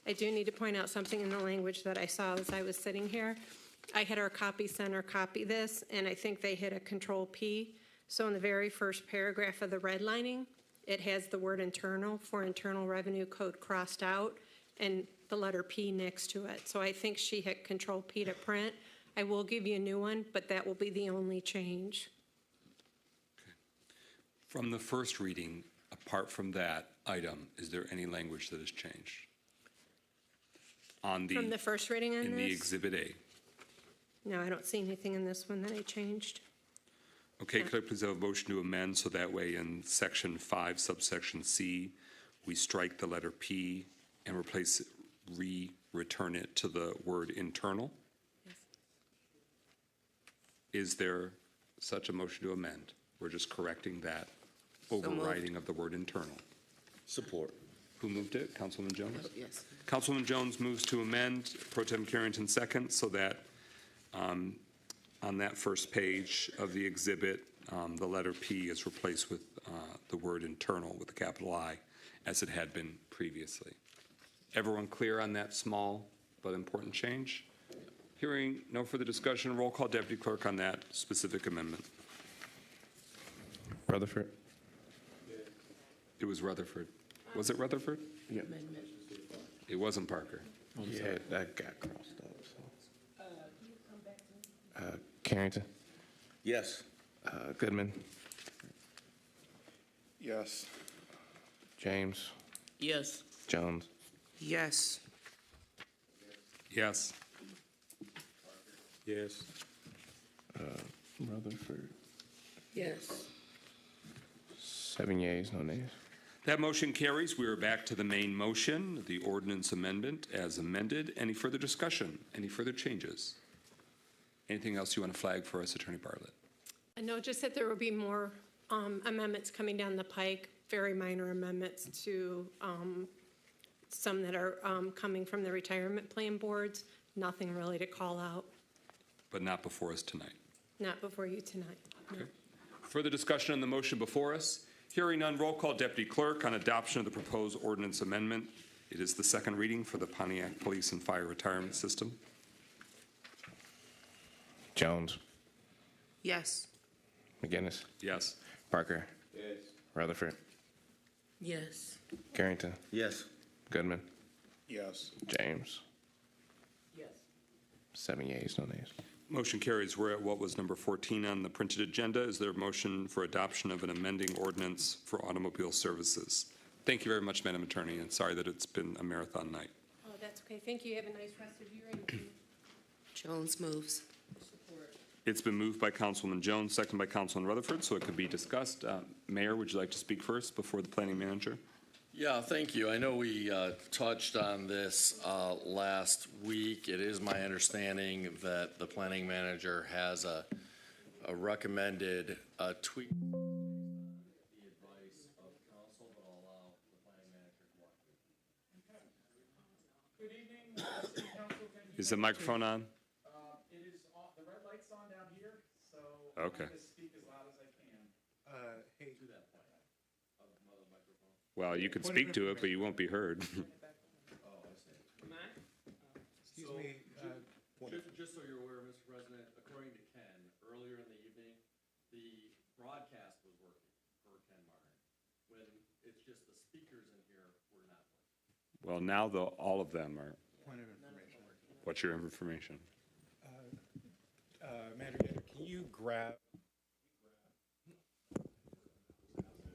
I do need to point out something in the language that I saw as I was sitting here. I had our copy center copy this, and I think they hit a Control P. So in the very first paragraph of the redlining, it has the word internal for Internal Revenue Code crossed out and the letter P next to it. So I think she hit Control P to print. I will give you a new one, but that will be the only change. From the first reading, apart from that item, is there any language that has changed? On From the first reading on in the this? Exhibit A. No, I don't see anything in this one that I changed. Okay, could I please have a motion to amend so that way in Section 5, subsection C, we strike the letter P and replace it, return it to the word internal? Yes. Is there such a motion to amend? We're just correcting that overriding of the word internal. Support. Who moved it? Councilwoman Jones? Yes. Councilwoman Jones moves to amend, Pro Tem Carrington seconds, so that on that first page of the exhibit, the letter P is replaced with the word internal with a capital I, as it had been previously. Everyone clear on that small but important change? Hearing no further discussion, roll call, Deputy Clerk, on that specific amendment. Rutherford. It was Rutherford. Was it Rutherford? Yeah. It wasn't Parker. Yeah, that got crossed up. So. Carrington. Yes. Goodman. Yes. James. Yes. Jones. Yes. Yes. Yes. Rutherford. Yes. 7 yeas, no nays. That motion carries. We are back to the main motion, the ordinance amendment as amended. Any further discussion? Any further changes? Anything else you want to flag for us, Attorney Bartlett? I know just that there will be more amendments coming down the pike, very minor amendments to some that are coming from the retirement plan boards. Nothing really to call out. But not before us tonight. Not before you tonight. No. Okay. Further discussion on the motion before us? Hearing none, roll call, Deputy Clerk, on adoption of the proposed ordinance amendment. It is the second reading for the Pontiac Police and Fire Retirement System. Jones. Yes. McGinnis. Yes. Parker. Yes. Rutherford. Yes. Carrington. Yes. Goodman. Yes. James. Yes. 7 yeas, no nays. Motion carries. We're at what was number 14 on the printed agenda. Is there a motion for adoption of an amending ordinance for automobile services? Thank you very much, Madam Attorney, and sorry that it's been a marathon night. Oh, that's okay. Thank you. Have a nice rest of your evening. Jones moves. It's been moved by Councilwoman Jones, second by Councilman Rutherford, so it could be discussed. Mayor, would you like to speak first before the planning manager? Yeah, thank you. I know we touched on this last week. It is my understanding that the planning manager has a recommended tweak. The advice of council, but I'll allow the planning manager to walk through. Good evening, City Council. Is the microphone on? It is on, the red light's on down here, so Okay. I'm going to speak as loud as I can. Hey, To that point of the microphone. Well, you could speak to it, but you won't be heard. excuse me. Just so you're aware, Mr. President, according to Ken, earlier in the evening, the broadcast was working for Ken Martin. When it's just the speakers in here were not working. Well, now all of them are. Point of information. What's your information? Manager, can you grab?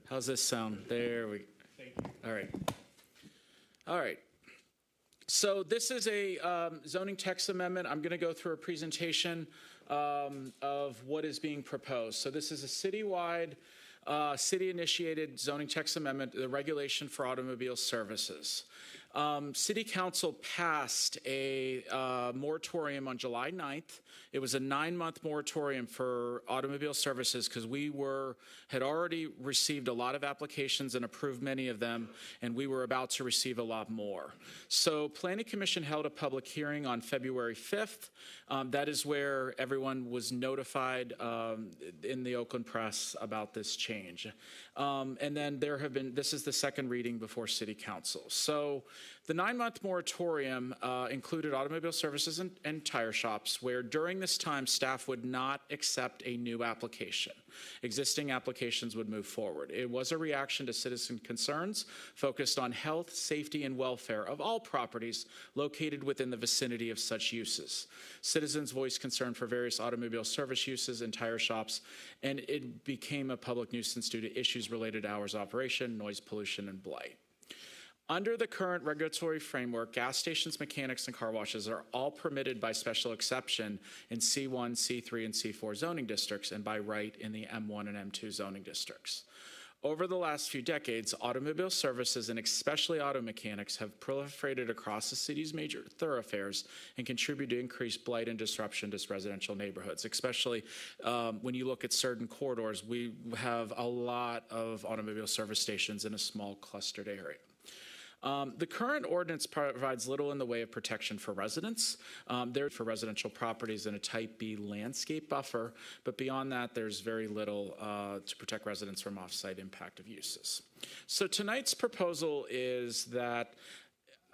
How's this sound? There we. Thank you. All right. All right. So this is a zoning text amendment. I'm going to go through a presentation of what is being proposed. So this is a citywide, city-initiated zoning text amendment, the regulation for automobile services. City Council passed a moratorium on July 9th. It was a 9-month moratorium for automobile services because we had already received a lot of applications and approved many of them, and we were about to receive a lot more. So Planning Commission held a public hearing on February 5th. That is where everyone was notified in the Oakland Press about this change. And then this is the second reading before City Council. So The 9-month moratorium included automobile services and tire shops, where during this time, staff would not accept a new application. Existing applications would move forward. It was a reaction to citizen concerns focused on health, safety, and welfare of all properties located within the vicinity of such uses. Citizens voiced concern for various automobile service uses and tire shops, and it became a public nuisance due to issues related to hours of operation, noise pollution, and blight. Under the current regulatory framework, gas stations, mechanics, and car washes are all permitted by special exception in C1, C3, and C4 zoning districts, and by right in the M1 and M2 zoning districts. Over the last few decades, automobile services and especially auto mechanics have proliferated across the city's major thoroughfares and contribute to increased blight and disruption to residential neighborhoods, especially when you look at certain corridors. We have a lot of automobile service stations in a small clustered area. The current ordinance provides little in the way of protection for residents. There's for residential properties in a Type B landscape buffer, but beyond that, there's very little to protect residents from off-site impact of uses. So tonight's proposal is that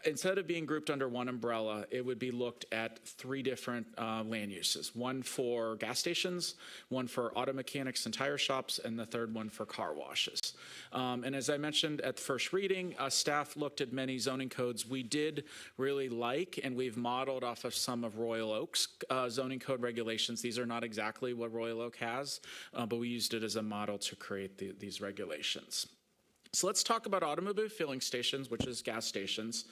instead of being grouped under one umbrella, it would be looked at 3 different land uses, one for gas stations, one for auto mechanics and tire shops, and the third one for car washes. And as I mentioned at the first reading, staff looked at many zoning codes we did really like, and we've modeled off of some of Royal Oak's zoning code regulations. These are not exactly what Royal Oak has, but we used it as a model to create these regulations. So let's talk about automobile filling stations, which is gas stations.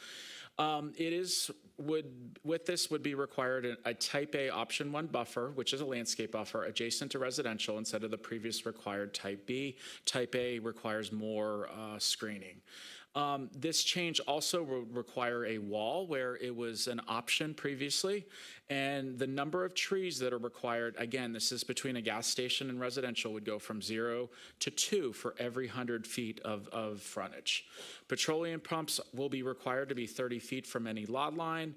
With this would be required a Type A Option 1 buffer, which is a landscape buffer adjacent to residential instead of the previous required Type B. Type A requires more screening. This change also would require a wall where it was an option previously, and the number of trees that are required, again, this is between a gas station and residential, would go from 0 to 2 for every 100 feet of frontage. Petroleum pumps will be required to be 30 feet from any lot line,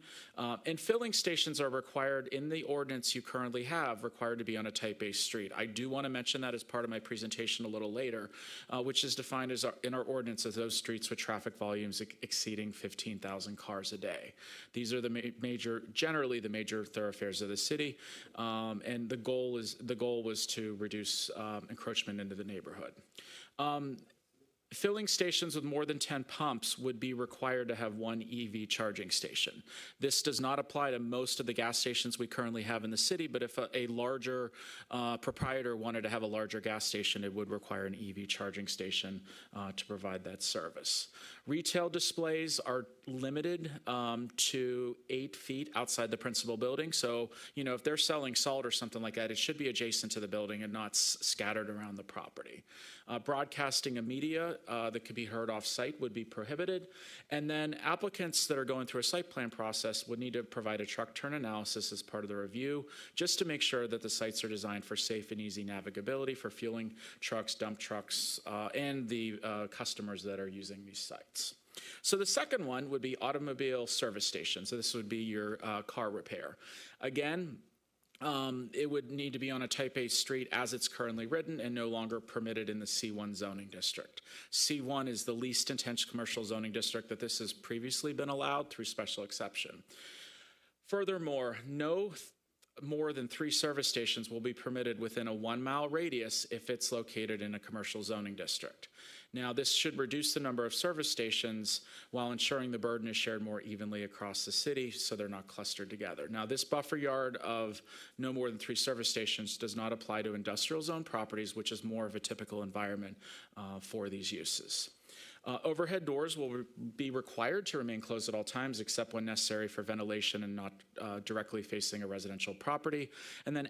and filling stations are required in the ordinance you currently have, required to be on a Type A street. I do want to mention that as part of my presentation a little later, which is defined as in our ordinance as those streets with traffic volumes exceeding 15,000 cars a day. These are generally the major thoroughfares of the city, and the goal was to reduce encroachment into the neighborhood. Filling stations with more than 10 pumps would be required to have 1 EV charging station. This does not apply to most of the gas stations we currently have in the city, but if a larger proprietor wanted to have a larger gas station, it would require an EV charging station to provide that service. Retail displays are limited to 8 feet outside the principal building. So, if they're selling salt or something like that, it should be adjacent to the building and not scattered around the property. Broadcasting of media that could be heard off-site would be prohibited. And then applicants that are going through a site plan process would need to provide a truck turn analysis as part of the review, just to make sure that the sites are designed for safe and easy navigability for fueling trucks, dump trucks, and the customers that are using these sites. So the second one would be automobile service stations. So this would be your car repair. Again, it would need to be on a Type A street as it's currently written and no longer permitted in the C1 zoning district. C1 is the least intense commercial zoning district that this has previously been allowed through special exception. Furthermore, no more than 3 service stations will be permitted within a 1-mile radius if it's located in a commercial zoning district. Now, this should reduce the number of service stations while ensuring the burden is shared more evenly across the city so they're not clustered together. Now, this buffer yard of no more than 3 service stations does not apply to industrial zone properties, which is more of a typical environment for these uses. Overhead doors will be required to remain closed at all times except when necessary for ventilation and not directly facing a residential property. And then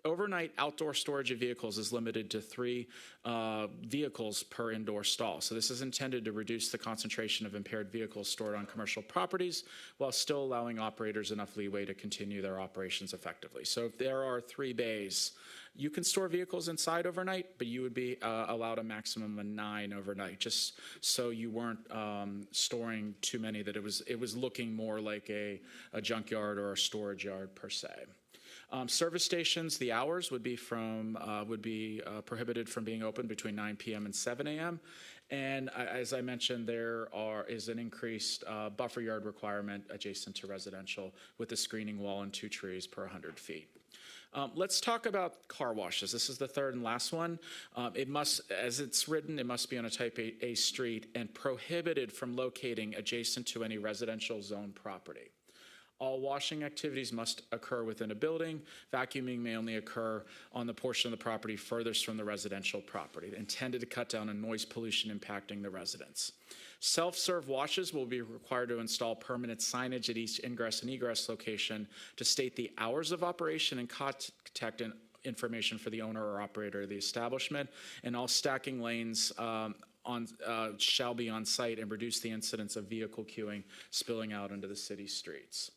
overnight outdoor storage of vehicles is limited to 3 vehicles per indoor stall. So this is intended to reduce the concentration of impaired vehicles stored on commercial properties while still allowing operators enough leeway to continue their operations effectively. So if there are 3 bays, you can store vehicles inside overnight, but you would be allowed a maximum of 9 overnight, just so you weren't storing too many, that it was looking more like a junkyard or a storage yard per se. Service stations, the hours would be prohibited from being open between 9 p.m. and 7 a.m. And as I mentioned, is an increased buffer yard requirement adjacent to residential with a screening wall and 2 trees per 100 feet. Let's talk about car washes. This is the third and last one. It must, as it's written, it must be on a type A street and prohibited from locating adjacent to any residential zone property. All washing activities must occur within a building. Vacuuming may only occur on the portion of the property furthest from the residential property, intended to cut down on noise pollution impacting the residents. Self-serve washes will be required to install permanent signage at each ingress and egress location to state the hours of operation and contact information for the owner or operator of the establishment, and all stacking lanes shall be on site and reduce the incidence of vehicle queuing spilling out into the city streets.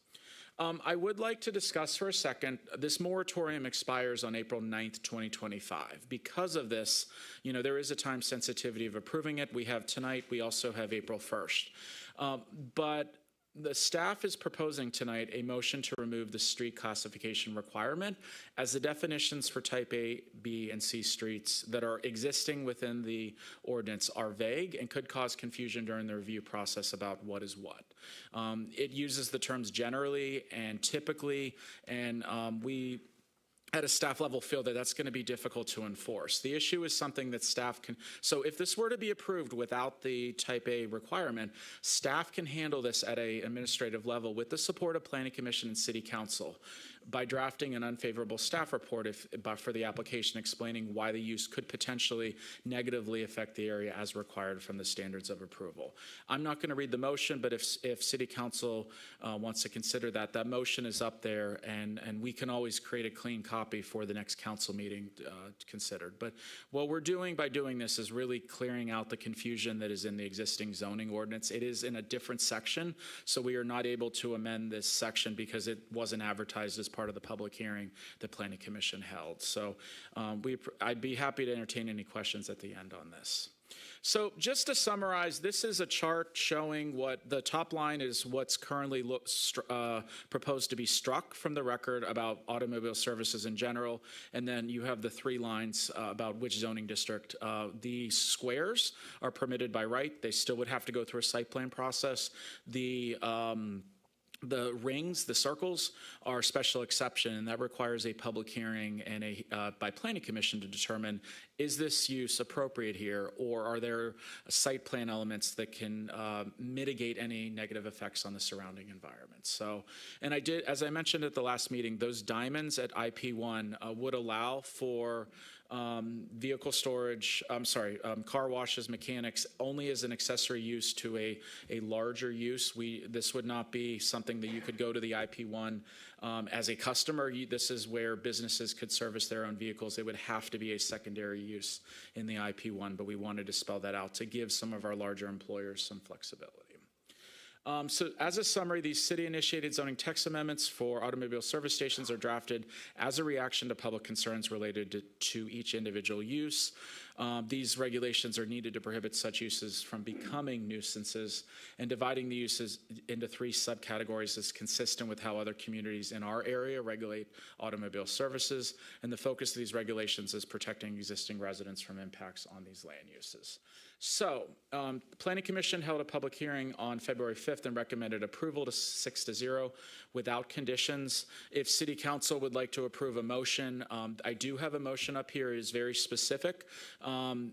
I would like to discuss for a second, this moratorium expires on April 9th, 2025. Because of this, there is a time sensitivity of approving it. We have tonight, we also have April 1st. But the staff is proposing tonight a motion to remove the street classification requirement, as the definitions for type A, B, and C streets that are existing within the ordinance are vague and could cause confusion during the review process about what is what. It uses the terms generally and typically, and we at a staff level feel that that's going to be difficult to enforce. The issue is something that staff can, so if this were to be approved without the type A requirement, staff can handle this at an administrative level with the support of Planning Commission and City Council by drafting an unfavorable staff report for the application explaining why the use could potentially negatively affect the area as required from the standards of approval. I'm not going to read the motion, but if City Council wants to consider that, that motion is up there, and we can always create a clean copy for the next council meeting considered. But what we're doing by doing this is really clearing out the confusion that is in the existing zoning ordinance. It is in a different section, so we are not able to amend this section because it wasn't advertised as part of the public hearing the Planning Commission held. So I'd be happy to entertain any questions at the end on this. So just to summarize, this is a chart showing what the top line is what's currently proposed to be struck from the record about automobile services in general, and then you have the 3 lines about which zoning district. The squares are permitted by right. They still would have to go through a site plan process. The rings, the circles, are special exception, and that requires a public hearing and by Planning Commission to determine, is this use appropriate here, or are there site plan elements that can mitigate any negative effects on the surrounding environment? So, and as I mentioned at the last meeting, those diamonds at IP1 would allow for vehicle storage, car washes, mechanics, only as an accessory use to a larger use. This would not be something that you could go to the IP1 as a customer. This is where businesses could service their own vehicles. It would have to be a secondary use in the IP1, but we wanted to spell that out to give some of our larger employers some flexibility. So as a summary, these city-initiated zoning text amendments for automobile service stations are drafted as a reaction to public concerns related to each individual use. These regulations are needed to prohibit such uses from becoming nuisances, and dividing the uses into 3 subcategories is consistent with how other communities in our area regulate automobile services, and the focus of these regulations is protecting existing residents from impacts on these land uses. So, the Planning Commission held a public hearing on February 5th and recommended approval to 6-0 without conditions. If City Council would like to approve a motion, I do have a motion up here. It is very specific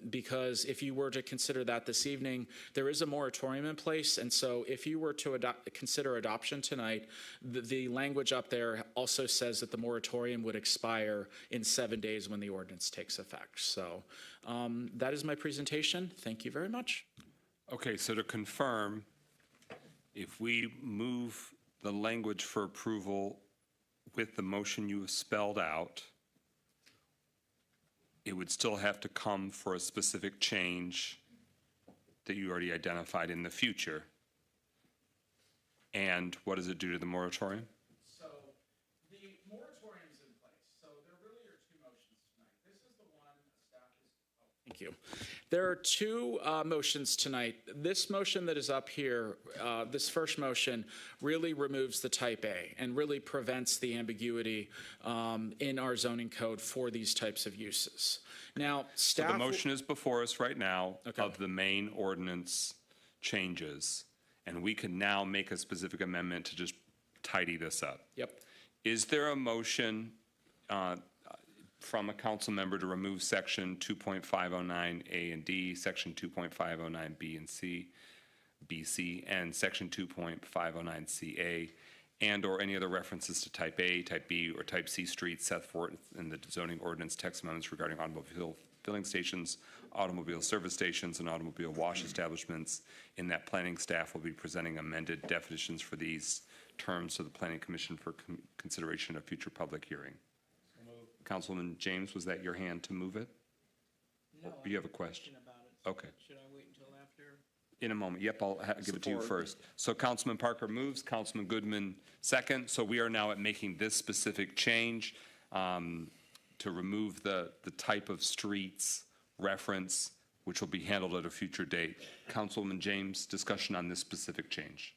because if you were to consider that this evening, there is a moratorium in place, and so if you were to consider adoption tonight, the language up there also says that the moratorium would expire in 7 days when the ordinance takes effect. So that is my presentation. Thank you very much. Okay, so to confirm, if we move the language for approval with the motion you have spelled out, it would still have to come for a specific change that you already identified in the future. And what does it do to the moratorium? So the moratorium is in place. So there really are 2 motions tonight. This is the one staff is Thank you. There are two motions tonight. This motion that is up here, this first motion, really removes the type A and really prevents the ambiguity in our zoning code for these types of uses. Now, So staff. the motion is before us right now of the main ordinance changes, and we can now make a specific amendment to just tidy this up. Yep. Is there a motion from a council member to remove section 2.509A and D, section 2.509B and C, BC, and section 2.509CA, and/or any other references to type A, type B, or type C streets set forth in the zoning ordinance text amendments regarding automobile filling stations, automobile service stations, and automobile wash establishments, in that planning staff will be presenting amended definitions for these terms to the Planning Commission for consideration of future public hearing? Councilman James, was that your hand to move it? No. You have a question? About it. Okay. Should I wait until after? In a moment. Yep, I'll give it to you first. So Councilman Parker moves, Councilman Goodman second. So we are now at making this specific change to remove the type of streets reference, which will be handled at a future date. Councilman James, discussion on this specific change.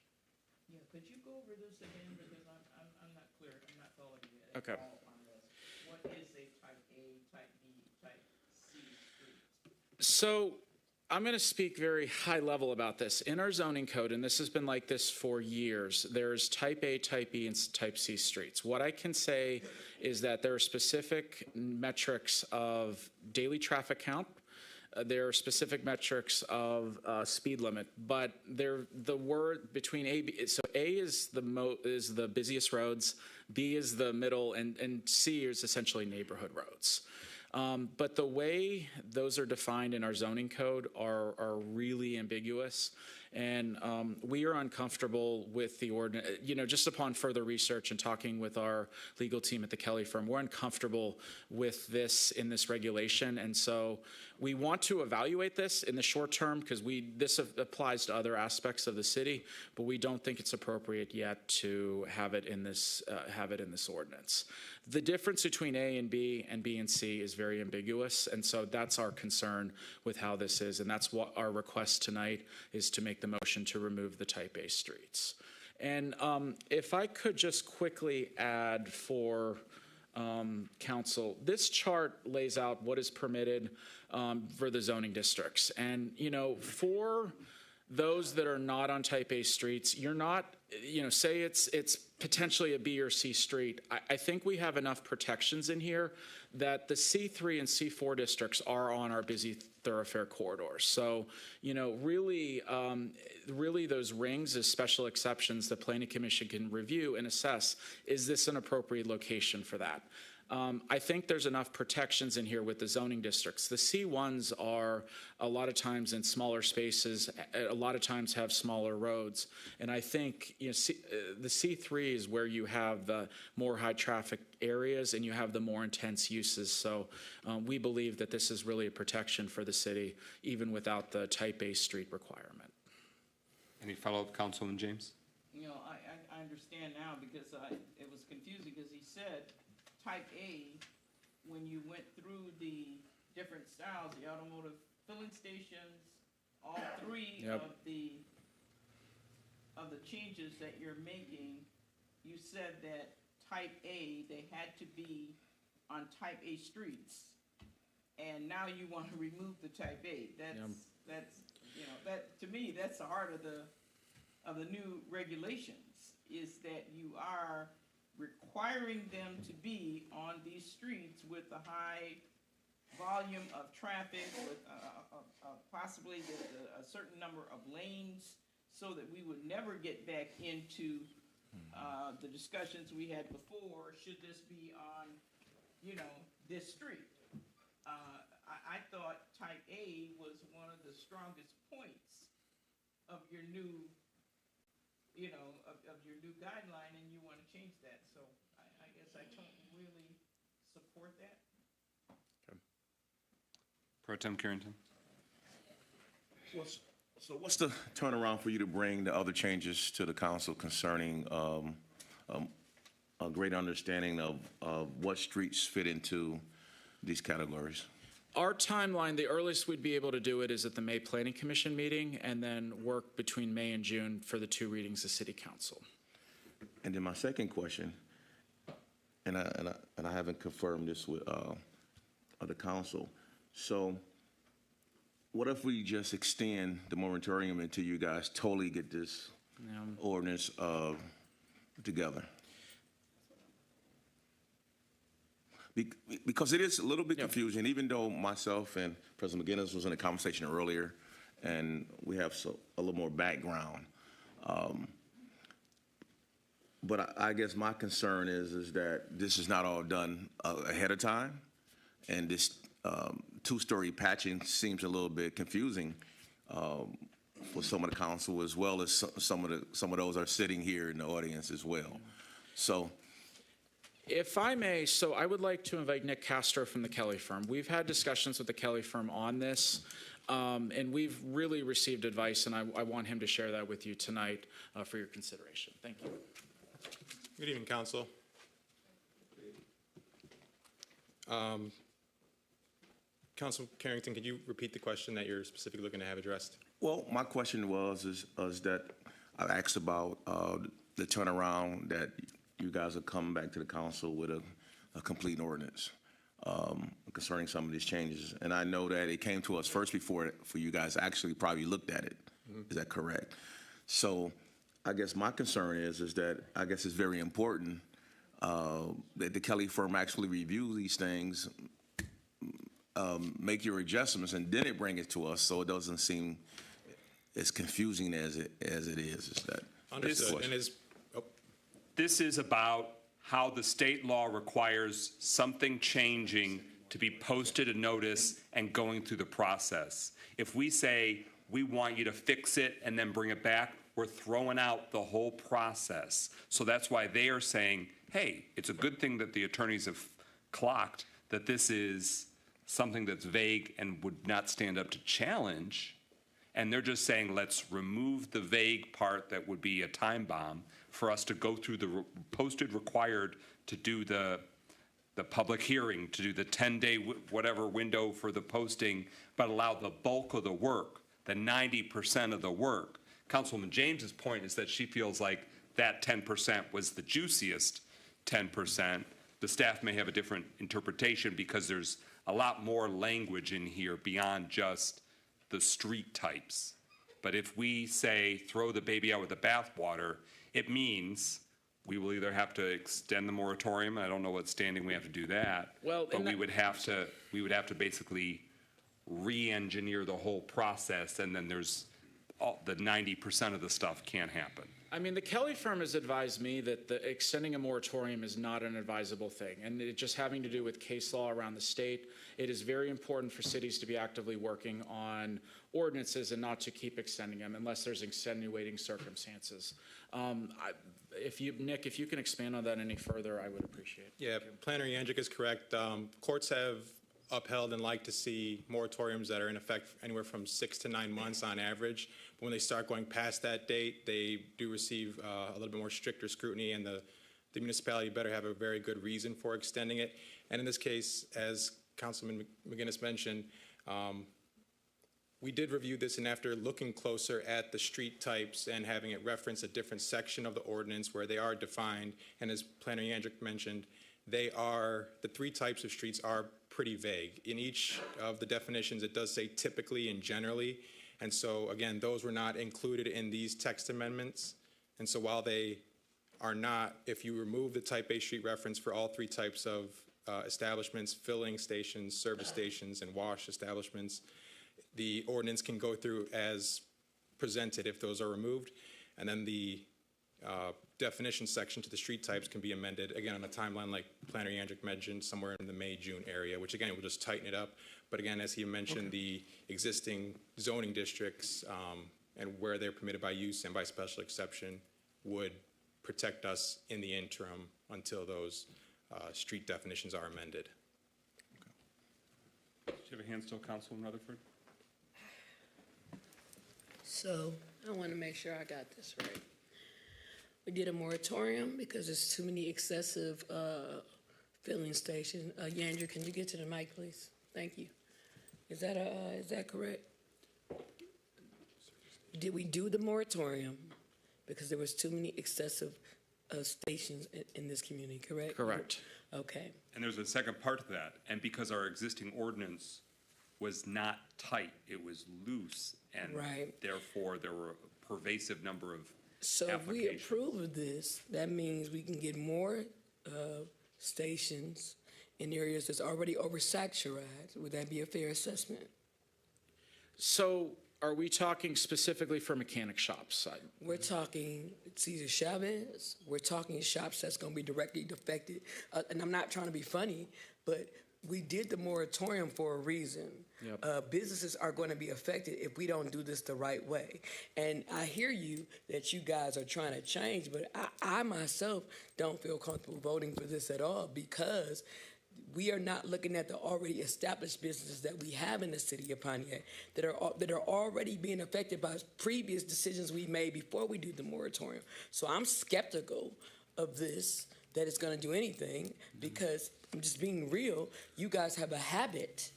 Yeah, could you go over this again, because I'm not clear, I'm not following you at Okay. all on this. What is a type A, type B, type C street? So I'm going to speak very high level about this. In our zoning code, and this has been like this for years, there's type A, type B, and type C streets. What I can say is that there are specific metrics of daily traffic count. There are specific metrics of speed limit, but the word between A, B, so A is the busiest roads, B is the middle, and C is essentially neighborhood roads. But the way those are defined in our zoning code are really ambiguous, and we are uncomfortable with the ordinance. Just upon further research and talking with our legal team at the Kelly firm, we're uncomfortable with this in this regulation, and so we want to evaluate this in the short term because this applies to other aspects of the city, but we don't think it's appropriate yet to have it in this ordinance. The difference between A and B and C is very ambiguous, and so that's our concern with how this is, and that's what our request tonight is, to make the motion to remove the type A streets. And if I could just quickly add for council, this chart lays out what is permitted for the zoning districts, and for those that are not on type A streets, you're not, say it's potentially a B or C street. I think we have enough protections in here that the C3 and C4 districts are on our busy thoroughfare corridors. So, really those rings as special exceptions the Planning Commission can review and assess, is this an appropriate location for that? I think there's enough protections in here with the zoning districts. The C1s are a lot of times in smaller spaces, a lot of times have smaller roads. And I think the C3 is where you have the more high traffic areas and you have the more intense uses. So we believe that this is really a protection for the city, even without the type A street requirement. Any follow-up, Councilman James? I understand now, because it was confusing, because he said type A, when you went through the different styles, the automotive filling stations, all three Yep. of the changes that you're making, you said that type A, they had to be on type A streets, and now you want to remove the type A. That to me, that's the heart of the new regulations, is that you are requiring them to be on these streets with a high volume of traffic, with possibly a certain number of lanes, so that we would never get back into the discussions we had before. Should this be on, this street? I thought type A was one of the strongest points of your new of your new guideline, and you want to change that. So I guess I don't really support that. Okay. Pro Tem Carrington. So what's the turnaround for you to bring the other changes to the council concerning a great understanding of what streets fit into these categories? Our timeline, the earliest we'd be able to do it is at the May Planning Commission meeting, and then work between May and June for the 2 readings of City Council. And then my second question, and I haven't confirmed this with the council. So, what if we just extend the moratorium until you guys totally get this ordinance together? Because it is a little bit confusing, even though myself and President McGinnis was in a conversation earlier, and we have a little more background. But I guess my concern is that this is not all done ahead of time, and this 2-story patching seems a little bit confusing for some of the council, as well as some of those are sitting here in the audience as well. So. If I may, so I would like to invite Nick Castro from the Kelly firm. We've had discussions with the Kelly firm on this, and we've really received advice, and I want him to share that with you tonight for your consideration. Thank you. Good evening, Council. Council Carrington, could you repeat the question that you're specifically looking to have addressed? Well, my question was that I asked about the turnaround that you guys are coming back to the council with a complete ordinance concerning some of these changes. And I know that it came to us first before you guys actually probably looked at it. Is that correct? So I guess my concern is that I guess it's very important that the Kelly firm actually review these things, make your adjustments, and then it bring it to us so it doesn't seem as confusing as it is. Is that understood? And this is about how the state law requires something changing to be posted a notice and going through the process. If we say we want you to fix it and then bring it back, we're throwing out the whole process. So that's why they are saying, hey, it's a good thing that the attorneys have clocked that this is something that's vague and would not stand up to challenge. And they're just saying, let's remove the vague part that would be a time bomb for us to go through the posted required to do the public hearing, to do the 10-day whatever window for the posting, but allow the bulk of the work, the 90% of the work. Councilwoman James's point is that she feels like that 10% was the juiciest 10%. The staff may have a different interpretation because there's a lot more language in here beyond just the street types. But if we say throw the baby out with the bathwater, it means we will either have to extend the moratorium, and I don't know what standing we have to do that, but we would have to basically re-engineer the whole process, and then there's the 90% of the stuff can't happen. I mean, the Kelly firm has advised me that extending a moratorium is not an advisable thing, and it just having to do with case law around the state. It is very important for cities to be actively working on ordinances and not to keep extending them unless there's extenuating circumstances. Nick, if you can expand on that any further, I would appreciate it. Yeah, Planner Yandrick is correct. Courts have upheld and like to see moratoriums that are in effect anywhere from 6 to 9 months on average. But when they start going past that date, they do receive a little bit more stricter scrutiny, and the municipality better have a very good reason for extending it. And in this case, as Councilman McGinnis mentioned, we did review this, and after looking closer at the street types and having it reference a different section of the ordinance where they are defined, and as Planner Yandrick mentioned, the 3 types of streets are pretty vague. In each of the definitions, it does say typically and generally. And so, again, those were not included in these text amendments. And so while they are not, if you remove the type A street reference for all 3 types of establishments, filling stations, service stations, and wash establishments, the ordinance can go through as presented if those are removed. And then the definition section to the street types can be amended, again, on a timeline like Planner Yandrick mentioned, somewhere in the May-June area, which again, will just tighten it up. But again, as he mentioned, the existing zoning districts and where they're permitted by use and by special exception would protect us in the interim until those street definitions are amended. Do you have a hand still, Councilman Rutherford? So I want to make sure I got this right. We did a moratorium because there's too many excessive filling stations. Yandra, can you get to the mic, please? Thank you. Is that correct? Did we do the moratorium because there was too many excessive stations in this community, correct? Correct. Okay. And there's a second part to that. And because our existing ordinance was not tight, it was loose, and Right. therefore there were a pervasive number of So if we approve of this, that means we can get more stations in areas that's already oversaturated. Would that be a fair assessment? So are we talking specifically for mechanic shops? We're talking Cesar Chavez. We're talking shops that's going to be directly affected. And I'm not trying to be funny, but we did the moratorium for a reason. Yep. Businesses are going to be affected if we don't do this the right way. And I hear you that you guys are trying to change, but I myself don't feel comfortable voting for this at all because we are not looking at the already established businesses that we have in the city of Pontiac that are already being affected by previous decisions we made before we do the moratorium. So I'm skeptical of this, that it's going to do anything, because I'm just being real. You guys have a habit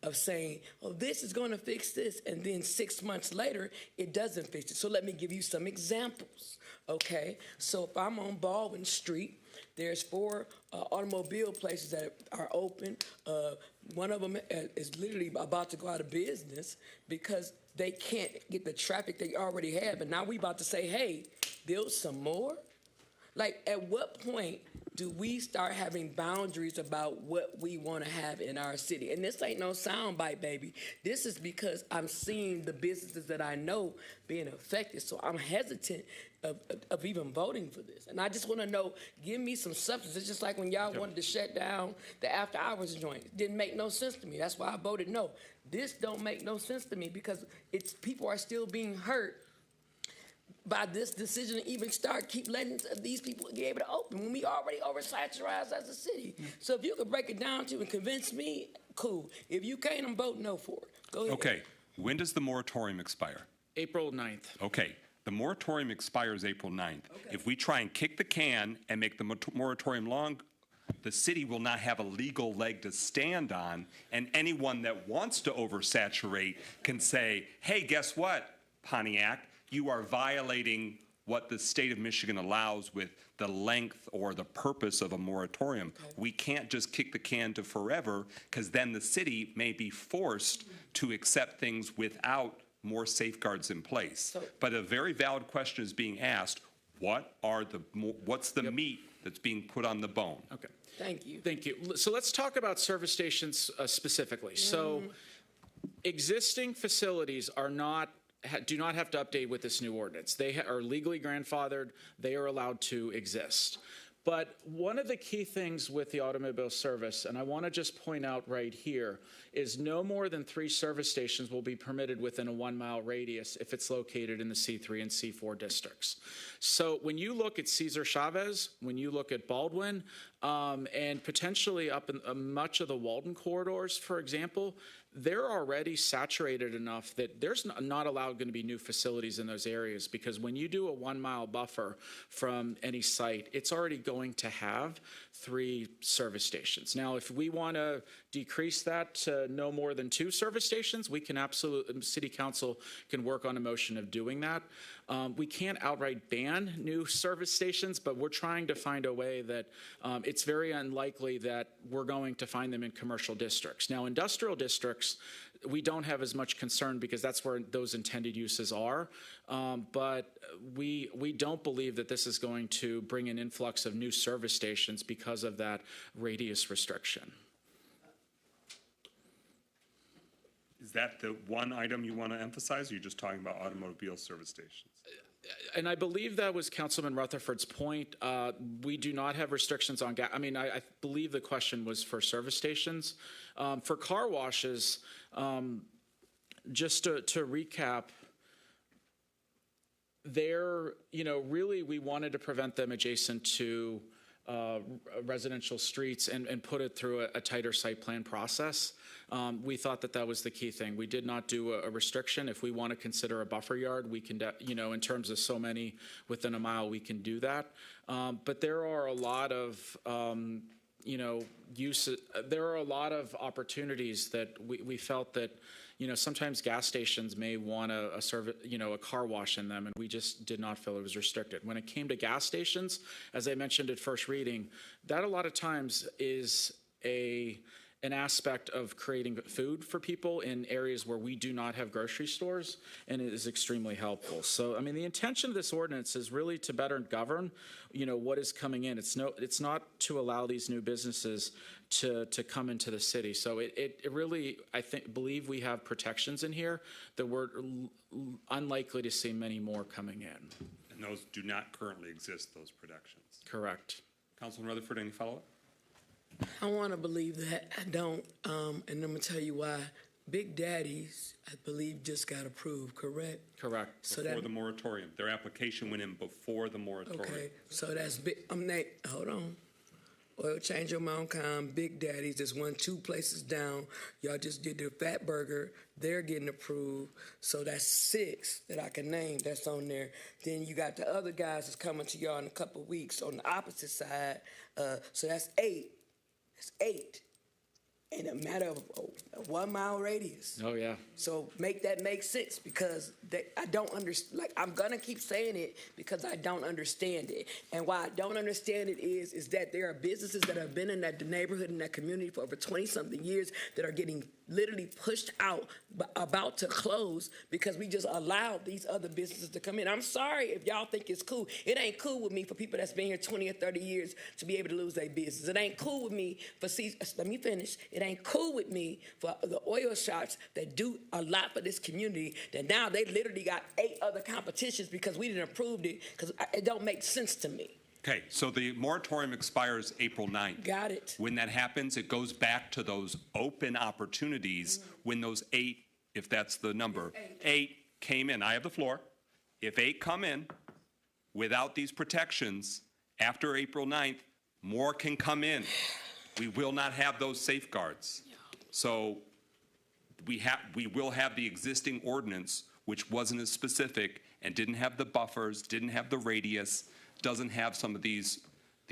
of saying, oh, this is going to fix this, and then 6 months later, it doesn't fix it. So let me give you some examples, okay? So if I'm on Baldwin Street, there's 4 automobile places that are open. One of them is literally about to go out of business because they can't get the traffic they already have. And now we about to say, hey, build some more? Like, at what point do we start having boundaries about what we want to have in our city? And this ain't no soundbite, baby. This is because I'm seeing the businesses that I know being affected. So I'm hesitant of even voting for this. And I just want to know, give me some substance. It's just like when y'all wanted to shut down the after hours joint. It didn't make no sense to me. That's why I voted no. This don't make no sense to me because people are still being hurt by this decision to even keep letting these people be able to open when we already oversaturated as a city. So if you could break it down to and convince me, cool. If you can't, I'm voting no for it. Go ahead. Okay. When does the moratorium expire? April 9th. Okay. The moratorium expires April 9th. Okay. If we try and kick the can and make the moratorium long, the city will not have a legal leg to stand on, and anyone that wants to oversaturate can say, hey, guess what, Pontiac? You are violating what the state of Michigan allows with the length or the purpose of a moratorium. Okay. We can't just kick the can to forever, because then the city may be forced to accept things without more safeguards in place. But a very valid question is being asked, what's the meat that's being put on the bone? Okay. Thank you. Thank you. So let's talk about service stations specifically. So existing facilities do not have to update with this new ordinance. They are legally grandfathered. They are allowed to exist. But one of the key things with the automobile service, and I want to just point out right here, is no more than 3 service stations will be permitted within a 1-mile radius if it's located in the C3 and C4 districts. So when you look at Cesar Chavez, when you look at Baldwin, and potentially up in much of the Walden corridors, for example, they're already saturated enough that there's not allowed going to be new facilities in those areas, because when you do a 1-mile buffer from any site, it's already going to have 3 service stations. Now, if we want to decrease that to no more than 2 service stations, we can absolutely, City Council can work on a motion of doing that. We can't outright ban new service stations, but we're trying to find a way that it's very unlikely that we're going to find them in commercial districts. Now, industrial districts, we don't have as much concern because that's where those intended uses are. But we don't believe that this is going to bring an influx of new service stations because of that radius restriction. Is that the one item you want to emphasize, or are you just talking about automobile service stations? And I believe that was Councilman Rutherford's point. We do not have restrictions on gas. I mean, I believe the question was for service stations. For car washes, just to recap, really we wanted to prevent them adjacent to residential streets and put it through a tighter site plan process. We thought that was the key thing. We did not do a restriction. If we want to consider a buffer yard, we can, in terms of so many within a mile, we can do that. But there are a lot of use. There are a lot of opportunities that we felt that, sometimes gas stations may want a car wash in them, and we just did not feel it was restricted. When it came to gas stations, as I mentioned at first reading, that a lot of times is an aspect of creating food for people in areas where we do not have grocery stores, and it is extremely helpful. So, the intention of this ordinance is really to better govern, what is coming in. It's not to allow these new businesses to come into the city. So it really, believe we have protections in here that we're unlikely to see many more coming in. And those do not currently exist, those protections. Correct. Councilman Rutherford, any follow-up? I want to believe that. I don't, and I'm going to tell you why. Big Daddy's, I believe, just got approved, correct? Correct. So Before the moratorium. Their application went in before the moratorium. Okay, so that's big. Hold on. Oil Change Your Mount Com, Big Daddy's, there's 2 places down. Y'all just did the Fat Burger. They're getting approved. So that's 6 that I can name that's on there. Then you got the other guys that's coming to y'all in a couple of weeks on the opposite side. So that's 8. That's 8 in a matter of a 1 mile radius. Oh, yeah. So make that make sense, because I don't understand. Like, I'm going to keep saying it because I don't understand it. And why I don't understand it is that there are businesses that have been in that neighborhood, in that community for over 20-something years that are getting literally pushed out, about to close, because we just allowed these other businesses to come in. I'm sorry if y'all think it's cool. It ain't cool with me for people that's been here 20 or 30 years to be able to lose their business. It ain't cool with me for, let me finish. It ain't cool with me for the oil shops that do a lot for this community, that now they literally got 8 other competitions because we didn't approve it, because it don't make sense to me. Okay, so the moratorium expires April 9th. Got it. When that happens, it goes back to those open opportunities when those 8, if that's the number, 8 came in. I have the floor. If 8 come in without these protections after April 9th, more can come in. We will not have those safeguards. So we will have the existing ordinance, which wasn't as specific and didn't have the buffers, didn't have the radius, doesn't have some of these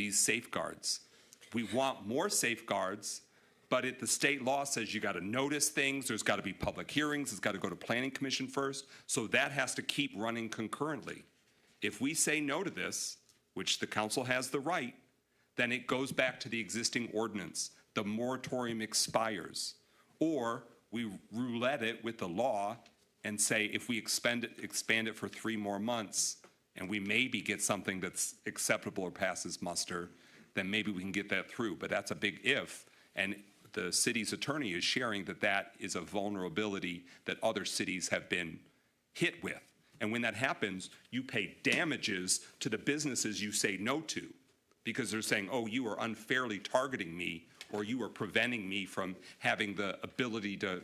safeguards. We want more safeguards, but the state law says you got to notice things, there's got to be public hearings, it's got to go to Planning Commission first, so that has to keep running concurrently. If we say no to this, which the council has the right, then it goes back to the existing ordinance. The moratorium expires. Or we roulette it with the law and say if we expand it for 3 more months, and we maybe get something that's acceptable or passes muster, then maybe we can get that through. But that's a big if. And the city's attorney is sharing that is a vulnerability that other cities have been hit with. And when that happens, you pay damages to the businesses you say no to, because they're saying, oh, you are unfairly targeting me, or you are preventing me from having the ability to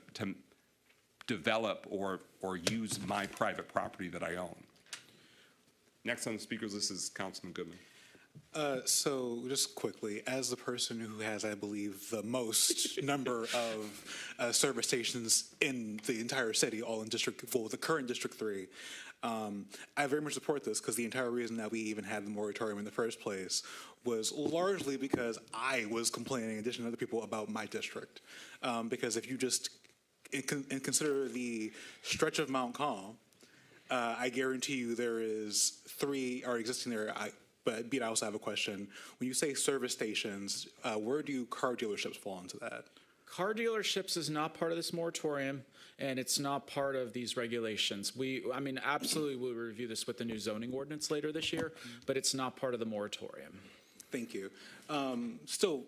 develop or use my private property that I own. Next on the speakers list is Councilman Goodman. So just quickly, as the person who has, I believe, the most number of service stations in the entire city, all in the current District 3, I very much support this, because the entire reason that we even had the moratorium in the first place was largely because I was complaining, in addition to other people, about my district. Because if you just consider the stretch of Mount Calm, I guarantee you there is 3 are existing there. But I also have a question. When you say service stations, where do car dealerships fall into that? Car dealerships is not part of this moratorium, and it's not part of these regulations. Absolutely we'll review this with the new zoning ordinance later this year, but it's not part of the moratorium. Thank you. Still,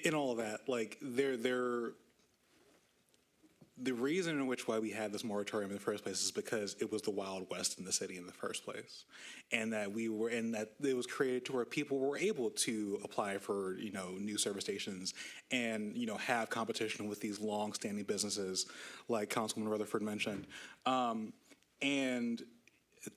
in all of that, like, the reason in which why we had this moratorium in the first place is because it was the Wild West in the city in the first place, and that it was created to where people were able to apply for new service stations and have competition with these long-standing businesses, like Councilman Rutherford mentioned. And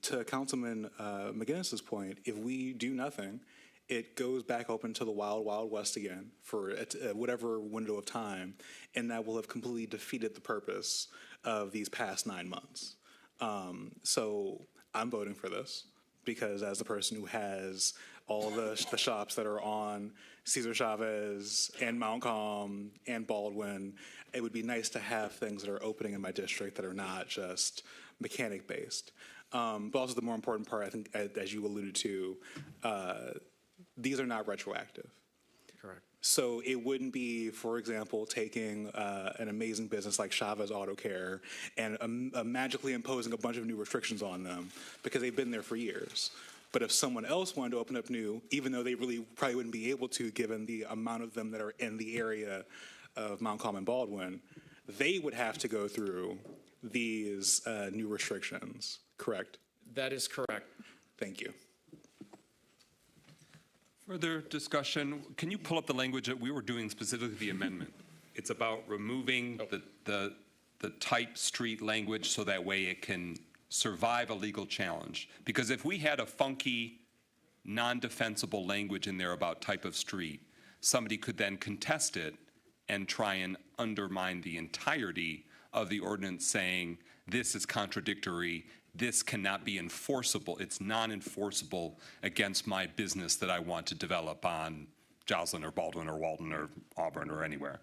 to Councilman McGinnis's point, if we do nothing, it goes back open to the wild, wild west again for whatever window of time, and that will have completely defeated the purpose of these past 9 months. So I'm voting for this, because as the person who has all the shops that are on Cesar Chavez and Mount Calm and Baldwin. It would be nice to have things that are opening in my district that are not just mechanic-based. But also the more important part, I think, as you alluded to, these are not retroactive. Correct. So it wouldn't be, for example, taking an amazing business like Chavez Auto Care and magically imposing a bunch of new restrictions on them because they've been there for years. But if someone else wanted to open up new, even though they really probably wouldn't be able to given the amount of them that are in the area of Mount Calm and Baldwin, they would have to go through these new restrictions, correct? That is correct. Thank you. Further discussion, can you pull up the language that we were doing, specifically the amendment? It's about removing the type street language so that way it can survive a legal challenge. Because if we had a funky, non-defensible language in there about type of street, somebody could then contest it and try and undermine the entirety of the ordinance saying, this is contradictory, this cannot be enforceable, it's non-enforceable against my business that I want to develop on Joslyn or Baldwin or Walden or Auburn or anywhere.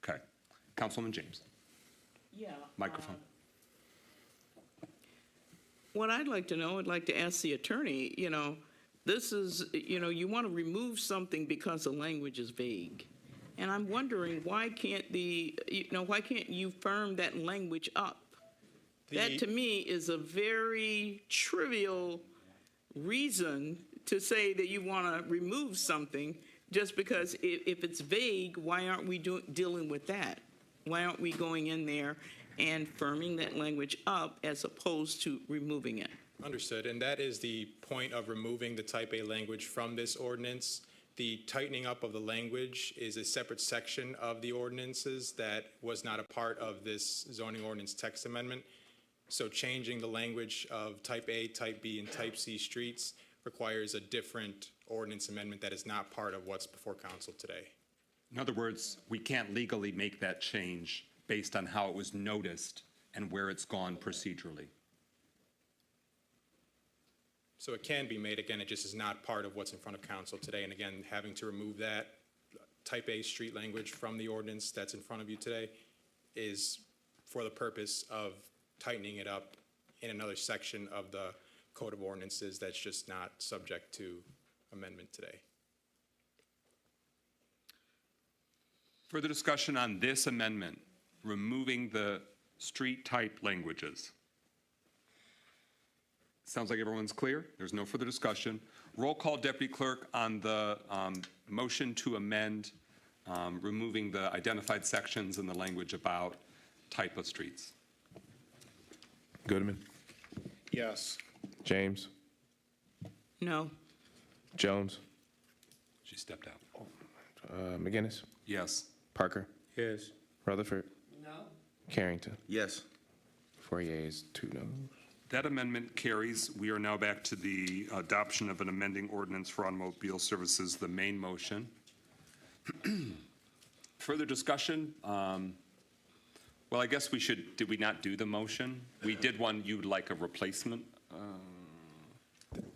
Okay. Councilman James. Yeah. Microphone. What I'd like to know, I'd like to ask the attorney, this is, you want to remove something because the language is vague. And I'm wondering, why can't why can't you firm that language up? That to me is a very trivial reason to say that you want to remove something just because if it's vague, why aren't we dealing with that? Why aren't we going in there and firming that language up as opposed to removing it? Understood, and that is the point of removing the type A language from this ordinance. The tightening up of the language is a separate section of the ordinances that was not a part of this zoning ordinance text amendment. So changing the language of type A, type B, and type C streets requires a different ordinance amendment that is not part of what's before council today. In other words, we can't legally make that change based on how it was noticed and where it's gone procedurally. So it can be made, again, it just is not part of what's in front of council today. And again, having to remove that type A street language from the ordinance that's in front of you today is for the purpose of tightening it up in another section of the Code of Ordinances that's just not subject to amendment today. Further discussion on this amendment, removing the street type languages. Sounds like everyone's clear. There's no further discussion. Roll call, Deputy Clerk, on the motion to amend, removing the identified sections in the language about type of streets. Goodman. Yes. James. No. Jones. She stepped out. McGinnis. Yes. Parker. Yes. Rutherford. No. Carrington. Yes. 4 yeas, 2 noes. That amendment carries. We are now back to the adoption of an amending ordinance for automobile services, the main motion. Further discussion? Well, I guess we should, did we not do the motion? We did one, you would like a replacement?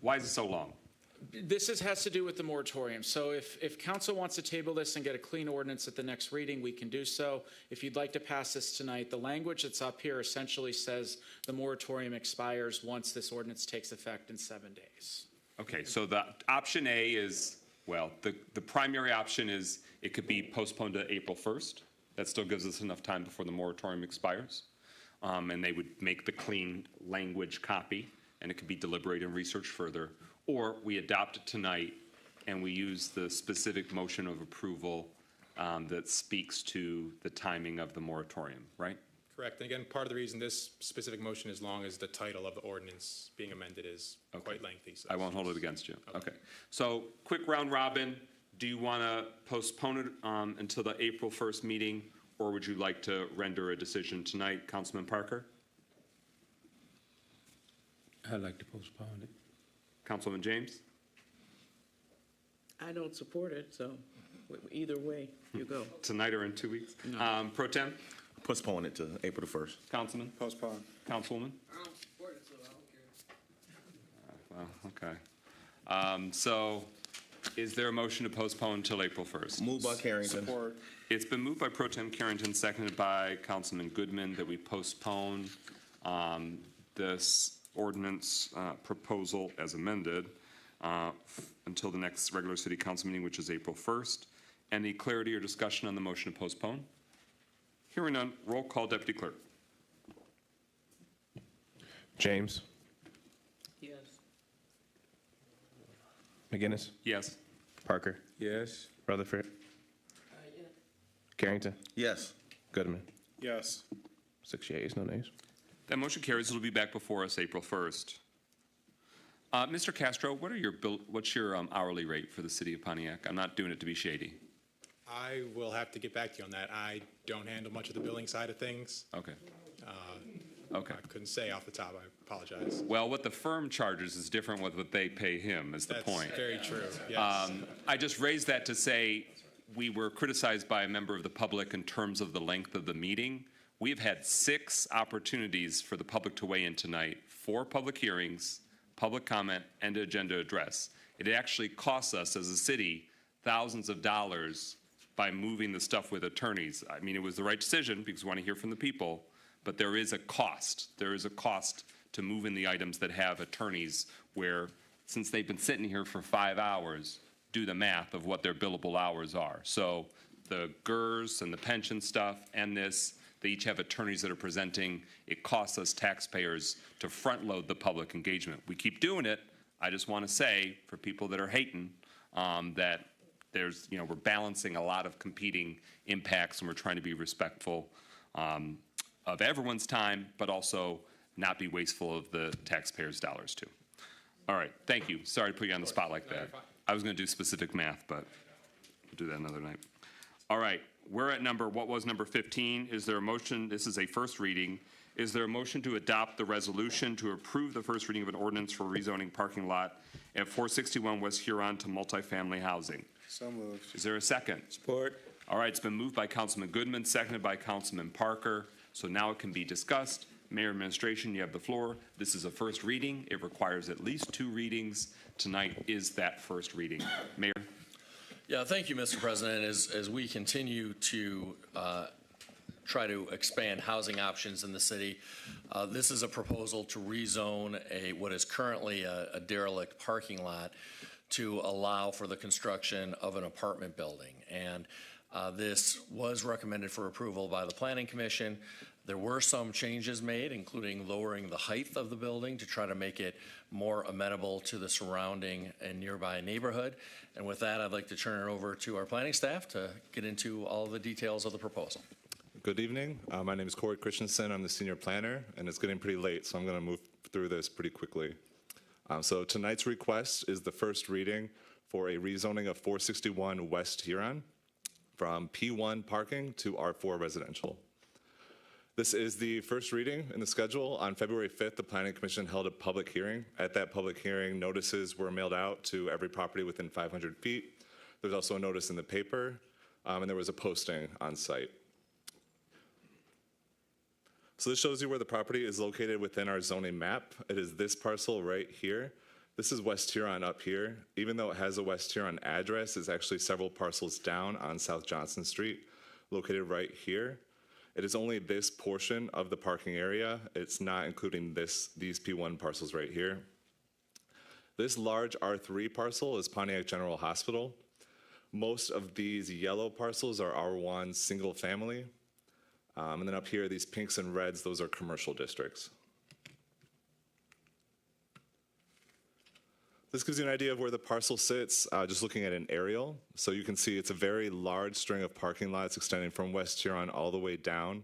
Why is it so long? This has to do with the moratorium. So if council wants to table this and get a clean ordinance at the next reading, we can do so. If you'd like to pass this tonight, the language that's up here essentially says the moratorium expires once this ordinance takes effect in 7 days. Okay, so the option A is, well, the primary option is it could be postponed to April 1st. That still gives us enough time before the moratorium expires. And they would make the clean language copy, and it could be deliberated and researched further. Or we adopt it tonight and we use the specific motion of approval that speaks to the timing of the moratorium, right? Correct. And again, part of the reason this specific motion is long is the title of the ordinance being amended is quite lengthy. So I won't hold it against you. Okay. So quick round robin. Do you want to postpone it until the April 1st meeting, or would you like to render a decision tonight, Councilman Parker? I'd like to postpone it. Councilman James? I don't support it, so either way you go. Tonight or in 2 weeks? No. Pro Tem? Postpone it to April the 1st. Councilman? Postpone. Councilwoman? I don't support it, so I don't care. Well, okay. So is there a motion to postpone until April 1st? Moved by Carrington. Support. It's been moved by Pro Tem Carrington, seconded by Councilman Goodman, that we postpone this ordinance proposal as amended until the next regular city council meeting, which is April 1st. Any clarity or discussion on the motion to postpone? Hearing none, roll call, Deputy Clerk. James. Yes. McGinnis. Yes. Parker. Yes. Rutherford. Carrington. Yes. Goodman. Yes. 6 yeas, no nays. That motion carries. It'll be back before us April 1st. Mr. Castro, what's your hourly rate for the city of Pontiac? I'm not doing it to be shady. I will have to get back to you on that. I don't handle much of the billing side of things. Okay. Okay. I couldn't say off the top. I apologize. Well, what the firm charges is different with what they pay him, is the point. That's very true. Yes. I just raised that to say we were criticized by a member of the public in terms of the length of the meeting. We've had 6 opportunities for the public to weigh in tonight, 4 public hearings, public comment, and agenda address. It actually costs us as a city thousands of dollars by moving the stuff with attorneys. I mean, it was the right decision because we want to hear from the people, but there is a cost. There is a cost to moving the items that have attorneys where, since they've been sitting here for 5 hours, do the math of what their billable hours are. So the GERS and the pension stuff and this, they each have attorneys that are presenting. It costs us taxpayers to front load the public engagement. We keep doing it. I just want to say, for people that are hating, that there's, we're balancing a lot of competing impacts, and we're trying to be respectful of everyone's time, but also not be wasteful of the taxpayers' dollars too. All right, thank you. Sorry to put you on the spot like that. I was going to do specific math, but we'll do that another night. All right, we're at what was number 15. Is there a motion? This is a first reading. Is there a motion to adopt the resolution to approve the first reading of an ordinance for rezoning parking lot at 461 West Huron to multifamily housing? So moved. Is there a second? Support. All right, it's been moved by Councilman Goodman, seconded by Councilman Parker. So now it can be discussed. Mayor, Administration, you have the floor. This is a first reading. It requires at least 2 readings. Tonight is that first reading. Mayor? Yeah, thank you, Mr. President. As we continue to try to expand housing options in the city, this is a proposal to rezone what is currently a derelict parking lot to allow for the construction of an apartment building. And this was recommended for approval by the Planning Commission. There were some changes made, including lowering the height of the building to try to make it more amenable to the surrounding and nearby neighborhood. And with that, I'd like to turn it over to our planning staff to get into all of the details of the proposal. Good evening. My name is Corey Christensen. I'm the senior planner, and it's getting pretty late, so I'm going to move through this pretty quickly. So tonight's request is the first reading for a rezoning of 461 West Huron from P1 parking to R4 residential. This is the first reading in the schedule. On February 5th, the Planning Commission held a public hearing. At that public hearing, notices were mailed out to every property within 500 feet. There's also a notice in the paper, and there was a posting on site. So this shows you where the property is located within our zoning map. It is this parcel right here. This is West Huron up here. Even though it has a West Huron address, it's actually several parcels down on South Johnson Street, located right here. It is only this portion of the parking area. It's not including these P1 parcels right here. This large R3 parcel is Pontiac General Hospital. Most of these yellow parcels are R1 single family. And then up here, these pinks and reds, those are commercial districts. This gives you an idea of where the parcel sits, just looking at an aerial. So you can see it's a very large string of parking lots extending from West Huron all the way down.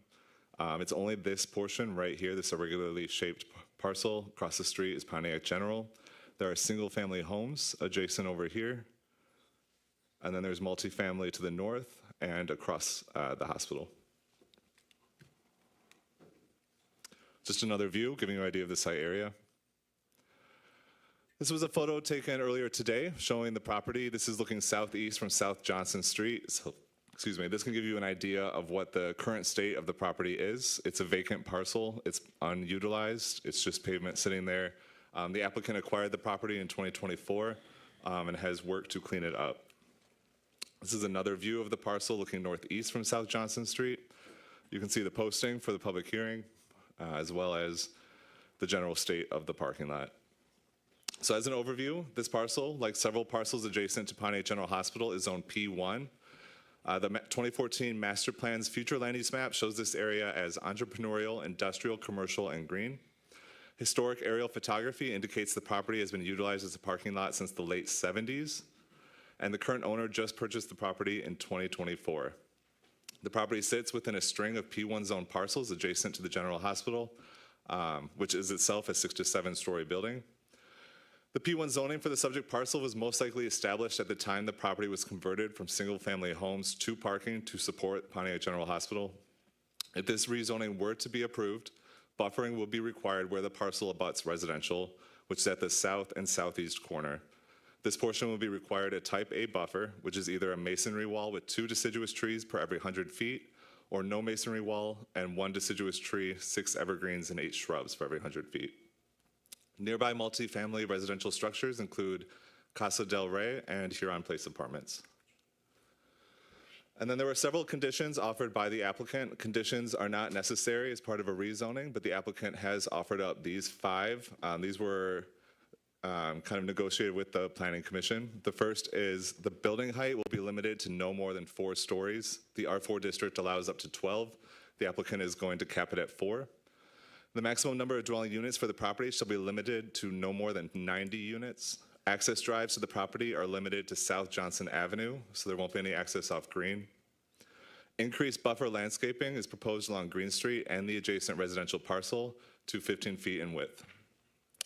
It's only this portion right here, this irregularly shaped parcel. Across the street is Pontiac General. There are single-family homes adjacent over here. And then there's multifamily to the north and across the hospital. Just another view, giving you an idea of the site area. This was a photo taken earlier today showing the property. This is looking southeast from South Johnson Street. So, excuse me, this can give you an idea of what the current state of the property is. It's a vacant parcel. It's unutilized. It's just pavement sitting there. The applicant acquired the property in 2024 and has worked to clean it up. This is another view of the parcel looking northeast from South Johnson Street. You can see the posting for the public hearing, as well as the general state of the parking lot. So as an overview, this parcel, like several parcels adjacent to Pontiac General Hospital, is zone P1. The 2014 Master Plan's future land use map shows this area as entrepreneurial, industrial, commercial, and green. Historic aerial photography indicates the property has been utilized as a parking lot since the late 70s, and the current owner just purchased the property in 2024. The property sits within a string of P1 zone parcels adjacent to the General Hospital, which is itself a 6 to 7 story building. The P1 zoning for the subject parcel was most likely established at the time the property was converted from single-family homes to parking to support Pontiac General Hospital. If this rezoning were to be approved, buffering will be required where the parcel abuts residential, which is at the south and southeast corner. This portion will be required a type A buffer, which is either a masonry wall with 2 deciduous trees per every 100 feet, or no masonry wall and 1 deciduous tree, 6 evergreens, and 8 shrubs for every 100 feet. Nearby multifamily residential structures include Casa del Rey and Huron Place Apartments. And then there were several conditions offered by the applicant. Conditions are not necessary as part of a rezoning, but the applicant has offered up these 5. These were kind of negotiated with the Planning Commission. The first is the building height will be limited to no more than 4 stories. The R4 district allows up to 12. The applicant is going to cap it at 4. The maximum number of dwelling units for the property shall be limited to no more than 90 units. Access drives to the property are limited to South Johnson Avenue, so there won't be any access off Green. Increased buffer landscaping is proposed along Green Street and the adjacent residential parcel to 15 feet in width.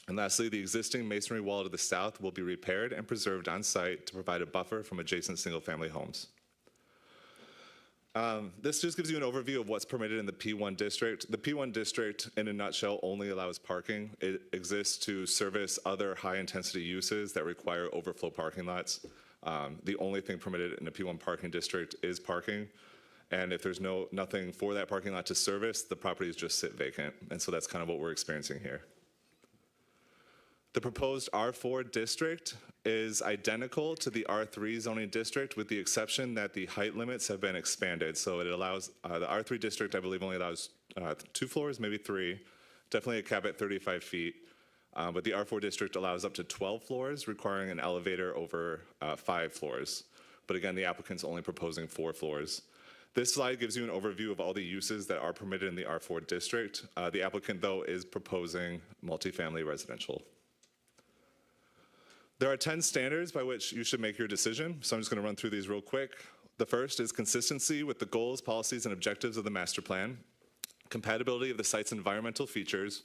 And lastly, the existing masonry wall to the south will be repaired and preserved on site to provide a buffer from adjacent single-family homes. This just gives you an overview of what's permitted in the P1 district. The P1 district, in a nutshell, only allows parking. It exists to service other high-intensity uses that require overflow parking lots. The only thing permitted in a P1 parking district is parking. And if there's nothing for that parking lot to service, the properties just sit vacant. And so that's kind of what we're experiencing here. The proposed R4 district is identical to the R3 zoning district with the exception that the height limits have been expanded. So it allows, the R3 district I believe only allows 2 floors, maybe 3, definitely a cap at 35 feet. But the R4 district allows up to 12 floors, requiring an elevator over 5 floors. But again, the applicant's only proposing 4 floors. This slide gives you an overview of all the uses that are permitted in the R4 district. The applicant, though, is proposing multifamily residential. There are 10 standards by which you should make your decision, so I'm just going to run through these real quick. The first is consistency with the goals, policies, and objectives of the master plan, compatibility of the site's environmental features,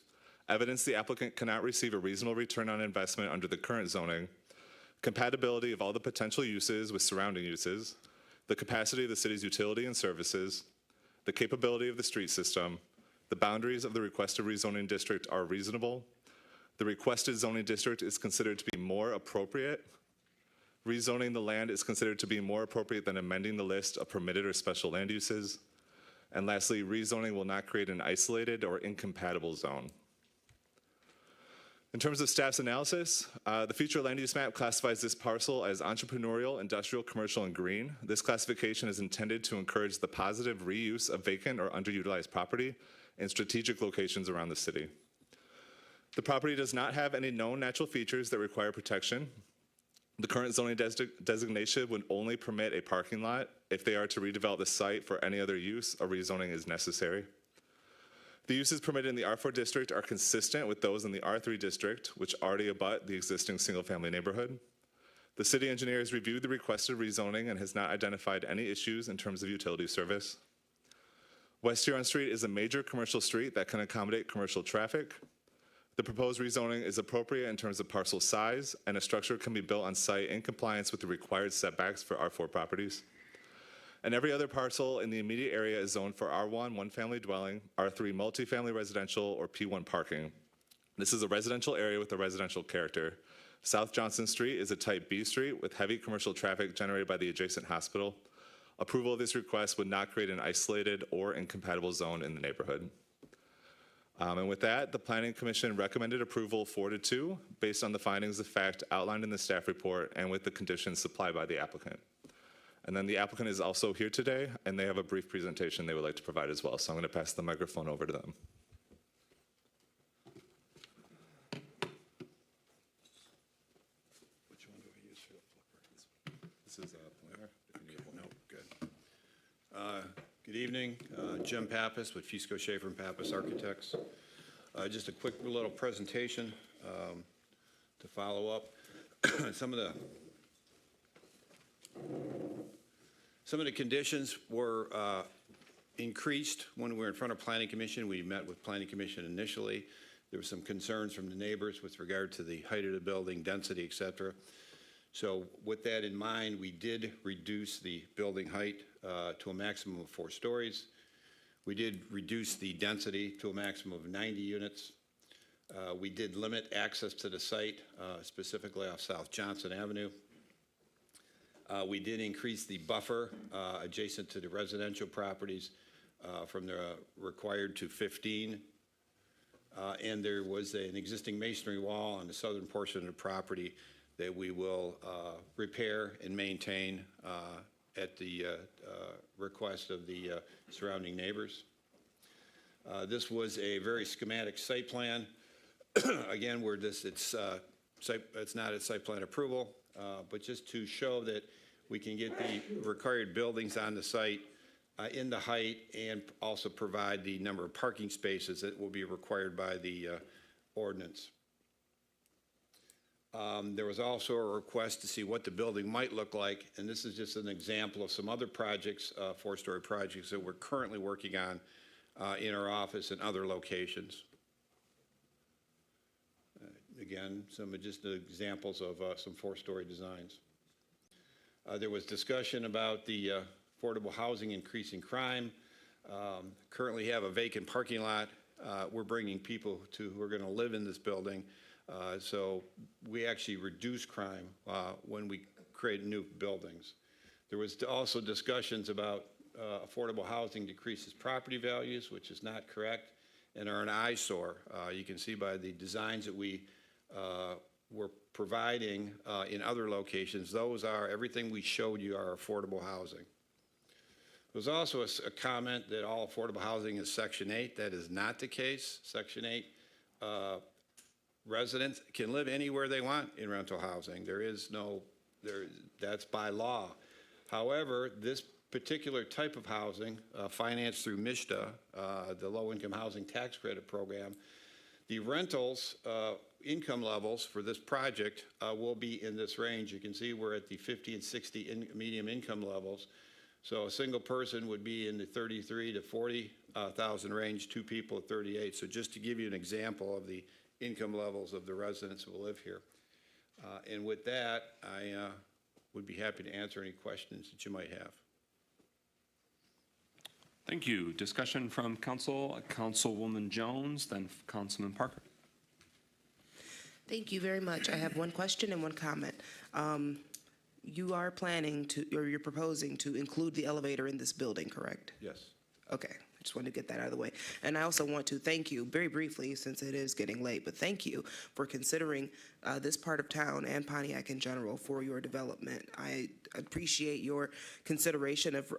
evidence the applicant cannot receive a reasonable return on investment under the current zoning, compatibility of all the potential uses with surrounding uses, the capacity of the city's utility and services, the capability of the street system, the boundaries of the requested rezoning district are reasonable, the requested zoning district is considered to be more appropriate. Rezoning the land is considered to be more appropriate than amending the list of permitted or special land uses. And lastly, rezoning will not create an isolated or incompatible zone. In terms of staff's analysis, the future land use map classifies this parcel as entrepreneurial, industrial, commercial, and green. This classification is intended to encourage the positive reuse of vacant or underutilized property in strategic locations around the city. The property does not have any known natural features that require protection. The current zoning designation would only permit a parking lot. If they are to redevelop the site for any other use, a rezoning is necessary. The uses permitted in the R4 district are consistent with those in the R3 district, which already abut the existing single-family neighborhood. The city engineer has reviewed the requested rezoning and has not identified any issues in terms of utility service. West Huron Street is a major commercial street that can accommodate commercial traffic. The proposed rezoning is appropriate in terms of parcel size, and a structure can be built on site in compliance with the required setbacks for R4 properties. And every other parcel in the immediate area is zoned for R1, one-family dwelling, R3, multifamily residential, or P1 parking. This is a residential area with a residential character. South Johnson Street is a type B street with heavy commercial traffic generated by the adjacent hospital. Approval of this request would not create an isolated or incompatible zone in the neighborhood. And with that, the Planning Commission recommended approval 4-2 based on the findings of fact outlined in the staff report and with the conditions supplied by the applicant. And then the applicant is also here today, and they have a brief presentation they would like to provide as well. So I'm going to pass the microphone over to them. Which one do I use for the flipper? This is Planner. If you need one. No, good. Good evening. Jim Pappas with Fusco, Schaefer and Pappas Architects. Just a quick little presentation to follow up. Some of the conditions were increased when we were in front of Planning Commission. We met with Planning Commission initially. There were some concerns from the neighbors with regard to the height of the building, density, et cetera. So with that in mind, we did reduce the building height to a maximum of 4 stories. We did reduce the density to a maximum of 90 units. We did limit access to the site, specifically off South Johnson Avenue. We did increase the buffer adjacent to the residential properties from the required to 15. And there was an existing masonry wall on the southern portion of the property that we will repair and maintain at the request of the surrounding neighbors. This was a very schematic site plan. Again, it's not a site plan approval, but just to show that we can get the required buildings on the site in the height and also provide the number of parking spaces that will be required by the ordinance. There was also a request to see what the building might look like, and this is just an example of some other projects, 4-story projects that we're currently working on in our office and other locations. Again, some just examples of some 4-story designs. There was discussion about the affordable housing increasing crime. Currently have a vacant parking lot. We're bringing people who are going to live in this building. So we actually reduce crime when we create new buildings. There was also discussions about affordable housing decreases property values, which is not correct, and are an eyesore. You can see by the designs that we were providing in other locations, those are, everything we showed you are affordable housing. There was also a comment that all affordable housing is Section 8. That is not the case. Section 8 residents can live anywhere they want in rental housing. There is no, that's by law. However, this particular type of housing, financed through MISHDA, the Low-Income Housing Tax Credit Program, the rentals income levels for this project will be in this range. You can see we're at the 50 and 60 medium income levels. So a single person would be in the 33 to 40,000 range, 2 people at 38. So just to give you an example of the income levels of the residents who will live here. And with that, I would be happy to answer any questions that you might have. Thank you. Discussion from Council, Councilwoman Jones, then Councilman Parker. Thank you very much. I have one question and one comment. You are planning to, or you're proposing to include the elevator in this building, correct? Yes. Okay. I just wanted to get that out of the way. And I also want to thank you very briefly, since it is getting late, but thank you for considering this part of town and Pontiac in general for your development. I appreciate your consideration of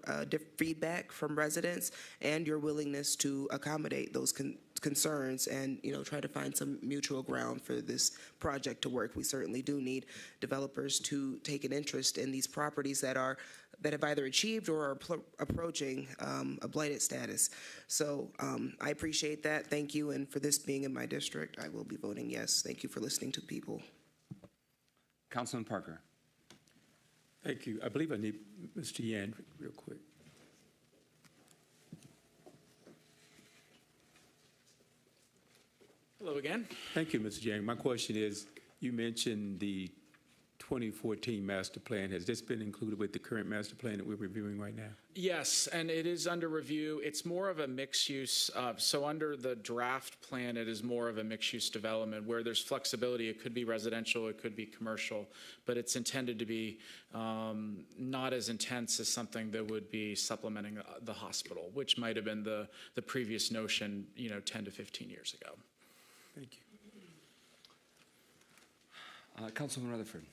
feedback from residents and your willingness to accommodate those concerns and, you know, try to find some mutual ground for this project to work. We certainly do need developers to take an interest in these properties that have either achieved or are approaching a blighted status. So I appreciate that. Thank you. And for this being in my district, I will be voting yes. Thank you for listening to people. Councilman Parker. Thank you. I believe I need Mr. Yan real quick. Hello again. Thank you, Mr. Yang. My question is, you mentioned the 2014 master plan, has this been included with the current master plan that we're reviewing right now? Yes, and it is under review. It's more of a mixed use. So under the draft plan, it is more of a mixed use development where there's flexibility. It could be residential, it could be commercial, but it's intended to be not as intense as something that would be supplementing the hospital, which might have been the previous notion, 10 to 15 years ago. Thank you. Councilman Rutherford.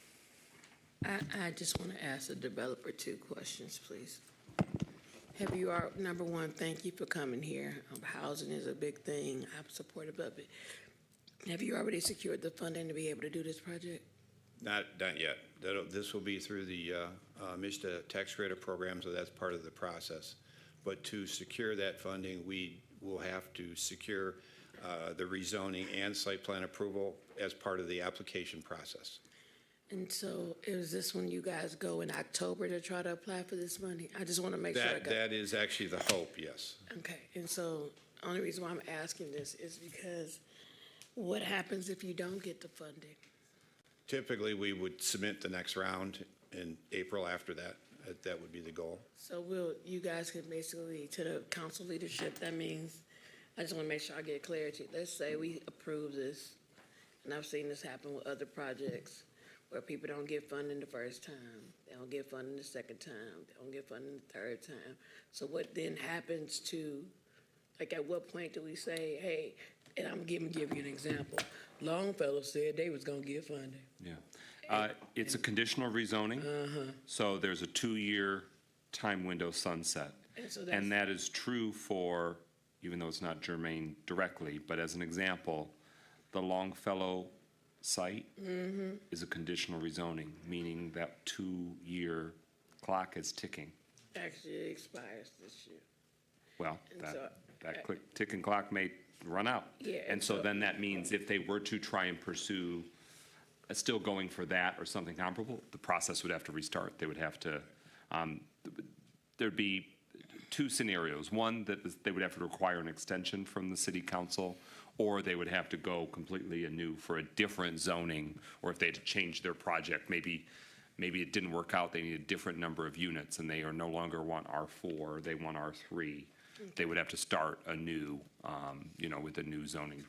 I just want to ask the developer 2 questions, please. Have you, number one, thank you for coming here. Housing is a big thing. I'm supportive of it. Have you already secured the funding to be able to do this project? Not yet. This will be through the MISTA tax credit program, so that's part of the process. But to secure that funding, we will have to secure the rezoning and site plan approval as part of the application process. And so is this when you guys go in October to try to apply for this money? I just want to make sure I got That is actually the hope, yes. Okay, and so the only reason why I'm asking this is because what happens if you don't get the funding? Typically, we would submit the next round in April after that. That would be the goal. So you guys can basically, to the council leadership, that means, I just want to make sure I get clarity. Let's say we approve this, and I've seen this happen with other projects where people don't get funding the first time, they don't get funding the second time, they don't get funding the third time. So what then happens to, like at what point do we say, hey, and I'm gonna give you an example. Longfellow said they was gonna get funding. Yeah. It's a conditional rezoning, so there's a 2-year time window sunset. And that is true for, even though it's not germane directly, but as an example, the Longfellow site is a conditional rezoning, meaning that 2-year clock is ticking. Actually, it expires this year. Well, that ticking clock may run out. Yeah, And so then that means if they were to try and pursue still going for that or something comparable, the process would have to restart. They would have to, there'd be 2 scenarios. One, that they would have to require an extension from the city council, or they would have to go completely anew for a different zoning, or if they had to change their project, maybe it didn't work out, they need a different number of units, and they are no longer want R4, they want R3. They would have to start anew, with a new zoning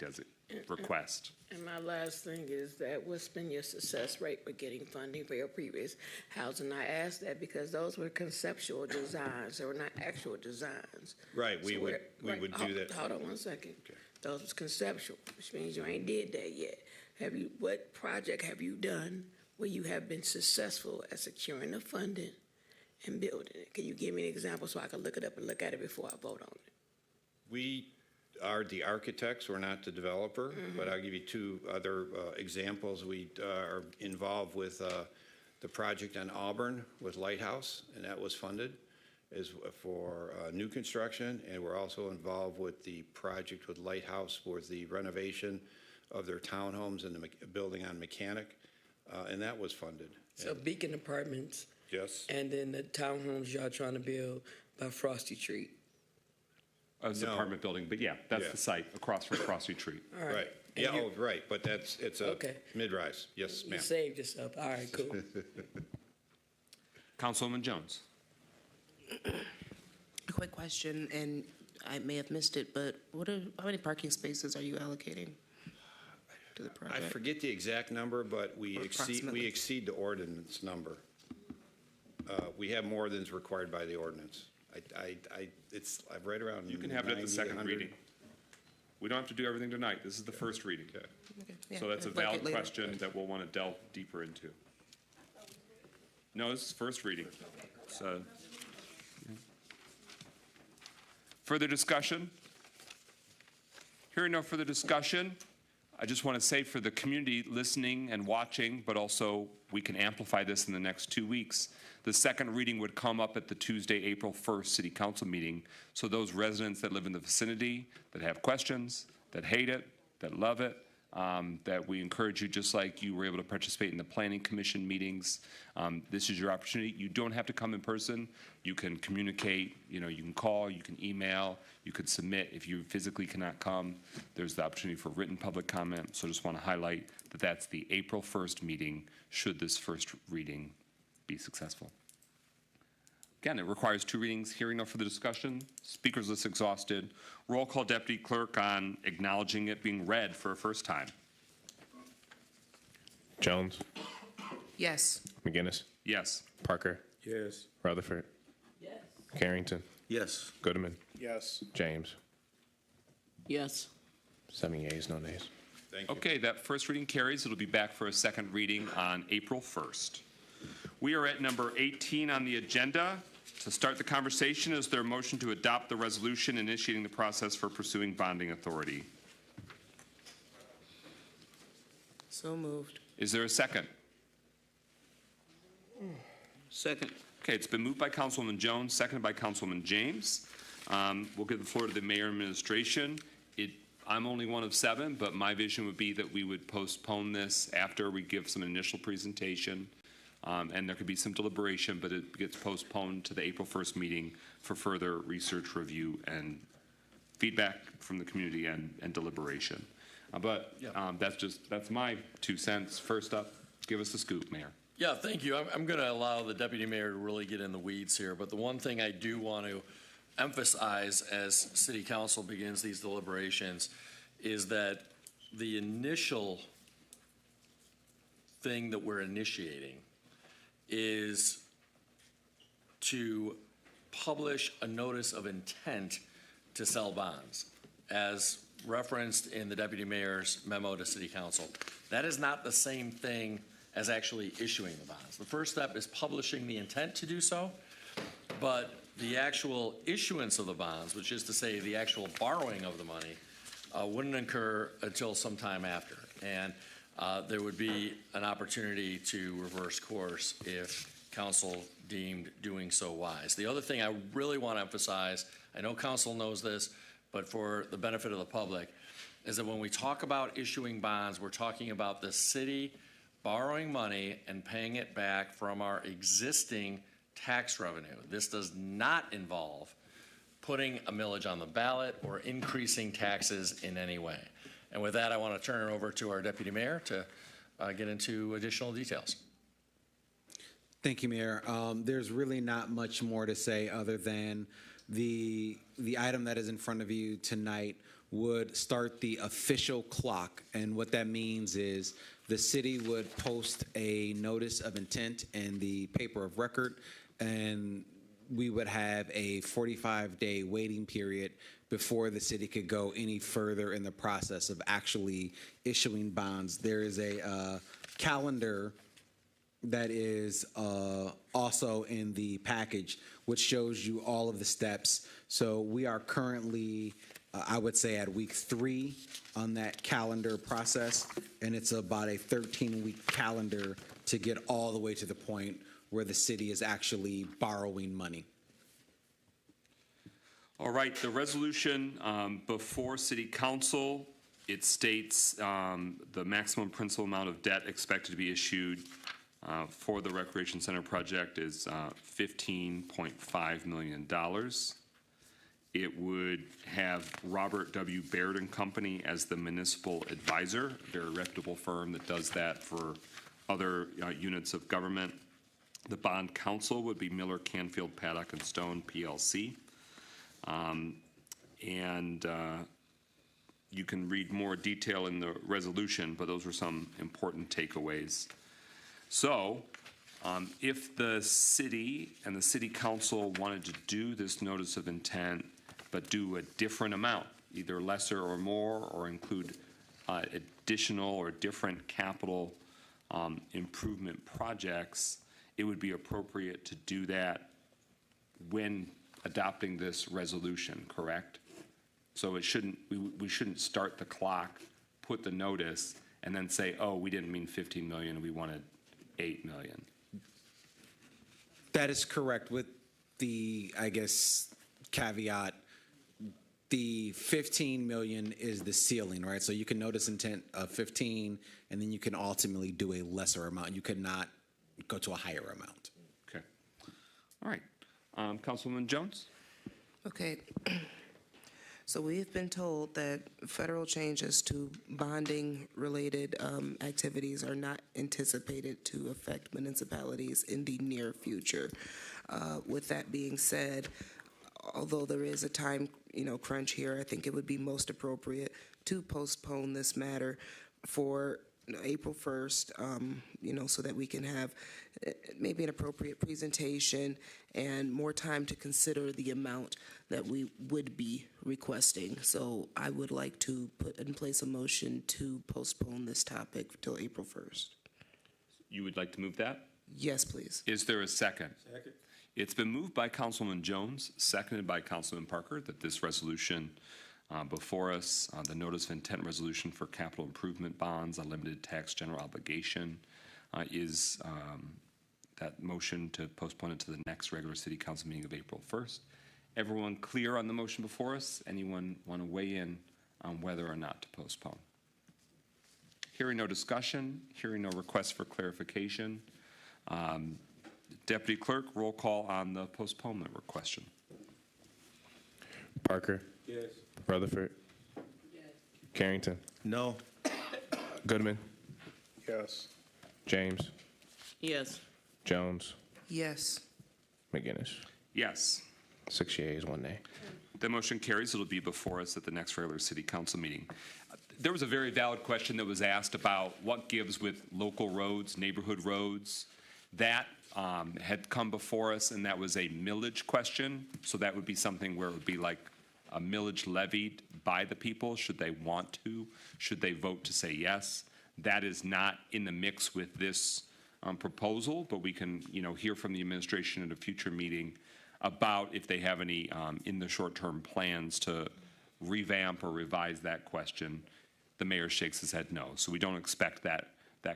request. And my last thing is that what's been your success rate with getting funding for your previous housing? I asked that because those were conceptual designs, they were not actual designs. Right, we would do that. Hold on one second. Okay. Those was conceptual, which means you ain't did that yet. What project have you done where you have been successful at securing the funding and building it? Can you give me an example so I can look it up and look at it before I vote on it? We are the architects, we're not the developer, but I'll give you 2 other examples. We are involved with the project on Auburn with Lighthouse, and that was funded is for new construction, and we're also involved with the project with Lighthouse for the renovation of their townhomes and the building on Mechanic, and that was funded. So Beacon Apartments. Yes. And then the townhomes y'all trying to build by Frosty Street. It's an apartment building, but yeah, that's the site across from Frosty Street. All right. Right. Yeah, right, but it's a mid-rise. Yes, ma'am. You saved yourself. All right, cool. Councilwoman Jones. A quick question, and I may have missed it, but how many parking spaces are you allocating to the project? I forget the exact number, but we exceed the ordinance number. We have more than is required by the ordinance. It's right around. You can have it at the second reading. We don't have to do everything tonight. This is the first reading. Yeah, So that's a I'd like valid it later. question that we'll want to delve deeper into. No, this is first reading. So, further discussion? Hearing no further discussion, I just want to say for the community listening and watching, but also we can amplify this in the next 2 weeks, the second reading would come up at the Tuesday, April 1st City Council meeting. So those residents that live in the vicinity, that have questions, that hate it, that love it, that we encourage you, just like you were able to participate in the Planning Commission meetings. This is your opportunity. You don't have to come in person. You can communicate, you can call, you can email, you could submit. If you physically cannot come, there's the opportunity for written public comment. So I just want to highlight that that's the April 1st meeting, should this first reading be successful. Again, it requires 2 readings. Hearing no further discussion. Speakers list exhausted. Roll call, Deputy Clerk, on acknowledging it being read for a first time. Jones, Yes. McGinnis, Yes. Parker, Yes. Rutherford, Yes. Carrington, Yes. Goodman, Yes. James. Yes. 7 yeas, no nays. Thank you. Okay, that first reading carries. It'll be back for a second reading on April 1st. We are at number 18 on the agenda. To start the conversation, is there a motion to adopt the resolution initiating the process for pursuing bonding authority? So moved. Is there a second? Second. Okay, it's been moved by Councilwoman Jones, seconded by Councilwoman James. We'll give the floor to the mayor and administration. I'm only one of 7, but my vision would be that we would postpone this after we give some initial presentation. And there could be some deliberation, but it gets postponed to the April 1st meeting for further research, review, and feedback from the community and deliberation. That's my 2 cents. First up, give us the scoop, Mayor. Yeah, thank you. I'm going to allow the deputy mayor to really get in the weeds here, but the one thing I do want to emphasize as city council begins these deliberations is that the initial thing that we're initiating is to publish a notice of intent to sell bonds, as referenced in the deputy mayor's memo to city council. That is not the same thing as actually issuing the bonds. The first step is publishing the intent to do so, but the actual issuance of the bonds, which is to say the actual borrowing of the money, wouldn't occur until sometime after. And there would be an opportunity to reverse course if council deemed doing so wise. The other thing I really want to emphasize, I know council knows this, but for the benefit of the public, is that when we talk about issuing bonds, we're talking about the city borrowing money and paying it back from our existing tax revenue. This does not involve putting a millage on the ballot or increasing taxes in any way. And with that, I want to turn it over to our deputy mayor to get into additional details. Thank you, Mayor. There's really not much more to say other than the item that is in front of you tonight would start the official clock. And what that means is the city would post a notice of intent in the paper of record, and we would have a 45-day waiting period before the city could go any further in the process of actually issuing bonds. There is a calendar that is also in the package, which shows you all of the steps. So we are currently, I would say, at week 3 on that calendar process, and it's about a 13-week calendar to get all the way to the point where the city is actually borrowing money. All right, the resolution before City Council, it states the maximum principal amount of debt expected to be issued for the Recreation Center project is $15.5 million. It would have Robert W. Baird & Company as the municipal advisor, a very reputable firm that does that for other units of government. The bond counsel would be Miller, Canfield, Paddock & Stone, PLC. You can read more detail in the resolution, but those are some important takeaways. So, if the city and the city council wanted to do this notice of intent, but do a different amount, either lesser or more, or include additional or different capital improvement projects, it would be appropriate to do that when adopting this resolution, correct? So it shouldn't, we shouldn't start the clock, put the notice, and then say, oh, we didn't mean 15 million, we wanted 8 million. That is correct, with the, I guess, caveat, the 15 million is the ceiling, right? So you can notice intent of 15, and then you can ultimately do a lesser amount. You could not go to a higher amount. Okay. All right. Councilwoman Jones? Okay. So we've been told that federal changes to bonding-related activities are not anticipated to affect municipalities in the near future. With that being said, although there is a time, crunch here, I think it would be most appropriate to postpone this matter for April 1st, so that we can have maybe an appropriate presentation and more time to consider the amount that we would be requesting. So I would like to put in place a motion to postpone this topic till April 1st. You would like to move that? Yes, please. Is there a second? Second. It's been moved by Councilman Jones, seconded by Councilman Parker, that this resolution before us, the notice of intent resolution for capital improvement bonds, a limited tax general obligation, is that motion to postpone it to the next regular city council meeting of April 1st. Everyone clear on the motion before us? Anyone want to weigh in on whether or not to postpone? Hearing no discussion, hearing no requests for clarification. Deputy Clerk, roll call on the postponement question. Parker? Yes. Rutherford? Yes. Carrington? No. Goodman? Yes. James? Yes. Jones? Yes. McGinnis? Yes. 6 yeas, 1 nay. The motion carries. It'll be before us at the next regular city council meeting. There was a very valid question that was asked about what gives with local roads, neighborhood roads. That had come before us, and that was a millage question. So that would be something where it would be like a millage levied by the people, should they want to, should they vote to say yes. That is not in the mix with this proposal, but we can, hear from the administration at a future meeting about if they have any in the short-term plans to revamp or revise that question. The mayor shakes his head no. So we don't expect that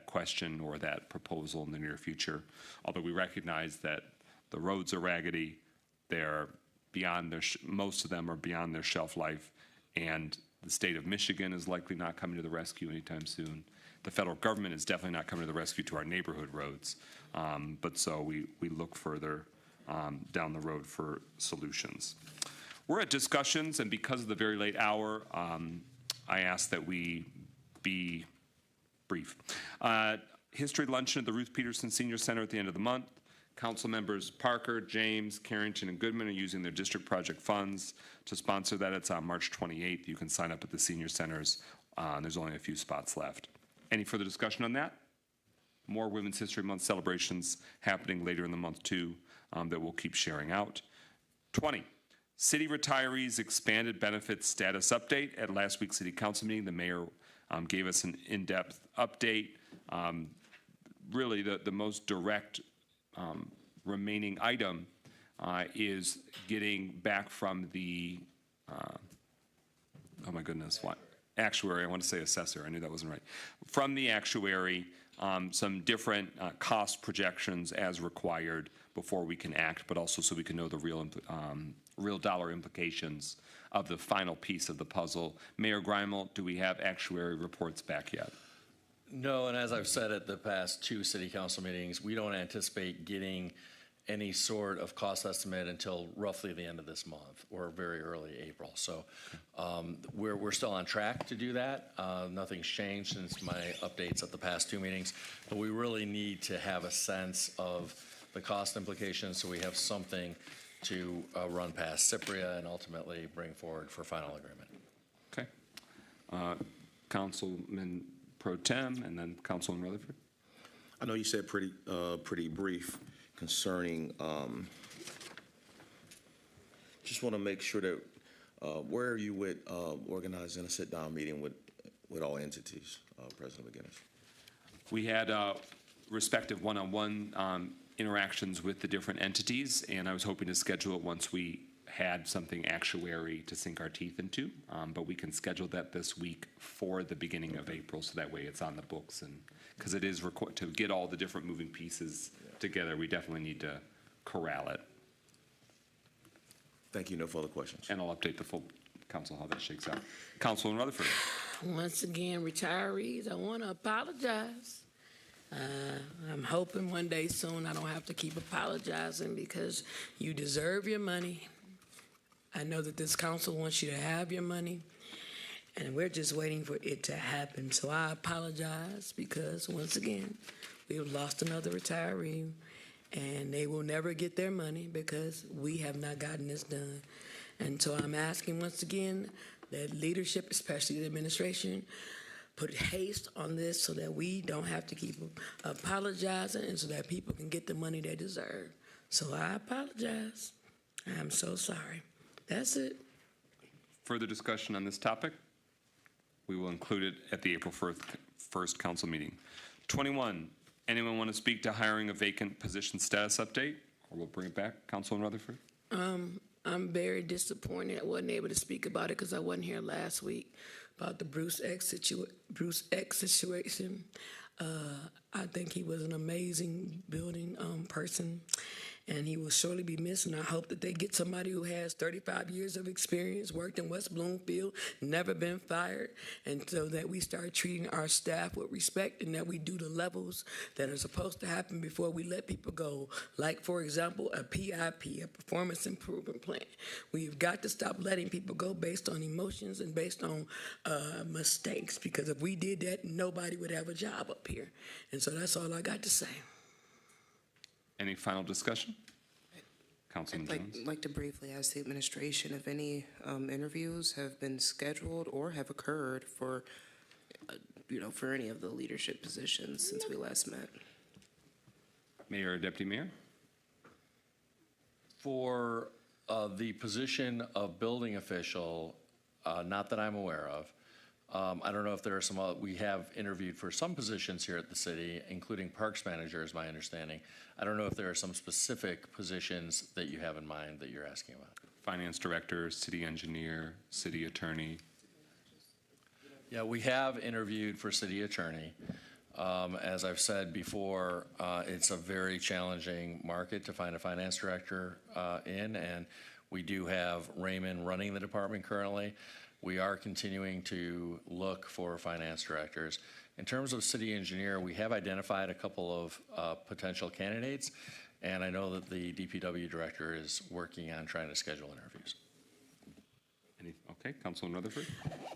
question or that proposal in the near future, although we recognize that the roads are raggedy, they're beyond their, most of them are beyond their shelf life, and the state of Michigan is likely not coming to the rescue anytime soon. The federal government is definitely not coming to the rescue to our neighborhood roads, but so we look further down the road for solutions. We're at discussions, and because of the very late hour, I ask that we be brief. History luncheon at the Ruth Peterson Senior Center at the end of the month. Council members Parker, James, Carrington, and Goodman are using their district project funds to sponsor that. It's on March 28th. You can sign up at the senior centers. There's only a few spots left. Any further discussion on that? More Women's History Month celebrations happening later in the month too that we'll keep sharing out. 20, city retirees expanded benefits status update. At last week's city council meeting, the mayor gave us an in-depth update. Really the most direct remaining item is getting back from the, oh my goodness, what? Actuary, I want to say assessor, I knew that wasn't right. From the actuary, some different cost projections as required before we can act, but also so we can know the real dollar implications of the final piece of the puzzle. Mayor Greimel, do we have actuary reports back yet? No, and as I've said at the past 2 city council meetings, we don't anticipate getting any sort of cost estimate until roughly the end of this month or very early April. So we're still on track to do that. Nothing's changed since my updates at the past 2 meetings, but we really need to have a sense of the cost implications so we have something to run past Cypria and ultimately bring forward for final agreement. Okay. Councilman Pro Tem and then Councilman Rutherford. I know you said pretty brief concerning, just want to make sure that, where are you with organizing a sit-down meeting with all entities, President McGinnis? We had respective one-on-one interactions with the different entities, and I was hoping to schedule it once we had something actuary to sink our teeth into, but we can schedule that this week for the beginning of April, so that way it's on the books, and because it is to get all the different moving pieces together, we definitely need to corral it. Thank you. No further questions. And I'll update the full council how that shakes out. Councilman Rutherford. Once again, retirees, I want to apologize. I'm hoping one day soon I don't have to keep apologizing because you deserve your money. I know that this council wants you to have your money, and we're just waiting for it to happen. So I apologize because, once again, we've lost another retiree, and they will never get their money because we have not gotten this done. And so I'm asking once again that leadership, especially the administration, put haste on this so that we don't have to keep apologizing and so that people can get the money they deserve. So I apologize. I'm so sorry. That's it. Further discussion on this topic? We will include it at the April 1st council meeting. 21, anyone want to speak to hiring a vacant position status update? Or we'll bring it back, Councilman Rutherford. I'm very disappointed I wasn't able to speak about it because I wasn't here last week about the Bruce X situation. I think he was an amazing building person, and he will surely be missed. And I hope that they get somebody who has 35 years of experience, worked in West Bloomfield, never been fired, and so that we start treating our staff with respect and that we do the levels that are supposed to happen before we let people go. Like, for example, a PIP, a performance improvement plan. We've got to stop letting people go based on emotions and based on mistakes, because if we did that, nobody would have a job up here. And so that's all I got to say. Any final discussion? Councilman Jones. I'd like to briefly ask the administration if any interviews have been scheduled or have occurred for, for any of the leadership positions since we last met. Mayor or Deputy Mayor? For the position of building official, not that I'm aware of. I don't know if there are some, we have interviewed for some positions here at the city, including parks manager is my understanding. I don't know if there are some specific positions that you have in mind that you're asking about. Finance director, city engineer, city attorney. Yeah, we have interviewed for city attorney. As I've said before, it's a very challenging market to find a finance director in, and we do have Raymond running the department currently. We are continuing to look for finance directors. In terms of city engineer, we have identified a couple of potential candidates, and I know that the DPW director is working on trying to schedule interviews. Okay, Councilman Rutherford.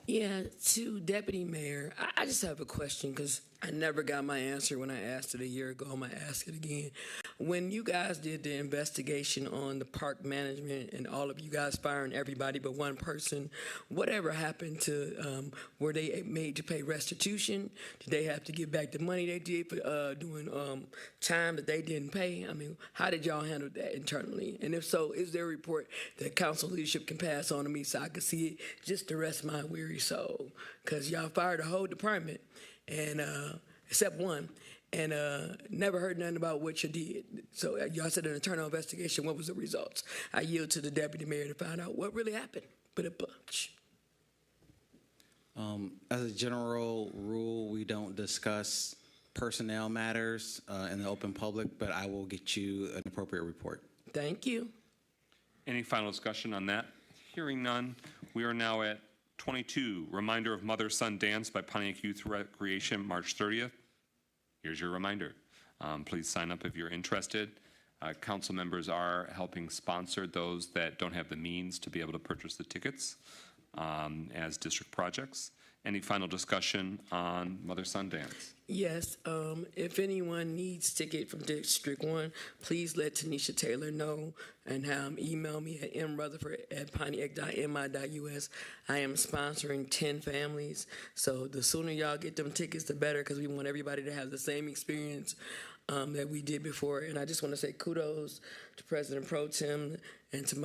Yeah, to Deputy Mayor, I just have a question because I never got my answer when I asked it a year ago. I'm going to ask it again. When you guys did the investigation on the park management and all of you guys firing everybody but one person, whatever happened to, were they made to pay restitution? Did they have to give back the money they did for doing time that they didn't pay? I mean, how did y'all handle that internally? And if so, is there a report that council leadership can pass on to me so I can see it just to rest my weary soul? Because y'all fired a whole department, and except one, and never heard nothing about what you did. So y'all said an internal investigation. What was the results? I yield to the deputy mayor to find out what really happened. But a bunch. As a general rule, we don't discuss personnel matters in the open public, but I will get you an appropriate report. Thank you. Any final discussion on that? Hearing none, we are now at 22, Reminder of Mother-Son Dance by Pontiac Youth Recreation, March 30th. Here's your reminder. Please sign up if you're interested. Council members are helping sponsor those that don't have the means to be able to purchase the tickets as district projects. Any final discussion on Mother-Son Dance? Yes, if anyone needs ticket from District 1, please let Tanisha Taylor know and email me at mrutherford@pontiac.mi.us. I am sponsoring 10 families, so the sooner y'all get them tickets, the better, because we want everybody to have the same experience that we did before. And I just want to say kudos to President Pro Tem and to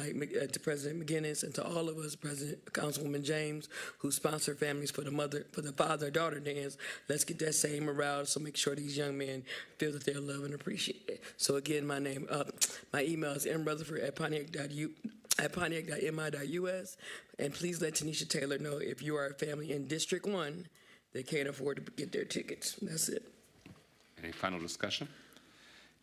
President McGinnis and to all of us, Councilwoman James, who sponsor families for the father-daughter dance. Let's get that same morale, so make sure these young men feel that they're loved and appreciated. So again, my email is mrutherford@pontiac.mi.us, and please let Tanisha Taylor know if you are a family in District 1 that can't afford to get their tickets. That's it. Any final discussion?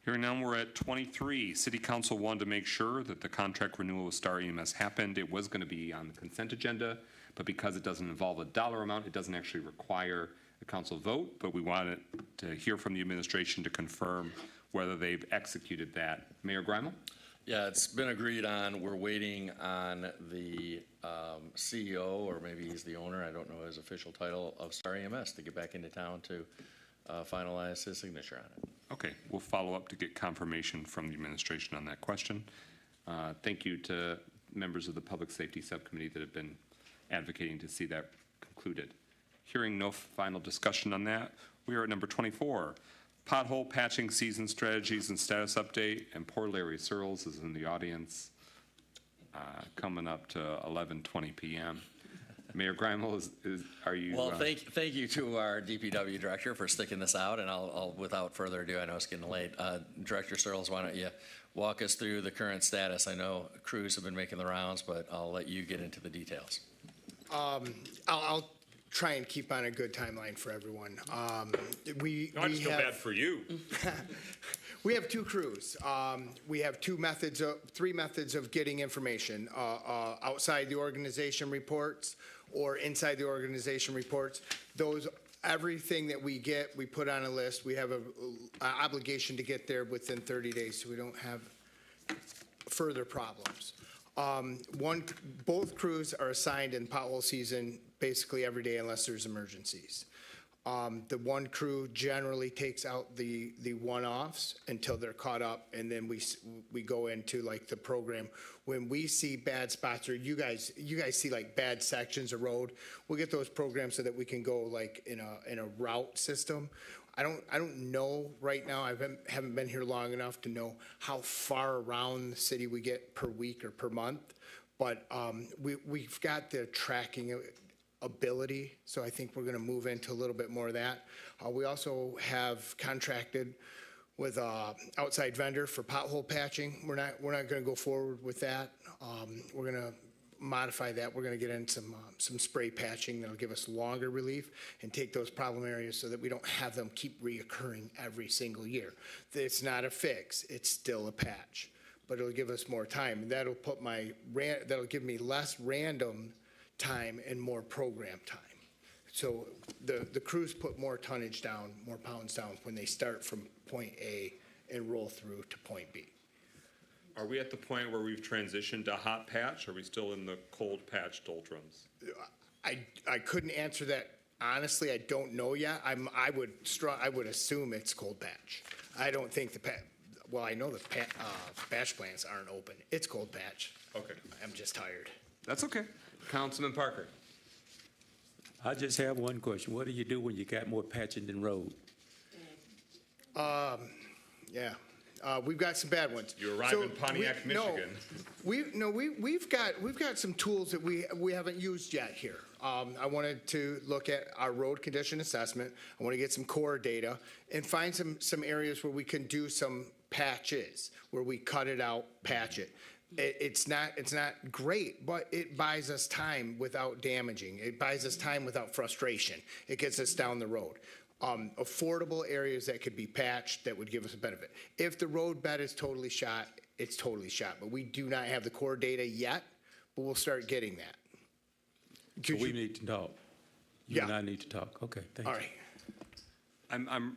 Hearing none, we're at 23. City Council wanted to make sure that the contract renewal with Star EMS happened. It was going to be on the consent agenda, but because it doesn't involve a dollar amount, it doesn't actually require a council vote, but we wanted to hear from the administration to confirm whether they've executed that. Mayor Grimal? Yeah, it's been agreed on. We're waiting on the CEO, or maybe he's the owner, I don't know his official title, of Star EMS to get back into town to finalize his signature on it. Okay, we'll follow up to get confirmation from the administration on that question. Thank you to members of the Public Safety Subcommittee that have been advocating to see that concluded. Hearing no final discussion on that, we are at number 24. Pothole patching season strategies and status update, and poor Larry Searles is in the audience, coming up to 11:20 p.m. Mayor Grimal, are you? Well, thank you to our DPW director for sticking this out, and I'll without further ado, I know it's getting late. Director Searles, why don't you walk us through the current status? I know crews have been making the rounds, but I'll let you get into the details. I'll try and keep on a good timeline for everyone. I just feel bad for you. We have two crews. We have three methods of getting information, outside the organization reports or inside the organization reports. Everything that we get, we put on a list. We have an obligation to get there within 30 days so we don't have further problems. Both crews are assigned in pothole season basically every day unless there's emergencies. The one crew generally takes out the one-offs until they're caught up, and then we go into like the program. When we see bad spots, or you guys see like bad sections of road, we'll get those programs so that we can go like in a route system. I don't know right now. I haven't been here long enough to know how far around the city we get per week or per month, but we've got the tracking ability, so I think we're going to move into a little bit more of that. We also have contracted with an outside vendor for pothole patching. We're not going to go forward with that. We're going to modify that. We're going to get in some spray patching that'll give us longer relief and take those problem areas so that we don't have them keep reoccurring every single year. It's not a fix. It's still a patch, but it'll give us more time. And that'll give me less random time and more program time. So the crews put more tonnage down, more pounds down when they start from point A and roll through to point B. Are we at the point where we've transitioned to hot patch? Or are we still in the cold patch doldrums? I couldn't answer that honestly. I don't know yet. I would assume it's cold patch. I don't think well, I know the patch plants aren't open. It's cold patch. Okay. I'm just tired. That's okay. Councilman Parker. I just have one question. What do you do when you got more patching than road? Yeah. We've got some bad ones. You arrive in Pontiac, Michigan. We've got some tools that we haven't used yet here. I wanted to look at our road condition assessment. I want to get some core data and find some areas where we can do some patches, where we cut it out, patch it. It's not great, but it buys us time without damaging. It buys us time without frustration. It gets us down the road. Affordable areas that could be patched that would give us a benefit. If the road bed is totally shot, it's totally shot. But we do not have the core data yet, but we'll start getting that. So we need to talk. You and I need to talk. Okay, thank you. All right. I'm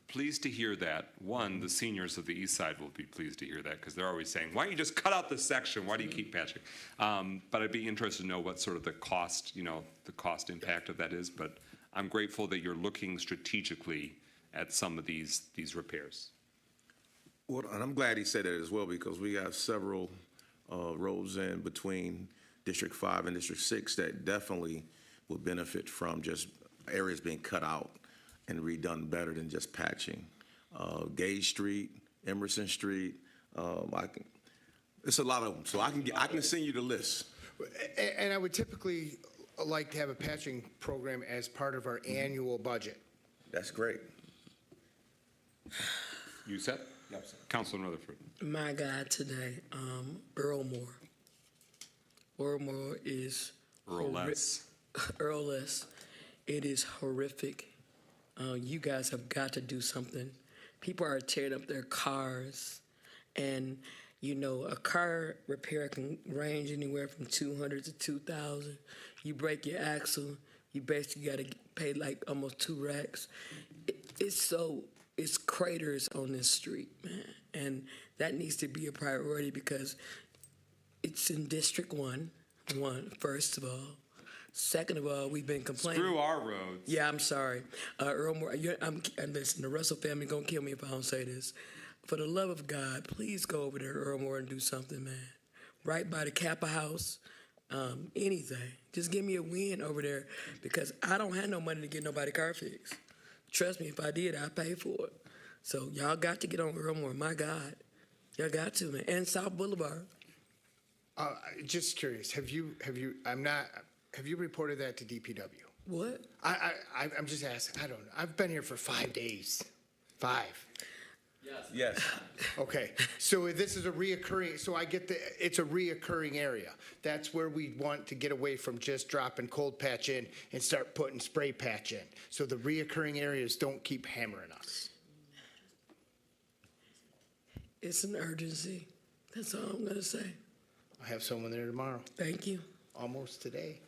pleased to hear that. One, the seniors of the east side will be pleased to hear that because they're always saying, why don't you just cut out this section? Why do you keep patching? But I'd be interested to know what sort of the cost impact of that is. But I'm grateful that you're looking strategically at some of these repairs. Well, and I'm glad he said that as well, because we have several roads in between District 5 and District 6 that definitely will benefit from just areas being cut out and redone better than just patching. Gage Street, Emerson Street, it's a lot of them. So I can send you the list. And I would typically like to have a patching program as part of our annual budget. That's great. You set? Yep. Councilman Rutherford. My guy today, Earl Moore. Earl Moore is Earl-less. Earl-less. It is horrific. You guys have got to do something people are tearing up their cars, and you know, a car repair can range anywhere from $200 to $2,000. You break your axle, you basically got to pay like almost 2 racks. It's craters on this street, man, and that needs to be a priority because it's in District 1, first of all. Second of all, we've been complaining. Screw our roads. Yeah, I'm sorry. Earl Moore, listen, the Russell family going to kill me if I don't say this. For the love of God, please go over there, Earl Moore, and do something, man. Right by the Kappa House, anything. Just give me a win over there because I don't have no money to get nobody car fixed. Trust me, if I did, I'd pay for it. So y'all got to get on Earl Moore. My God. Y'all got to, man. And South Boulevard. Just curious, have you reported that to DPW? What? I'm just asking, I don't know. I've been here for 5 days. 5. Yes. Okay, so this is a reoccurring, so I get it's a reoccurring area. That's where we want to get away from just dropping cold patch in and start putting spray patch in. So the reoccurring areas don't keep hammering us. It's an urgency. That's all I'm going to say. I have someone there tomorrow. Thank you. Almost today.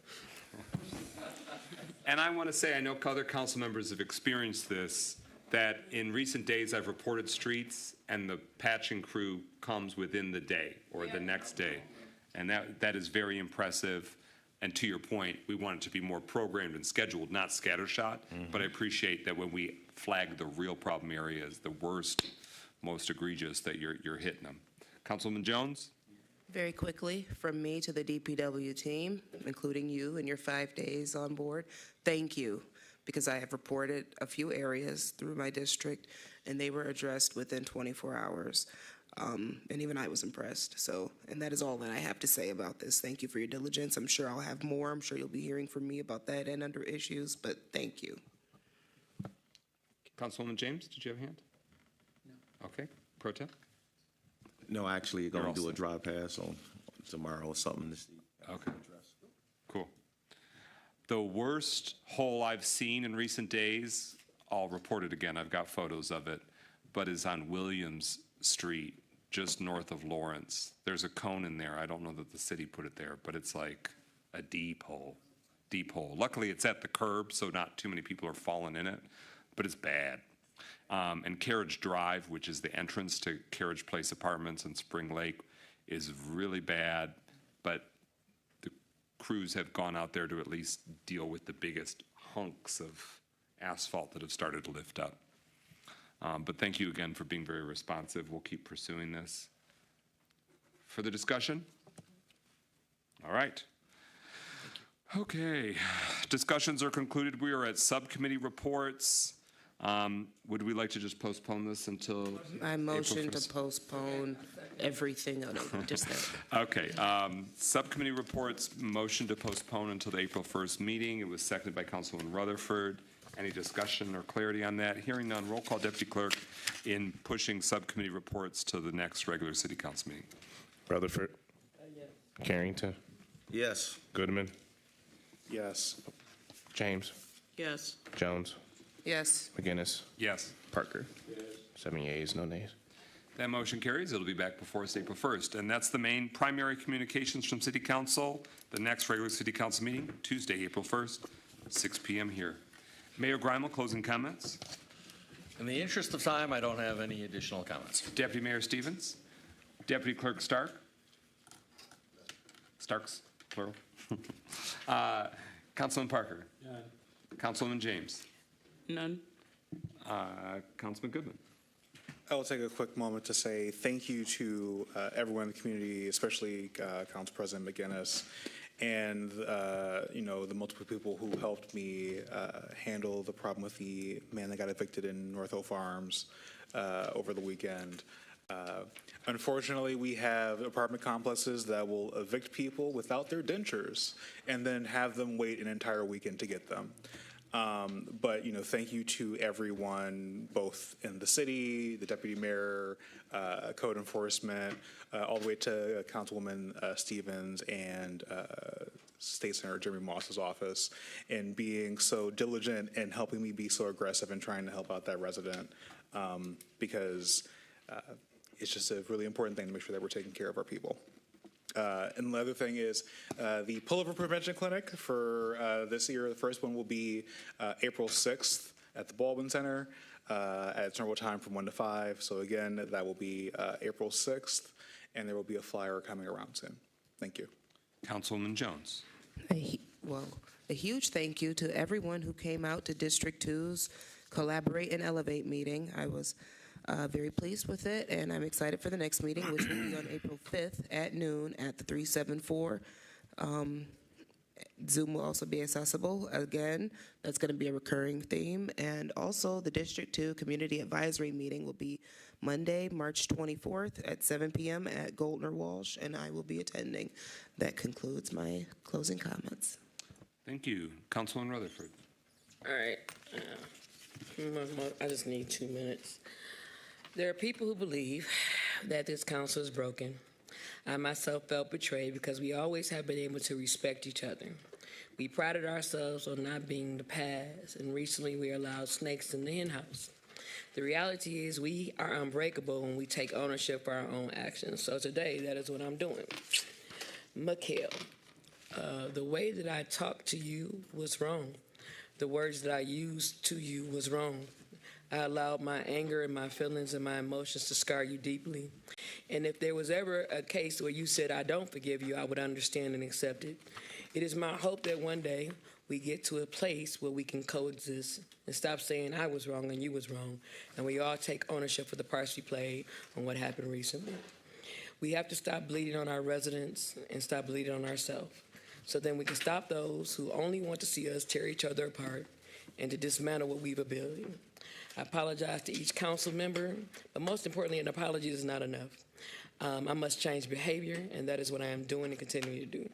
And I want to say, I know other council members have experienced this, that in recent days I've reported streets and the patching crew comes within the day or the next day. And that is very impressive. And to your point, we want it to be more programmed and scheduled, not scattershot. But I appreciate that when we flag the real problem areas, the worst, most egregious, that you're hitting them. Councilman Jones? Very quickly, from me to the DPW team, including you and your 5 days on board, thank you, because I have reported a few areas through my district, and they were addressed within 24 hours. And even I was impressed. So, and that is all that I have to say about this. Thank you for your diligence. I'm sure I'll have more. I'm sure you'll be hearing from me about that and other issues, but thank you. Councilwoman James, did you have a hand? No. Okay. Pro Tem? No, actually, you're going to do a drive pass on tomorrow or something. Okay. Cool. The worst hole I've seen in recent days, I'll report it again, I've got photos of it, but is on Williams Street, just north of Lawrence. There's a cone in there. I don't know that the city put it there, but it's like a deep hole. Deep hole. Luckily, it's at the curb, so not too many people are falling in it, but it's bad. And Carriage Drive, which is the entrance to Carriage Place Apartments in Spring Lake, is really bad, but the crews have gone out there to at least deal with the biggest hunks of asphalt that have started to lift up. But thank you again for being very responsive. We'll keep pursuing this. Further discussion? All right. Okay. Discussions are concluded. We are at subcommittee reports. Would we like to just postpone this until I motion April to 1st? postpone everything. Just that. Okay. Subcommittee reports, motion to postpone until the April 1st meeting. It was seconded by Councilman Rutherford. Any discussion or clarity on that? Hearing none, roll call, Deputy Clerk, in pushing subcommittee reports to the next regular City Council meeting. Rutherford? Yes. Carrington? Yes. Goodman? Yes. James? Yes. Jones? Yes. McGinnis? Yes. Parker? 7 yeas, no nays. That motion carries. It'll be back before us April 1st. And that's the main primary communications from City Council. The next regular City Council meeting, Tuesday, April 1st, 6 p.m. here. Mayor Grimal, closing comments. In the interest of time, I don't have any additional comments. Deputy Mayor Stevens. Deputy Clerk Stark. Starks, plural. Councilman Parker. None. Councilman James. None. Councilman Goodman. I will take a quick moment to say thank you to everyone in the community, especially Council President McGinnis, and the multiple people who helped me handle the problem with the man that got evicted in North Oak Farms over the weekend. Unfortunately, we have apartment complexes that will evict people without their dentures and then have them wait an entire weekend to get them. But thank you to everyone, both in the city, the deputy mayor, code enforcement, all the way to Councilwoman Stevens and State Senator Jeremy Moss's office, and being so diligent and helping me be so aggressive in trying to help out that resident. because it's just a really important thing to make sure that we're taking care of our people. And the other thing is the pullover prevention clinic for this year. The first one will be April 6th at the Baldwin Center at interval time from 1 to 5. So again, that will be April 6th, and there will be a flyer coming around soon. Thank you. Councilman Jones. A huge thank you to everyone who came out to District 2's Collaborate and Elevate meeting. I was very pleased with it, and I'm excited for the next meeting, which will be on April 5th at noon at the 374. Zoom will also be accessible. Again, that's going to be a recurring theme. And also, the District 2 Community Advisory Meeting will be Monday, March 24th at 7 p.m. at Goldner Walsh, and I will be attending. That concludes my closing comments. Thank you. Councilman Rutherford. All right. I just need 2 minutes. There are people who believe that this council is broken. I myself felt betrayed because we always have been able to respect each other. We prided ourselves on not being the past, and recently we allowed snakes in the in-house. The reality is we are unbreakable when we take ownership for our own actions. So today, that is what I'm doing. Mikhail, the way that I talked to you was wrong. The words that I used to you was wrong. I allowed my anger and my feelings and my emotions to scar you deeply. And if there was ever a case where you said, I don't forgive you, I would understand and accept it. It is my hope that one day we get to a place where we can coexist and stop saying I was wrong and you was wrong, and we all take ownership for the parts we played on what happened recently. We have to stop bleeding on our residents and stop bleeding on ourselves, so then we can stop those who only want to see us tear each other apart and to dismantle what we've built. I apologize to each council member, but most importantly, an apology is not enough. I must change behavior, and that is what I am doing and continuing to do.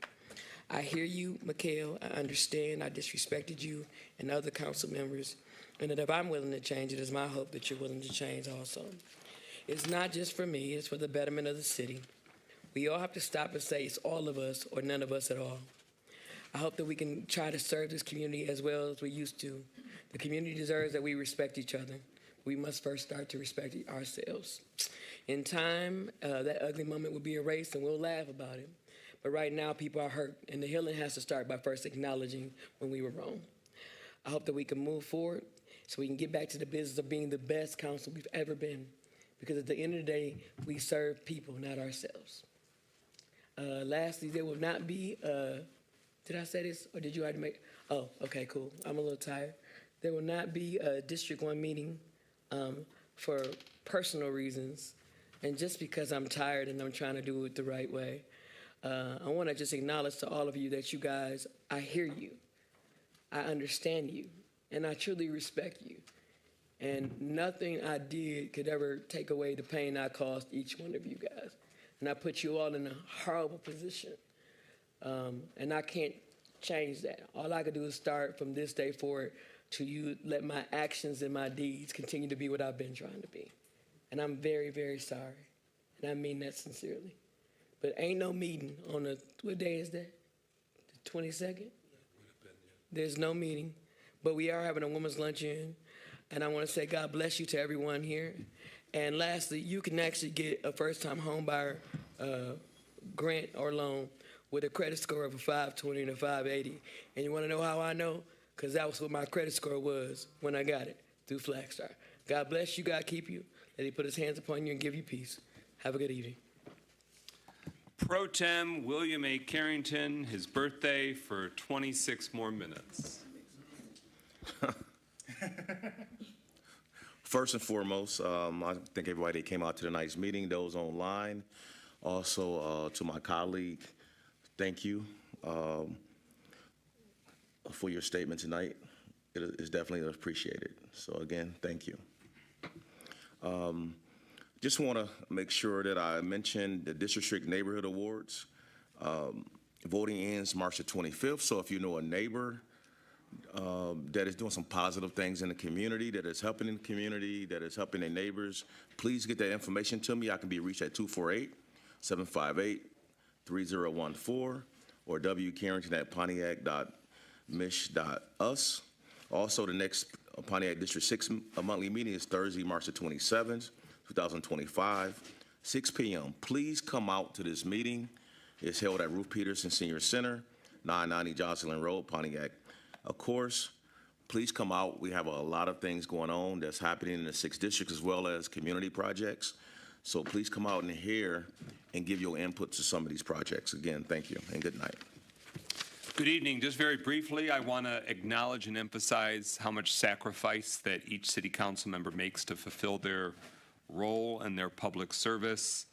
I hear you, Mikhail. I understand I disrespected you and other council members, and that if I'm willing to change, it is my hope that you're willing to change also. It's not just for me, it's for the betterment of the city. We all have to stop and say it's all of us or none of us at all. I hope that we can try to serve this community as well as we used to. The community deserves that we respect each other. We must first start to respect ourselves. In time, that ugly moment will be erased and we'll laugh about it. But right now, people are hurt, and the healing has to start by first acknowledging when we were wrong. I hope that we can move forward so we can get back to the business of being the best council we've ever been. Because at the end of the day, we serve people, not ourselves. Lastly, there will not be, did I say this, or did you already make, oh, okay, cool. I'm a little tired. There will not be a District 1 meeting for personal reasons, and just because I'm tired and I'm trying to do it the right way. I want to just acknowledge to all of you that you guys, I hear you, I understand you, and I truly respect you. And nothing I did could ever take away the pain I caused each one of you guys. And I put you all in a horrible position. And I can't change that. All I can do is start from this day forward to you let my actions and my deeds continue to be what I've been trying to be. And I'm very, very sorry. And I mean that sincerely. But ain't no meeting on the, what day is that? The 22nd? There's no meeting. But we are having a women's luncheon. And I want to say God bless you to everyone here. And lastly, you can actually get a first-time home buyer grant or loan with a credit score of a 520 and a 580. And you want to know how I know? Because that was what my credit score was when I got it through Flagstar. God bless you. God keep you. Let He put His hands upon you and give you peace. Have a good evening. Pro Tem William A. Carrington, his birthday for 26 more minutes. First and foremost, I thank everybody that came out to tonight's meeting, those online. Also, to my colleague, thank you for your statement tonight. It is definitely appreciated. So again, thank you. Just want to make sure that I mention the District Neighborhood Awards. Voting ends March the 25th, so if you know a neighbor that is doing some positive things in the community, that is helping in the community, that is helping their neighbors, please get that information to me. I can be reached at 248-758-3014 or wcarrington@pontiac.mich.us. Also, the next Pontiac District 6 monthly meeting is Thursday, March the 27th, 2025, 6 p.m. Please come out to this meeting. It's held at Ruth Peterson Senior Center, 990 Jocelyn Road, Pontiac. Of course, please come out. We have a lot of things going on that's happening in the 6th District as well as community projects. So please come out and hear and give your input to some of these projects. Again, thank you and good night. Good evening. Just very briefly, I want to acknowledge and emphasize how much sacrifice that each city council member makes to fulfill their role and their public service,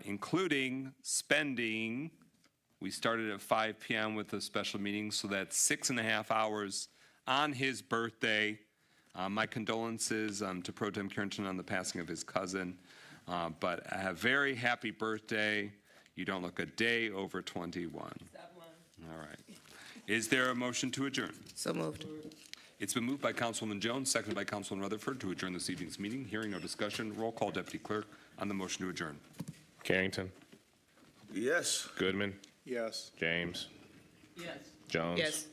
including spending. We started at 5 p.m. with a special meeting, so that's 6.5 hours on his birthday. My condolences to Pro Tem Carrington on the passing of his cousin, but a very happy birthday. You don't look a day over 21. All right. Is there a motion to adjourn? So moved. It's been moved by Councilwoman Jones, seconded by Councilman Rutherford to adjourn this evening's meeting. Hearing no discussion, roll call, Deputy Clerk, on the motion to adjourn. Carrington, Yes. Goodman, Yes. James, Yes. Jones. Yes.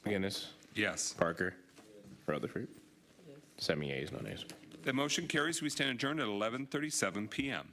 McGinnis, Yes. Parker, Rutherford. 7 yeas, no nays. The motion carries. We stand adjourned at 11:37 p.m.